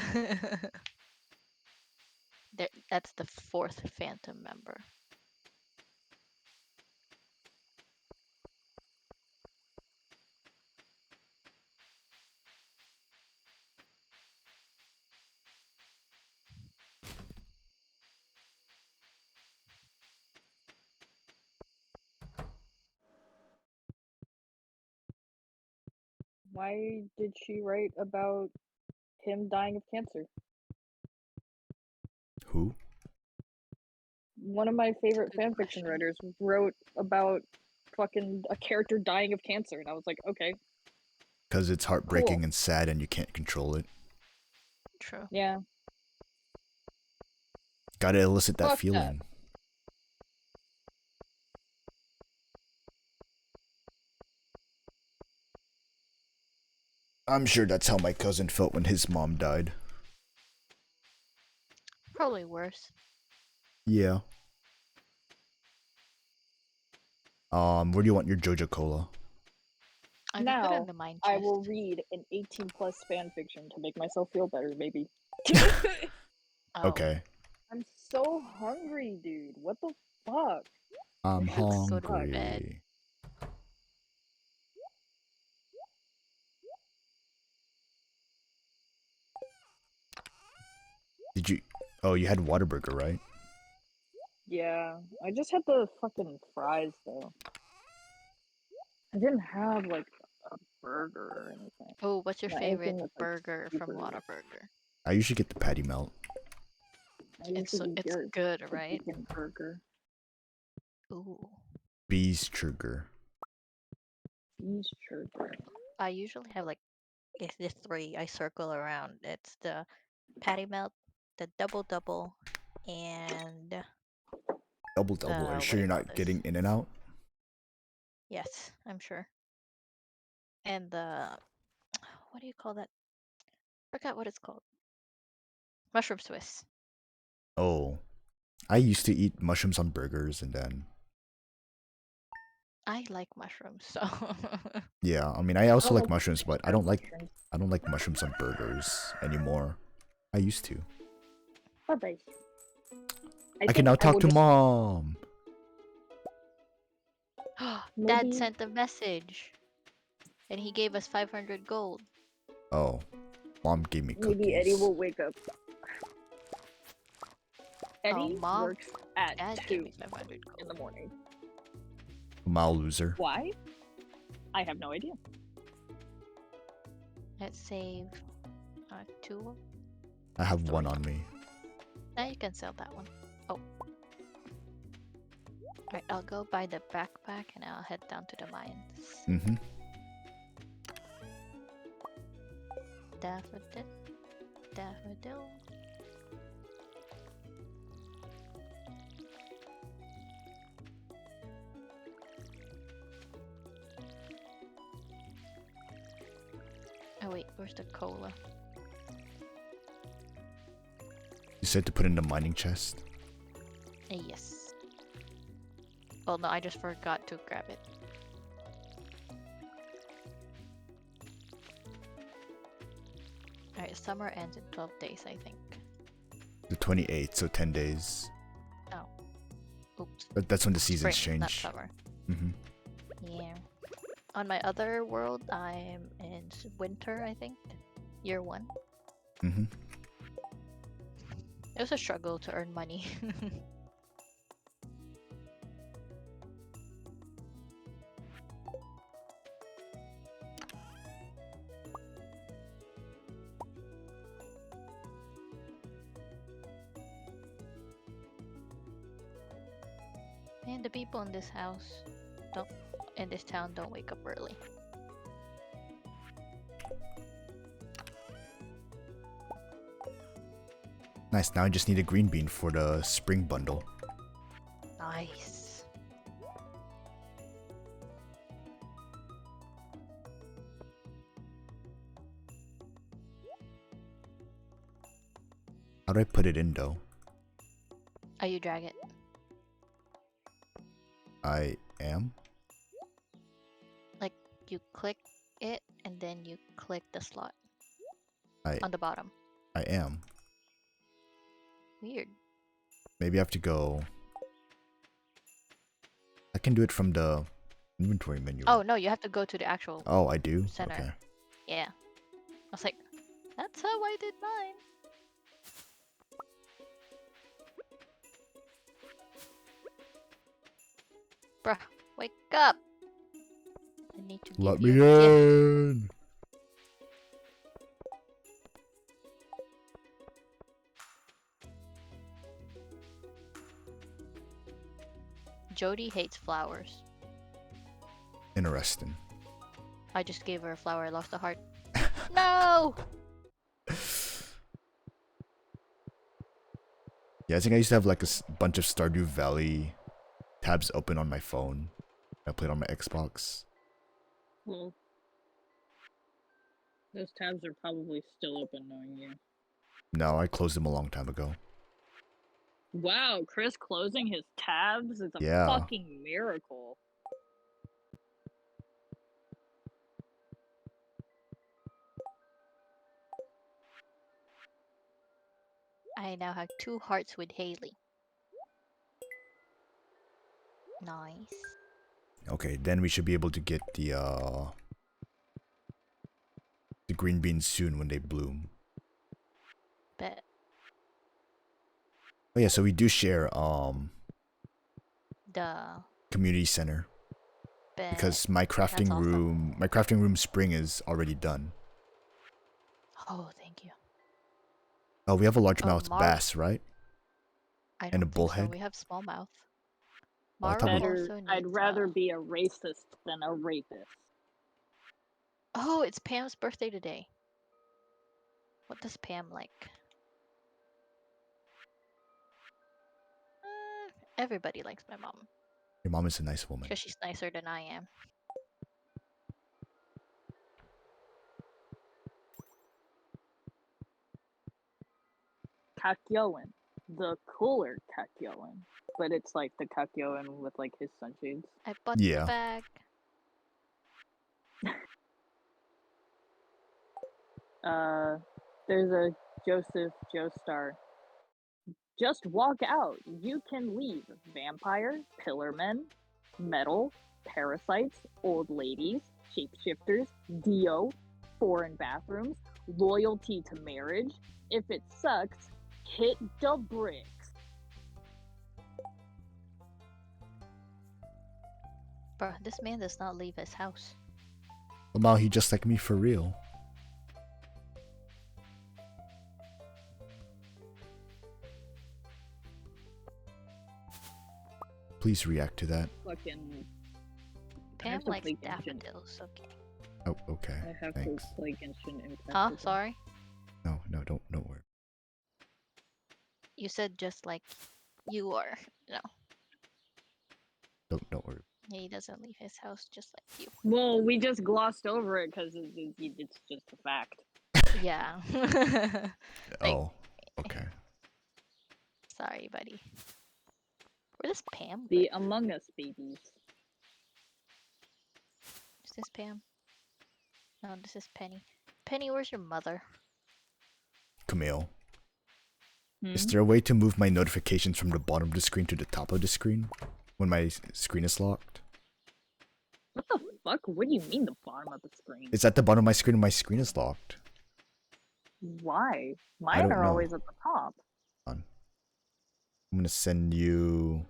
That's the fourth Phantom member. Why did she write about him dying of cancer? Who? One of my favorite Good fanfiction question. writers wrote about fucking a character dying of cancer, and I was like, okay, Because it's heartbreaking Cool. and sad and you can't control it. True. yeah. Gotta elicit that Fuck that. feeling. I'm sure that's how my cousin felt when his mom died. Probably worse. Yeah. Where do you want your Jojo Cola? I can put it in Now, the mine I chest. will read an 18+ fanfiction to make myself feel better, maybe. Oh, Okay. I'm so hungry, dude. What the fuck? I'm This shit Let's go to sucks. bed. hungry. Did you? Oh, you had Whataburger, right? Yeah, I just had the fucking fries though. I didn't have like a burger or anything. Oh, what's your Not favorite anything that's, like, burger from super- Whataburger? I usually get the patty melt. I usually It's get good, the right? bacon burger. Ooh. Beestruger. Cheeseburger. I usually have like it's the three I circle around. It's the patty melt, the double double, and Double double. Are you what sure do you're you call not this? getting in and out? Yes, I'm sure. And the what do you call that? Forgot what it's called. Mushroom Swiss. Oh. I used to eat mushrooms on burgers and then I like mushrooms, so yeah, I mean I also like mushrooms, but I don't like mushrooms. mushrooms on burgers anymore. I used to. Bye-bye. I can now talk to just, mom. Dad Maybe- sent a message, and he gave us 500 gold. Oh. Mom gave me cookies. Maybe Eddie will wake up. Eddie Mom, works at Dad 2 gave me 500 gold. in the morning. Mal loser. Why? I have no idea. Let's save 2. I have one on me. Now you can sell that one. Oh. Alright, I'll go buy the backpack and I'll head down to the mines. Mm-hmm. Daffodil. Daffodil. Oh wait, where's the cola? You said to put in the mining chest. Yes. Oh no, I just forgot to grab it. Alright, summer ends in 12 days, I think. The 28th, so 10 days. Oh. Oops. But that's when the seasons Spring, not change. summer. Mm-hmm. Yeah. On my other world, I'm in winter, I think. Year 1. Mm-hmm. It was a struggle to earn money. And the people in this house in this town don't wake up early. Nice, now I just need a green bean for the spring bundle. Nice. How do I put it in though? Oh, you drag it. I am? Like, you click it, and then you click the slot. I On the bottom. I am. Weird. Maybe I have to go. I can do it from the inventory menu. Oh, no, you have to go to the actual Oh, I do? center. Okay. Yeah. I was like, that's how I did mine. Bruh, wake up! I need to Let give me you a gift. in! Jody hates flowers. Interesting. I just gave her a flower. I lost a heart. No! Yeah, I think I used to have like a bunch of Stardew Valley tabs open on my phone. I played on my Xbox. Well, those tabs are probably still open, knowing you. No, I closed them a long time ago. Wow, Chris closing his tabs is a Yeah. fucking miracle. I now have 2 hearts with Haley. Nice. Okay, then we should be able to get the green beans soon when they bloom. Bet. Oh yeah, so we do share Duh. community center Bet. because my crafting awesome. room spring is already done. Oh, thank you. Oh, we have a largemouth Mar- bass, right? I And a don't think so. bullhead? We have smallmouth. Oh, I Mara thought we- also needs. I'd rather be a racist than a rapist. Oh, it's Pam's birthday today. What does Pam like? Everybody likes my mom Your mom is a nice woman. because she's nicer than I am. Kakyoin. The cooler Kakyoin. But it's like the Kakyoin with like his sunshades. I bought Yeah. the bag. There's a Joseph Joestar. Just walk out. You can leave. Vampire, pillarmen, metal, parasites, old ladies, shapeshifters, Dio, foreign bathrooms, loyalty to marriage. If it sucks, hit the bricks. Bro, this man does not leave his house. Well, now he just like me for real. Please react to that. Fucking. Pam to likes play Genshin. daffodils. Okay. Oh, okay. I have Thanks. to play Genshin Impact. Huh? with him. Sorry. No, don't worry. You said just like you are. No, Don't worry. he doesn't leave his house just like you. Well, we just glossed over it because it's just a fact. Yeah. Like- Oh, okay. Sorry, buddy. Where does Pam The live? Among Us babies. Is this Pam? No, this is Penny. Penny, where's your mother? Camille. Hmm? Is there a way to move my notifications from the bottom of the screen to the top of the screen when my screen is locked? What the fuck? What do you mean the bottom of the screen? It's at the bottom of my screen when my screen is locked. Why? I Mine don't are know. always at the top. I'm gonna send you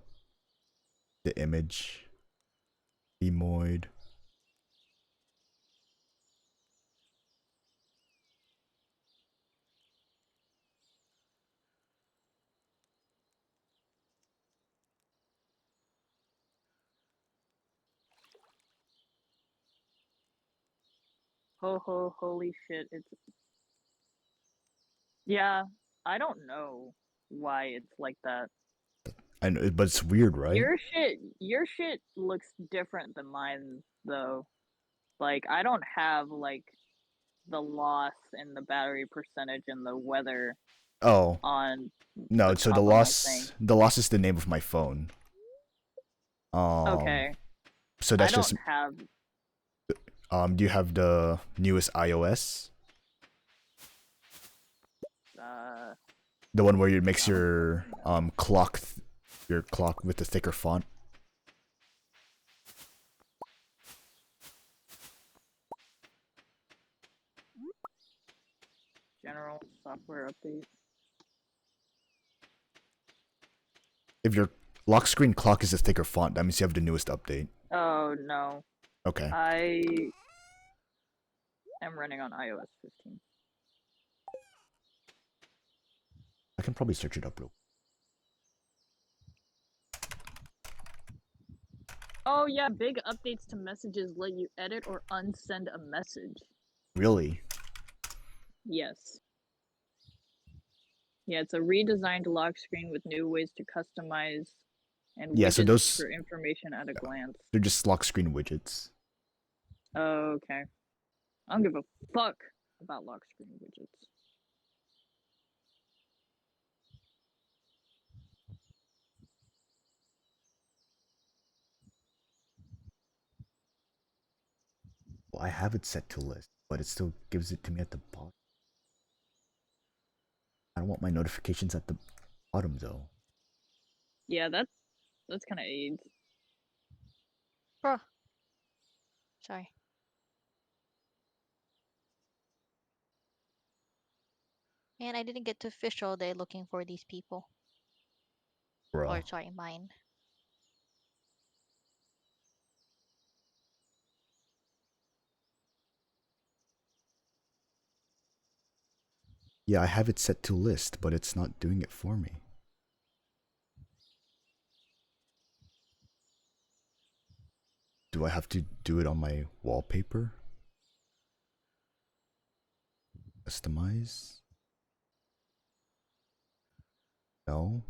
the image. Emoid. Holy shit, it's... Yeah, I don't know why it's like that. I know, but it's weird, right? Your shit looks different than mine, though. Like, I don't have, like, the loss and the battery percentage and the weather Oh. on No, the so top the of my loss thing. the loss is the name of my phone. Okay, So I that's don't just have... do you have the newest iOS? The one where it makes your clock your clock with the thicker font? general software update. If your lock screen clock is a thicker font, that means you have the newest update. Oh, no. Okay. I am running on iOS 15. I can probably search it up real. Oh yeah, big updates to messages let you edit or unsend a message. Really? Yes. Yeah, it's a redesigned lock screen with new ways to customize and Yeah, widgets so those for information at a glance. they're just lock screen widgets. Oh, okay. I don't give a fuck about lock screen widgets. Well, I have it set to list, but it still gives it to me at the bottom. I don't want my notifications at the bottom though. Yeah, that's kind of AIDS. Bro. Sorry. Man, I didn't get to fish all day looking for these people. Bruh. Or sorry, mine. Yeah, I have it set to list, but it's not doing it for me. Do I have to do it on my wallpaper? Customize? No.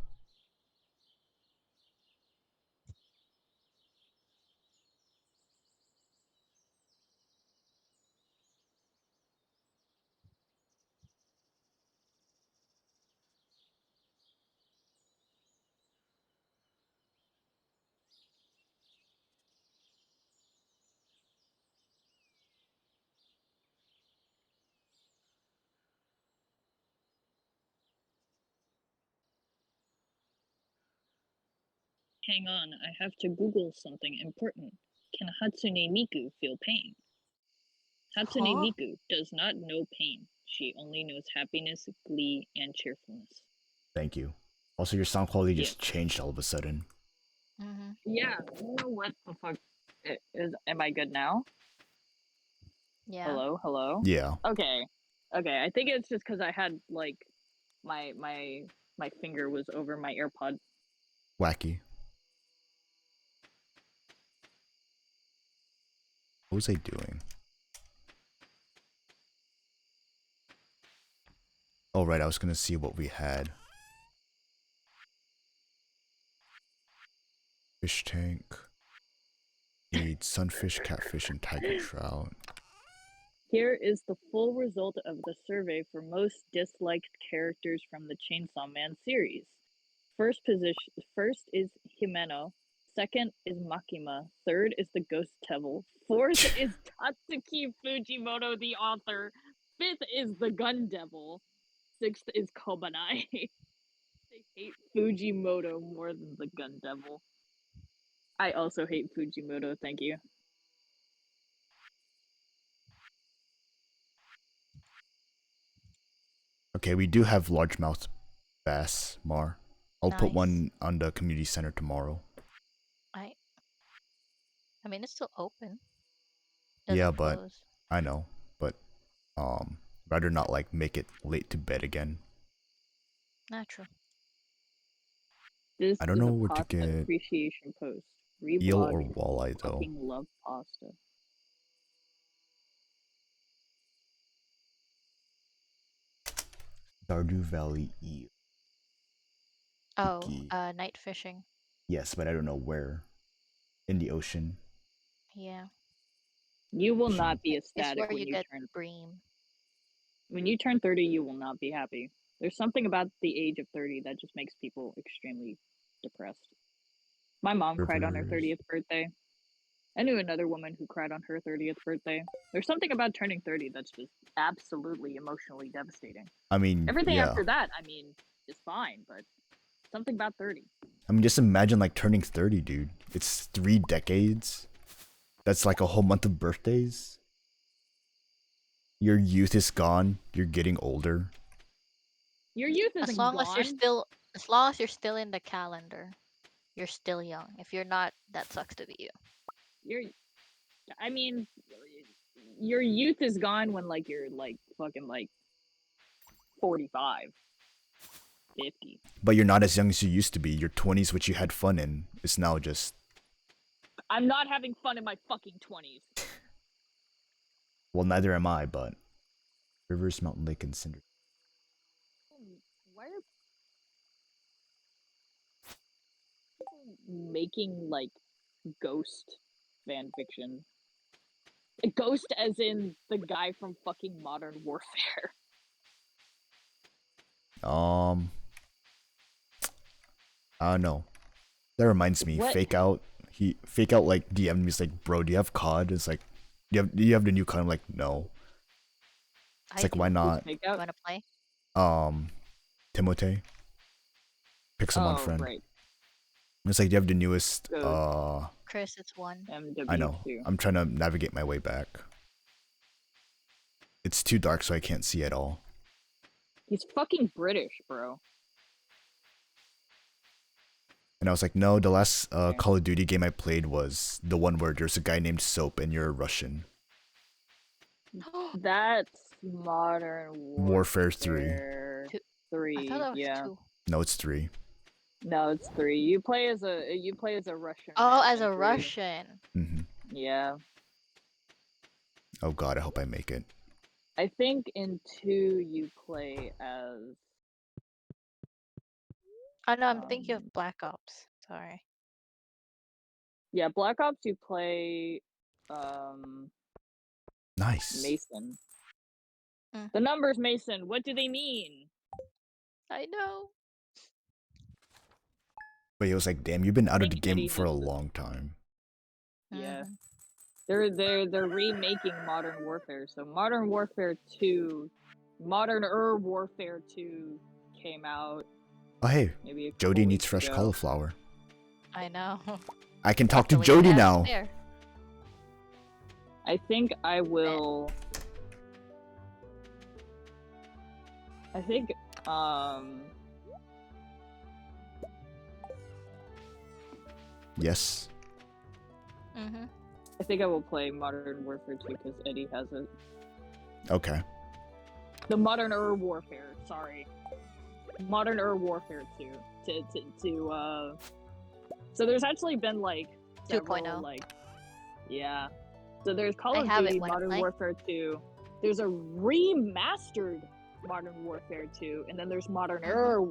Hang on, I have to Google something important. Can Hatsune Miku feel pain? Hatsune Huh? Miku does not know pain. She only knows happiness, glee, and cheerfulness. Thank you. Also, your sound quality Yeah. just changed all of a sudden. Mm-hmm. Yeah, I don't know what the fuck is. Am I good now? Yeah. Hello, hello. Yeah. Okay, okay. I think it's just because I had like my finger was over my AirPod. Wacky. What was I doing? Oh, right, I was gonna see what we had. Fish tank. Need sunfish, catfish, and tiger trout. Here is the full result of the survey for most disliked characters from the Chainsaw Man series. First is Himeno. Second is Makima. Third is the Ghost Devil. Fourth is Tatsuki Fujimoto, the author. Fifth is the Gun Devil. Sixth is Kobanai. They hate Fujimoto more than the Gun Devil. I also hate Fujimoto, thank you. Okay, we do have largemouth bass, Mar. I'll put Nice. one on the community center tomorrow. I mean, it's still open. Yeah, Doesn't but close. I know, but rather not like make it late to bed again. Not true. This I don't is know a where to pasta get appreciation post. eel Reblog or if you walleye though. fucking love pasta. Stardew Valley eel. Oh, Icky. night fishing. Yes, but I don't know where. In the ocean. Yeah. You will Fishing. not be It's ecstatic where when you you get turn bream. when you turn 30. You will not be happy. There's something about the age of 30 that just makes people extremely depressed. My mom cried on her Rivers. 30th birthday. I knew another woman who cried on her 30th birthday. There's something about turning 30 that's just absolutely emotionally devastating. I mean, Everything yeah. after that, I mean, is fine, but something about 30. I mean, just imagine like turning 30, dude. It's 3 decades. That's like a whole month of birthdays. Your youth is gone. You're getting older. Your youth isn't As long gone. as long as you're still in the calendar, you're still young. If you're not, that sucks to be you. I mean, your youth is gone when like you're like fucking like 45, 50. But you're not as young as you used to be. Your 20s, which you had fun in, is now just I'm not having fun in my fucking 20s. Well, neither am I, but rivers, mountain, lake, and cinder. Why are people making like ghost fan fiction? A ghost as in the guy from fucking Modern Warfare. I don't know. That reminds me, What? Fake Out like DM'd me. He's like, bro, do you have COD? It's like, do you have the new COD? I'm like, no. It's I like, do. why not? Fake You out? wanna play? Timote, Pixelmon Oh, friend. right. It's like, do you have the newest? Chris, it's one. I know. MW2. I'm trying to navigate my way back. It's too dark, so I can't see at all. He's fucking British, bro. And I was like, no, the last Okay. Call of Duty game I played was the one where there's a guy named Soap and you're a Russian. That's Modern Warfare 3. Two. 3. I thought that was Yeah. 2. No, it's 3. No, it's 3. You play as a Russian. Oh, man as in a 3. Russian. Mm-hmm. Yeah. Oh god, I hope I make it. I think in 2 you play as Oh no, I'm thinking Um, of Black Ops. Sorry. yeah, Black Ops you play Nice. Mason. Mm. The numbers Mason, what do they mean? I know. But he was like, damn, you've been out of the Think game Eddie for a has the- long time. Yeah. Mhm. They're remaking Modern Warfare. So Modern Warfare 2 Warfare 2 came out Oh hey, maybe a couple Jody needs weeks fresh ago. cauliflower. I know. I can talk to Luckily, Jody I have it now. there. I think I will I think Yes. Mhm. I think I will play Modern Warfare 2 because Eddie has it. Okay. The Modern Warfare, sorry. Modern Warfare 2. So there's actually been like several 2.0. like yeah. So there's Call I of have it Duty when I Modern play. Warfare 2. There's a remastered Modern Warfare 2, and then there's Modern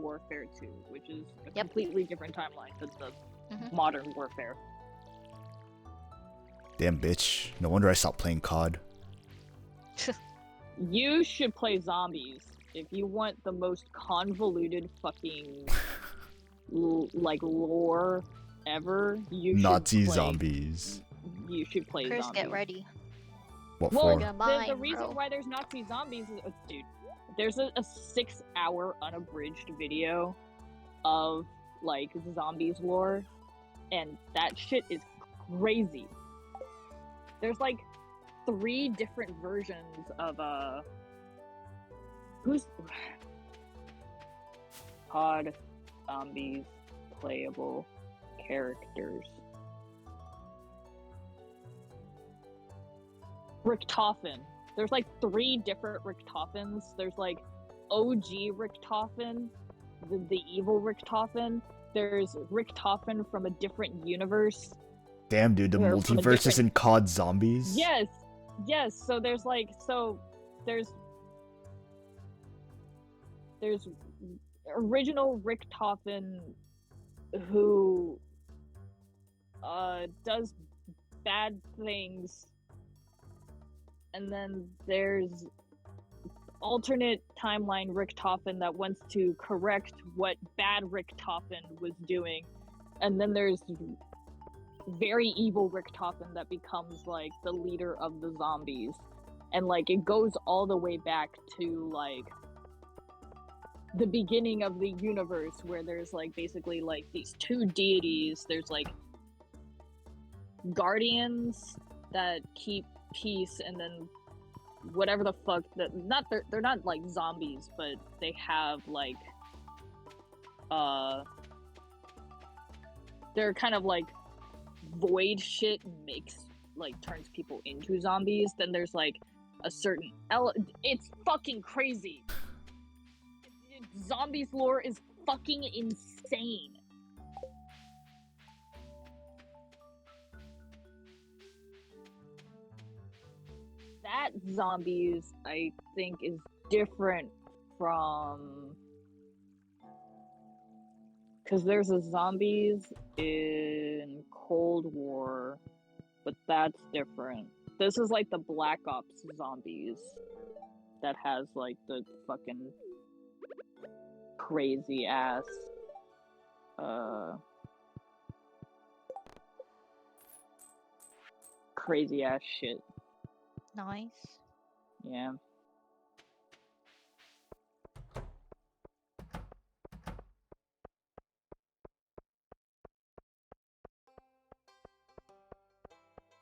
Warfare 2, which is a Yep. completely different timeline than the Mhm. Modern Warfare. Damn bitch. No wonder I stopped playing COD. You should play Zombies if you want the most convoluted fucking like lore ever. You Nazi should play, zombies. You should play Chris, Zombies. get ready. What Well, for? Gonna the mine, reason bro. why there's Nazi zombies is, dude, there's a 6-hour unabridged video of like zombies lore, and that shit is crazy. There's like 3 different versions of who's COD zombies playable characters. Richtofen. There's like 3 different Richtophens. There's like OG Richtofen, the evil Richtofen. There's Richtofen from a different universe. Damn, dude, the They're from a multiverse is different- in COD zombies? Yes, so there's original Richtofen who does bad things, and then there's alternate timeline Richtofen that wants to correct what bad Richtofen was doing, and then there's very evil Richtofen that becomes like the leader of the zombies, and like it goes all the way back to like the beginning of the universe, where there's like basically like these 2 deities. There's like guardians that keep peace, and then whatever the fuck that they're not like zombies, but they have like they're kind of like void shit, turns people into zombies. Then there's like a certain it's fucking crazy. Zombies lore is fucking insane. that zombies, I think, is different from... Because there's a zombies in Cold War, but that's different. This is like the Black Ops zombies that has like the fucking crazy ass crazy ass shit. Nice. Yeah.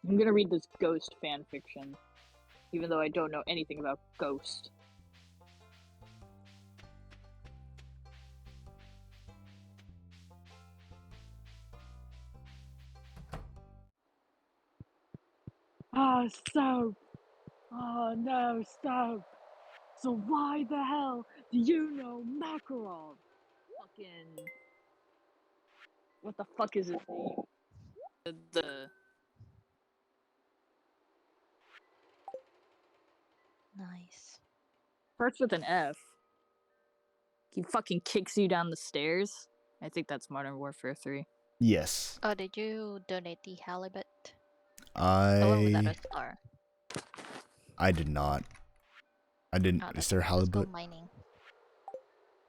I'm gonna read this Ghost fanfiction, even though I don't know anything about Ghost. Ah, soap! Oh no, soap! So why the hell do you know Makarov? Fucking... What the fuck is his name? The... Nice. Starts with an F. He fucking kicks you down the stairs. I think that's Modern Warfare 3. Yes. Oh, did you donate the halibut? The one without a star. I did not. I didn't. Oh, Is there okay. Let's go halibut? mining.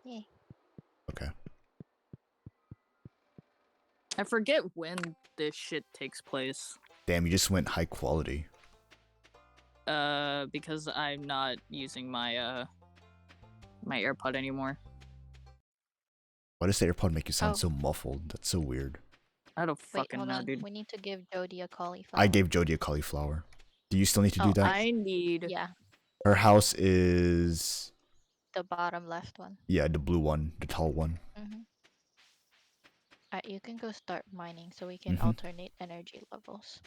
Yay. Okay. I forget when this shit takes place. Damn, you just went high quality. Because I'm not using my my AirPod anymore. Why does the AirPod make you sound Oh. so muffled? That's so weird. I don't Wait, fucking hold know, on. dude. We need to give Jody a cauliflower. I gave Jody a cauliflower. Do you still need to do Oh, that? I need... Yeah, Her house is... the bottom left one. Yeah, the blue one. The tall one. Mm-hmm. Alright, you can go start mining so we can Mhm. alternate energy levels.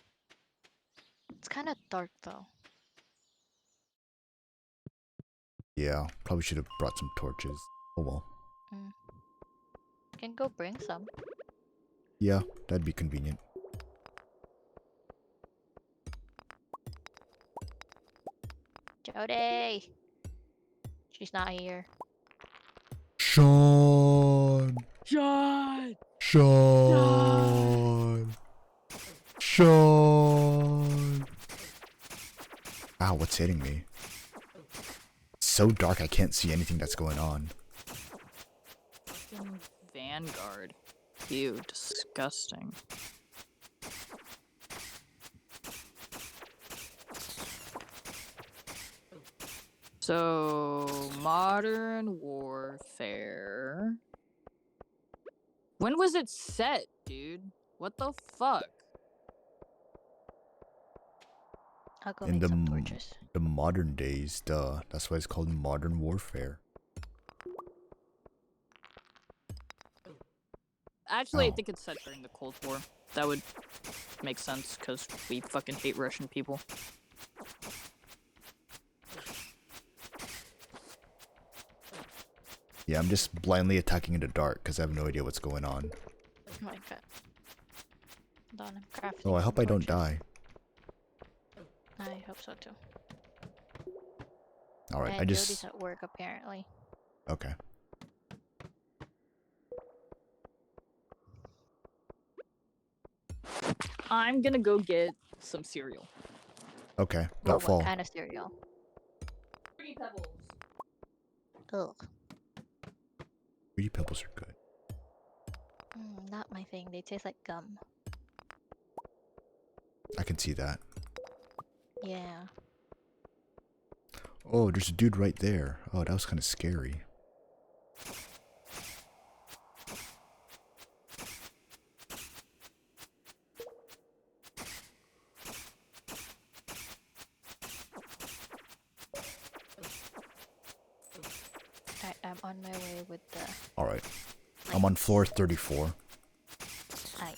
It's kind of dark though. Yeah, probably should have brought some torches. Oh well. You can go bring some. Yeah, that'd be convenient. Jody! She's not here. Sean! John! Sean! Sean! Ow, what's hitting me? It's so dark I can't see anything that's going on. Vanguard. Ew, disgusting. So, Modern Warfare... When was it set, dude? What the fuck? I'll go In make the some torches. the modern days, duh. That's why it's called Modern Warfare. Actually, I Oh. think it's set during the Cold War. That would make sense, because we fucking hate Russian people. Yeah, I'm just blindly attacking in the dark because I have no idea what's going on. Oh my god. Hold on, I'm crafting Oh, I some hope I don't torches. die. I hope so too. Alright, And I Jody's just... at work apparently. Okay. I'm gonna go get some cereal. Okay, Well, don't fall. what kind of cereal? Fruity Pebbles. Ugh. Fruity Pebbles are good. Not my thing. They taste like gum. I can see that. Yeah. Oh, there's a dude right there. Oh, that was kind of scary. I'm on my way with the... Alright. I'm on floor 34. Hi.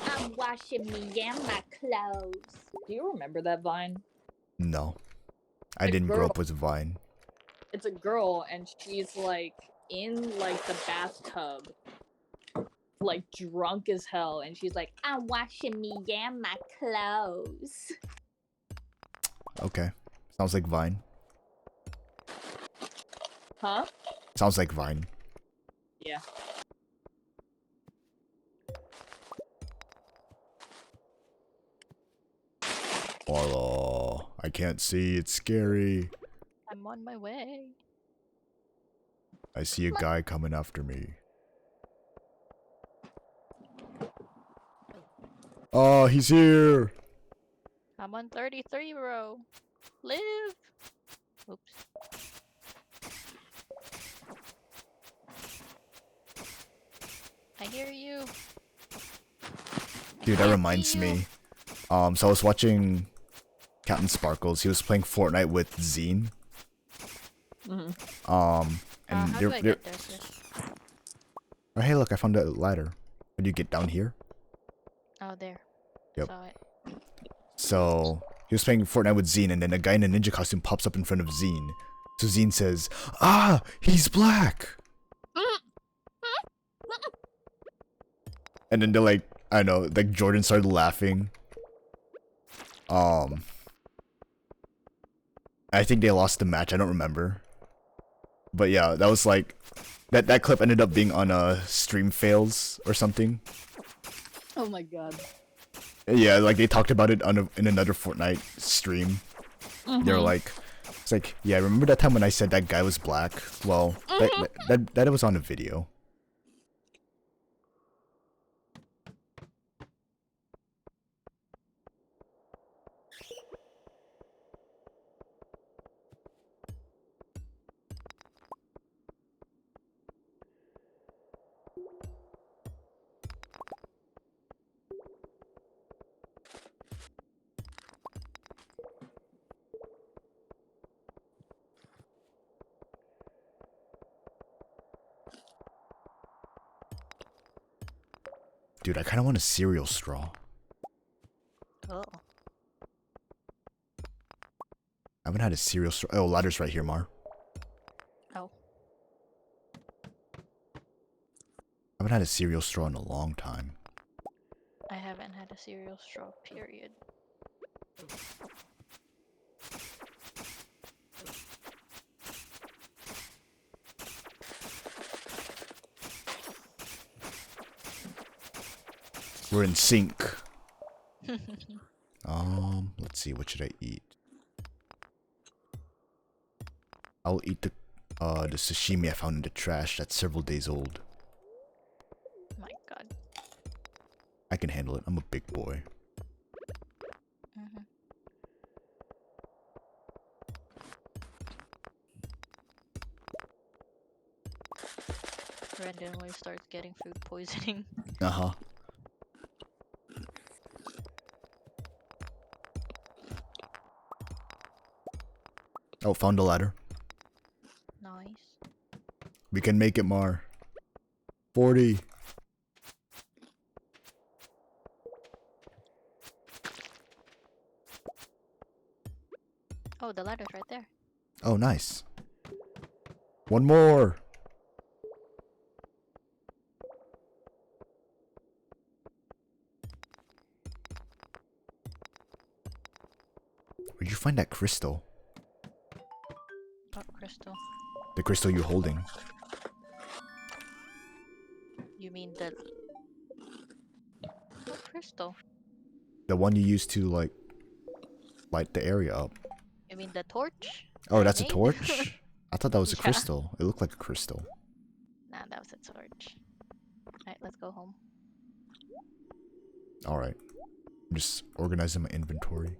I'm washing me and my clothes. Do you remember that Vine? No. I The didn't grow girl- up with Vine. It's a girl, and she's like in like the bathtub, like drunk as hell, and she's like, I'm washing me and my clothes. Okay. Sounds like Vine. Huh? Sounds like Vine. Yeah. Oh, I can't see. It's scary. I'm on my way. I see a guy coming after me. Oh, he's here. I'm on 33 row. Live. Oops. I hear you. Dude, that can't reminds see you. me. So I was watching Captain Sparkles. He was playing Fortnite with Zine. Mm-hmm. And How they're, do I they're get there, sis? oh, hey, look, I found a ladder. How do you get down here? Oh, there. Yep. Saw it. So he was playing Fortnite with Zine, and then a guy in a ninja costume pops up in front of Zine. So Zine says, "Ah, he's black." And then they're like, I don't know, like Jordan started laughing. I think they lost the match. I don't remember. But yeah, that was like that clip ended up being on stream fails or something. Oh my god. Yeah, like they talked about it on in another Fortnite stream. They were Mhm. like, it's like, yeah, remember that time when I said that guy was black? Well, that was on a video. Dude, I kind of want a cereal straw. Oh. I haven't had a cereal straw. Oh, ladder's right here, Mar. Oh. I haven't had a cereal straw in a long time. I haven't had a cereal straw, period. We're in sync. Let's see, what should I eat? I'll eat the sashimi I found in the trash that's several days old. My god. I can handle it. I'm a big boy. Mm-hmm. Randomly starts getting food poisoning. Uh-huh. Oh, found a ladder. Nice. We can make it, Mar. 40. Oh, the ladder's right there. Oh, nice. One more. Where'd you find that crystal? What crystal? The crystal you're holding. You mean the... What crystal? The one you used to, like, light the area up. You mean the torch? Oh, I that's a made? torch? I thought that was a Yeah. crystal. It looked like a crystal. Nah, that was a torch. Alright, let's go home. Alright. I'm just organizing my inventory.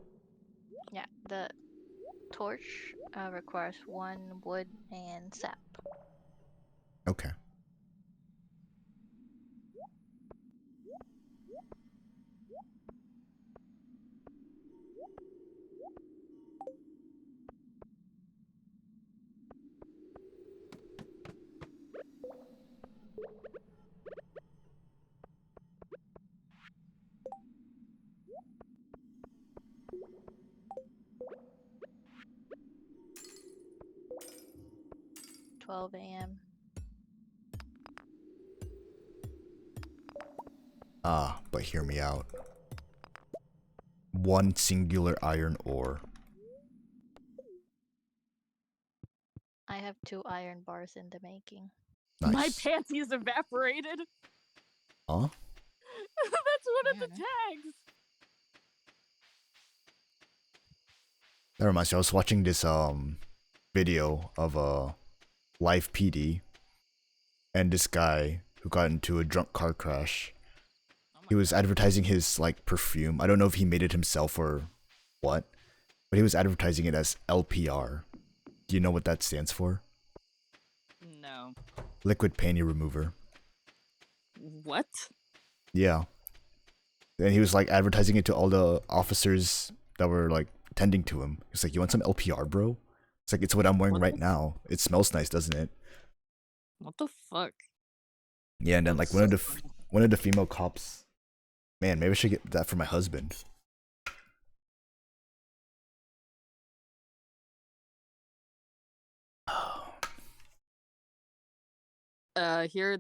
Yeah, the torch requires 1 wood and sap. Okay. $12 a.m. Ah, but hear me out. One singular iron ore. I have 2 iron bars in the making. Nice. My panties evaporated. Huh? That's one of the Mhm. tags. That reminds me, I was watching this video of a live PD and this guy who got into a drunk car crash. Oh my He was God. advertising his like perfume. I don't know if he made it himself or what, but he was advertising it as LPR. Do you know what that stands for? No. Liquid panty remover. What? Yeah. And he was like advertising it to all the officers that were like tending to him. He's like, "You want some LPR, bro?" It's like, "It's what I'm wearing What right the- now. It smells nice, doesn't it?" What the fuck? Yeah, and then like That's so funny. one of the female cops. Man, maybe I should get that for my husband. Here are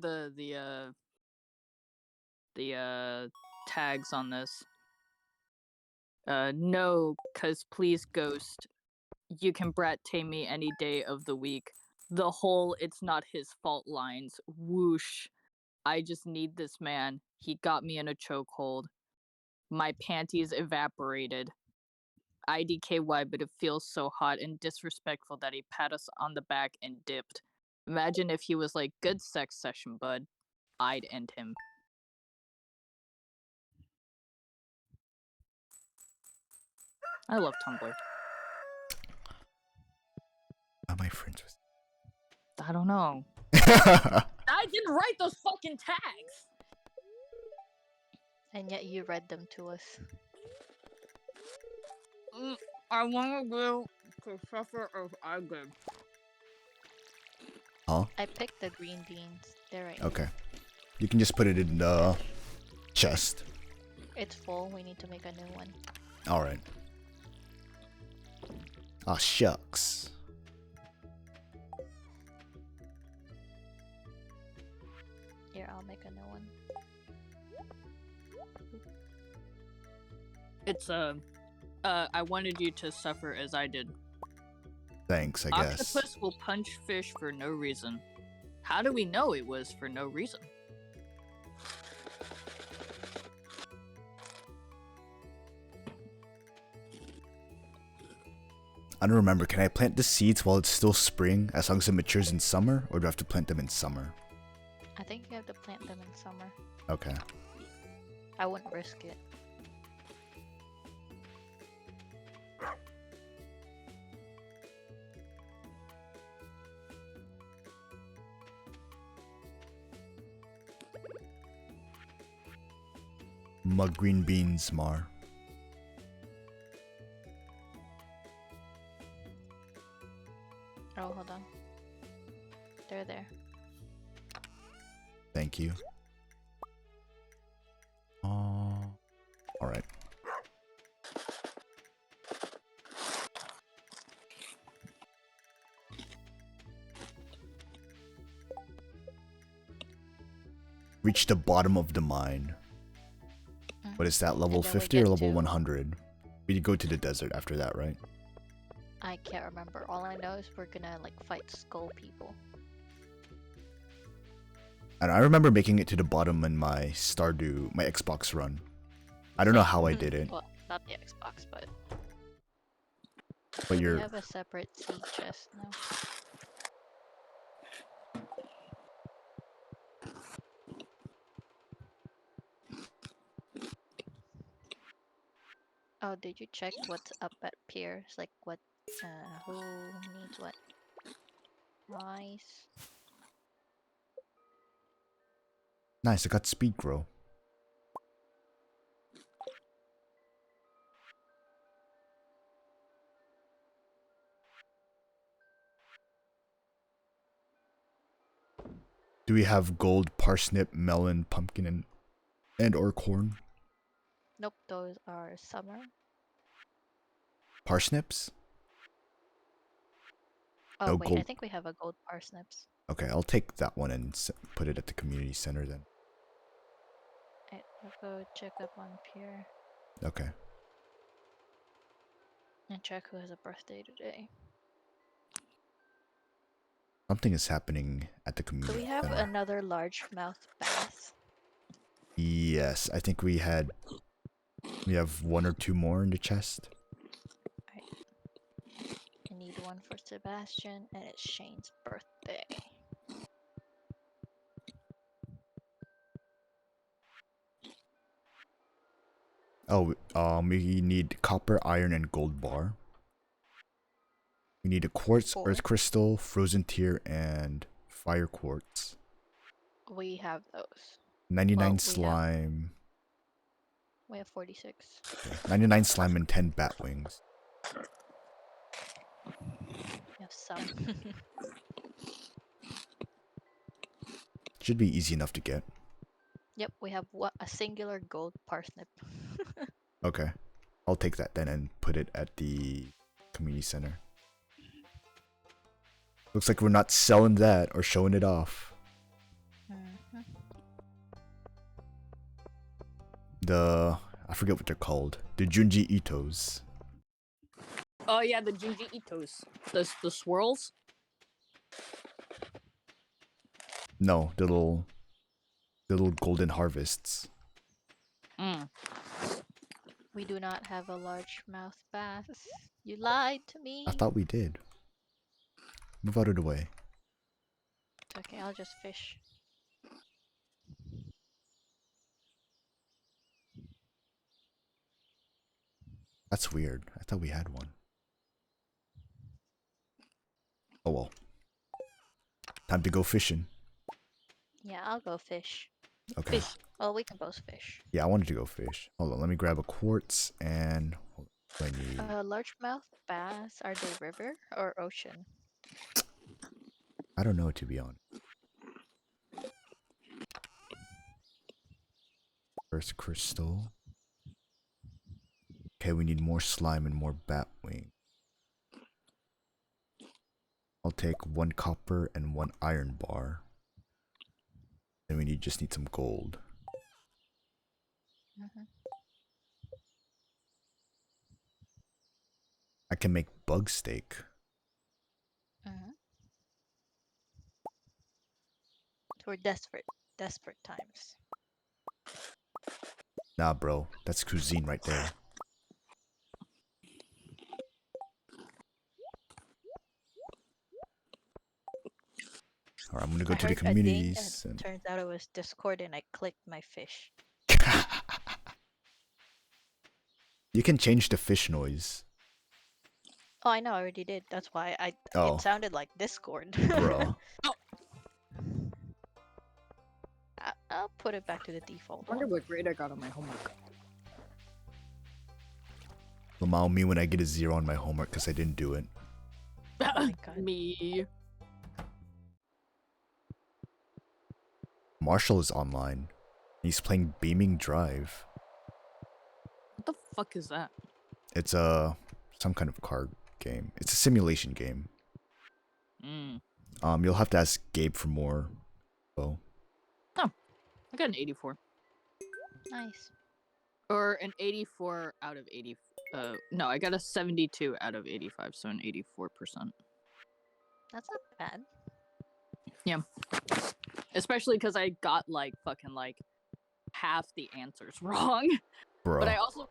the tags on this. No, cause please ghost. You can brat tame me any day of the week. The whole it's not his fault lines. Whoosh. I just need this man. He got me in a chokehold. My panties evaporated. IDKY, but it feels so hot and disrespectful that he pat us on the back and dipped. Imagine if he was like, good sex session, bud. I'd end him. I love Tumblr. Am I friends with? I don't know. I didn't write those fucking tags! And yet you read them to us. I wanna go Professor of Agab. Huh? I picked the green beans. They're right Okay. You can just put it in the chest. here. It's full. We need to make a new one. All right. Ah, shucks. Here, I'll make a new one. It's I wanted you to suffer as I did. Thanks, I guess. Octopus will punch fish for no reason. How do we know it was for no reason? I don't remember. Can I plant the seeds while it's still spring as long as it matures in summer, or do I have to plant them in summer? I think you have to plant them in summer. Okay. I wouldn't risk it. Mug green beans, Mar. Oh, hold on. They're there. Thank you. All right. Reach the bottom of the mine. What is that, level And then we 50 or get level to- 100? We go to the desert after that, right? I can't remember. All I know is we're gonna like fight skull people. And I remember making it to the bottom in my Stardew, my Xbox run. I don't know how I did it, Well, not the Xbox, but but we you're... have a separate seed chest now. Oh, did you check what's up at Piers? Like what, who needs what? Rice. Nice, I got speed grow. Do we have gold, parsnip, melon, pumpkin, and or corn? Nope, those are summer. Parsnips? Oh, No wait, I gold. think we have a gold parsnips. Okay, I'll take that one and put it at the community center then. I'll go check up on Pierre Okay. and check who has a birthday today. Something is happening at the Do community we have center. another largemouth bass? Yes, I think we have 1 or 2 more in the chest. I need one for Sebastian, and it's Shane's birthday. Oh, we need copper, iron, and gold bar. We need a quartz, 4. earth crystal, frozen tear, and fire quartz. We have those. 99 Well, slime. We have 46. Okay. 99 slime and 10 bat wings. We have some. Should be easy enough to get. Yep, we have a singular gold parsnip. Okay. I'll take that then and put it at the community center. Looks like we're not selling that or showing it off. Mhm. I forget what they're called. The Junji Itos. Oh yeah, the Junji Itos. The swirls? No, the little golden harvests. Mm. We do not have a largemouth bass. You lied to me. I thought we did. Move out of the way. It's okay, I'll just fish. That's weird. I thought we had one. Oh well. Time to go fishing. Yeah, I'll go fish. Okay. Fish. Well, we can both fish. Yeah, I wanted to go fish. Hold on, let me grab a quartz and what do I need? Largemouth bass, are they river or ocean? I don't know, to be honest. Earth crystal. Okay, we need more slime and more bat wing. I'll take 1 copper and 1 iron bar. Then we just need some gold. Mhm. I can make bug steak. Mhm. We're desperate times. Nah, bro, that's cuisine right there. Alright, I'm gonna go I to the heard a ding, communities and and turns out it was Discord, and I clicked my fish. you can change the fish noise. Oh, I know, I already did. That's why Oh. it sounded like Discord. Bro. I'll put it back to the default I wonder one. what grade I got on my homework. Lamau me when I get a 0 on my homework because I didn't do it. Oh my god. Me. Marshall is online. He's playing Beaming Drive. What the fuck is that? It's some kind of card game. It's a simulation game. Mm. You'll have to ask Gabe for more. Oh. I got an 84. Nice. Or an 84 out of 80. No, I got a 72 out of 85, so an 84%. That's not bad. Yeah. Especially because I got fucking half the answers wrong. Bro. But I also,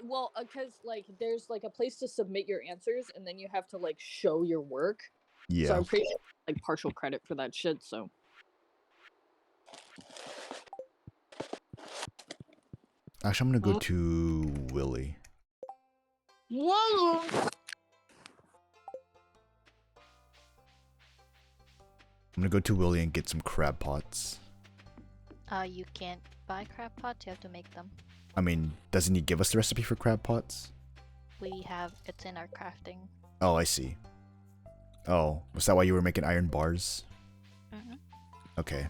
well, because there's a place to submit your answers, and then you have to show your work. Yeah. So I'm pretty sure partial credit for that shit. So. Actually, I'm gonna go to Willie. Whoa! I'm gonna go to Willie and get some crab pots. You can't buy crab pots, you have to make them. I mean, doesn't he give us the recipe for crab pots? It's in our crafting. Oh, I see. Oh, was that why you were making iron bars? Mhm. Okay.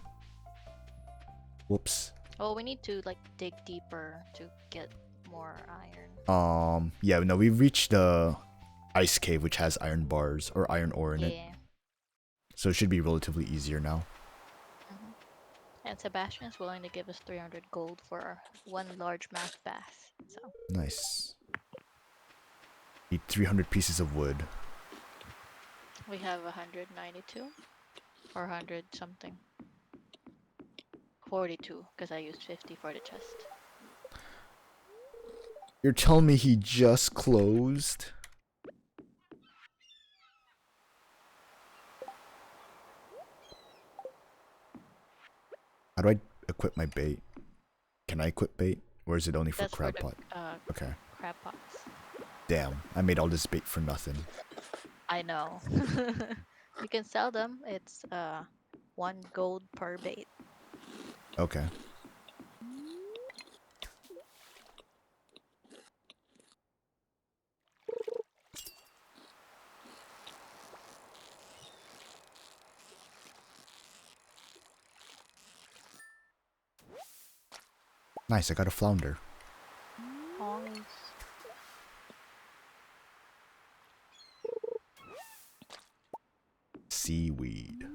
Whoops. Well, we need to dig deeper to get more iron. Yeah, no, we've reached the ice cave, which has iron bars or iron ore in it. Yeah. So it should be relatively easier now. And Sebastian is willing to give us 300 gold for one large math bath. So Nice. Need 300 pieces of wood. we have 192 or 100 something. 42 because I used 50 for the chest. You're telling me he just closed? How do I equip my bait? Can I equip bait? Or is it only for That's crab for pot? the Okay. crab pots. Damn, I made all this bait for nothing. I know. You can sell them. It's 1 gold per bait. Okay. Nice, I got a flounder. Nice. Seaweed.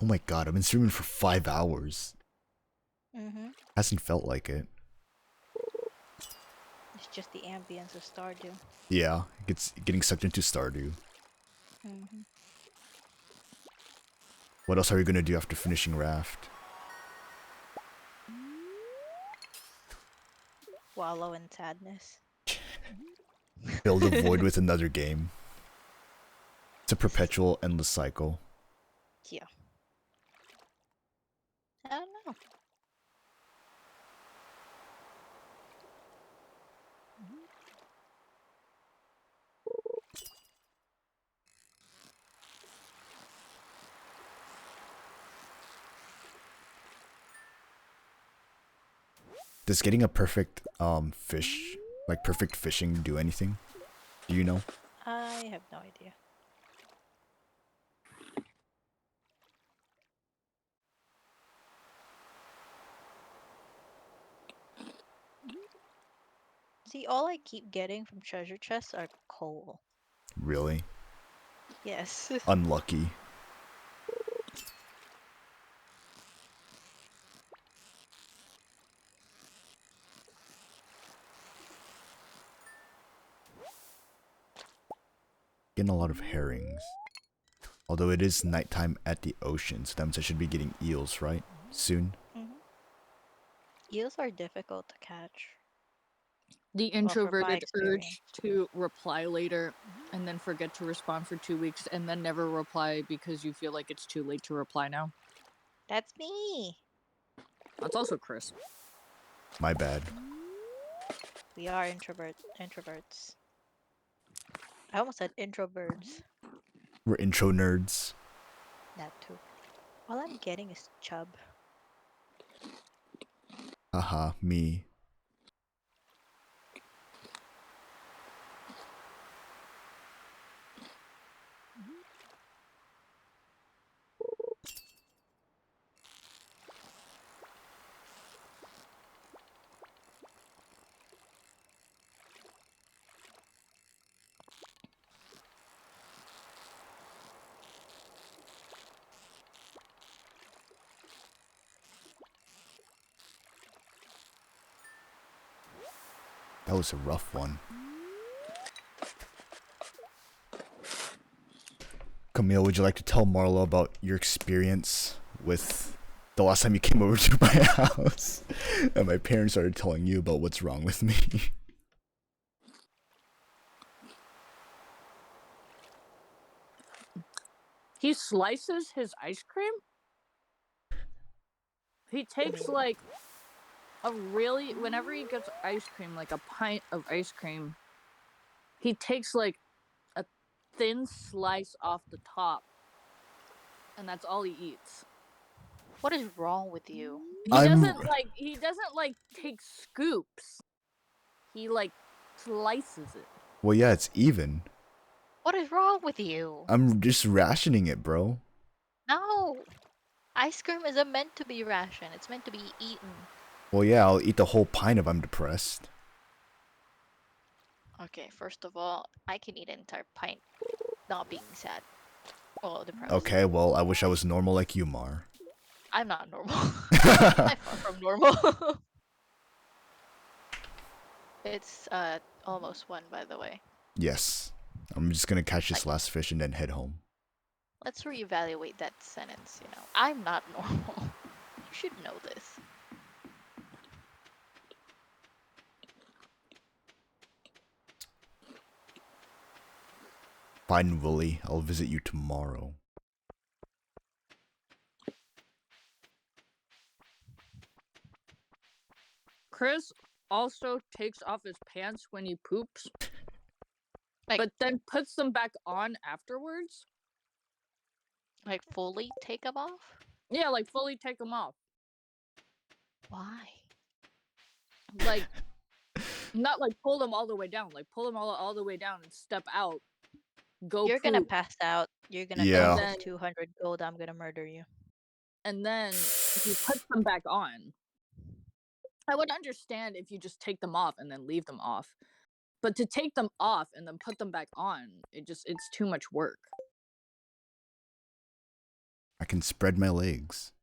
Oh my god, I've been streaming for 5 hours. Hasn't felt like it. It's just the ambience of Stardew. Yeah, it's getting sucked into Stardew. What else are you gonna do after finishing Raft? Wallow in sadness. Fill the void with another game. It's a perpetual, endless cycle. Yeah. I don't know. Does getting a perfect fish, like perfect fishing, do anything? Do you know? I have no idea. See, all I keep getting from treasure chests are coal. Really? Yes. Unlucky. Getting a lot of herrings. Although it is nighttime at the ocean, so that means I should be getting eels, right? Soon? Eels are difficult to catch. The Well, from my introverted experience. urge to reply later and then forget to respond for 2 weeks and then never reply because you feel like it's too late to reply now. That's me. That's also Chris. My bad. We are introverts. I almost said introverts. We're intro nerds. That too. All I'm getting is chub. Haha, me. That was a rough one. Camille, would you like to tell Marlo about your experience with the last time you came over to my house? And my parents started telling you about what's wrong with me. He slices his ice cream? He takes like whenever he gets ice cream, like a pint of ice cream, he takes like a thin slice off the top, and that's all he eats. What is wrong with you? He doesn't like take scoops. He like slices it. Well, yeah, it's even. What is wrong with you? I'm just rationing it, bro. No. Ice cream isn't meant to be rationed. It's meant to be eaten. Well, yeah, I'll eat the whole pint if I'm depressed. Okay, first of all, I can eat an entire pint not being sad. Well, depressed. Okay, well, I wish I was normal like you, Mar. I'm not normal. I'm far from normal. It's almost 1, by the way. Yes. I'm just gonna catch this last fish and then head home. Let's reevaluate that sentence, you know. I'm not normal. You should know this. Fine, Willie. I'll visit you tomorrow. Chris also takes off his pants when he poops, Like- but then puts them back on afterwards. Like, fully take them off? Yeah, like fully take them off. Why? Like, not like pull them all the way down. Like pull them all the way down and step out. Go. You're gonna poop, pass out. You're gonna Yeah. go 200 gold. I'm gonna murder you. and then he puts them back on. I would understand if you just take them off and then leave them off, but to take them off and then put them back on, it's too much work. I can spread my legs.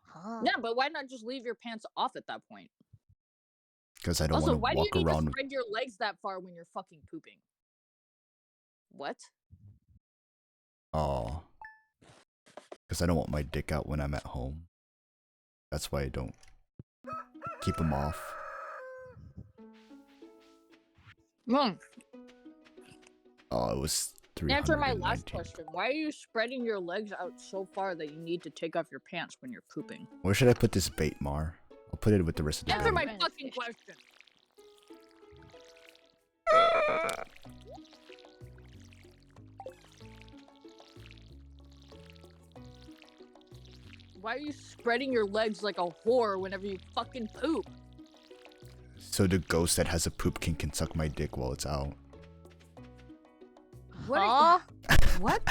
Huh. Yeah, but why not just leave your pants off at that point? Because I don't Also, want why to do you walk need around. to spread your legs that far when you're fucking pooping? What? Aw. Because I don't want my dick out when I'm at home. That's why I don't keep them off. Mom, Oh, it was 319. answer my last question. Why are you spreading your legs out so far that you need to take off your pants when you're pooping? Where should I put this bait, Mar? I'll put it with the rest of the Answer bait. my fucking question. Why are you spreading your legs like a whore whenever you fucking poop? So the ghost that has a poop can suck my dick while it's out. What? Huh? What?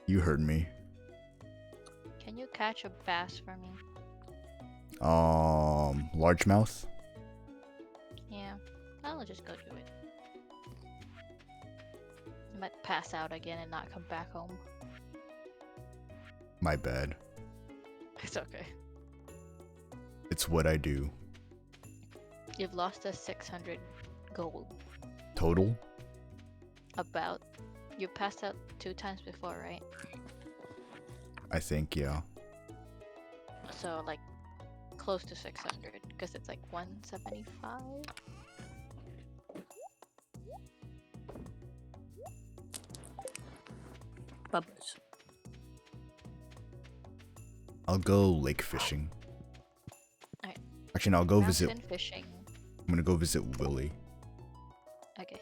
You heard me. Can you catch a bass for me? Largemouth? Yeah. I'll just go do it. I might pass out again and not come back home. My bad. It's okay. It's what I do. You've lost us 600 gold. Total? About. You passed out 2 times before, right? I think, yeah. So, like, close to 600. Because it's like 175? Bubbles. I'll go lake fishing. Alright. Actually, no, I'll go visit. Mountain fishing. I'm gonna go visit Willie. Okay.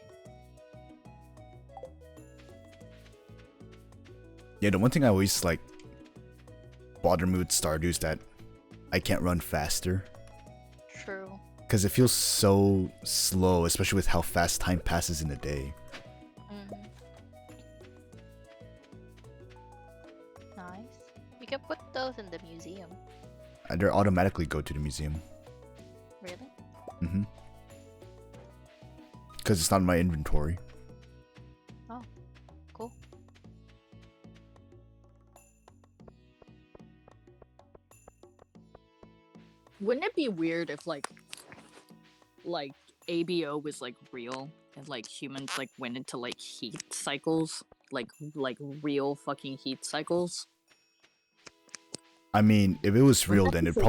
Yeah, the one thing I always like bother me with Stardew is that I can't run faster. True. Because it feels so slow, especially with how fast time passes in a day. Mm-hmm. Nice. You can put those in the museum. They automatically go to the museum. Really? Mm-hmm. Because it's not in my inventory. Oh, cool. Wouldn't it be weird if like ABO was like real and like humans like went into like heat cycles, like real fucking heat cycles? I mean, if it was real, then That's it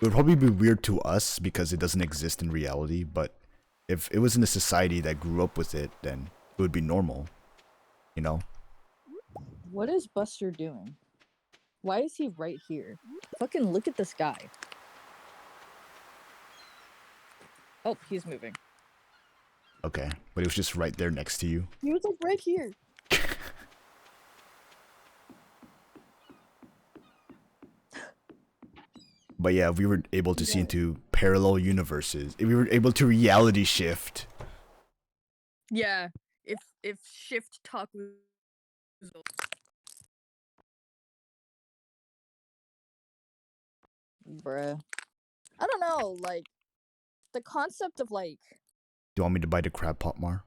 would probably be weird to us because it doesn't exist in reality. But if it was in a society that grew up with it, then it would be normal. You know? What is Buster doing? Why is he right here? Fucking look at this guy. Oh, he's moving. Okay, but it was just right there next to you. He was like right here. But yeah, we were able to see Yeah. into parallel universes. We were able to reality shift. Yeah. If shift talk was bruh. I don't know, like the concept of like Do you want me to buy the crab pot, Mar?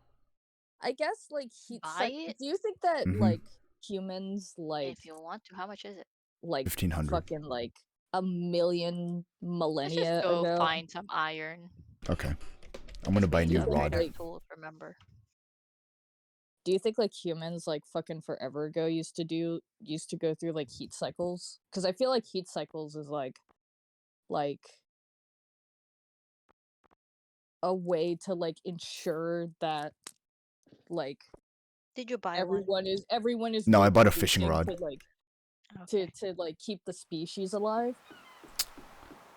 I guess like heat Buy it do you think that Mhm. like humans like if you want to. How much is it? 1500. fucking like a million Let's millennia just go ago? find some iron. Okay. I'm gonna buy a We new think, rod. like- full, remember? Do you think like humans like fucking forever ago used to go through like heat cycles? Because I feel like heat cycles is like a way to like ensure that like Did you buy everyone is No, I doing bought a everything fishing rod. to like one? Okay. to like keep the species alive.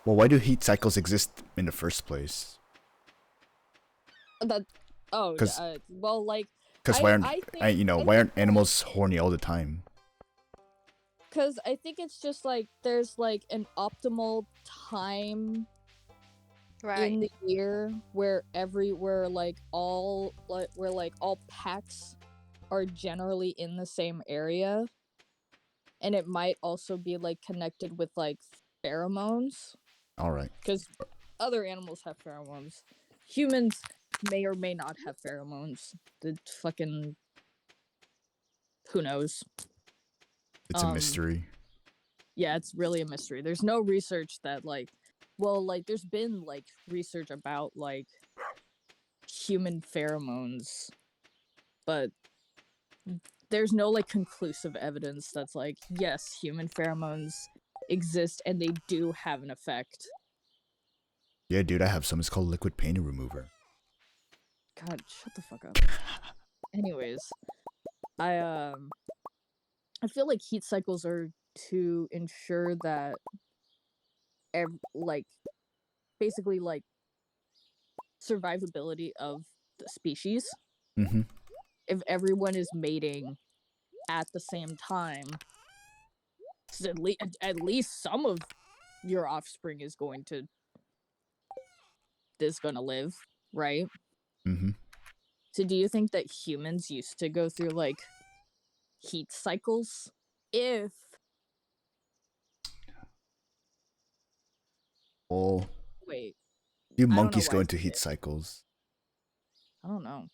Well, why do heat cycles exist in the first place? That oh 'Cause- yeah, well like Because why aren't I why aren't think, animals horny all the time? because I think it's just like there's like an optimal time Right. in the year where all packs are generally in the same area, and it might also be like connected with like pheromones, All right. because other animals have pheromones. Humans may or may not have pheromones. The fucking who knows? It's a mystery. Yeah, it's really a mystery. There's no research that there's been like research about like human pheromones, but there's no like conclusive evidence that's like, yes, human pheromones exist and they do have an effect. Yeah, dude, I have some. It's called liquid paint remover. God, shut the fuck up. Anyways, I feel like heat cycles are to ensure that basically like survivability of the species. Mm-hmm. If everyone is mating at the same time, so at least some of your offspring is gonna live, right? Mm-hmm. So do you think that humans used to go through like heat cycles? If Well, wait, do I don't know monkeys why go I into said heat it. cycles? I don't know.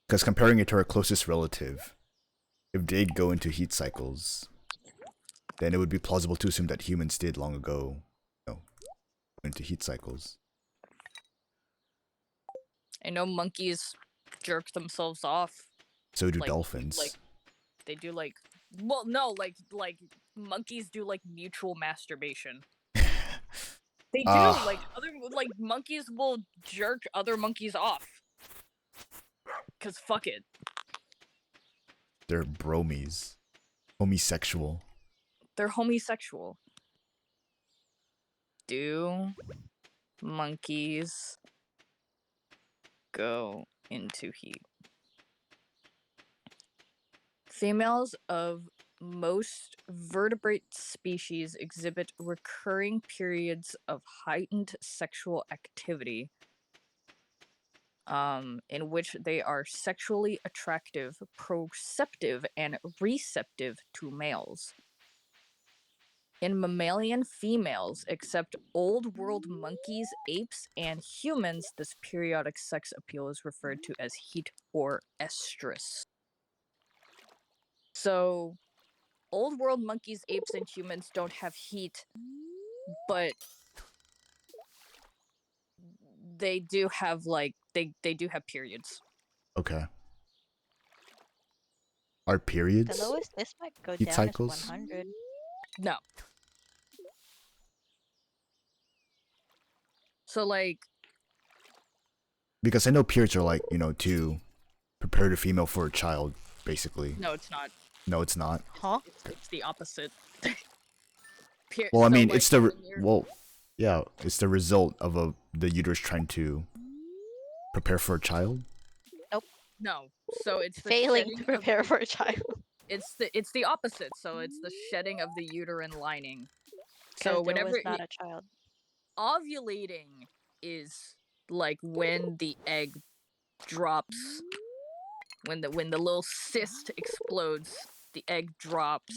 Because comparing it to our closest relative, if they go into heat cycles, then it would be plausible to assume that humans did long ago, into heat cycles. I know monkeys jerk themselves off. So do Like, dolphins. They do like well no, like monkeys do like mutual masturbation. They do like other like monkeys will jerk other monkeys off. 'Cause fuck it. They're bromies. Homosexual. They're homosexual. Do monkeys go into heat? Females of most vertebrate species exhibit recurring periods of heightened sexual activity, in which they are sexually attractive, proceptive, and receptive to males. In mammalian females, except old world monkeys, apes, and humans, this periodic sex appeal is referred to as heat or estrus. So, old world monkeys, apes, and humans don't have heat, but they do have like they do have periods. Okay. Are periods The lowest this might go heat down cycles? is 100. No. So like Because I know periods are like, to prepare the female for a child, basically. no, it's not. No, it's not. Huh? It's the opposite. Well, I So, mean, like, it's the when you're- yeah, it's the result of the uterus trying to prepare for a child. No. So it's the Failing shedding to of prepare the, for a child. it's the opposite. So it's the shedding of the uterine lining. Because So there whenever was not a child. ovulating is like when the egg drops, when the little cyst explodes, the egg drops,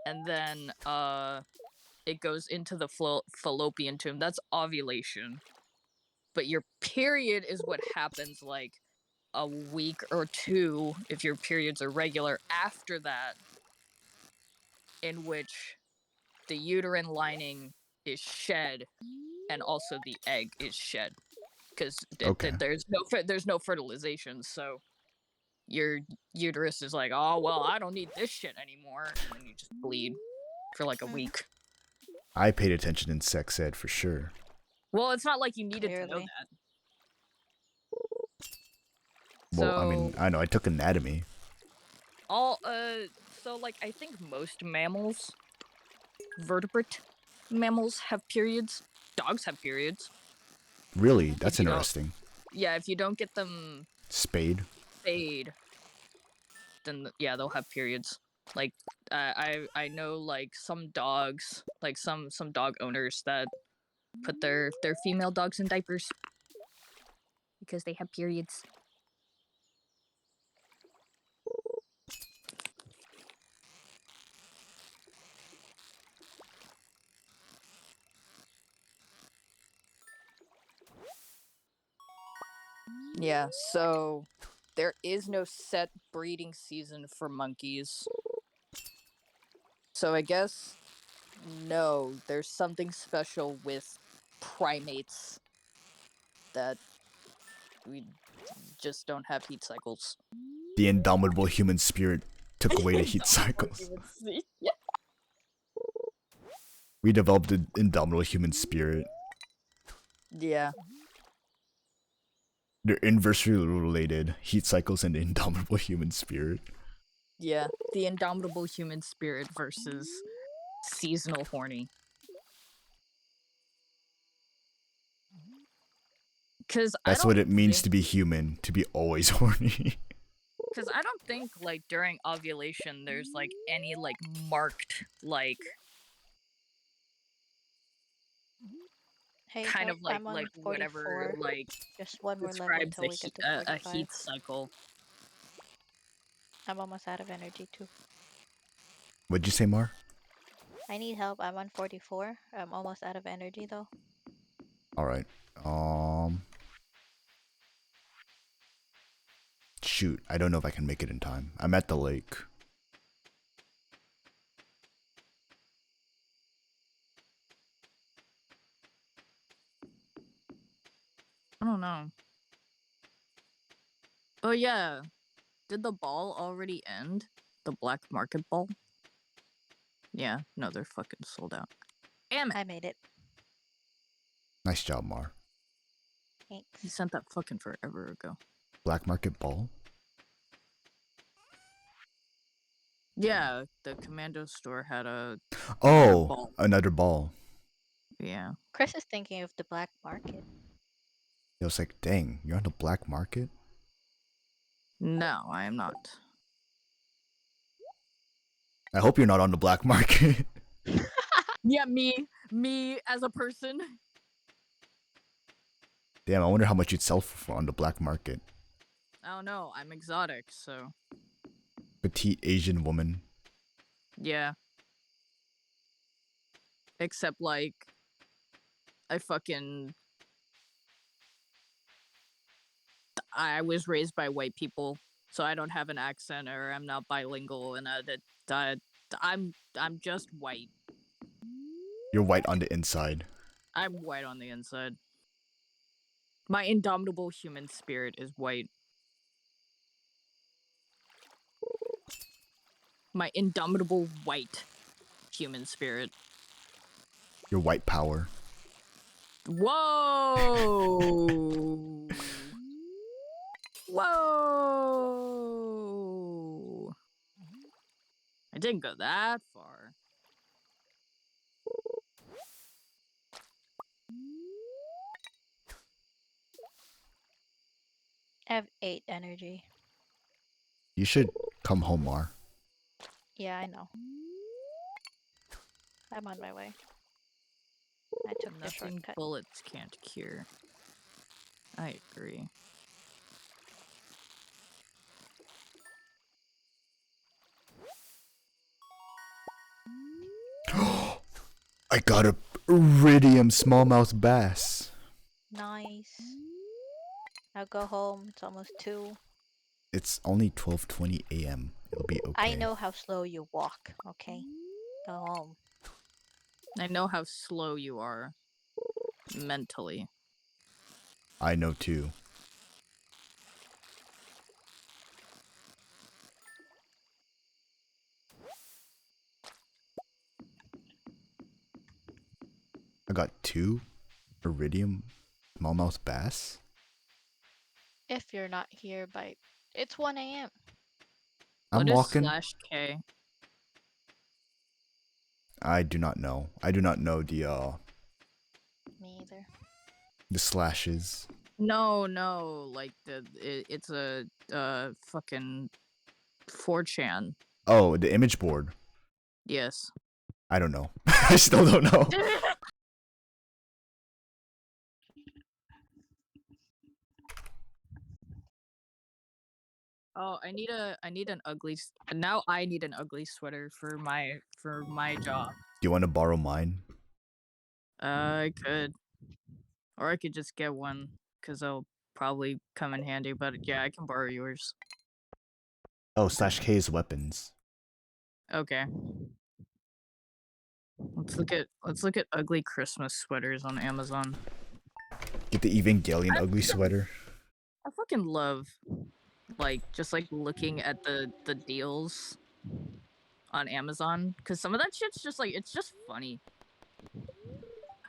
and then it goes into the fallopian tube. That's ovulation. But your period is what happens like a week or two, if your periods are regular, after that, in which the uterine lining is shed and also the egg is shed, because Okay. there's no fertilization, so your uterus is like, oh well, I don't need this shit anymore, and then you just bleed for like a week. I paid attention in sex ed for sure. Well, it's not like you needed to know Clearly. that. Well, I So mean, I know I took anatomy. so like I think most mammals, vertebrate mammals, have periods. Dogs have periods. Really, If that's you don't, interesting. yeah, if you don't get them Spade. spayed, then yeah, they'll have periods. Like I know like some dogs, like some dog owners that put their female dogs in diapers because they have periods. Yeah, so there is no set breeding season for monkeys. So I guess no, there's something special with primates that we just don't have heat cycles. The indomitable human spirit took away the heat cycles. Yeah. We developed an indomitable human spirit. Yeah. They're inversely related. Heat cycles and the indomitable human spirit. Yeah. The indomitable human spirit versus seasonal horny. Because That's what it means to be human, to be always horny. Because I don't think like during ovulation there's like any like marked like Hey, kind nope, of like I'm on whatever 44. like Just one more level describes till we get to a 45. heat cycle. I'm almost out of energy too. What'd you say, Mar? I need help. I'm on 44. I'm almost out of energy though. Alright. Shoot, I don't know if I can make it in time. I'm at the lake. I don't know. Oh yeah, did the ball already end? The black market ball? Yeah, no, they're fucking sold out. Damn it! I made it. Nice job, Mar. He Thanks. sent that fucking forever ago. Black market ball? Yeah, the commando store had a Oh, ball. another ball. Yeah. Chris is thinking of the black market. It was like, dang, you're on the black market? No, I am not. I hope you're not on the black market. Yeah, me as a person. Damn, I wonder how much you'd sell for on the black market. I don't know. I'm exotic, so Petite Asian woman. yeah. Except like I was raised by white people, so I don't have an accent or I'm not bilingual, and I'm just white. You're white on the inside. I'm white on the inside. My indomitable human spirit is white. My indomitable white human spirit. Your white power. Whoa! Whoa! I didn't go that far. I have 8 energy. You should come home, Mar. Yeah, I know. I'm on my way. I took the Nothing shortcut. bullets can't cure. I agree. I got a iridium smallmouth bass. Nice. Now go home. It's almost 2. It's only 12:20 a.m. It'll be okay. I know how slow you walk, okay? Go home. I know how slow you are. Mentally. I know too. I got 2 iridium smallmouth bass. If you're not here by... It's 1 a.m. I'm What is walking. /K? I do not know. I do not know Me either. the slashes. No, like it's a fucking 4chan. Oh, the image board. Yes. I don't know. I still don't know. Oh, I need an ugly now I need an ugly sweater for my job. Do you want to borrow mine? I could. Or I could just get one, because it'll probably come in handy, but yeah, I can borrow yours. Oh, /K is weapons. Okay. Let's look at ugly Christmas sweaters on Amazon. Get the Evangelion ugly sweater. I fucking love just looking at the deals on Amazon, because some of that shit's just it's just funny.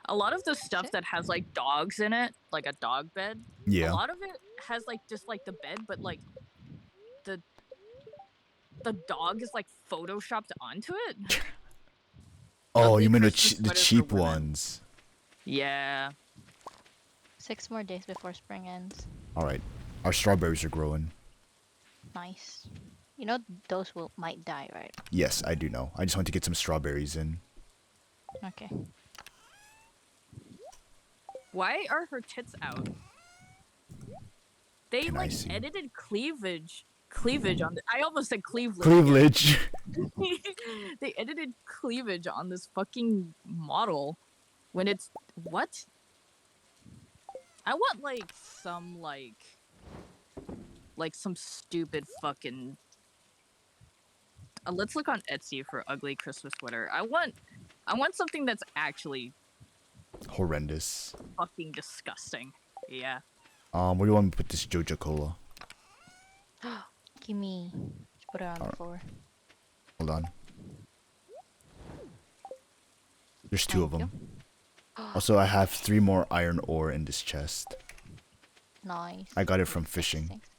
A lot of the stuff that has dogs in it, like a dog bed, Yeah. a lot of it has just the bed, but the dog is photoshopped onto it. Oh, Ugly you mean Christmas the sweaters for cheap women. ones? Yeah. 6 more days before spring ends. All right, our strawberries are growing. Nice. You know those might die, right? Yes, I do know. I just want to get some strawberries in. Okay. Why are her tits out? They Can I see? edited cleavage on I almost said Cleveland. Cleavage. They edited cleavage on this fucking model when it's what? I want some some stupid fucking let's look on Etsy for ugly Christmas sweater. I want something that's actually Horrendous. fucking disgusting. Yeah. Where do you want me to put this Joja Cola? Gimme. Just put it on the floor. Hold on. There's 2 of Thank them. you. Also, I have 3 more iron ore in this chest. Nice. I got it from fishing. Thanks.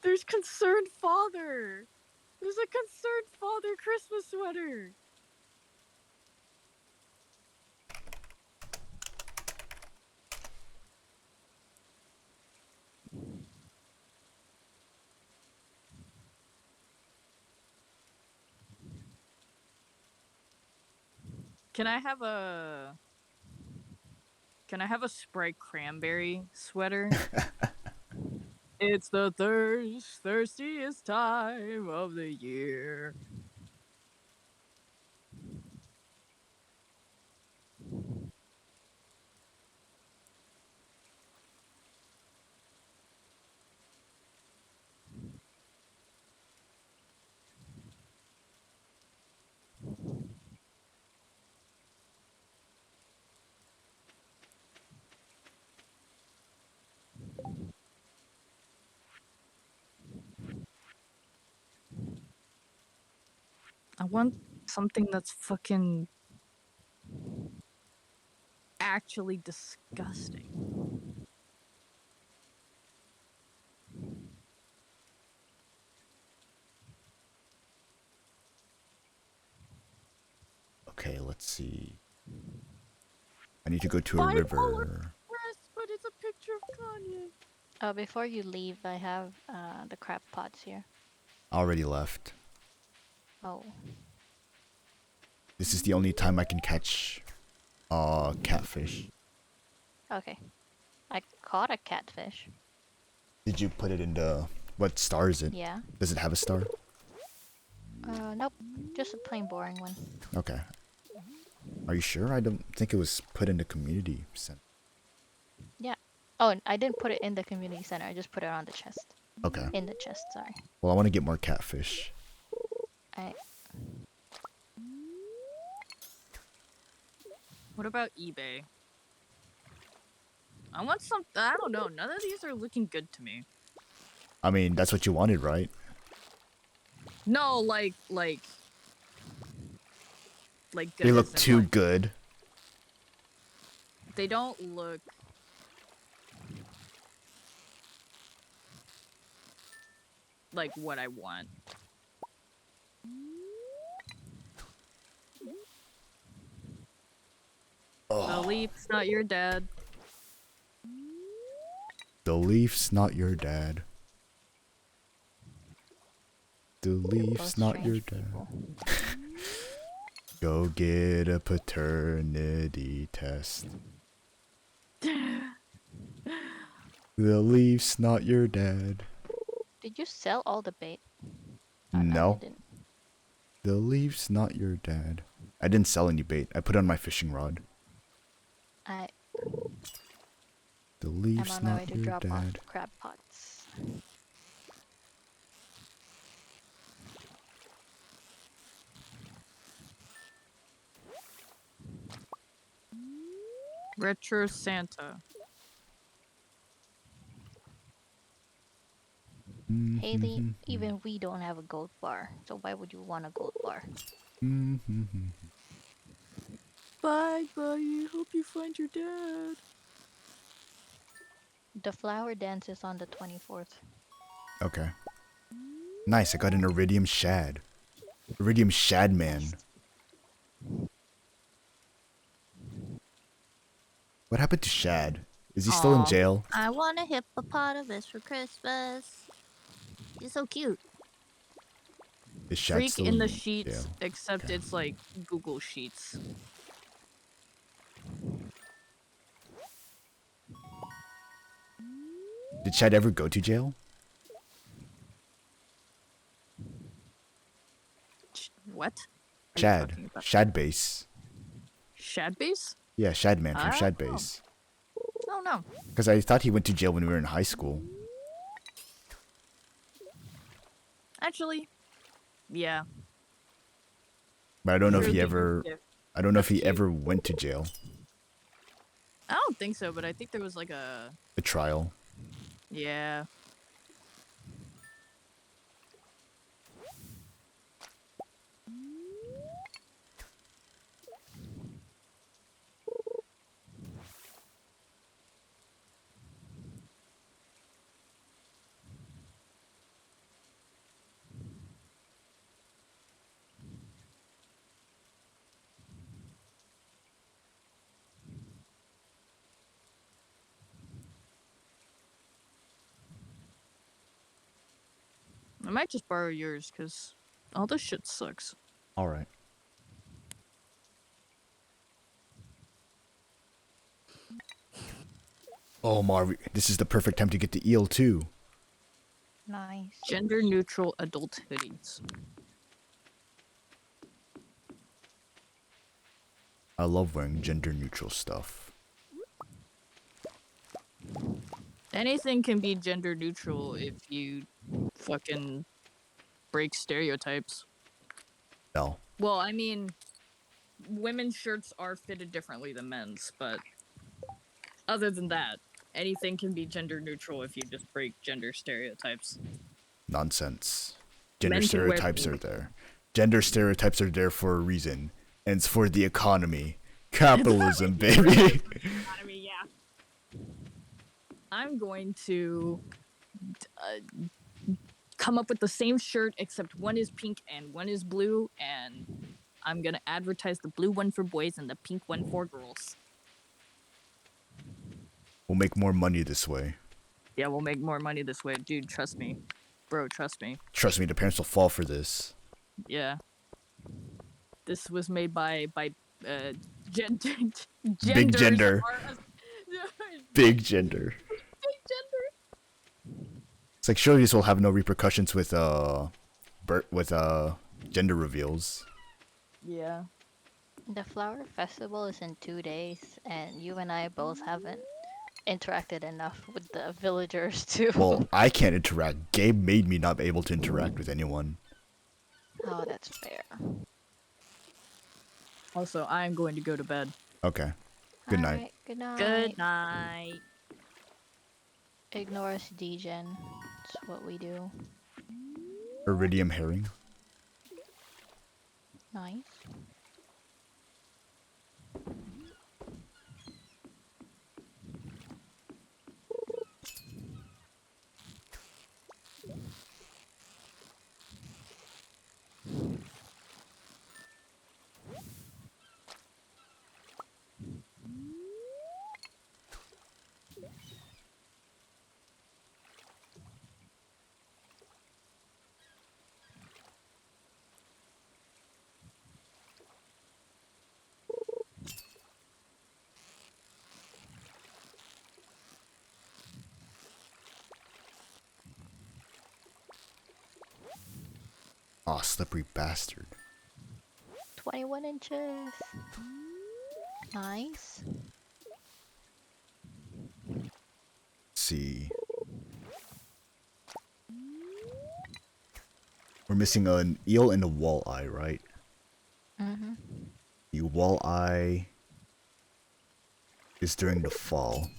There's concerned father. There's a concerned father Christmas sweater. Can I have a Sprite cranberry sweater? It's the thirstiest time of the year. I want something that's fucking actually disgusting. Okay, let's see. I need to go to a $5 river. Chris, but it's a picture of Kanye. Before you leave, I have the crab pots here. I already left. Oh. This is the only time I can catch catfish. Okay. I caught a catfish. Did you put it into what star is it? Yeah. Does it have a star? Nope. Just a plain boring one. Okay. Are you sure? I don't think it was put into community center. Yeah. Oh, and I didn't put it in the community center. I just put it on the chest. Okay. In the chest, sorry. Well, I want to get more catfish. What about eBay? I want some. I don't know. None of these are looking good to me. I mean, that's what you wanted, right? No, like good. They look as in, too like, good. They don't look like what I want. The Oh, leaf's not your dad. the leaf's not your dad. The leaf's Both not your strange dad. people. Go get a paternity test. The leaf's not your dad. Did you sell all the bait? No. You didn't. The leaf's not your dad. I didn't sell any bait. I put on my fishing rod. I'm The leaf's on my way not to your drop off dad. the crab pots. Retro Santa. Haley, even we don't have a gold bar, so why would you want a gold bar? Bye, buddy. Hope you find your dad. The flower dance is on the 24th. Okay. Nice, I got an iridium shad. Iridium shad man. What happened to Shad? Is he still in Aw. jail? I want a hippopotamus for Christmas. He's so cute. Is Shad Freak still in the jail? sheets, except Okay. it's like Google Sheets. Did Shad ever go to jail? What? Are you Shad. talking about? Shad base. Shad base? Yeah, Shad man from Shad Oh. base. Oh no. Because I thought he went to jail when we were in high school. Actually, yeah. But I don't know if Sure he thing, ever. yeah. I don't know if he Cute. ever went to jail. I don't think so, but I think there was like a A trial. yeah. I might just borrow yours because all this shit sucks. All right. Oh, Marv, this is the perfect time to get the eel too. Nice. Gender neutral adult hoodies. I love wearing gender neutral stuff. Anything can be gender neutral if you fucking break stereotypes. No. Well, I mean, women's shirts are fitted differently than men's, but other than that, anything can be gender neutral if you just break gender stereotypes. Nonsense. Gender Men can wear stereotypes pink. are there. Gender stereotypes are there for a reason. And it's for the economy. Capitalism, baby. I mean, yeah. I'm going to come up with the same shirt, except one is pink and one is blue, and I'm gonna advertise the blue one for boys and the pink one for girls. We'll make more money this way. Yeah, we'll make more money this way, dude. Trust me, bro. Trust me. Trust me, the parents will fall for this. Yeah. This was made by genders Big gender. are Big gender. big gender. It's like surely this will have no repercussions with gender reveals. Yeah. The flower festival is in 2 days, and you and I both haven't interacted enough with the villagers to. Well, I can't interact. Gabe made me not be able to interact with anyone. Oh, that's fair. Also, I'm going to go to bed. Okay. Good night. Alright, good night. Good night. Ignore us, Degen. It's what we do. Iridium herring. Nice. Aw, slippery bastard. 21 inches. Nice. Let's see. We're missing an eel and a walleye, right? Mm-hmm. The walleye is during the fall.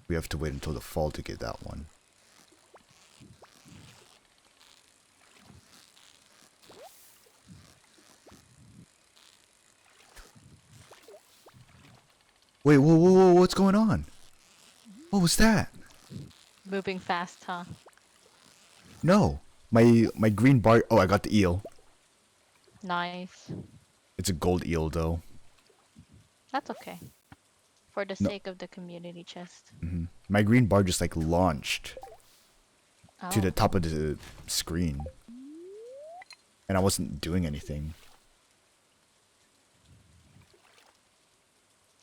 We have to wait until the fall to get that one. Wait, whoa, what's going on? What was that? Moving fast, huh? No. My green bar. Oh, I got the eel. Nice. It's a gold eel, though. That's okay. For the No. sake of the community chest. My green bar just like launched Oh. to the top of the screen. And I wasn't doing anything.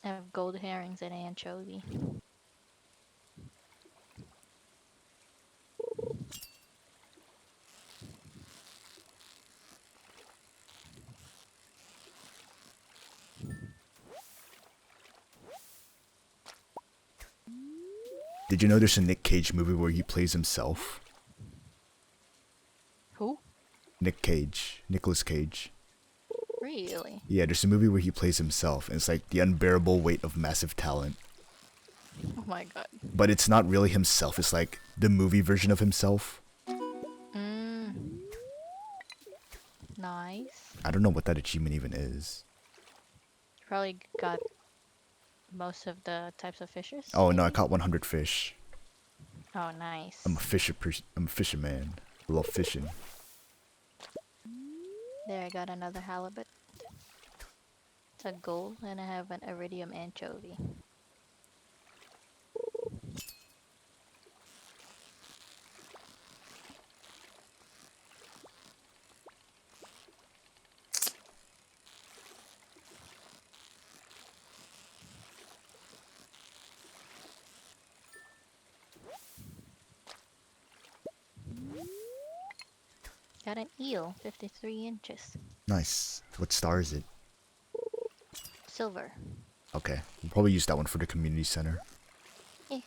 I have gold herrings and anchovy. Did you know there's a Nick Cage movie where he plays himself? Who? Nick Cage. Nicolas Cage. Really? Yeah, there's a movie where he plays himself, and it's like the unbearable weight of massive talent. Oh my god. But it's not really himself, it's like the movie version of himself. Mm. Nice. I don't know what that achievement even is. You probably got most of the types of fishes. Oh no, I maybe? caught 100 fish. Oh, nice. I'm a fisherman. I love fishing. There, I got another halibut. It's a gold, and I have an iridium anchovy. Got an eel, 53 inches. Nice. What star is it? Silver. Okay, we'll probably use that one for the community center. Eh.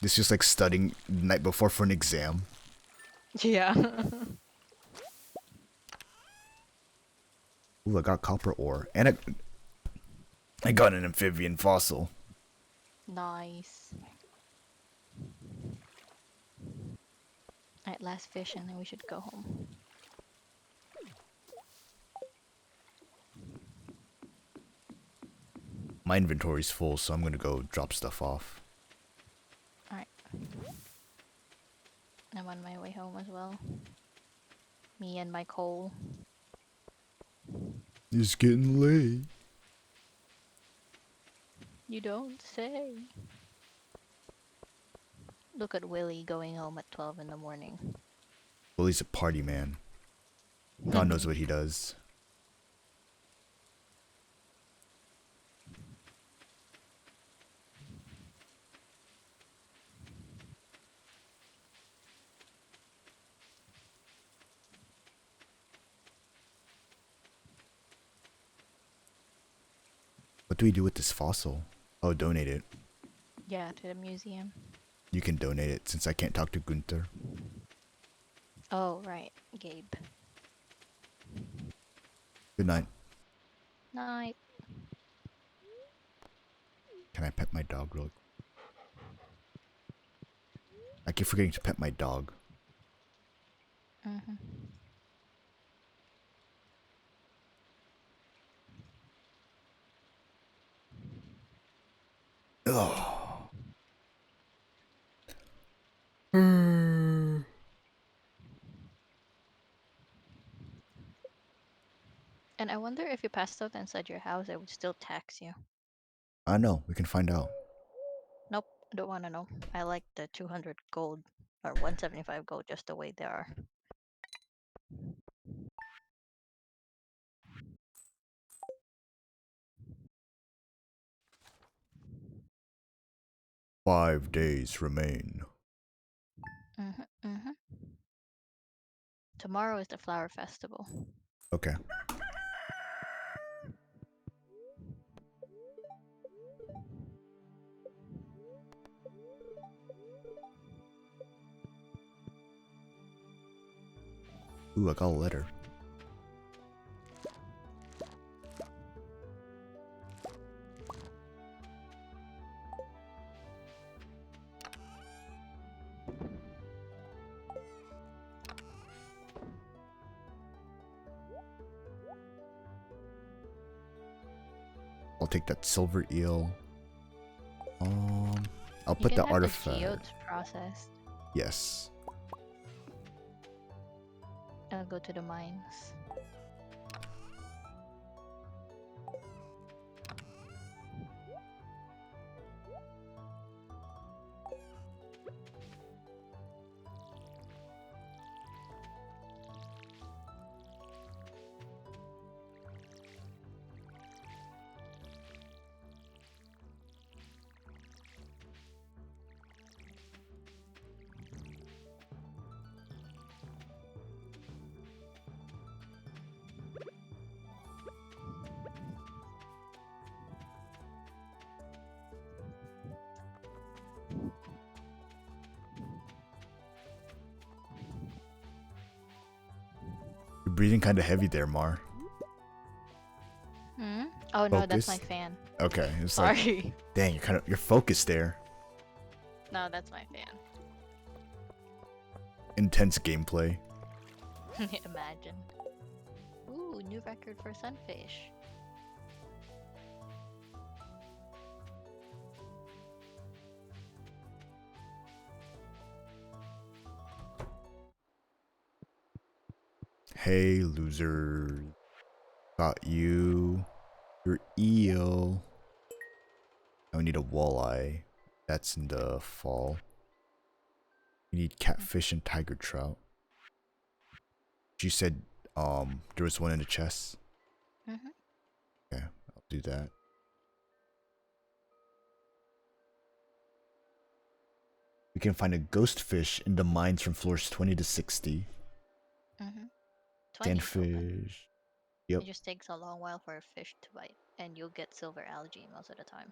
This is like studying the night before for an exam. Yeah. Ooh, I got copper ore. And I got an amphibian fossil. Nice. Alright, last fish and then we should go home. My inventory's full, so I'm gonna go drop stuff off. Alright. I'm on my way home as well. Me and my coal. It's getting late. You don't say. Look at Willie going home at 12 in the morning. Well, he's a party man. God knows what he does. What do we do with this fossil? Oh, donate it. Yeah, to the museum. You can donate it since I can't talk to Gunther. Oh, right. Gabe. Good night. Night. Can I pet my dog real quick? I keep forgetting to pet my dog. Mm-hmm. Ugh. And I wonder if you passed out inside your house, I would still tax you. I know. We can find out. Nope, I don't want to know. I like the 200 gold or 175 gold just the way they are. Five days remain. Mm-hmm, mm-hmm. Tomorrow is the flower festival. Okay. Ooh, I got a letter. I'll take that silver eel. I'll You put can the have artifact. the geodes processed. Yes. I'll go to the mines. You're breathing kind of heavy there, Mar. Hmm? Oh no, that's my Focus. fan. Okay. It's like, Sorry. dang, you're focused there. No, that's my fan. Intense gameplay. Imagine. Ooh, new record for sunfish. Hey, loser. Got you. Your eel. I need a walleye. That's in the fall. We need catfish and tiger trout. You said there was one in the chest. Mm-hmm. Okay, I'll do that. We can find a ghost fish in the mines from floors 20 to 60. Mm-hmm. 20 is open. Sandfish. Yep. It just takes a long while for a fish to bite, and you'll get silver algae most of the time.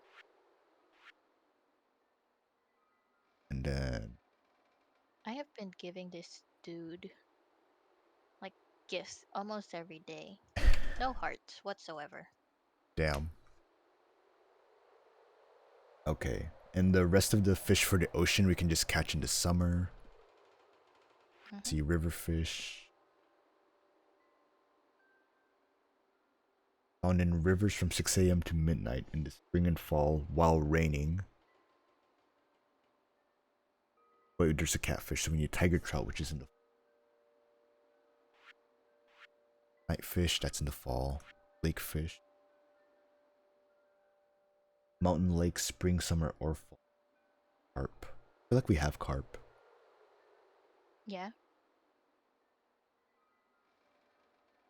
And then I have been giving this dude like gifts almost every day. No hearts whatsoever. damn. Okay. And the rest of the fish for the ocean we can just catch in the summer. Mhm. See river fish. Found in rivers from 6 a.m. to midnight in the spring and fall while raining. Wait, there's a catfish, so we need tiger trout, which is in the night fish, that's in the fall. Lake fish. Mountain lake, spring, summer, or fall. Carp. I feel like we have carp. Yeah.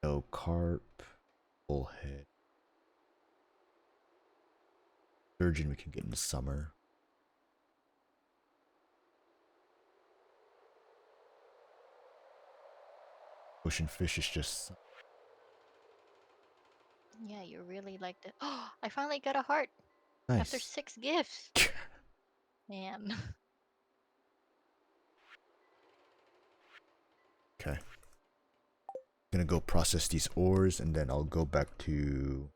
No carp. Bullhead. Sturgeon we can get in the summer. Ocean fish is just Yeah, you really like the. Oh, I finally got a heart after nice. 6 gifts. Man. Okay. Gonna go process these ores and then I'll go back to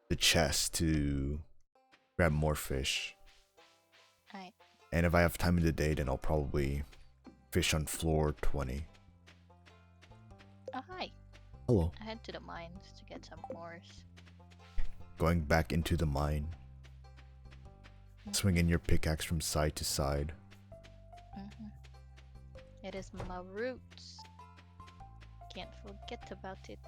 the chest to grab more fish. Alright. And if I have time in the day, then I'll probably fish on floor 20. Oh, hi. Hello. I head to the mines to get some ores. Going back into the mine. Swinging your pickaxe from side to side. Mm-hmm. It is my roots. Can't forget about it.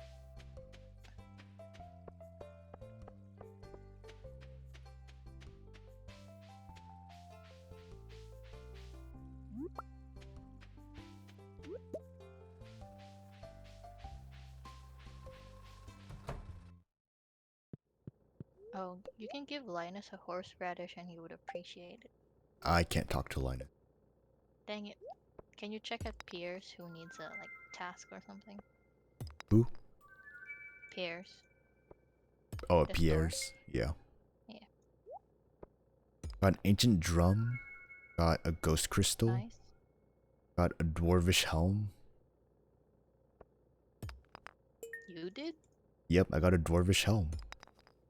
Oh, you can give Linus a horseradish and he would appreciate it. I can't talk to Linus. Dang it. Can you check at Pierce who needs a task or something? Who? Pierce. Oh, The Pierre's. Yeah. Yeah. Got an ancient drum. Got a ghost crystal. Nice. Got a dwarvish helm. You did? Yep, I got a dwarvish helm.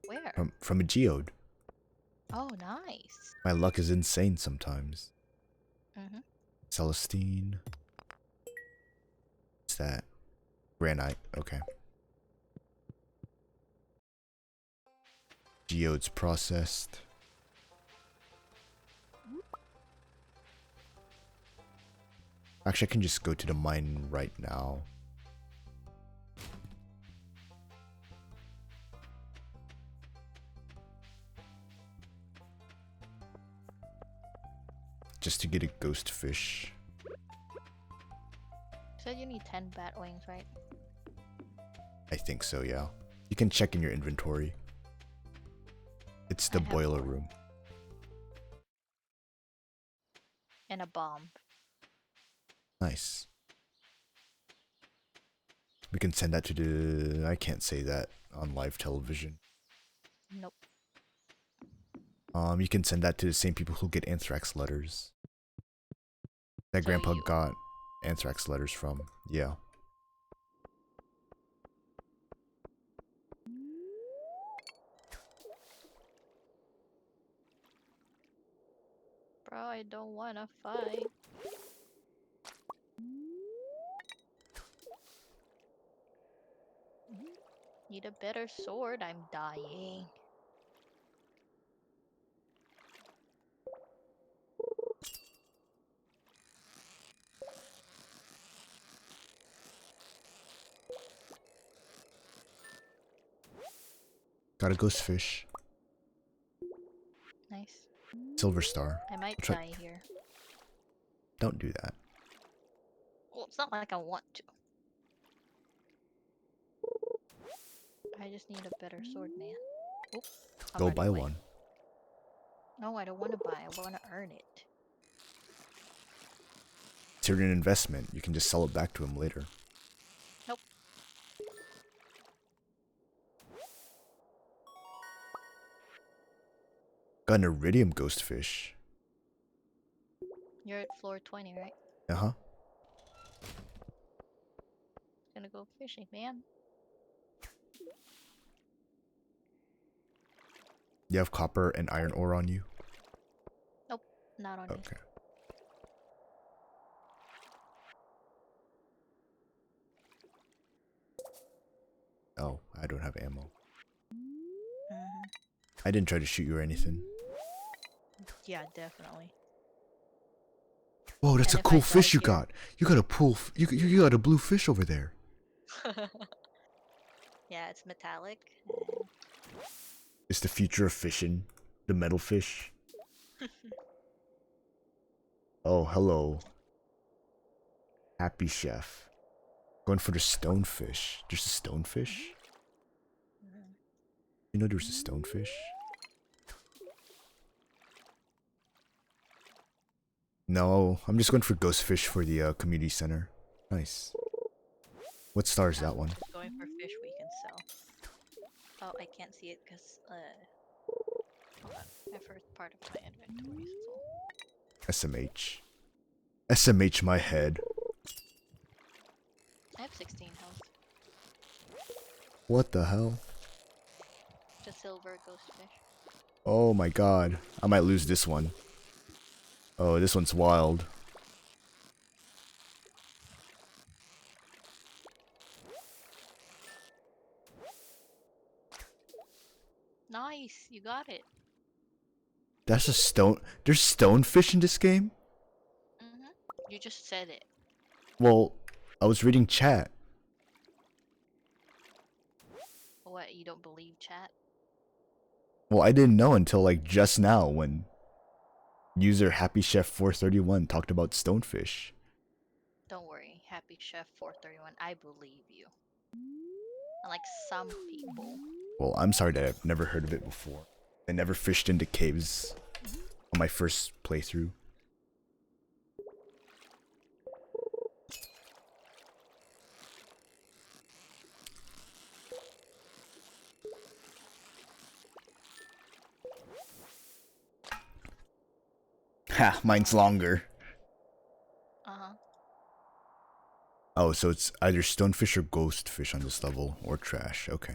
Where? From a geode. Oh, nice. My luck is insane sometimes. Mm-hmm. Celestine. What's that? Granite. Okay. Geodes processed. Actually, I can just go to the mine right now. Just to get a ghost fish. You said you need 10 bat wings, right? I think so, yeah. You can check in your inventory. It's the I have boiler 4. room. And a bomb. Nice. We can send that to the... I can't say that on live television. Nope. You can send that to the same people who get anthrax letters. That So Grandpa you- got anthrax letters from. Yeah. Bro, I don't wanna fight. Need a better sword, I'm dying. Got a ghost fish. Nice. Silver star. I might Try- die here. Don't do that. Well, it's not like I want to. I just need a better sword, man. Oop, I'm Go running buy away. one. No, I don't want to buy. I want to earn it. It's an investment. You can just sell it back to him later. Nope. Got an iridium ghost fish. You're at floor 20, right? Uh-huh. Gonna go fishing, man. You have copper and iron ore on you? Not on me. Okay. Oh, I don't have ammo. Mhm. I didn't try to shoot you or anything. Yeah, definitely. Whoa, that's And a if I cool die fish you here- got. You got a you got a blue fish over there. Yeah, it's metallic. It's the future of fishing. The metal fish. Oh, hello. Happy chef. Going for the stonefish. There's a stonefish? You know there's a stonefish? No, I'm just going for ghost fish for the community center. Nice. What star is that I'm one? just going for fish we can sell. Oh, I can't see it because hold on. My first part of my inventory is full. SMH. SMH my head. I have 16 health. What the hell? The silver ghost fish. Oh my god. I might lose this one. Oh, this one's wild. Nice, you got it. That's a stone. There's stonefish in this game? You just said it. Well, I was reading chat. What, you don't believe chat? Well, I didn't know until like just now when user HappyChef431 talked about stonefish. Don't worry, Happy Chef 431, I believe you. Unlike some people. Well, I'm sorry that I've never heard of it before. I never fished into caves on my first playthrough. Ha, mine's longer. Uh-huh. Oh, so it's either stonefish or ghost fish on this level, or trash, okay.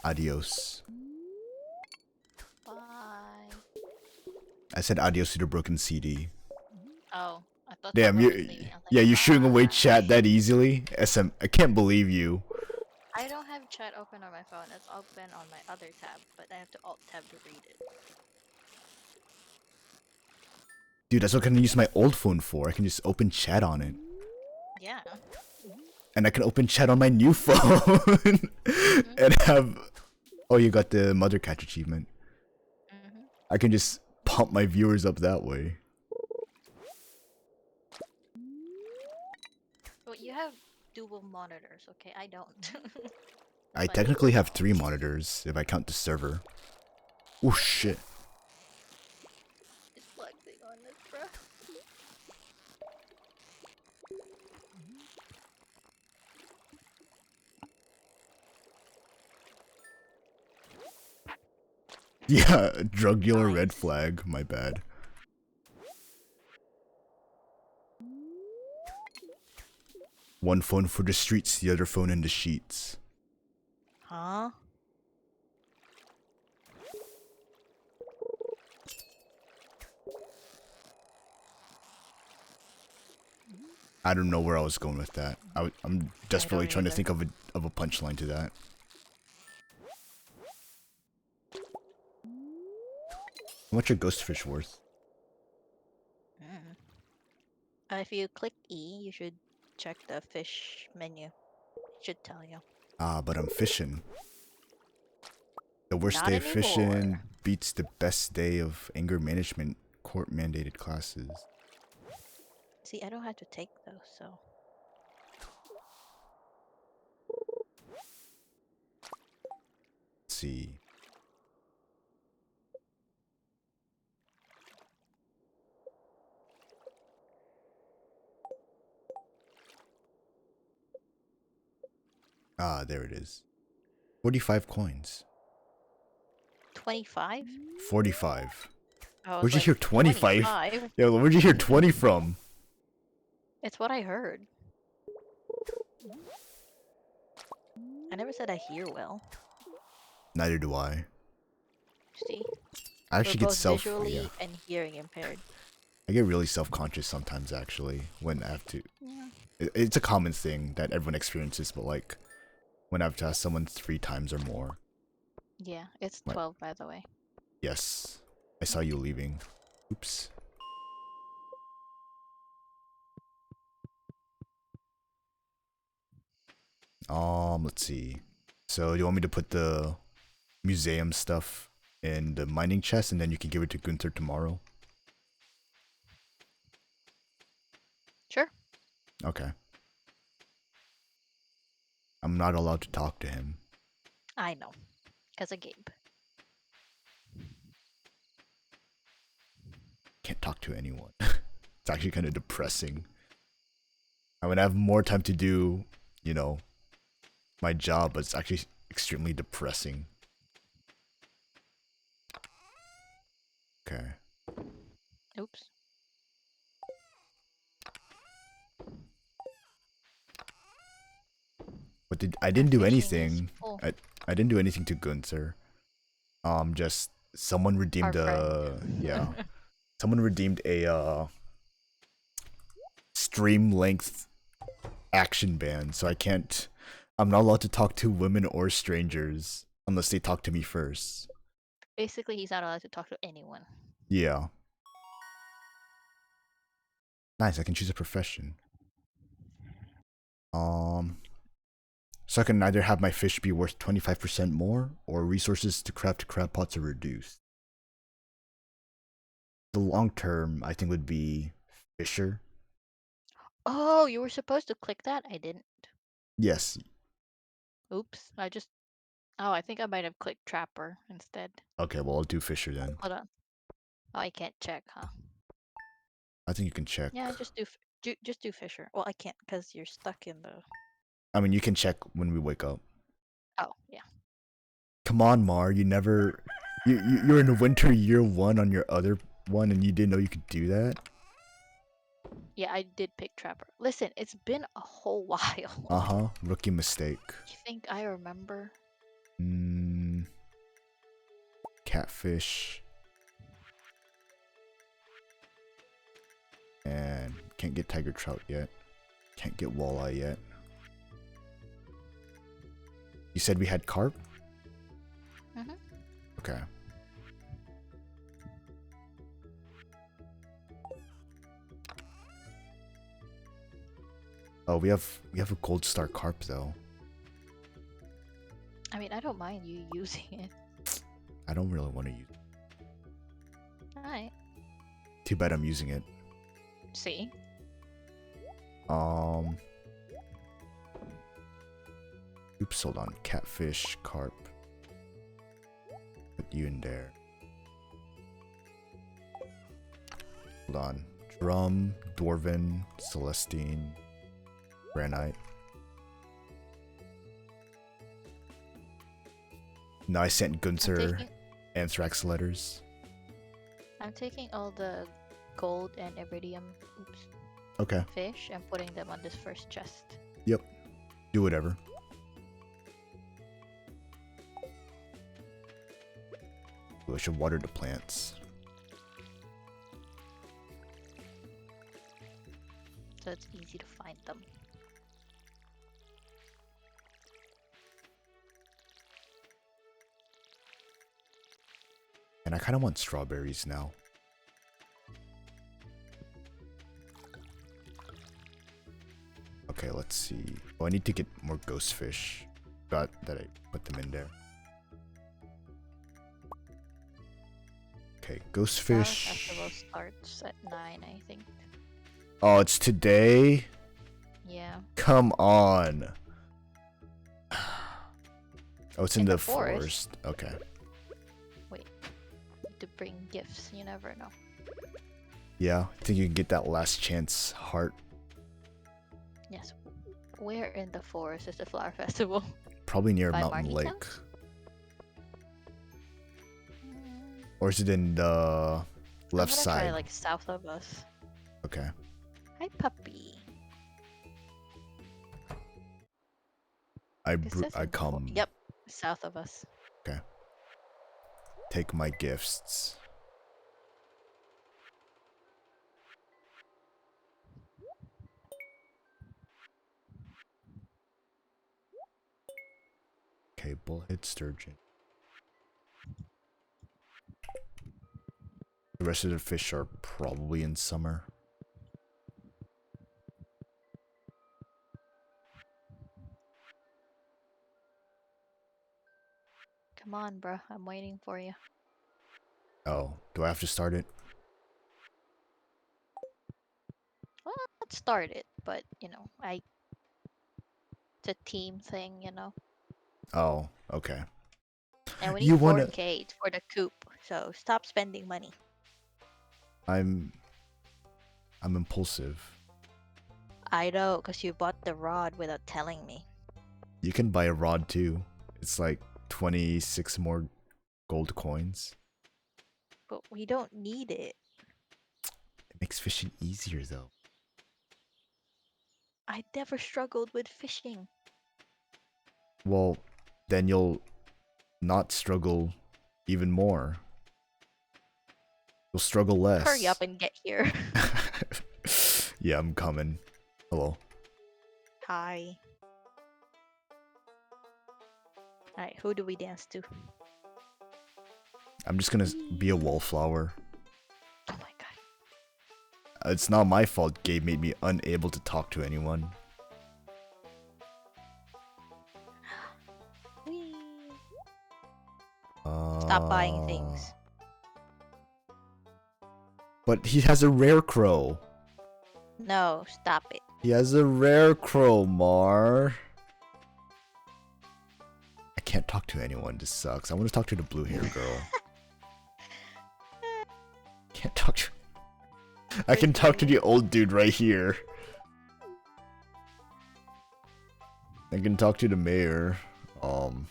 Adios. Bye. I said adios to the broken CD. Oh, I thought Damn, someone you, was leaving. I was like, yeah, you're shooing away bye. chat that easily? SM, I can't believe you. I don't have chat open on my phone. It's open on my other tab, but I have to alt tab to read it. Dude, that's what I can use my old phone for. I can just open chat on it. Yeah. And I can open chat on my new phone. And have... Oh, you got the Mother Catch achievement. I can just pump my viewers up that way. Well, you have dual monitors, okay? I don't. I That's why technically need have to 3 monitors, if I count the server. Oh shit. It's flexing on this, bro. Yeah, drug dealer red Nice. flag, my bad. One phone for the streets, the other phone in the sheets. Huh? I don't know where I was going with that. I'm desperately trying to either. think of a punchline to that. How much are ghost fish worth? If you click E, you should check the fish menu. It should tell you. Ah, but I'm fishing. The worst Not day of fishing anymore. beats the best day of anger management court mandated classes. See, I don't have to take those, so. Let's see. Ah, there it is. 45 coins. 25? 45. I was Where'd you like, hear 25? 25? Yeah, where'd you hear 20 from? It's what I heard. I never said I hear well. Neither do I. See? I actually We're get both self. visually Yeah. and hearing impaired. I get really self-conscious sometimes, actually, when I have to. Yeah. It's a common thing that everyone experiences, but like when I have to ask someone 3 times or more. Yeah, it's Like- 12 by the way. Yes, I saw you leaving. Oops. Let's see. So do you want me to put the museum stuff in the mining chest and then you can give it to Gunther tomorrow? Sure. Okay. I'm not allowed to talk to him. I know. Because of Gabe. Can't talk to anyone. It's actually kind of depressing. I mean, I have more time to do, you know, my job, but it's actually extremely depressing. Okay. Oops. But I didn't do Fishing is anything. full. I didn't do anything to Gunther. Just someone redeemed Our a friend. yeah. Someone redeemed a stream length action ban, so I'm not allowed to talk to women or strangers unless they talk to me first. Basically, he's not allowed to talk to anyone. Yeah. Nice, I can choose a profession. So I can either have my fish be worth 25% more, or resources to craft crab pots are reduced. The long term, I think, would be fisher. Oh, you were supposed to click that? I didn't. Yes. Oops. Oh, I think I might have clicked trapper instead. Okay, well, I'll do fisher then. Hold on. Oh, I can't check, huh? I think you can check. Yeah, just do Fisher. Well, I can't because you're stuck in the. I mean, you can check when we wake up. Oh, yeah. Come on, Mar. You never. You're in winter year 1 on your other one, and you didn't know you could do that? Yeah, I did pick trapper. Listen, it's been a whole while. Uh-huh. Rookie mistake. You think I remember? Catfish. And can't get tiger trout yet. Can't get walleye yet. You said we had carp? Mm-hmm. Okay. Oh, we have a gold star carp though. I mean, I don't mind you using it. I don't really want to use it. Alright. Too bad I'm using it. See? Oops, hold on. Catfish, carp. Put you in there. Hold on. Drum, Dwarven, Celestine, Granite. No, I sent Gunther Anthrax letters. I'm taking all the gold and iridium Okay. fish and putting them on this first chest. Yep. Do whatever. Ooh, I should water the plants. So it's easy to find them. And I kind of want strawberries now. Okay, let's see. Oh, I need to get more ghost fish. Got that I put them in there. Okay, ghost Flower fish. Festival starts at 9, I think. Oh, it's today? Yeah. Come on. Oh, it's in, In the the forest. Okay. To bring gifts, you never know. Yeah, I think you can get that last chance heart. Yes. Where in the forest is the flower festival? Probably near By Mountain Marty Lake. Towns? Or is it in the left I'm gonna side? try like south of us. Okay. Hi, puppy. I It says in the come. Yep, south of us. Okay. Take my gifts. bullhead sturgeon. The rest of the fish are probably in summer. Come on, bro. I'm waiting for you. Oh, do I have to start it? Well, let's start it, but you know, it's a team thing, you know. Oh, okay. And we You need wanna- 4K for the coop, so stop spending money. I'm impulsive. I know, because you bought the rod without telling me. You can buy a rod too. It's like 26 more gold coins. But we don't need it. It makes fishing easier though. I never struggled with fishing. Well, then you'll not struggle even more. You'll struggle less. Hurry up and get here. Yeah, I'm coming. Hello. Hi. Alright, who do we dance to? I'm just gonna be a wallflower. Oh my god. It's not my fault Gabe made me unable to talk to anyone. Whee. Stop buying things. But he has a rare crow. No, stop it. He has a rare crow, Mar. I can't talk to anyone. This sucks. I want to talk to the blue hair girl. Can't talk to. I can talk to the old dude right here. I can talk to the mayor. Who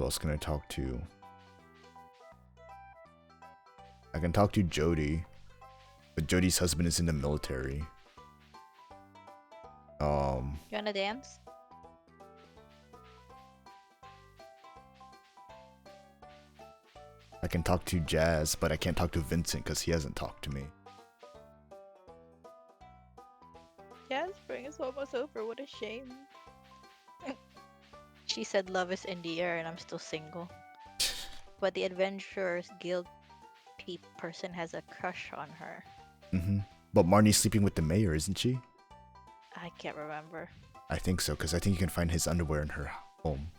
else can I talk to? I can talk to Jody, but Jody's husband is in the military. You wanna dance? I can talk to Jazz, but I can't talk to Vincent because he hasn't talked to me. Yeah, spring is almost over. What a shame. She said love is in the air and I'm still single. But the Adventurers Guild person has a crush on her. But Marnie's sleeping with the mayor, isn't she? I can't remember. I think so, because I think you can find his underwear in her home.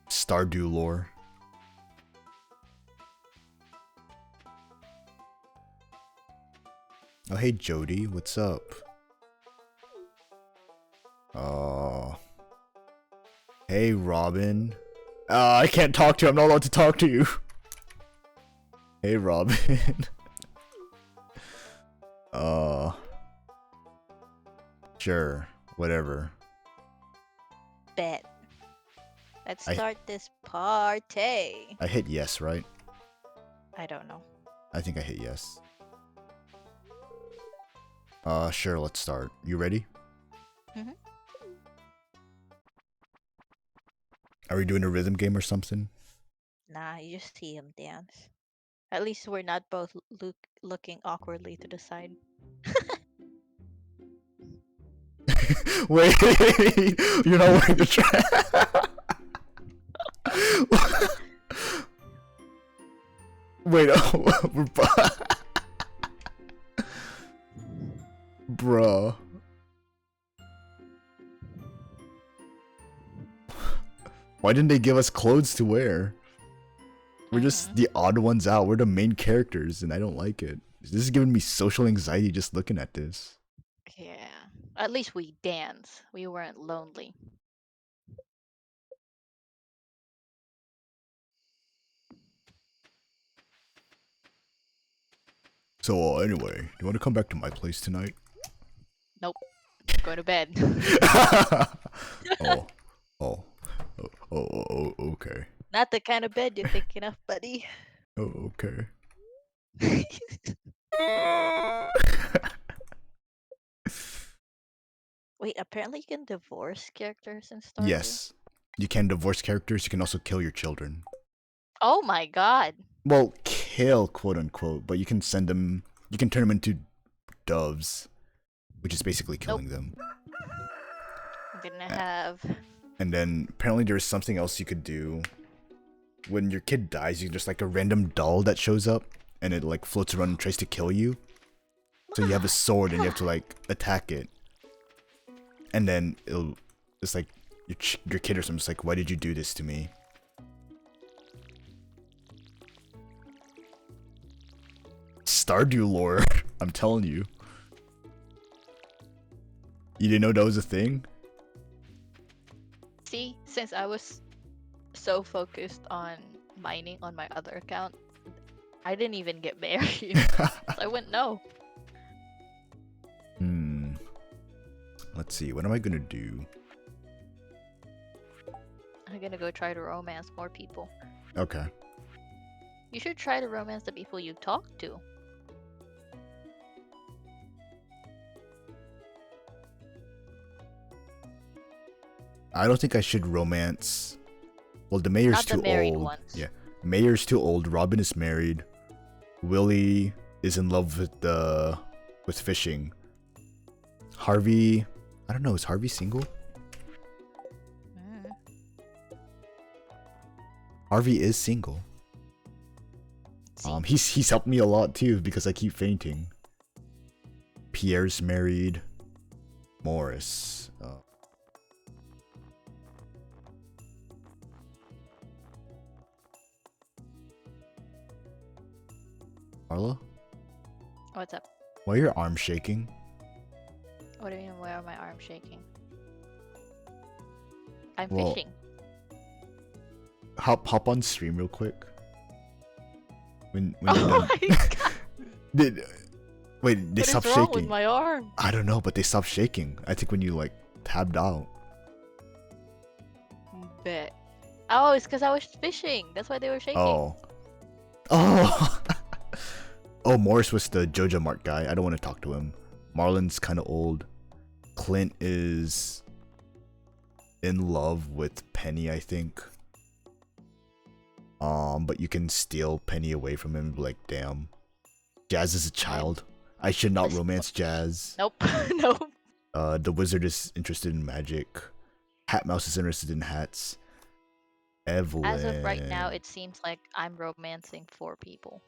Stardew lore. Oh, hey Jody, what's up? Hey Robin. I can't talk to you, I'm not allowed to talk to you. Hey Robin. Sure, whatever. Bet. Let's start this party. I hit yes, right? I don't know. I think I hit yes. Sure, let's start. You ready? Are we doing a rhythm game or something? Nah, you just see him dance. At least we're not both looking awkwardly to the side. Wait, you're not wearing the track. Wait, we're bruh. Why didn't they give us clothes to wear? We're just the odd ones out. We're the main characters, and I don't like it. This is giving me social anxiety just looking at this. Yeah. At least we dance. We weren't lonely. So, anyway, do you want to come back to my place tonight? Nope. Go to bed. Okay. Not the kind of bed you're thinking of, buddy. Oh, okay. Wait, apparently you can divorce characters in Stardew? Yes. You can divorce characters, you can also kill your children. Oh my god. Well, kill, quote unquote, but you can send them, you can turn them into doves, which is basically killing them. gonna have. And then apparently there's something else you could do. When your kid dies, you just like a random doll that shows up and it like floats around and tries to kill you. So you have a sword and you have to like attack it. And then it's like your kid or something's like, why did you do this to me? Stardew lore, I'm telling you. You didn't know that was a thing? See, since I was so focused on mining on my other account, I didn't even get married. So I wouldn't know. Let's see, what am I gonna do? I'm gonna go try to romance more people. Okay. You should try to romance the people you talk to. I don't think I should romance. Well, the mayor's Not the too married old. ones. Yeah, mayor's too old. Robin is married. Willie is in love with fishing. Harvey, I don't know. Is Harvey single? Mm. Harvey is single. See? He's helped me a lot too because I keep fainting. Pierre's married. Morris. Marla? What's up? Why are your arms shaking? What do you mean, where are my arms shaking? I'm Well, fishing. Hop on stream real quick. When you're Oh done. my god! Wait, they What stopped is wrong shaking. with my arm? I don't know, but they stopped shaking. I think when you like tabbed out. Bet. Oh, it's because I was fishing. That's why they were shaking. Oh. Oh. Oh, Morris was the Joja Mart guy. I don't want to talk to him. Marlon's kind of old. Clint is in love with Penny, I think. But you can steal Penny away from him. Like, damn. Jazz is a child. I should not romance Jazz. Nope. Nope. The wizard is interested in magic. Hat Mouse is interested in hats. Evelyn. As of right now, it seems like I'm romancing 4 people.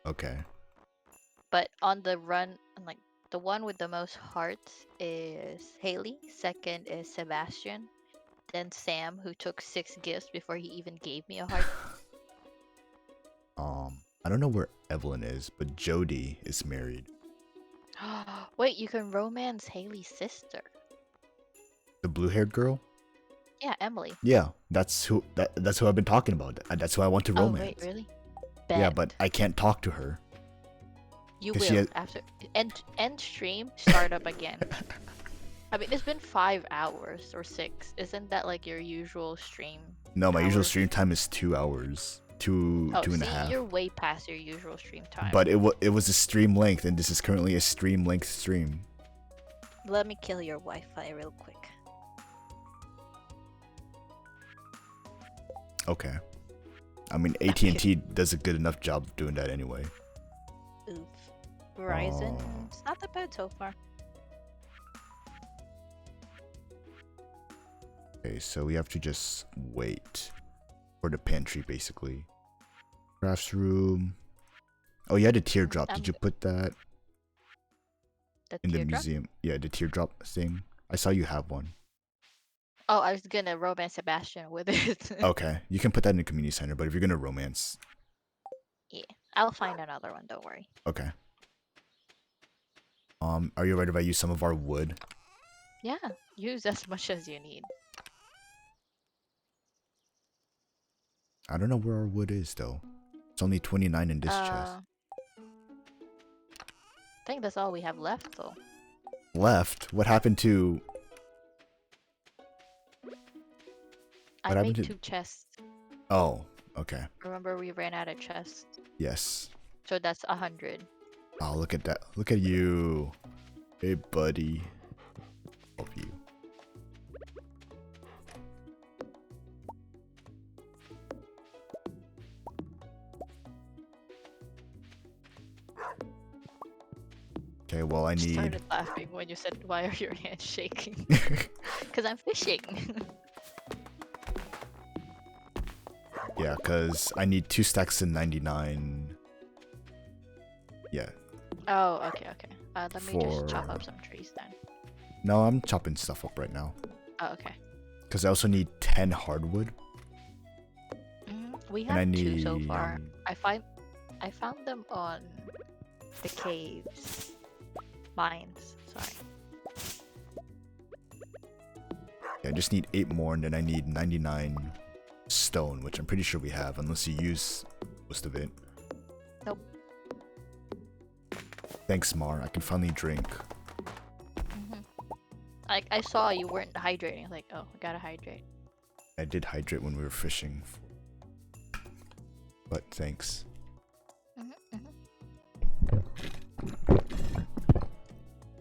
Okay. But on the run, like the one with the most hearts is Haley. Second is Sebastian. Then Sam, who took 6 gifts before he even gave me a heart. I don't know where Evelyn is, but Jody is married. Wait, you can romance Haley's sister. The blue-haired girl? Yeah, Emily. Yeah, that's who I've been talking about. That's who I want to Oh romance. wait, really? Yeah, Bet. but I can't talk to her. You 'cause will she has- after end stream, start up again. I mean, it's been 5 hours or 6. Isn't that like your usual stream? No, my usual hours? stream time is 2 hours. Two Oh, and a see, half. you're way past your usual stream time. But it was a stream length, and this is currently a stream length stream. Let me kill your Wi-Fi real quick. Okay. I mean, AT&T does a good enough job of doing that anyway. Oof. Verizon, Oh. it's not that bad so far. Okay, so we have to just wait for the pantry, basically. Crafts room. Oh, you had a teardrop. Did you put that The in the teardrop? museum? Yeah, the teardrop thing. I saw you have one. Oh, I was gonna romance Sebastian with it. Okay, you can put that in the community center, but if you're gonna romance, Yeah, I'll find another one. Don't worry. okay. Are you ready if I use some of our wood? Yeah, use as much as you need. I don't know where our wood is though. It's only 29 in this chest. I think that's all we have left, though. Left? What happened to? I What made happened to- 2 chests. Oh, okay. Remember, we ran out of chests, Yes. so that's 100. Oh, look at that. Look at you. Hey, buddy. Love you. Okay, well I need. Started laughing when you said, "Why are your hands shaking?" Because I'm fishing. Yeah, because I need 2 stacks of 99. Yeah. Oh, okay. Let me just chop For- up some trees then. No, I'm chopping stuff up right now. Oh, okay. Because I also need 10 hardwood. We And I have need. 2 so far. I found them on the caves. Mines, sorry. Yeah, I just need 8 more, and then I need 99 stone, which I'm pretty sure we have, unless you use most of it. Nope. Thanks, Mar. I can finally drink. I saw you weren't hydrating. Like, oh, I gotta hydrate. I did hydrate when we were fishing. But thanks.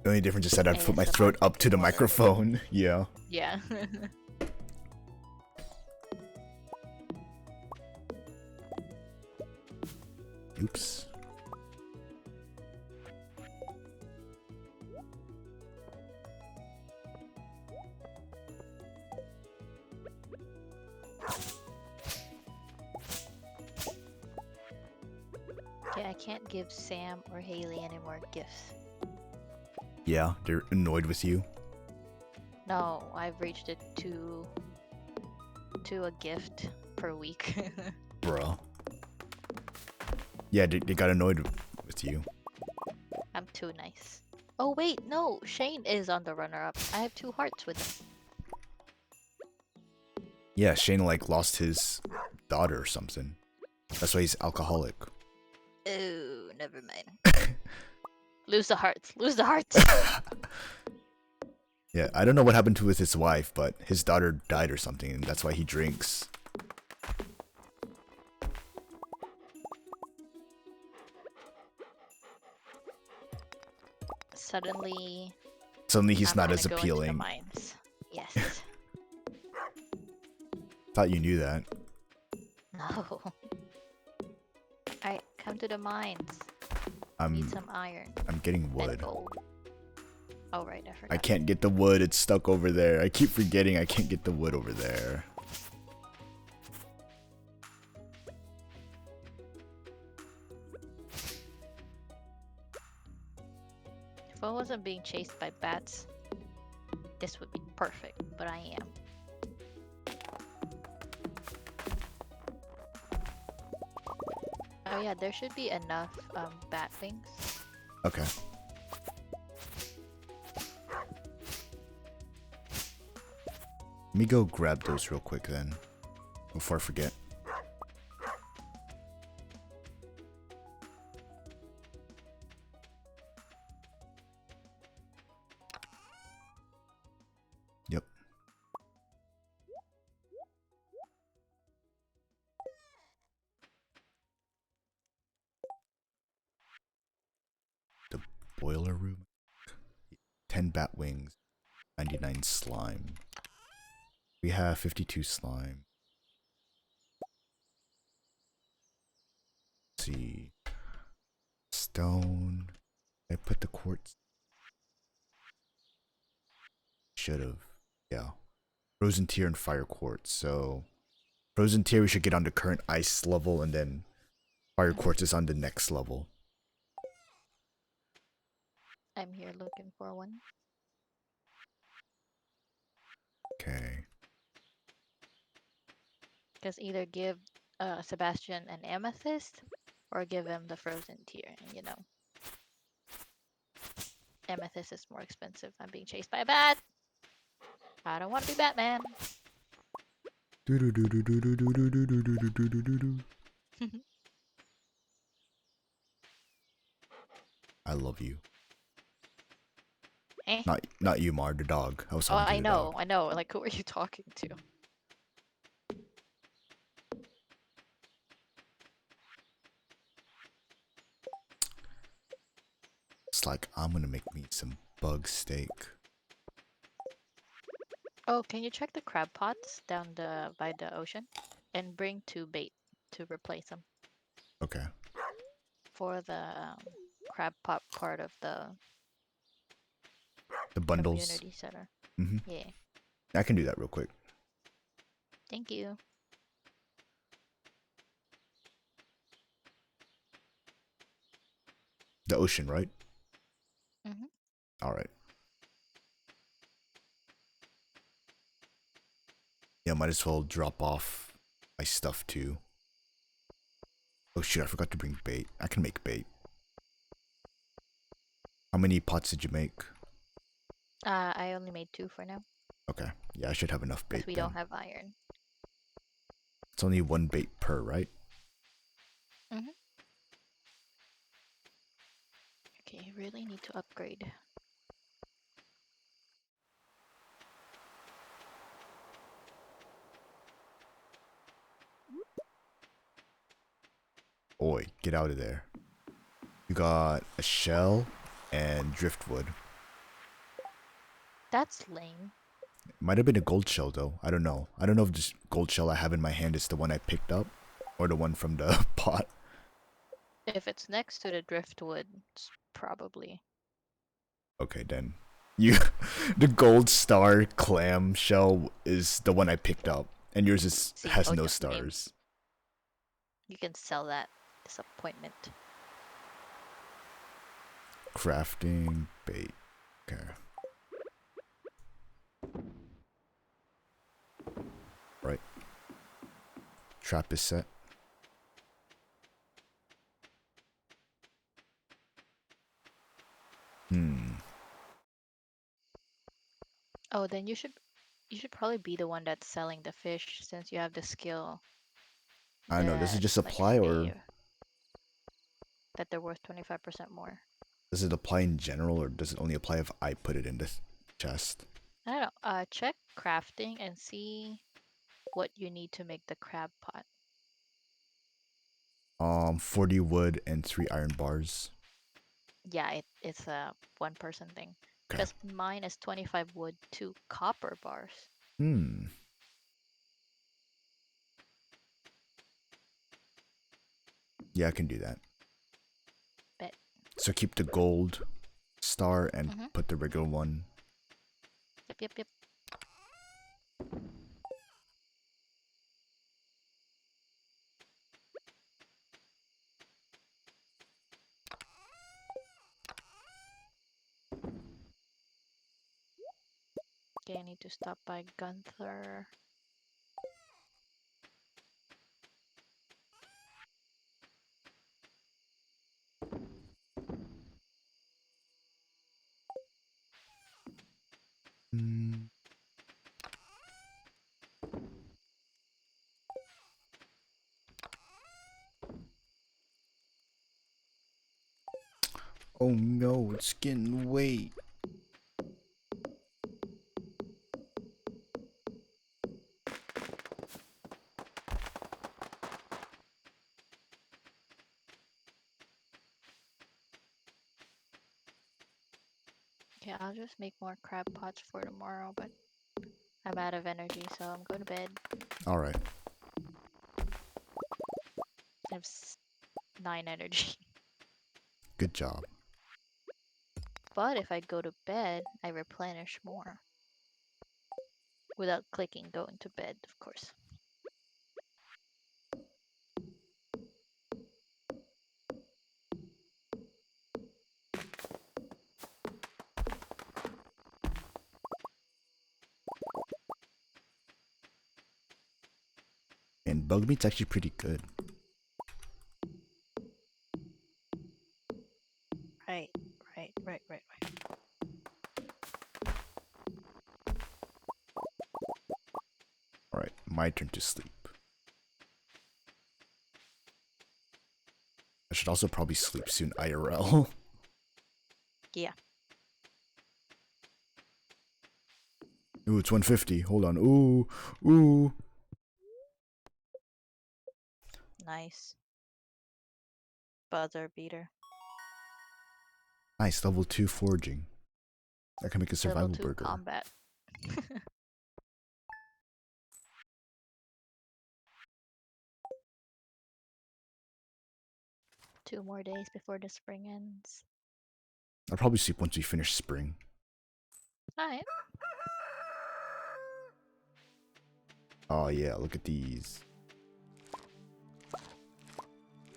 The only difference is that I'd put my ASMR throat up to the water. microphone. Yeah. Yeah. Oops. Okay, I can't give Sam or Haley any more gifts. Yeah, they're annoyed with you. No, I've reached it to a gift per week. Bruh. Yeah, they got annoyed with you. I'm too nice. Oh wait, no, Shane is on the runner-up. I have 2 hearts with him. Yeah, Shane like lost his daughter or something. That's why he's alcoholic. Oh, never mind. Lose the hearts. Lose the hearts. Yeah, I don't know what happened to with his wife, but his daughter died or something, and that's why he drinks. Suddenly He's I'm not gonna as go into the appealing. mines. Yes. Thought you knew that. No. Alright, come to the mines. Need some iron I'm getting and wood. gold. Oh right, I forgot. I can't get the wood, it's stuck over there. I keep forgetting I can't get the wood over there. If I wasn't being chased by bats, this would be perfect, but I am. Oh yeah, there should be enough bat wings. Okay. Let me go grab those real quick then, before I forget. Yep. The boiler room. 10 bat wings. 99 slime. We have 52 slime. Let's see. Stone. I put the quartz. Should've. Yeah. Frozen tier and fire quartz. So frozen tier we should get on the current ice level, and then fire quartz is on the next level. I'm here looking for one. Okay. Because either give Sebastian an amethyst or give him the frozen tier, and you know. Amethyst is more expensive. I'm being chased by a bat. I don't want to be Batman. I love you. Eh? Not you, Mar, the dog. I was Oh, talking to the dog. I know. Like, who are you talking to? It's like I'm gonna make me some bug steak. Oh, can you check the crab pots down by the ocean, and bring 2 bait to replace them Okay. for the crab pot part of the The bundles. community center. Mm-hmm. Yeah. I can do that real quick. Thank you. The ocean, right? Mm-hmm. All right. Yeah, might as well drop off my stuff too. Oh shit, I forgot to bring bait. I can make bait. How many pots did you make? I only made 2 for now Okay. Yeah, I should have enough bait because we then. don't have iron. It's only 1 bait per, right? Mm-hmm. Okay, really need to upgrade. Oi, get out of there. You got a shell and driftwood. That's lame. Might have been a gold shell though. I don't know. I don't know if this gold shell I have in my hand is the one I picked up or the one from the pot. If it's next to the driftwood, it's probably. Okay, then. You the gold star clam shell is the one I picked up and yours is See, has told no ya, lame. stars. You can sell that. Disappointment. Crafting bait. Okay. Right. Trap is set. Oh, then you should probably be the one that's selling the fish since you have the skill I don't know. Does it that just like apply or that they're worth 25% more. does it apply in general or does it only apply if I put it in the chest? I don't know. Check crafting and see what you need to make the crab pot. 40 wood and 3 iron bars. Yeah, it's a 1-person thing. Okay. Because mine is 25 wood, 2 copper bars. Yeah, I can do that. Bet. So keep the gold star and put the regular one. Yep. Okay, I need to stop by Gunther. Oh no, it's getting late. Okay, I'll just make more crab pots for tomorrow, but I'm out of energy, so I'm going to bed. Alright. I have 9 energy. Good job. But if I go to bed, I replenish more. Without clicking going to bed, of course. And bug meat's actually pretty good. Right. Alright, my turn to sleep. I should also probably sleep soon IRL. Yeah. Ooh, it's 150. Hold on. Ooh. Nice. Buzzer beater. Nice, level 2 foraging. I can make a survival Level 2 burger. combat. 2 more days before the spring ends. I'll probably sleep once we finish spring. Alright. Oh yeah, look at these.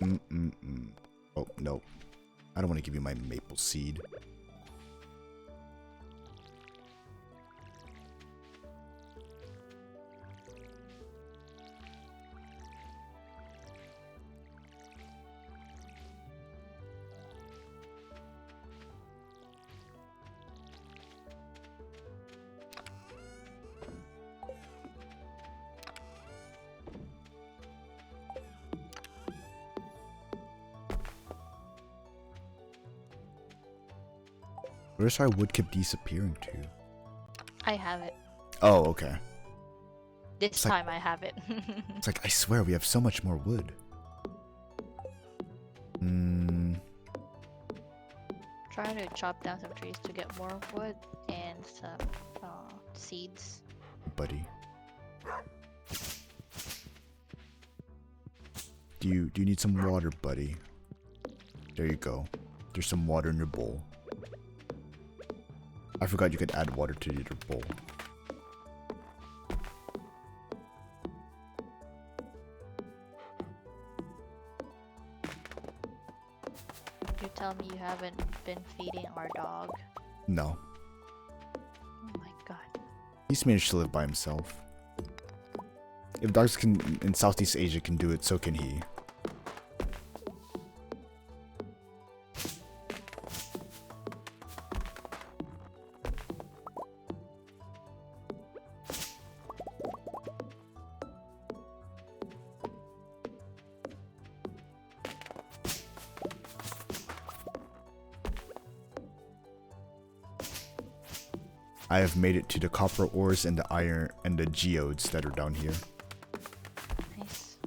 Oh no, I don't want to give you my maple seed. Where's our wood keep disappearing to? I have it. Oh, okay. This It's like- time I have it. It's like, I swear we have so much more wood. Trying to chop down some trees to get more wood and some seeds. Buddy. Do you need some water, buddy? There you go. There's some water in your bowl. I forgot you could add water to your bowl. You tell me you haven't been feeding our dog. No. Oh my god. He's managed to live by himself. If dogs can in Southeast Asia can do it, so can he. I have made it to the copper ores and the iron and the geodes that are down here. Nice.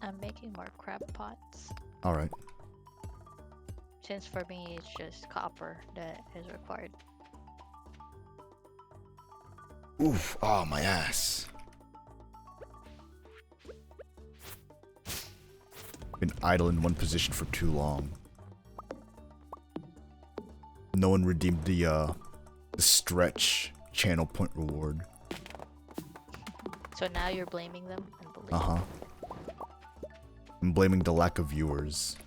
I'm making more crab pots. Alright. Since for me it's just copper that is required. Oof, oh my ass. Been idle in one position for too long. No one redeemed the stretch channel point reward. So now you're blaming them? Unbelievable. Uh-huh. I'm blaming the lack of viewers.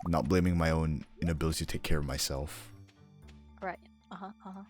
Not blaming my own inability to take care of myself. Right. Uh-huh, uh-huh.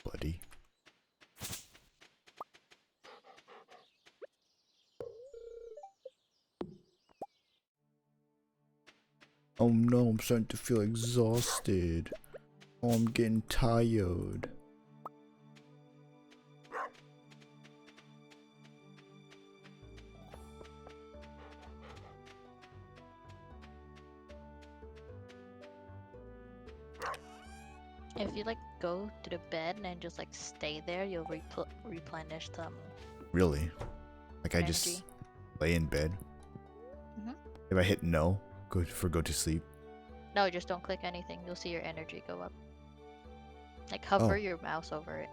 Buddy. Oh no, I'm starting to feel exhausted. Oh, I'm getting tired. If you like go to the bed and just like stay there, you'll replenish them. Really? Like I Energy. just lay in bed? Mhm. If I hit no, go to sleep. No, just don't click anything. You'll see your energy go up. Like hover your mouse over it.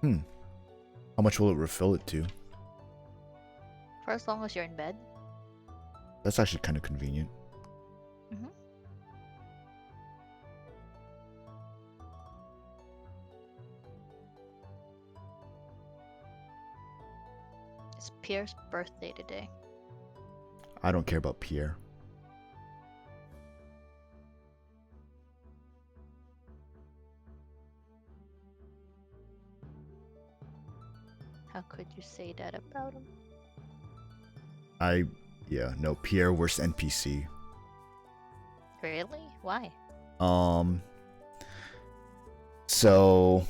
How much will it refill it to? For as long as you're in bed. That's actually kind of convenient. Mhm. It's Pierre's birthday today. I don't care about Pierre. How could you say that about him? Yeah, no, Pierre, worst NPC. Really? Why? So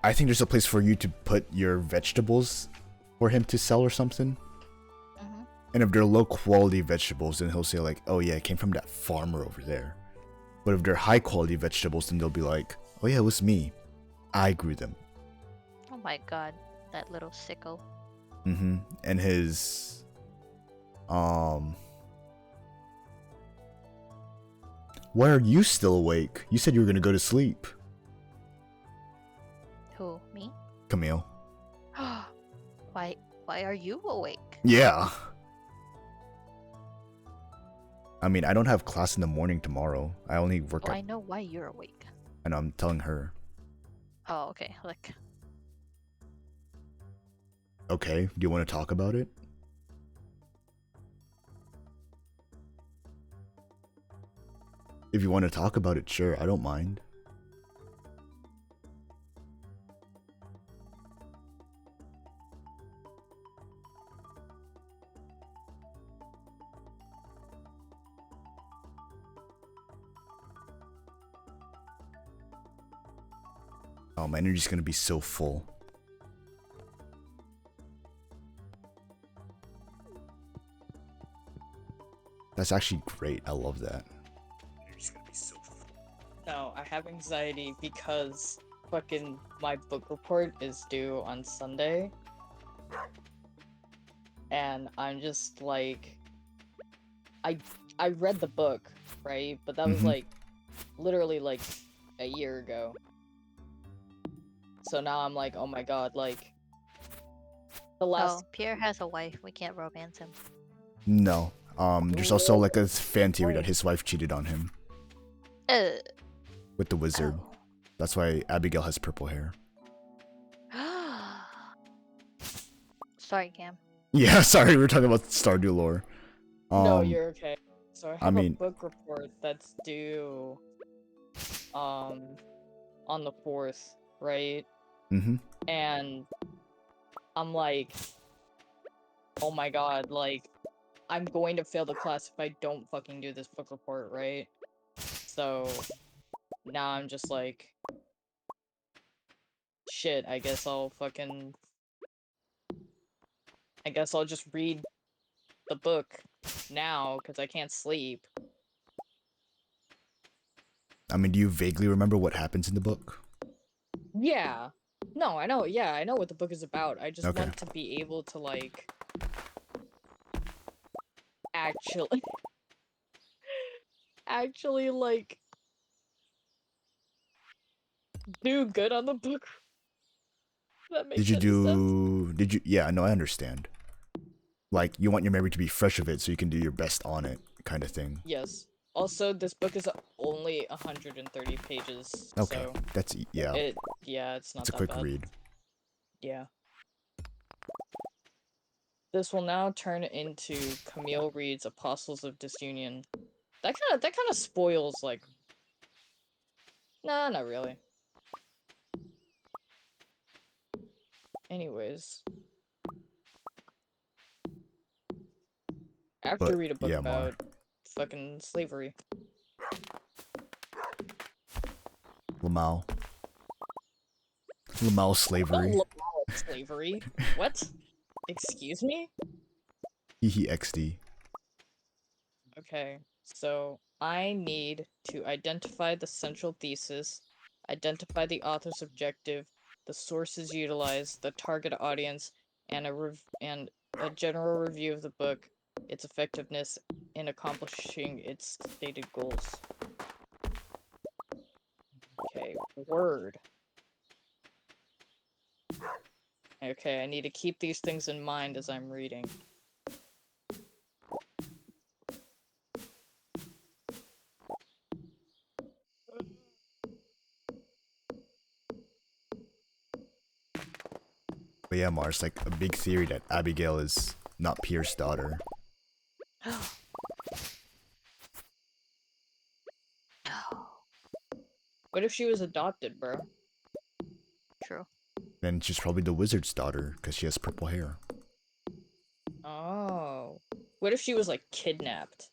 I think there's a place for you to put your vegetables for him to sell or something. Mm-hmm. And if they're low quality vegetables, then he'll say like, oh yeah, it came from that farmer over there. But if they're high quality vegetables, then they'll be like, oh yeah, it was me. I grew them. Oh my god, that little sicko. Mm-hmm. And his why are you still awake? You said you were gonna go to sleep. Who? Me? Camille. Why are you awake? Yeah. I mean, I don't have class in the morning tomorrow. I only work Oh, at... I know why you're awake. And I'm telling her. Oh, okay. Like, Okay, do you want to talk about it? If you want to talk about it, sure, I don't mind. Oh, my energy's gonna be so full. That's actually great. I love that. Energy's gonna be so full. No, I have anxiety because fucking my book report is due on Sunday. And I'm just like I read the book, right? But that was like literally like a year ago. So now I'm like, oh my god, like the last oh, Pierre has a wife. We can't romance him. No. There's also like a fan theory that his wife cheated on him with the wizard. Oh. That's why Abigail has purple hair. Sorry, Cam. Yeah, sorry, we're talking about Stardew lore. No, you're okay. So I have mean- a book report that's due on the 4th, right? Mm-hmm. And I'm like, oh my god, like, I'm going to fail the class if I don't fucking do this book report, right? So, now I'm just like, shit, I guess I'll just read the book now, because I can't sleep. I mean, do you vaguely remember what happens in the book? Yeah. No, I know, yeah, I know what the book is about. I just Okay. want to be able to, like, actually, like, do good on the book. That makes Did you sense. yeah, no, I understand. Like, you want your memory to be fresh of it so you can do your best on it, kind of thing. Yes. Also, this book is only 130 pages, Okay, so that's, yeah, it's not it's a that quick bad. read. Yeah. This will now turn into Camille Reed's Apostles of Disunion. That kind of spoils, like... Nah, not really. Anyways. I have to But, read a book yeah, more. about fucking slavery. Lamau slavery. Not slavery. What? Excuse me? Hehe XD. Okay, so I need to identify the central thesis, identify the author's objective, the sources utilized, the target audience, and a general review of the book, its effectiveness in accomplishing its stated goals. Okay, word. Okay, I need to keep these things in mind as I'm reading. But yeah, Mars, like a big theory that Abigail is not Pierre's daughter. No. What if she was adopted, bro? True. Then she's probably the wizard's daughter because she has purple hair. Oh. What if she was, like, kidnapped?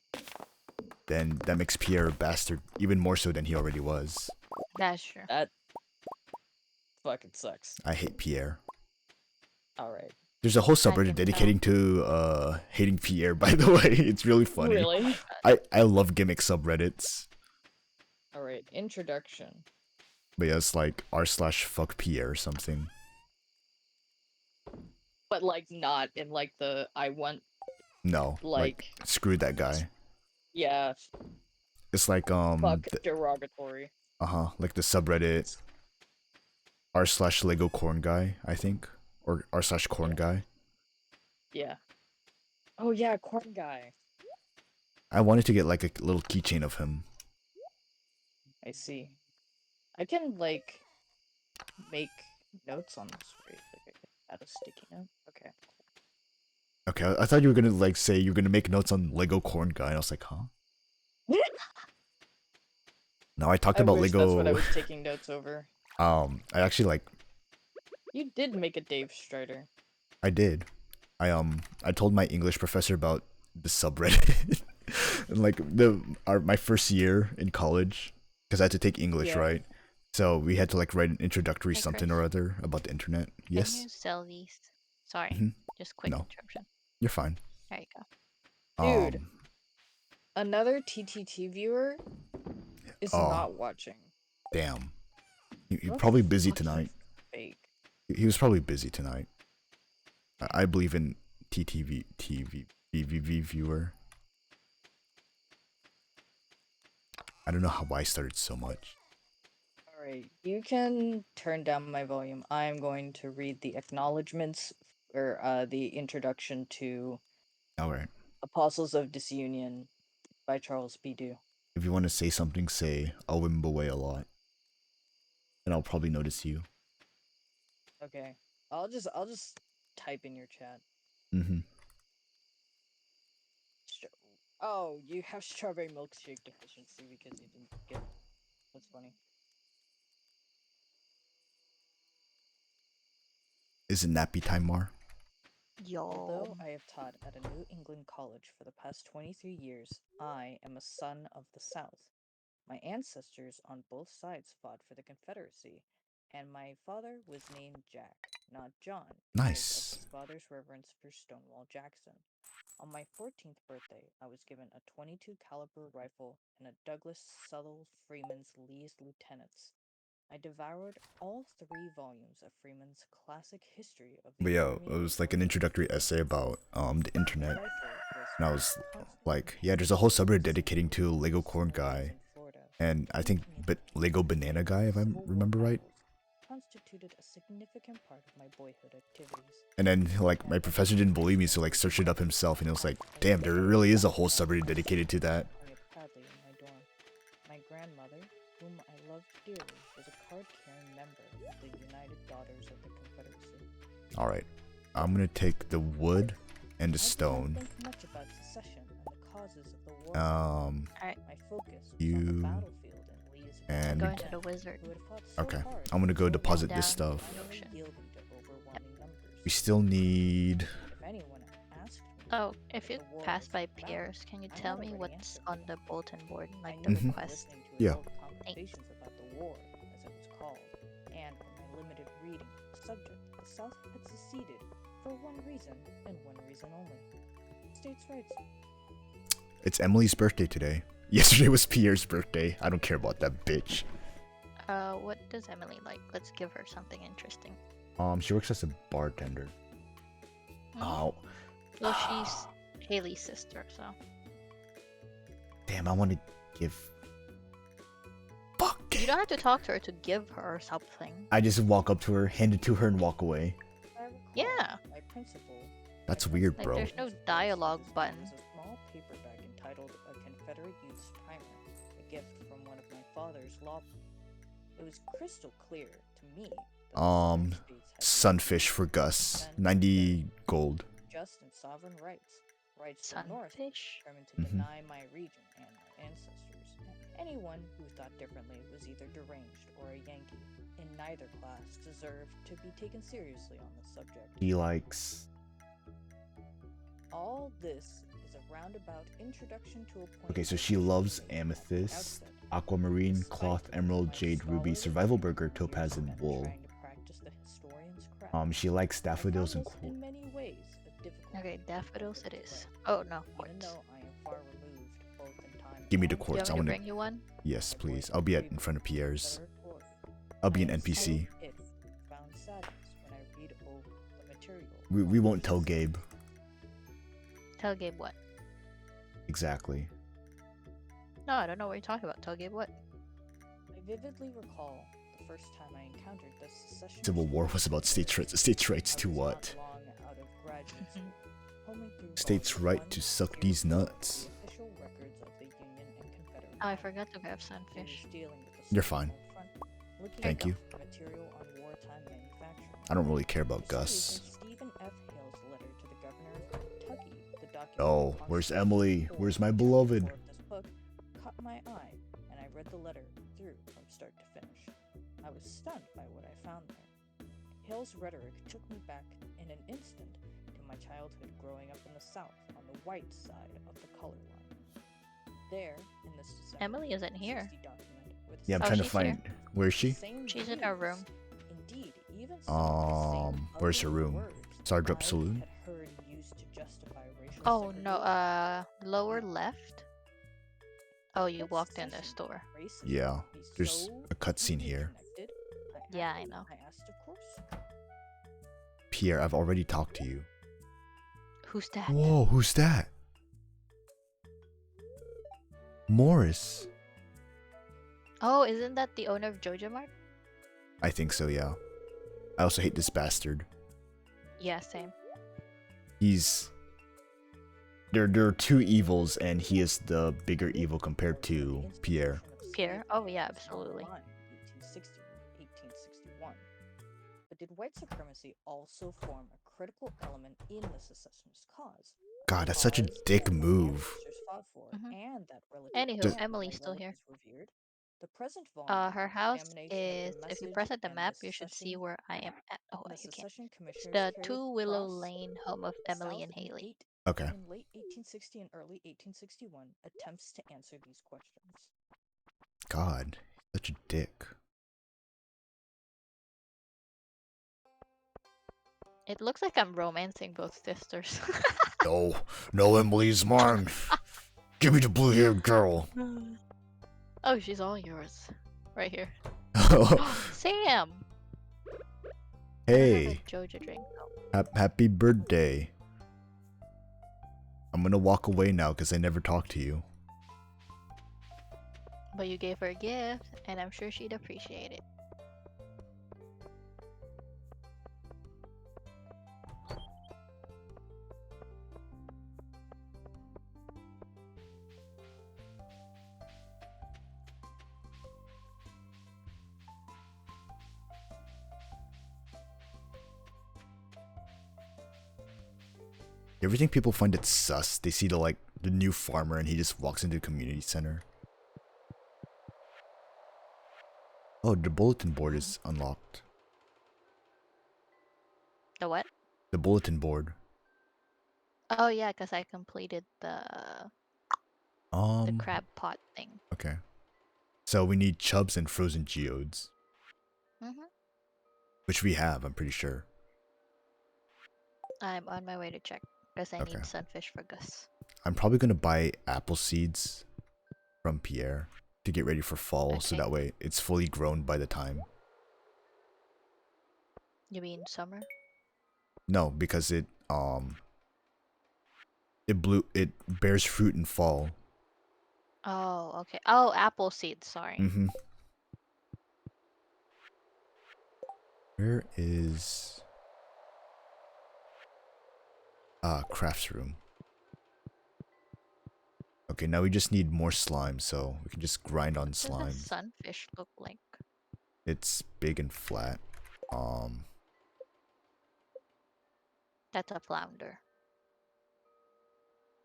Then that makes Pierre a bastard even more so than he already was. That's true. That fucking sucks. I hate Pierre. Alright. There's a whole can subreddit tell. dedicating to hating Pierre, by the way. It's really funny. Really? I love gimmick subreddits. Alright, introduction. But yeah, it's like r/fuck Pierre or something. But, like, not in, like, the I want, No, like screw that guy. yeah, It's like fuck derogatory. like the subreddit r/Lego corn guy, I think, or r/corn guy. Yeah. Oh, yeah, corn guy. I wanted to get like a little keychain of him. I see. I can, like, make notes on this, right? Like, I can add a sticky note. Okay. Okay, I thought you were gonna like say you're gonna make notes on Lego corn guy, and I was like, huh? No, I talked I about wish Lego. that's what I was taking notes over. I actually like You did make a Dave Strider. I did. I told my English professor about the subreddit. And like my first year in college, because I had to take English, Yeah. right? So we had to like write an introductory Hey, something Chris. or other about the internet. Can Yes, you sell these? Sorry, Mhm. just quick No. interruption. you're fine. There you go. Dude. Another TTT viewer is Oh. not watching. Damn. You're What probably the busy fuck is tonight. Fake. He was probably busy tonight. I believe in VVV viewer. I don't know how I started so much. Alright, you can turn down my volume. I'm going to read the acknowledgements, or the introduction to Alright. Apostles of Disunion by Charles B. Dew. If you want to say something, say I'll wimp away a lot. And I'll probably notice you. Okay. I'll just type in your chat. Mm-hmm. Oh, you have strawberry milkshake deficiency because you didn't get. That's funny. Is it nappy time, Mar? Although Yo. I have taught at a New England college for the past 23 years, I am a son of the South. My ancestors on both sides fought for the Confederacy, and my father was named Jack, not John, because Nice. of his father's reverence for Stonewall Jackson. On my 14th birthday, I was given a .22 caliber rifle and a Douglas Southall Freeman's Lee's Lieutenants. I devoured all 3 volumes of Freeman's classic history of the But yeah, Army it of was like an introductory essay about the internet. Rifle And I was like, yeah, there's a whole subreddit dedicating to Lego corn guy. in Florida. And I think Lego banana guy, if I remember right. Constituted a significant part of my boyhood activities. And then like my professor didn't believe me, so like searched it up himself, and it was like, damn, there really is a whole subreddit dedicated to that. Hung it proudly in my dorm. My grandmother, whom I loved dearly, was a card-carrying member of the United Daughters of the Confederacy. Alright, I'm gonna take the wood and the I did stone. not think much about secession and the causes of the war. Alright, My focus was on you the battlefield and Lee's and going to the wizard. who had fought so okay, hard I'm gonna go so deposit long this down. stuff. without yielding to overwhelming numbers. We still need. If anyone asked me Oh, if you the war pass was by about, Pierre's, can you I tell had me already what's answered on them. the bulletin board, I like knew the from request? listening to Yeah. adult conversations about the war, as it was called, and from my limited reading of the subject, the South had seceded for one reason and one reason only: states' rights. It's Emily's birthday today. Yesterday was Pierre's birthday. I don't care about that bitch. What does Emily like? Let's give her something interesting. She works as a bartender. Hmm? Oh, Well, she's Haley's sister, so. damn! I want to give. Fuck. You don't have to talk to her to give her something. I just walk up to her, hand it to her, and walk away. However, principle. That's my weird, principal Like, bro. there's no business dialogue was button. a small paperback entitled A Confederate Youth's Primer, a gift from one of my father's law. It was crystal clear to me that the United States had Sunfish for Gus. 90 gold. just and sovereign rights. Rights the North Sunfish? determined to Mhm. deny my region and my ancestors. Anyone who thought differently was either deranged or a Yankee, and neither class deserved to be taken seriously on this subject. He likes. All this is a roundabout introduction to a point. Okay, so of she loves appreciation at the amethyst, outset. aquamarine, Despite cloth, my emerald, jade, ruby, scholarly survival training burger, and years topaz, and spent wool. trying to practice the historian's craft, She likes I found daffodils and this in many ways a difficult Okay, field daffodils it to is. play. Oh no, Even quartz. though I am far removed both in time Give me the and Do you quartz. want I me to want to. bring you one? Yes, my please. voice I'll be in grieved front of Pierre's. Confederate glory. I'll be I an am still NPC. hit with profound sadness when I read over the material. We on won't this tell list. Gabe. Tell Gabe what? Exactly. No, I don't know what you're talking about. Tell Gabe what? I vividly recall the first time I encountered the secessionist Civil War was about states' rights. States' rights I to was what? not long out of graduate school, combing through States' volume right one to and suck series these four of nuts. the official records of the Union and Confederate Oh, I Armies. forgot to grab It sunfish. was dealing with the You're Southern fine. Home Front, looking Thank at you. material on wartime manufacturing. I don't really care about For some Gus. reason, Stephen F. Hale's letter to the governor of Kentucky, the document Oh, on where's page Emily? 4 Where's of my chapter beloved? 4 of this book, caught my eye, and I read the letter through from start to finish. I was stunned by what I found there. Hale's rhetoric took me back in an instant to my childhood growing up in the South on the white side of the color line. There, in this December Emily isn't here. 60 document were the Yeah, I'm Oh, trying to she's here. find. Where is she? same She's in her views. room. Indeed, even some of the same Where's her ugly room? words Sardrop I Saloon? had heard used to justify racial Oh no, segregation. lower left. Oh, you Could walked in the secession, store. racism Yeah, be there's so a cutscene deeply here. connected? Yeah, I know. I asked, of course. Pierre, I've already talked to you. Who's that? Whoa, who's that? Morris. Oh, isn't that the owner of Jojo Mart? I think so, yeah. I also hate this bastard. Yeah, same. He's... There are two evils, and he is the bigger evil compared to Pierre. Pierre? Oh yeah, absolutely. 1860 1861. But did white supremacy also form a critical element in the secessionist cause? God, that's such a Cause dick that our move. ancestors fought for, Mhm. and that relative Anywho, Just- and Emily's my still here. relatives revered. The present volume Her is the house examination is, of the if you message press at the and map, the you should see secession where I am at. Oh, the you can't. secession It's commissioners the carried 2 Willow across Lane home of the Emily South and Haley. Okay. in late 1860 and early 1861 attempts to answer these questions. God, such a dick. It looks like I'm romancing both sisters. No, no, Emily's mine. Give me the blue-haired girl. Oh, she's all yours. Right here. Sam! I don't have Hey, a Jojo drink. Oh. happy birthday. I'm gonna walk away now because I never talked to you. But you gave her a gift, and I'm sure she'd appreciate it. You ever think people find it sus? They see the new farmer and he just walks into the community center. Oh, the bulletin board is unlocked. The what? The bulletin board. Oh yeah, because I completed the crab pot thing. Okay. So we need chubs and frozen geodes, Mm-hmm. which we have, I'm pretty sure. I'm on my way to check because I Okay. need sunfish for Gus. I'm probably gonna buy apple seeds from Pierre to get ready for fall, so Okay. that way it's fully grown by the time. You mean summer? No, because it bears fruit in fall. Oh, okay. Oh, apple seeds, sorry. Mm-hmm. Where is... crafts room. Okay, now we just need more slime, so we can just grind on What does slime. a sunfish look like? It's big and flat. That's a flounder.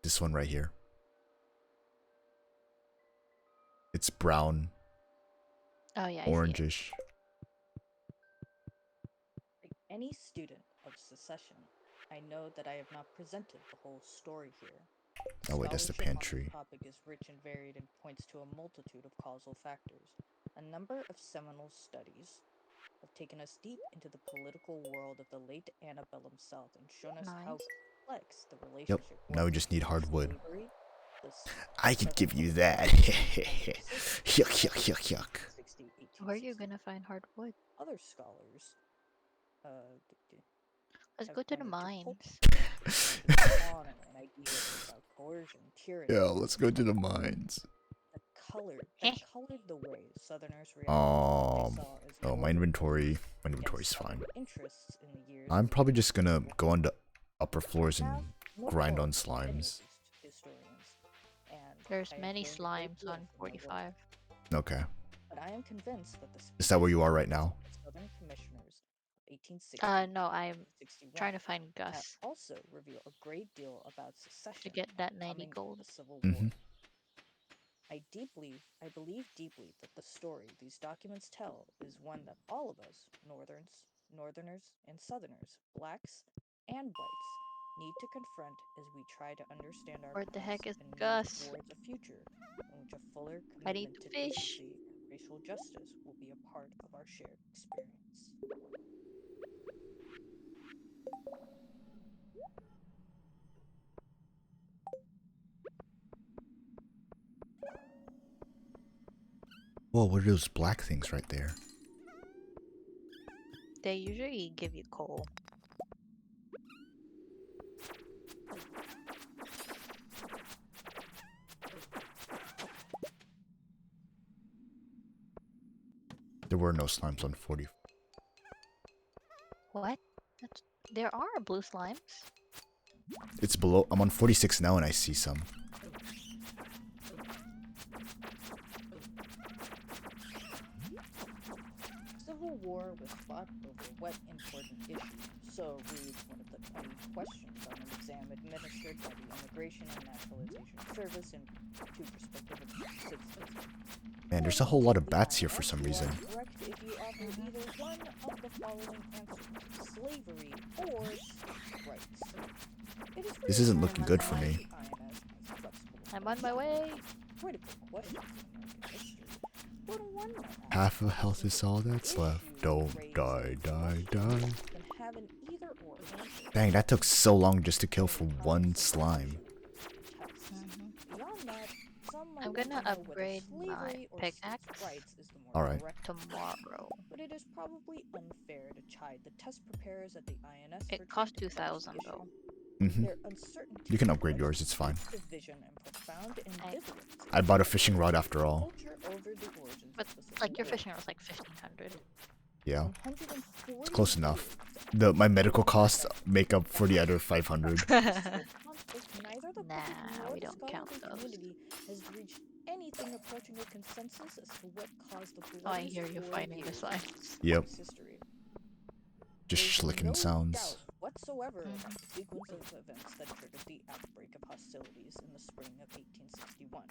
This one right here. It's brown, Oh yeah, I see it. orangish. Like any student of secession, I know that I have not presented the whole story here. Oh wait, that's the Scholarship on pantry. this topic is rich and varied and points to a multitude of causal factors. A number of seminal studies have taken us deep into the political world of the late antebellum South and shown us how Nice. complex the relationship Now we was just need between hardwood. slavery, I could give you that. Yuck, yuck, yuck, yuck. Where are you gonna find hardwood? Other scholars Let's have go to the pointed mines. on and ideas about coercion, tyranny. Yo, let's go to the mines. That colored the way Southerners reacted to what they saw as Oh, my northern inventory's against fine. Southern interests in the years I'm probably just gonna leading go on the upper floors Now, and no grind more on than any of slimes. these historians, and There's I have many learned a great slimes deal on from their work. 45. Okay. But I am convinced that the Is that where you are speeches right now? of Southern commissioners of 1860 No, I'm 1861 trying to find have Gus also reveal a great deal about to secession get that 90 coming gold. of the Civil Mm-hmm. War. I believe deeply that the story these documents tell is one that all of us, Northerners and Southerners, blacks and whites, need to confront as we try to understand our Where the heck past is and move Gus? towards a future in which a fuller I need commitment to to fish. decency and racial justice will be a part of our shared experience. Whoa, what are those black things right there? They usually give you coal. There were no slimes on 40. What? There are blue slimes. It's below. I'm on 46 now and I see some. Civil War was fought over what important issue? So reads one of the 20 questions on an exam administered by the Immigration and Naturalization Service and to prospective citizens. Man, there's a whole lot of bats here for some reason. Correct if you offer either one of the following answers: slavery or rights. It is This isn't reassuring looking to good for find me. the INS has flexible I'm on my way. critical questions in American history. But one might ask, Half of health is all that's left. Don't die, die, die. can have an either-or answer. Dang, that took so long just to kill for one slime. Beyond that, some might I'm want gonna to know whether upgrade my slavery or states' pickaxe rights is the more Alright. correct tomorrow. but it is probably unfair to chide the test preparers at the INS for It cost trying to crush the 2,000 issue. though. Mm-hmm. Their uncertainty You can upgrade led yours, to it's fine. deep division and profound ambivalence I bought a fishing rod after all. culture over the origins But of the Civil like your War. fishing was like 1,500. Yeah, 140 it's close enough. years My medical costs make up for the other 500. neither the Nah, public nor we the don't count scholarly those. community has reached anything approaching a consensus as to what caused the Oh, I bloodiest hear you 4 finding the years slimes. in Yep. Sports history. Just There's schlicking no sounds. doubt whatsoever about the sequence of events that triggered the outbreak of hostilities in the spring of 1861.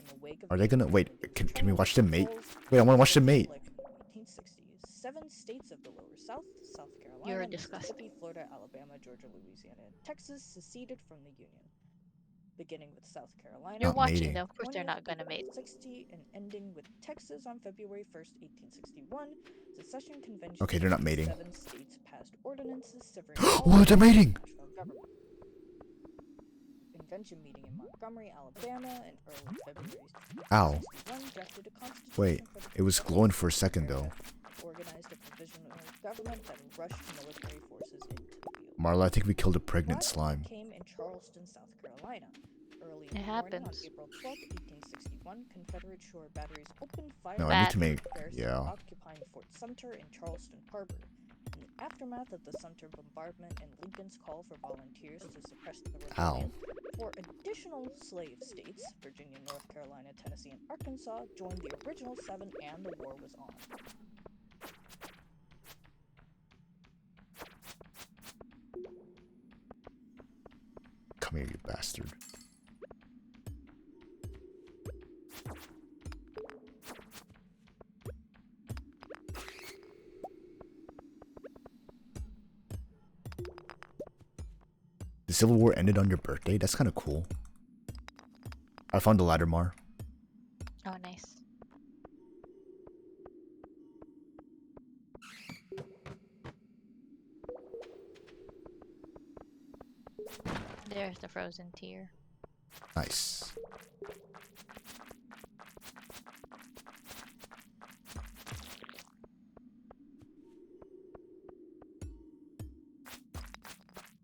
In the wake of Are the they gonna wait? American Can we watch them mate? Patrols, Wait, I wanna watch them mate. like 1860s, 7 states of the lower South, South Carolina, You're Mississippi, disgusting. Florida, Alabama, Georgia, Louisiana, and Texas seceded from the Union. Beginning with South Carolina, You're Not watching mating. them. Of course they're not gonna mate. 60 and ending with Texas on February 1st, 1861, secession convention. Okay, they're not mating. 7 states passed ordinances severing What, they're mating! national government. Convention meeting in Montgomery, Alabama, in early February. Ow. 1861 drafted a constitution Wait, for the it was Confederate glowing for a States of second though. America, organized a provisional government that rushed military forces into the field. Marla, I think we killed a pregnant Riots slime. came in Charleston, South Carolina. Early in It the morning on happens. April 12, 1861, Confederate shore batteries opened fire No, I need to on make. garrison Yeah. occupying Fort Sumter in Charleston Harbor. In the aftermath of the Sumter bombardment and Lincoln's call for volunteers to suppress the Ow. rebellion, 4 additional slave states, Virginia, North Carolina, Tennessee, and Arkansas, joined the original 7 and the war was on. Come here, you bastard. The Civil War ended on your birthday? That's kind of cool. I found the ladder, Mar. Oh, nice. There's the frozen tear. Nice.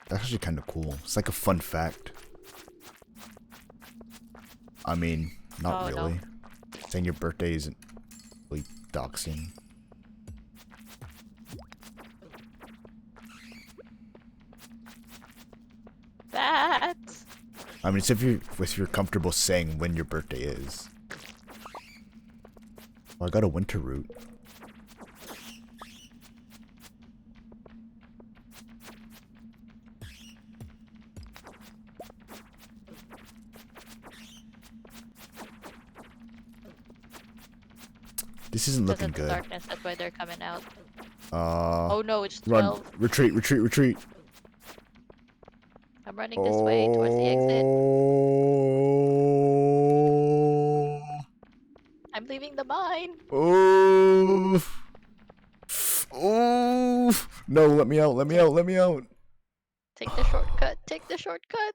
That's actually kind of cool. It's like a fun fact. I mean, not Oh, no. really. Saying your birthday isn't really doxing. That. I mean, it's if you're comfortable saying when your birthday is. Oh, I got a winter root. This isn't Because looking of the good. darkness, that's why they're coming out. Oh Oh no, it's 12. run! Retreat! Retreat! Retreat! I'm running this way towards the exit. Oh! I'm leaving the mine. Oh! Oh! No! Let me out! Let me out! Let me out! Take the shortcut. Take the shortcut.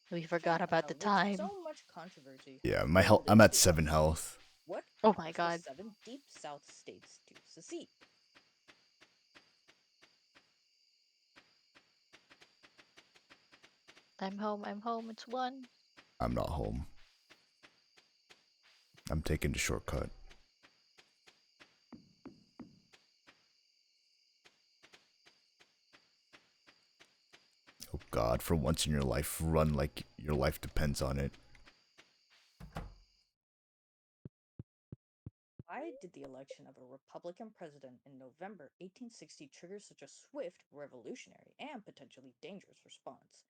We forgot about the Now, there's time. so much controversy. Yeah, my over health. this I'm at debate. 7 health. What Oh my caused god. the 7 deep south states to secede? I'm home. I'm home. It's 1. I'm not home. I'm taking the shortcut. Oh God! For once in your life, run like your life depends on it. Why did the election of a Republican president in November 1860 trigger such a swift, revolutionary, and potentially dangerous response?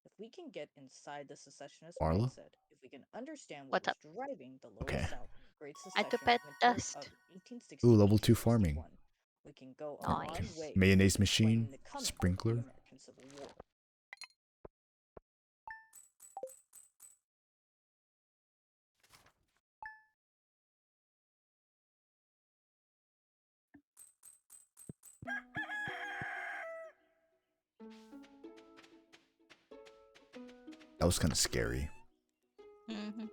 If we can get inside the secessionist Marla? mindset, if we can understand what What's was driving the Lower Okay. South Great I Secession pet winter dust. of 1860 Ooh, level 2 farming. 1861, we can go a Nice. long way Mayonnaise to explaining machine, the coming of sprinkler. the American Civil War. That was kind of scary. Mm-hmm.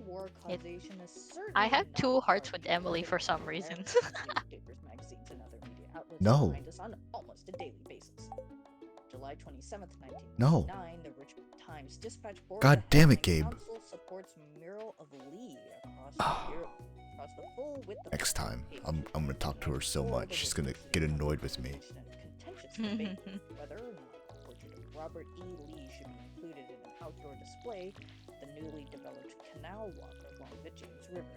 War causation is certainly I have not 2 hearts hard with to Emily for believe. some reason. Americans, newspapers, magazines, and other media outlets No. find us on almost a daily basis. July 27th, No. 1999, the Richmond Times Dispatch board God the damn it, headline, Gabe. Council supports mural of Lee across Europe. Across the full width of Next the time, page. I'm gonna talk to her so much she's gonna get annoyed with me. Contentious debate whether or not the portrait of Robert E. Lee should be included in an outdoor display at the newly developed canal walk along the James River.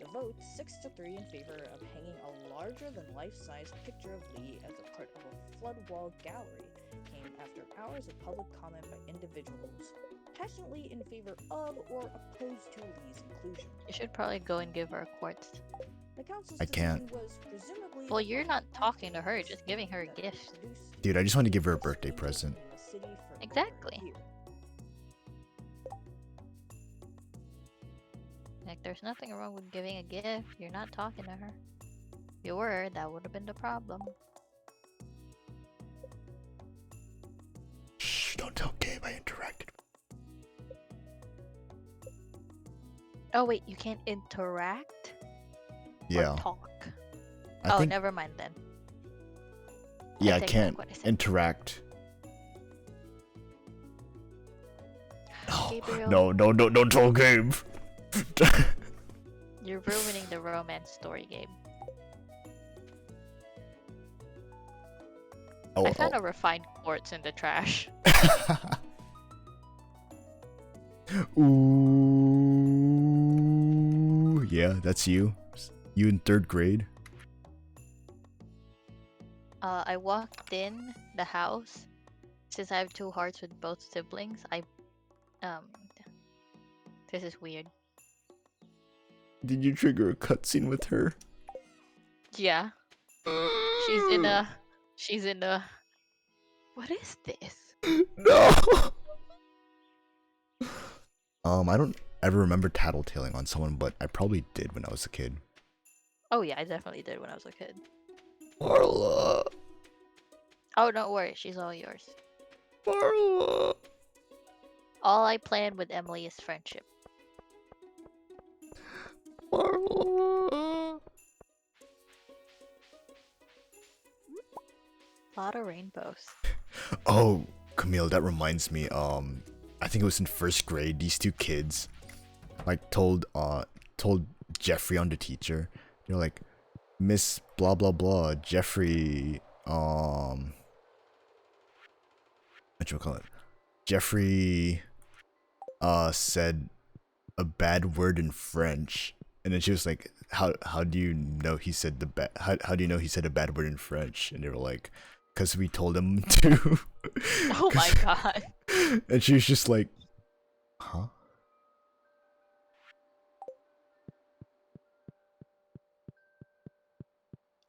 The vote, 6-3 in favor of hanging a larger-than-life-size picture of Lee as a part of a flood wall gallery, came after hours of public comment by individuals passionately in favor of or opposed to Lee's inclusion. You should probably go and give her a quartz. The council's I can't. decision was presumably Well, you're not after talking to her, events just giving her a that gift. produced Dude, I just want to give her a birthday present. in the city for over a Exactly. year. Like, there's nothing wrong with giving a gift. You're not talking to her. If you were, that would have been the problem. Shh, don't tell Gabe I interacted. Oh wait, you can't interact Yeah. or talk. I Oh, think never mind then. yeah, I take back can't what I said. interact. No, Gabriel. no, don't troll Gabe. You're ruining the romance story, Gabe. Oh, I found a refined quartz in the trash. Ooh, yeah, that's you. You in 3rd grade? I walked in the house. Since I have 2 hearts with both siblings, um this is weird. Did you trigger a cutscene with her? Yeah. She's in a what is this? No. I don't ever remember tattletaling on someone, but I probably did when I was a kid. Oh yeah, I definitely did when I was a kid. Marla. Oh, don't worry, she's all yours. Marla. All I plan with Emily is friendship. Marla. A lot of rainbows. Oh, Camille, that reminds me. I think it was in 1st grade. These 2 kids, like, told Jeffrey on the teacher. They're like, Miss blah blah blah. Jeffrey. What you call it? Jeffrey. Said a bad word in French, and then she was like, how do you know he said the bad? How do you know he said a bad word in French? And they were like, because we told him to. Oh my god. And she was just like, huh?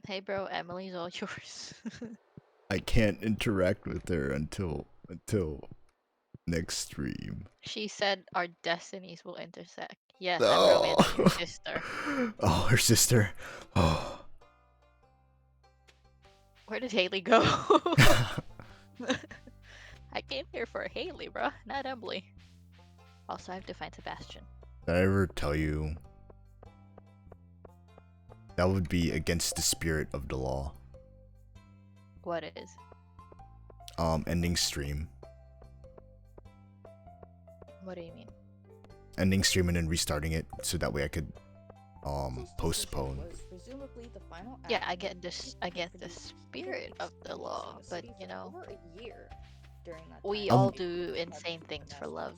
Hey bro, Emily's all yours. I can't interact with her until next stream. She said our destinies will intersect. Yes, I'm No. romancing your sister. Oh, her sister. Oh. Where did Haley go? I came here for Haley, bruh, not Emily. Also, I have to find Sebastian. Did I ever tell you that would be against the spirit of the law? What is? Ending stream. What do you mean? Ending stream and then restarting it so that way I could postpone. Yeah, I get this. I get the spirit of the law, but you know, we all do insane things for love.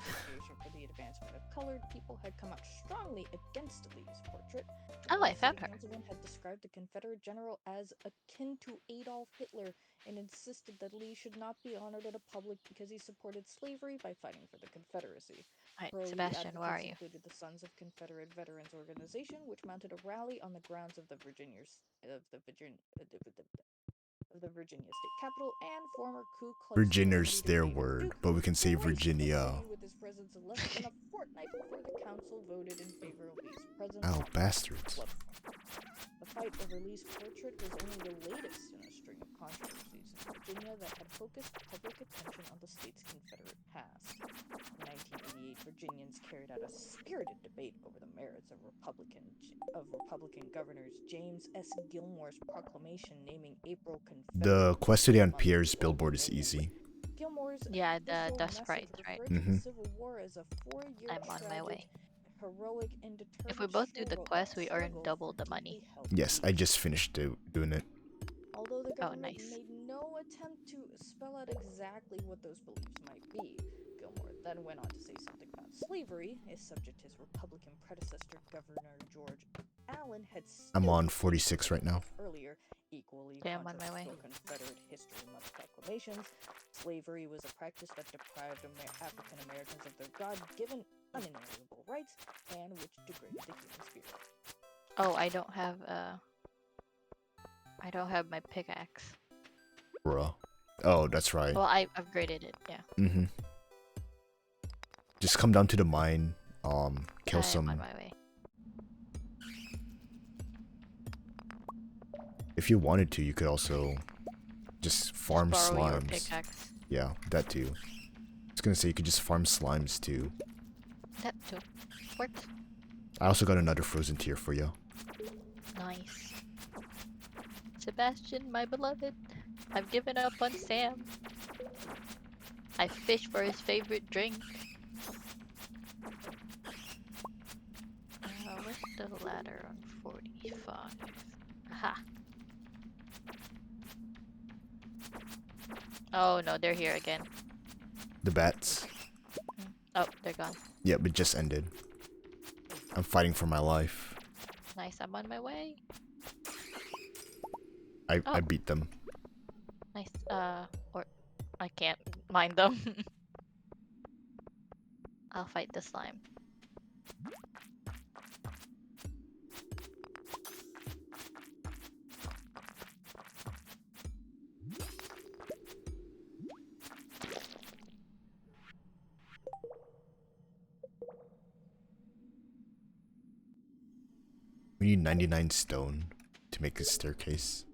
Colored people had come out strongly against Lee's portrait. Oh, I found her. Had described the Confederate general as akin to Adolf Hitler and insisted that Lee should not be honored in public because he supported slavery by fighting for the Confederacy. Alright, Sebastian, where are you? Included the Sons of Confederate Veterans organization, which mounted a rally on the grounds of the Virginia state capitol and former Ku Klux Virginia's Klan their leader word, Duke, but we can say who graced the Virginia. city with his presence less than a fortnight before the council voted in favor of Lee's presence. Ow, bastards. The fight over Lee's portrait was only the latest in a string of controversies in Virginia that had focused public attention on the state's Confederate past. In 1988, Virginians carried out a spirited debate over the merits of Republican governors James S. Gilmore's proclamation naming April Confederate. The quest today on Pierre's billboard is easy. Yeah, the dust sprite, right? Mm-hmm. I'm on my way. Heroic and If we both do the quest, we earn double the money. Yes, I just finished doing it. Although the government nice. made no attempt to spell out exactly what those beliefs might be, Gilmore then went on to say something about slavery, a subject his Republican predecessor, Governor George Allen, had I'm on 46 right now. earlier, equally I'm on my way. Confederate History Month proclamations. Slavery was a practice that deprived African Americans of their God-given unalienable rights and which degraded the human spirit. Oh, I don't have my pickaxe. Bruh. Oh, that's right. Well, I upgraded it, yeah. Mm-hmm. Just come down to the mine, kill some. I'm on my way. If you wanted to, you could also just farm Borrow your slimes. pickaxe. Yeah, that too. I was gonna say you could just farm slimes too. That too. Works. I also got another frozen tier for you. Nice. Sebastian, my beloved. I've given up on Sam. I fish for his favorite drink. Where's the ladder on 45? Aha. Oh no, they're here again. The bats. Oh, they're gone. Yep, it just ended. I'm fighting for my life. Nice, I'm on my way. I Oh. beat them. Nice, or I can't mind them. I'll fight the slime. We need 99 stone to make a staircase.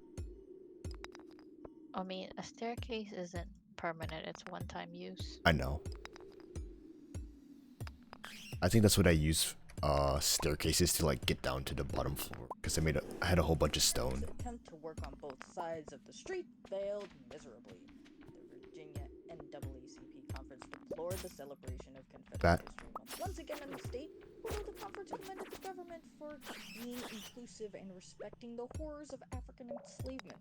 I mean, a staircase isn't permanent, it's one-time use. I know. I think that's what I use staircases to like get down to the bottom floor because I had a whole bunch of stone. Attempt to work on both sides of the street failed miserably. The Virginia NAACP conference deplored the celebration of Confederate History Month once again in the state, although the conference commended the government for being inclusive and respecting the horrors of African enslavement.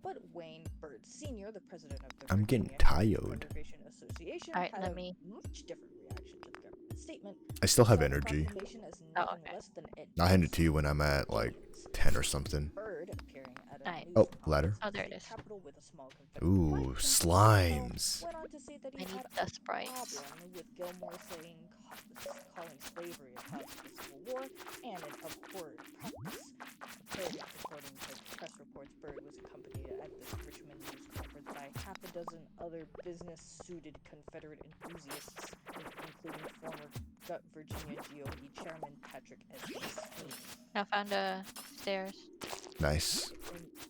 But Wayne Byrd Sr., the president of the I'm getting Virginia tired. Conservation Association, Alright, had let a me- much different reaction to the government statement. I still have Saw the energy. proclamation as Oh, nothing okay. less than I'll hand it to you when I'm at like 10 or something. Bird appearing at a Alright. news Oh, conference ladder. Oh, at the there state it is. capitol with a small Confederate Ooh, flag, slimes. went on to say that he I need had the a sprites. problem with Gilmore saying calling slavery a cause of the Civil War and an abhorrent practice. Bird, according to press reports, Bird was accompanied at this Richmond news conference by half a dozen other business-suited Confederate enthusiasts, including former Virginia GOP chairman Patrick S. Sweeney. I found the stairs. Nice.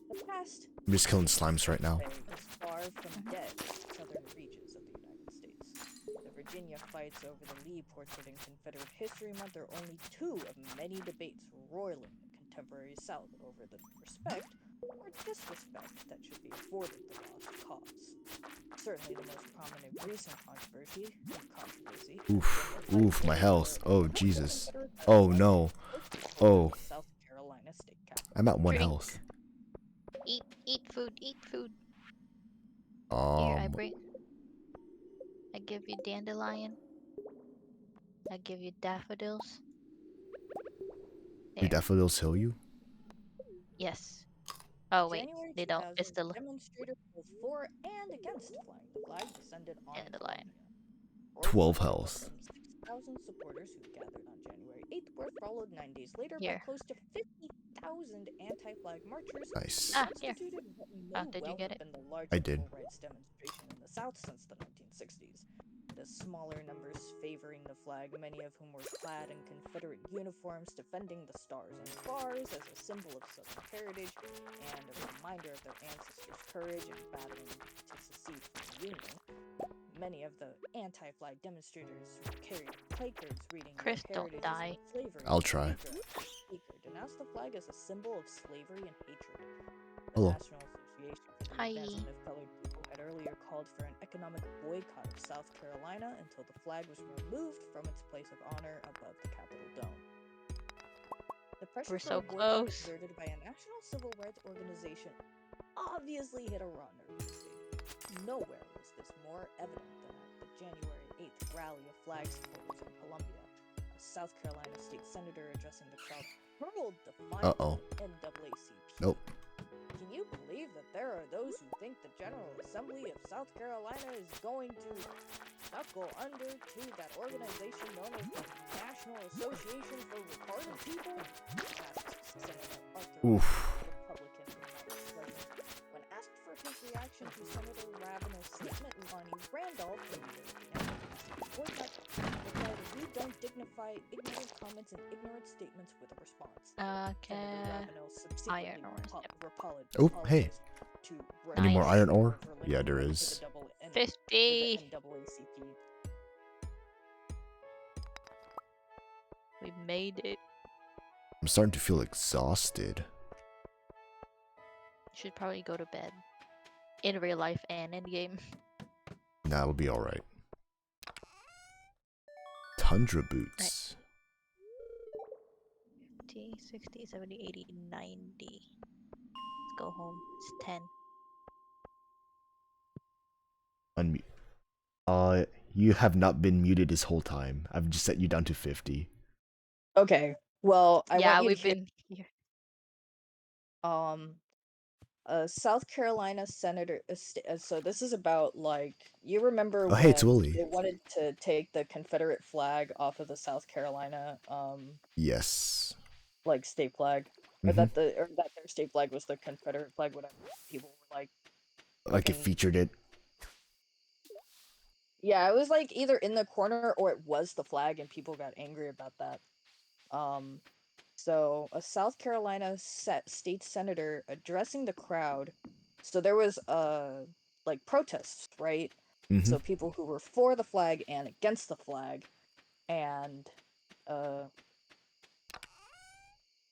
In the past, I'm just killing slimes right now. was far from dead in southern regions of the United States. The Virginia fights over the Lee portrait in Confederate History Month are only two of many debates roiling the contemporary South over the respect or disrespect that should be afforded the lost cause. Certainly the most prominent recent controversy Oof, my health. Oh, Jesus. Oh, no. Oh, South Carolina state capital. I'm at 1 Drink. health. Eat food, eat food. Here, I give you dandelion. I give you daffodils. Do There. daffodils heal you? Yes. Oh wait, January they don't. It's 2000, the demonstrators both for and against flying the flag descended on dandelion. Columbia. 12 health. 6,000 supporters who gathered on January 8th were followed 9 days later by Here. close to 50,000 anti-flag marchers. Nice. Ah, here. Constituted what may Did you well get have it? been the largest I did. civil rights demonstration in the South since the 1960s. The smaller numbers favoring the flag, many of whom were clad in Confederate uniforms, defending the stars and bars as a symbol of Southern heritage and a reminder of their ancestors' courage in battling to secede from the Union. Many of the anti-flag demonstrators carried placards reading Chris, "Your don't heritage die. is slavery." I'll try. Speaker denounced the flag as a symbol of slavery and hatred. The Hello. National Association for the Hi. Advancement of Colored People had earlier called for an economic boycott of South Carolina until the flag was removed from its place of honor above the Capitol dome. The pressure We're for so a boycott close. exerted by a national civil rights organization obviously hit a raw nerve in the state. Nowhere was this more evident than at the January 8th rally of flag supporters in Columbia. A South Carolina state senator addressing the crowd hurled defiance Uh-oh. at NAACP. Nope. Can you believe that there are those who think the General Assembly of South Carolina is going to knuckle under to that organization known as the National Association for Retarded People? Asked Senator Arthur Oof. Republican House President. When asked for his reaction to Senator Ravenel's statement, Lonnie Randolph, the leader of the NAACP boycott, replied, "We don't dignify ignorant comments and ignorant statements with a response." Okay. Senator Ravenel subsequently Iron ore, yep. Oh, hey. to Any more Nice. iron ore? for Yeah, there linking is. to the double N- 50. to the NAACP. We made it. I'm starting to feel exhausted. You should probably go to bed. In real life and in game. Nah, it'll be alright. Tundra boots. 50, 60, 70, 80, 90. Let's go home. It's 10. Unmute. You have not been muted this whole time. I've just set you down to 50. Okay. Well, I Yeah, want you we've to hear been here. South Carolina senator. So this is about like you remember Oh, hey, it's when Willie. they wanted to take the Confederate flag off of the South Carolina Yes. like state flag, or Mhm. that their state flag was the Confederate flag. Whatever. People were like, Like it fucking featured it. yeah, it was like either in the corner or it was the flag, and people got angry about that. So a South Carolina state senator addressing the crowd. So there was like protests, right? Mhm. So people who were for the flag and against the flag, and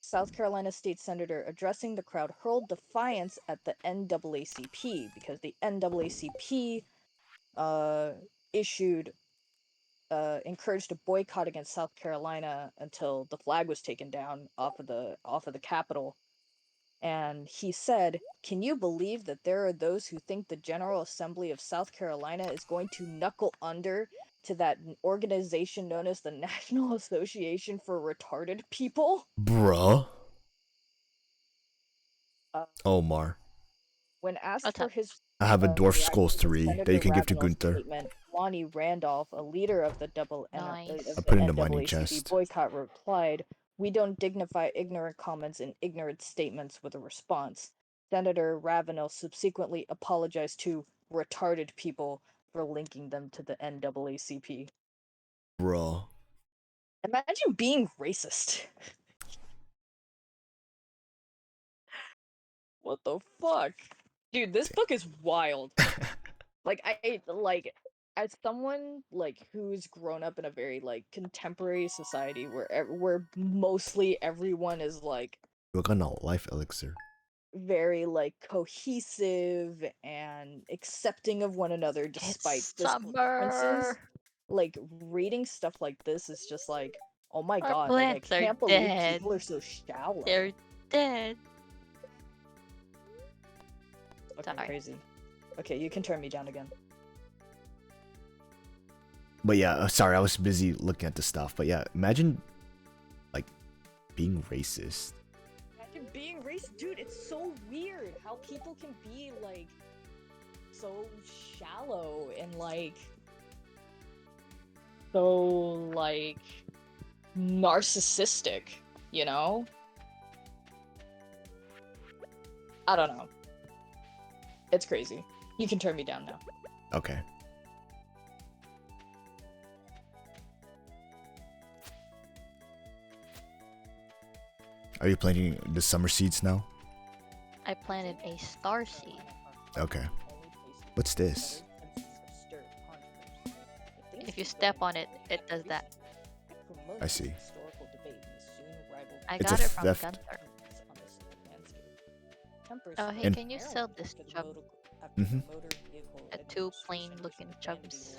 South Carolina state senator addressing the crowd hurled defiance at the NAACP because the NAACP issued encouraged a boycott against South Carolina until the flag was taken down off of the Capitol. And he said, "Can you believe that there are those who think the General Assembly of South Carolina is going to knuckle under to that organization known as the National Association for Retarded People?" Bruh. Uh, Omar. when asked What's for up? his I have a dwarf reaction skulls to 3 that Senator you can give to Ravenel's Gunther. statement, Lonnie Randolph, a leader of the Nice. I of put the it in the mining NAACP chest. boycott, replied, "We don't dignify ignorant comments and ignorant statements with a response." Senator Ravenel subsequently apologized to retarded people for linking them to the NAACP. Bruh. Imagine being racist. What the fuck? Dude, this book is wild. Like as someone like who's grown up in a very like contemporary society where mostly everyone is like Work on a life elixir. very like cohesive and accepting of one another despite It's physical differences. summer. Like reading stuff like this is just like, oh my Our god, like I plants are can't believe dead. people are so shallow. They're dead. Fucking Sorry. crazy. Okay, you can turn me down again. But yeah, sorry, I was busy looking at the stuff. But yeah, imagine, like, being racist. Imagine being racist, dude. It's so weird how people can be like so shallow and like so like narcissistic, you know? I don't know. It's crazy. You can turn me down now. Okay. Are you planting the summer seeds now? I planted a star seed. Okay. What's this? If you step on it, it does that. I see. I It's got a it from theft. Gunther. Oh, hey, And- can you sell this chub? Mhm. Two plain-looking chubs.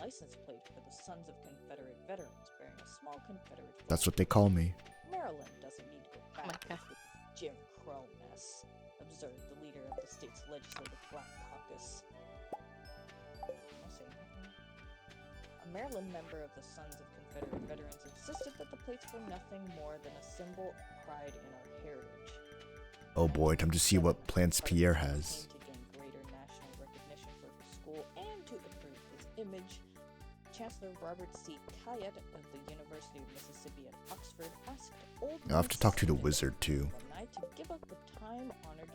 That's what they call me. Maryland doesn't need to go Oh my back God. with this Jim Crow mess, observed the leader of the state's legislative Black Caucus. I'll say nothing. A Maryland member of the Sons of Confederate Veterans insisted that the plates were nothing more than a symbol of pride in our heritage. Oh boy, time to see what plants Pierre has. To gain greater national recognition for his school and to improve his image, Chancellor Robert C. Cayatt of the University of Mississippi at Oxford asked old I'll have to talk to the Mississippi wizard too. alumni to give up the time-honored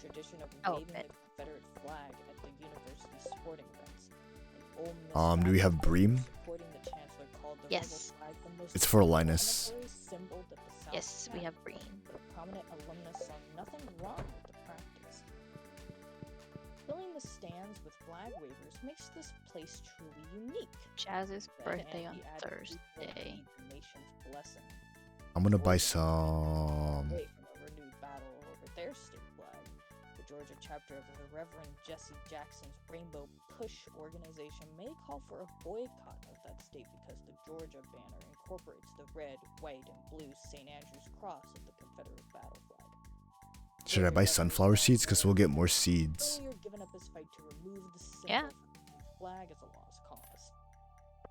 tradition of Oh, waving man. the Confederate flag at the university's sporting events. An Ole Miss Do we have faculty Bream? supporting the chancellor called the Yes. rebel flag the most It's for Linus. inflammatory symbol that the South Yes, we had. have green. But prominent alumnus saw nothing wrong with the practice. Filling the stands with flag wavers makes this place truly unique. Jazz's Then, birthday and on he added, "We will Thursday. need the nation's blessing." I'm gonna buy some. Away from a renewed battle over their state flag. The Georgia chapter of the Reverend Jesse Jackson's Rainbow Push organization may call for a boycott of that state because the Georgia banner incorporates the red, white, and blue St. Andrew's cross of the Confederate battle flag. Should I buy sunflower seeds? Because we'll get more seeds. Earlier given up his fight to remove the symbol Yeah. from the flag as a lost cause.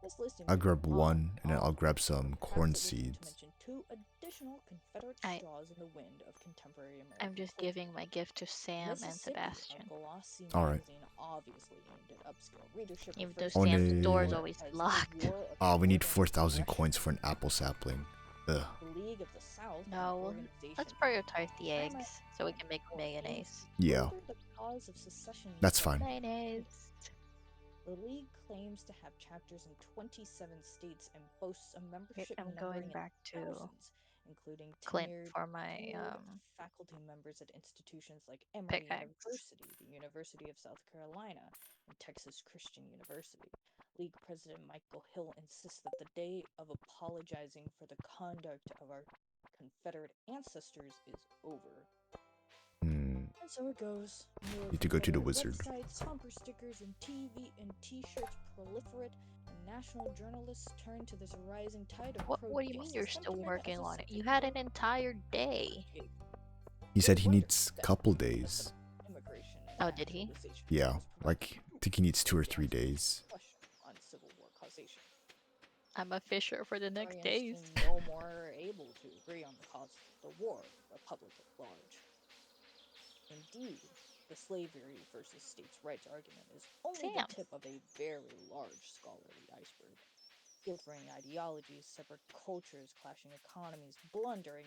This listing I'll may grab go one, on and then I'll grab but some perhaps corn it is to seeds. mention 2 additional Confederate straws in the wind of contemporary American I'm just culture. giving my gift to Sam and Mississippi, Sebastian. a glossy Alright. magazine obviously aimed at upscale readership, Even though refers Oh, to Sam's the door is war always as the locked. War of Oh, we need Northern 4,000 Aggression. coins for an apple sapling. Ugh. The League of the South, an No, organization let's prioritize the paramount eggs so we can make or aims mayonnaise. to Yeah. further the cause of secession That's from fine. Mayonnaise. The League claims to have chapters in 27 states and boasts a Wait, membership I'm numbering going in back to thousands, including Clint tenured for my faculty members at institutions like Emory pickaxe. University, the University of South Carolina, and Texas Christian University. League President Michael Hill insists that the day of apologizing for the conduct of our Confederate ancestors is over. Hmm. And so it goes. More Need to go to the Confederate wizard. Websites, bumper stickers, and TV and T-shirts proliferate, and national journalists turn to this rising tide of What do you mean you're pro-Dixie still sentiment working as a on it? source You of had an hope. entire day. He said he Wonder needs that couple a days. set of immigration and Oh, did he? naturalization Yeah, bills provides like, I think he needs 2 or 3 days. question on Civil War causation. I'm a fisher for the next Historians days. seem no more able to agree on the causes of the war than the public at large. Indeed, the slavery versus states' rights argument is only the Sam. tip of a very large scholarly iceberg. Differing ideologies, separate cultures, clashing economies, blundering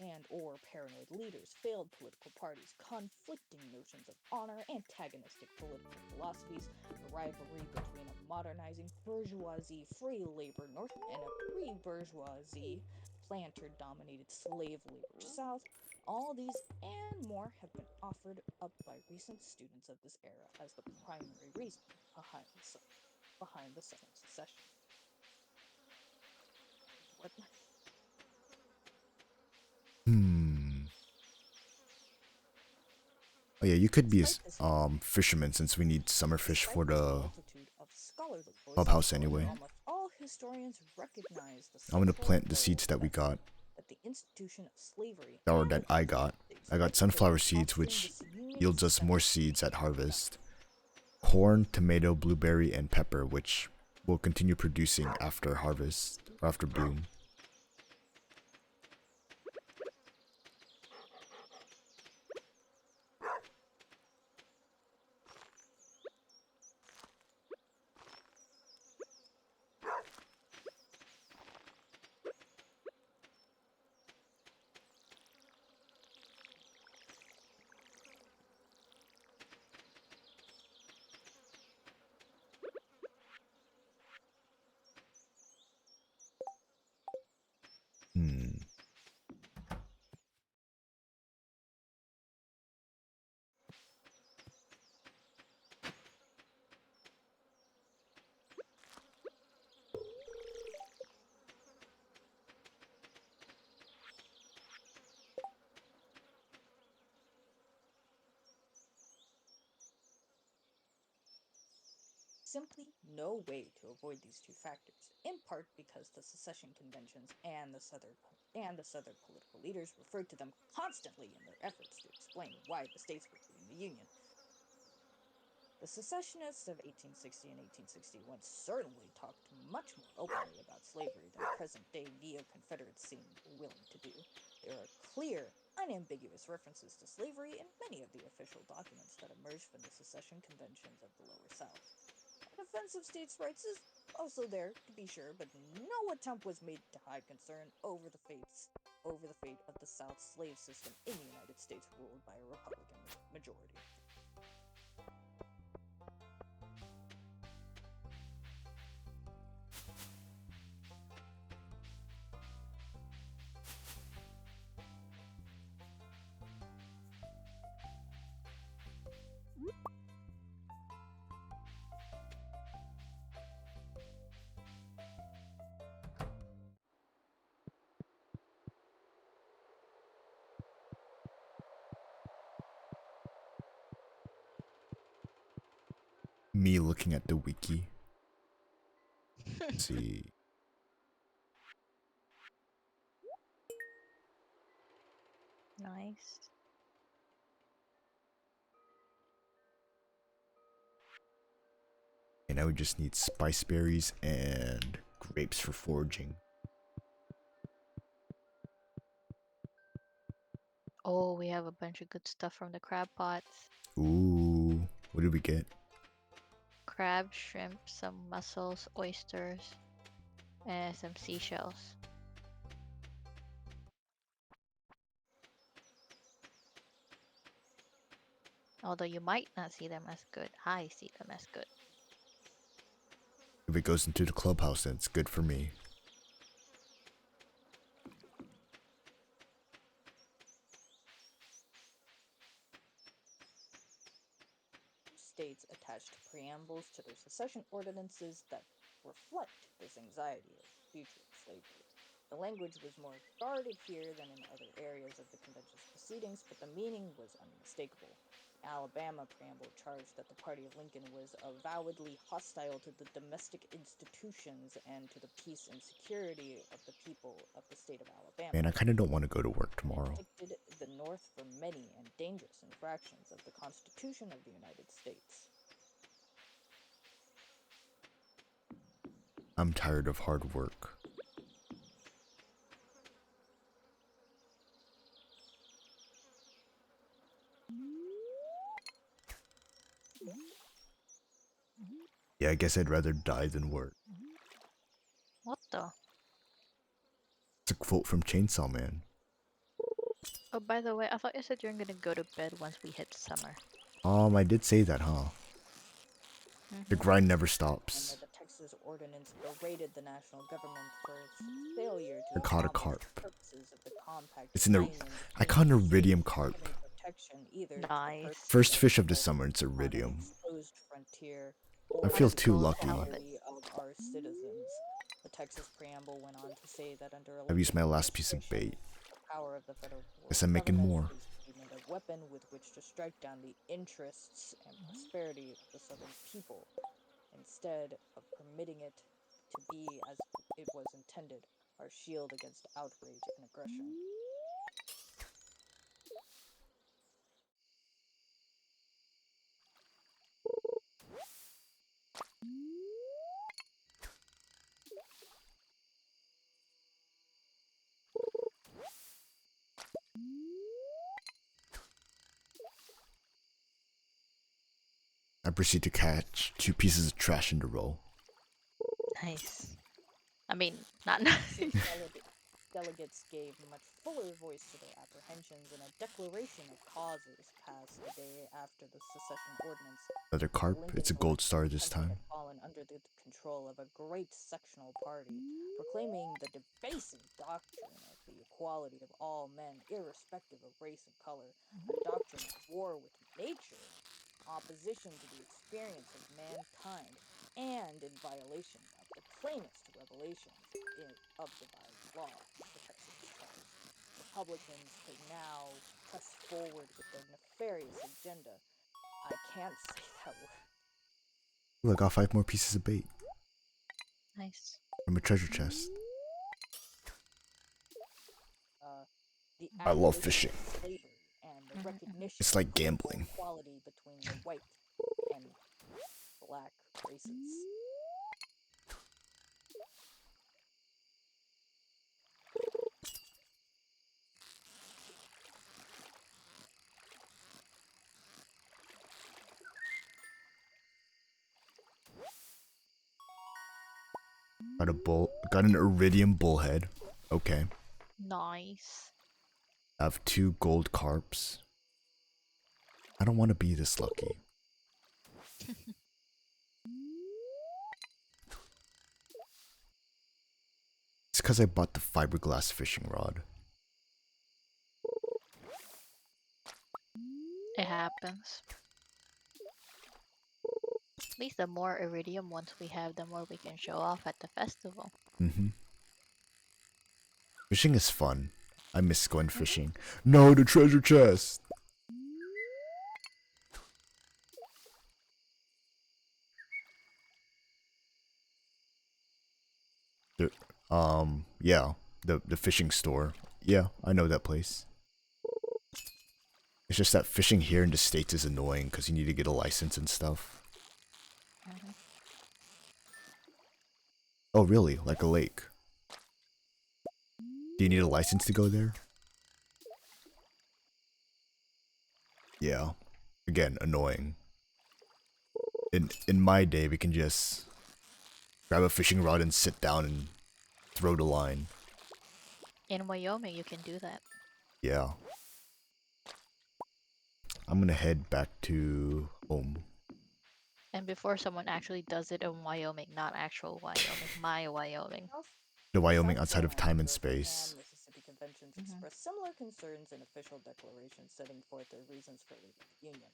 and or paranoid leaders, failed political parties, conflicting notions of honor, antagonistic political philosophies, the rivalry between a modernizing bourgeoisie free labor north and a pre-bourgeoisie planter-dominated slave labor south. All these and more have been offered up by recent students of this era as the primary reason behind the Southern secession. What? Hmm. Oh yeah, you could be a Despite this fisherman since we need summer fish for Despite this the multitude of scholarly voices, clubhouse however, anyway. almost all historians recognize the I'm gonna central plant the role seeds that we got, that the institution of slavery or and that the I United got. States I got played sunflower in seeds, fostering which this union yields us more central seeds at role. harvest. Corn, tomato, blueberry, and pepper, which will continue producing after harvest, or after bloom. Hmm. Simply no way to avoid these two factors, in part because the secession conventions and the Southern political leaders referred to them constantly in their efforts to explain why the states were leaving the Union. The secessionists of 1860 and 1861 certainly talked much more openly about slavery than present-day neo-Confederates seem willing to do. There are clear, unambiguous references to slavery in many of the official documents that emerged from the secession conventions of the Lower South. An offense of states' rights is also there, to be sure, but no attempt was made to hide concern over the fate of the South's slave system in the United States ruled by a Republican majority. me looking at the wiki. Let's see. Nice. And now we just need spice berries and grapes for foraging. Oh, we have a bunch of good stuff from the crab pots. Ooh, what did we get? Crab, shrimp, some mussels, oysters, and some seashells. Although you might not see them as good, I see them as good. If it goes into the clubhouse, then it's good for me. States attached preambles to their secession ordinances that reflect this anxiety of future slavery. The language was more guarded here than in other areas of the convention's proceedings, but the meaning was unmistakable. Alabama preamble charged that the party of Lincoln was avowedly hostile to the domestic institutions and to the peace and security of the people of the state of Alabama. Man, I kind of don't want to go to work tomorrow. Indicted the North for many and dangerous infractions of the Constitution of the United States. I'm tired of hard work. Yeah, I guess I'd rather die than work. What the? It's a quote from Chainsaw Man. Oh, by the way, I thought you said you're gonna go to bed once we hit summer. I did say that, huh? The grind never stops. And the Texas ordinance berated the national government for its failure to I caught a accomplish carp. the purposes of the compact. It's in the. I caught an iridium carp. Nice. First fish of the summer. It's iridium. I feel too lucky. Of our citizens. The Texas preamble went on to say that under I've used my last piece of bait. power of the federal Guess I'm making more. is to be made a weapon with which to strike down the interests and prosperity of the southern people, instead of permitting it to be as it was intended, our shield against outrage and aggression. I proceed to catch 2 pieces of trash in a row. Nice. I mean, not nice. Delegates gave much fuller voice to their apprehensions, and a declaration of causes passed the day after the secession ordinance. Another carp. It's a gold star this time. Had fallen under the control of a great sectional party, proclaiming the debasing doctrine of the equality of all men, irrespective of race and color, a doctrine at war with nature, opposition to the experience of mankind, and in violation of the plainest revelations of divine law, the Texas charge. Republicans could now press forward with their nefarious agenda. I can't say that word. Ooh, I got 5 more pieces of bait. Nice. From a treasure chest. I love fishing. And the recognition It's like gambling. of equality between the white and black races. Got an iridium bullhead. Okay. Nice. I have 2 gold carps. I don't want to be this lucky. It's because I bought the fiberglass fishing rod. It happens. At least the more iridium ones we have, the more we can show off at the festival. Fishing is fun. I miss going fishing. No, the treasure chest! Yeah, the fishing store. Yeah, I know that place. It's just that fishing here in the States is annoying because you need to get a license and stuff. Mhm. Oh, really? Like a lake? Do you need a license to go there? Yeah. Again, annoying. In my day, we can just grab a fishing rod and sit down and throw the line. In Wyoming, you can do that. Yeah. I'm gonna head back to home. And before someone actually does it in Wyoming, not actual Wyoming, my Wyoming. The Wyoming South outside of Carolina, time and Georgia, space. and Mississippi conventions Mhm. express similar concerns in official declarations setting forth their reasons for leaving the Union.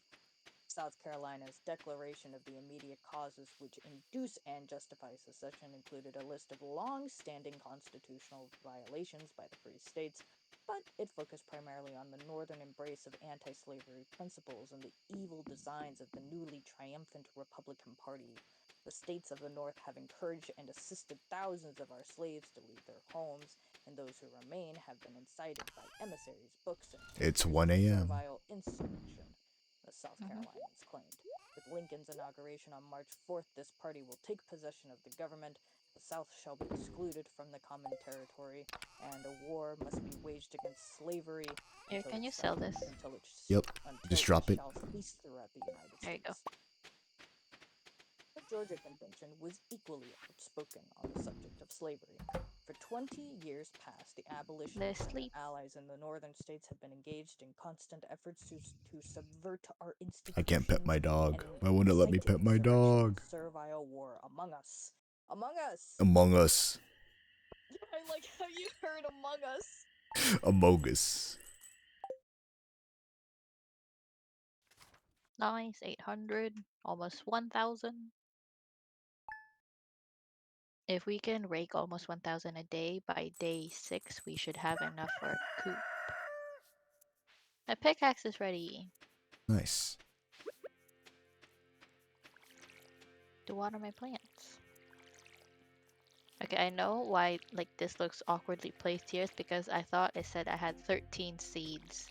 South Carolina's declaration of the immediate causes which induce and justify secession included a list of long-standing constitutional violations by the free states, but it focused primarily on the northern embrace of anti-slavery principles and the evil designs of the newly triumphant Republican Party. The states of the North have encouraged and assisted thousands of our slaves to leave their homes, and those who remain have been incited by emissaries, books, and It's pictures 1 of a.m. servile insurrection, the South Mhm. Carolinians claimed. With Lincoln's inauguration on March 4th, this party will take possession of the government. The South shall be excluded from the common territory, and a war must be waged against slavery Here, until can you it sell this? Yep. Just drop it. shall cease throughout the United There you go. States. The Georgia Convention was equally outspoken on the subject of slavery. For 20 years past, the abolitionists and Leslie. their allies in the northern states have been engaged in constant efforts to subvert our institutions I can't pet my dog. and Why wouldn't it let me incite pet my insurrection dog? and servile war among us. Among us! Among Us. I like how you heard Among Us. Among Us. Nice, 800, almost 1,000. If we can rake almost 1,000 a day, by day 6 we should have enough for a coop. My pickaxe is ready Nice. to water my plants. Okay, I know why like this looks awkwardly placed here. It's because I thought it said I had 13 seeds.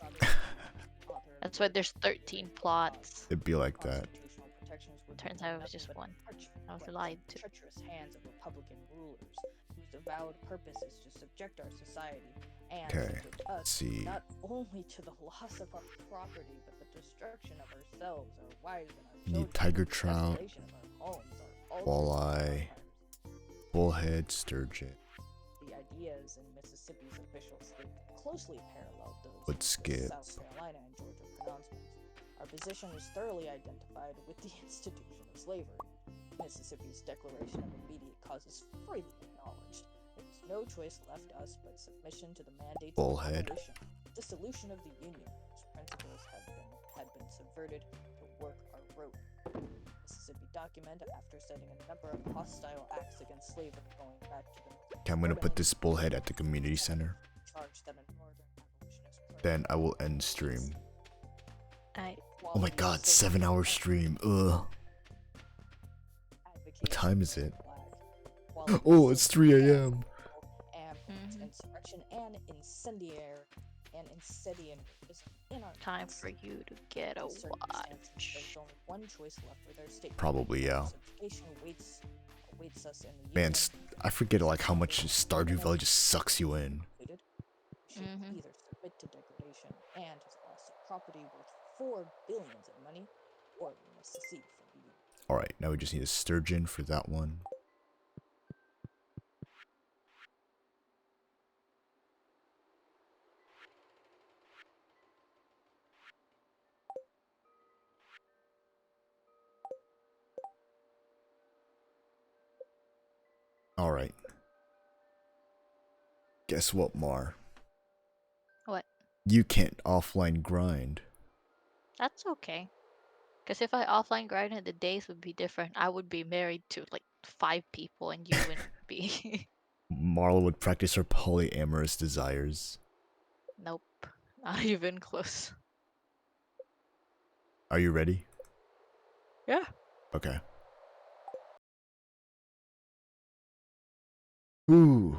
That's why there's 13 plots. It'd be like that. Constitutional protections would Turns become out it was nothing just but one. arch I was threats lied in to. the treacherous hands of Republican rulers, whose avowed purpose is to subject our society and Okay, subject let's us see. not only to the loss of our property, but the destruction of ourselves, our wives, and our You children. need tiger the trout, desolation of our homes, our altars, and walleye, bonfires. bullhead, sturgeon, The ideas in Mississippi's official state closely paralleled those wood in the skip. South Carolina and Georgia pronouncements. Our position is thoroughly identified with the institution of slavery. Mississippi's declaration of immediate causes freely acknowledged. There was no choice left us but submission to the mandates Bullhead. of abolition, dissolution of the Union, whose principles had been subverted to work our ruin. Mississippi document, after setting a number of hostile acts against slavery going back to the Okay, I'm gonna put this bullhead at the community center. charge that a northern abolitionist Then I will end stream. I Oh my god, 7-hour stream. Ugh. What time is it? Oh, it's 3 a.m. Insurrection and incendiary in our time midst. for you to get a In circumstances, watch. there's only one choice left for their state. Probably, yeah. Subjugation awaits us in the Man, Union. I forget like how much Stardew Valley just sucks you in. Should either submit to degradation and to the loss of property worth $4 billion in money, or we must secede from the Union. Alright, now we just need a sturgeon for that one. Alright. Guess what, Mar? What? You can't offline grind. That's okay. Because if I offline grinded, the days would be different. I would be married to like 5 people and you wouldn't be. Marla would practice her polyamorous desires. Nope. Not even close. Are you ready? Yeah. Okay. Ooh,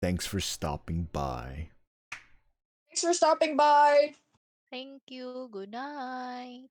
Thanks for stopping by. Thanks for stopping by. Thank you. Good night.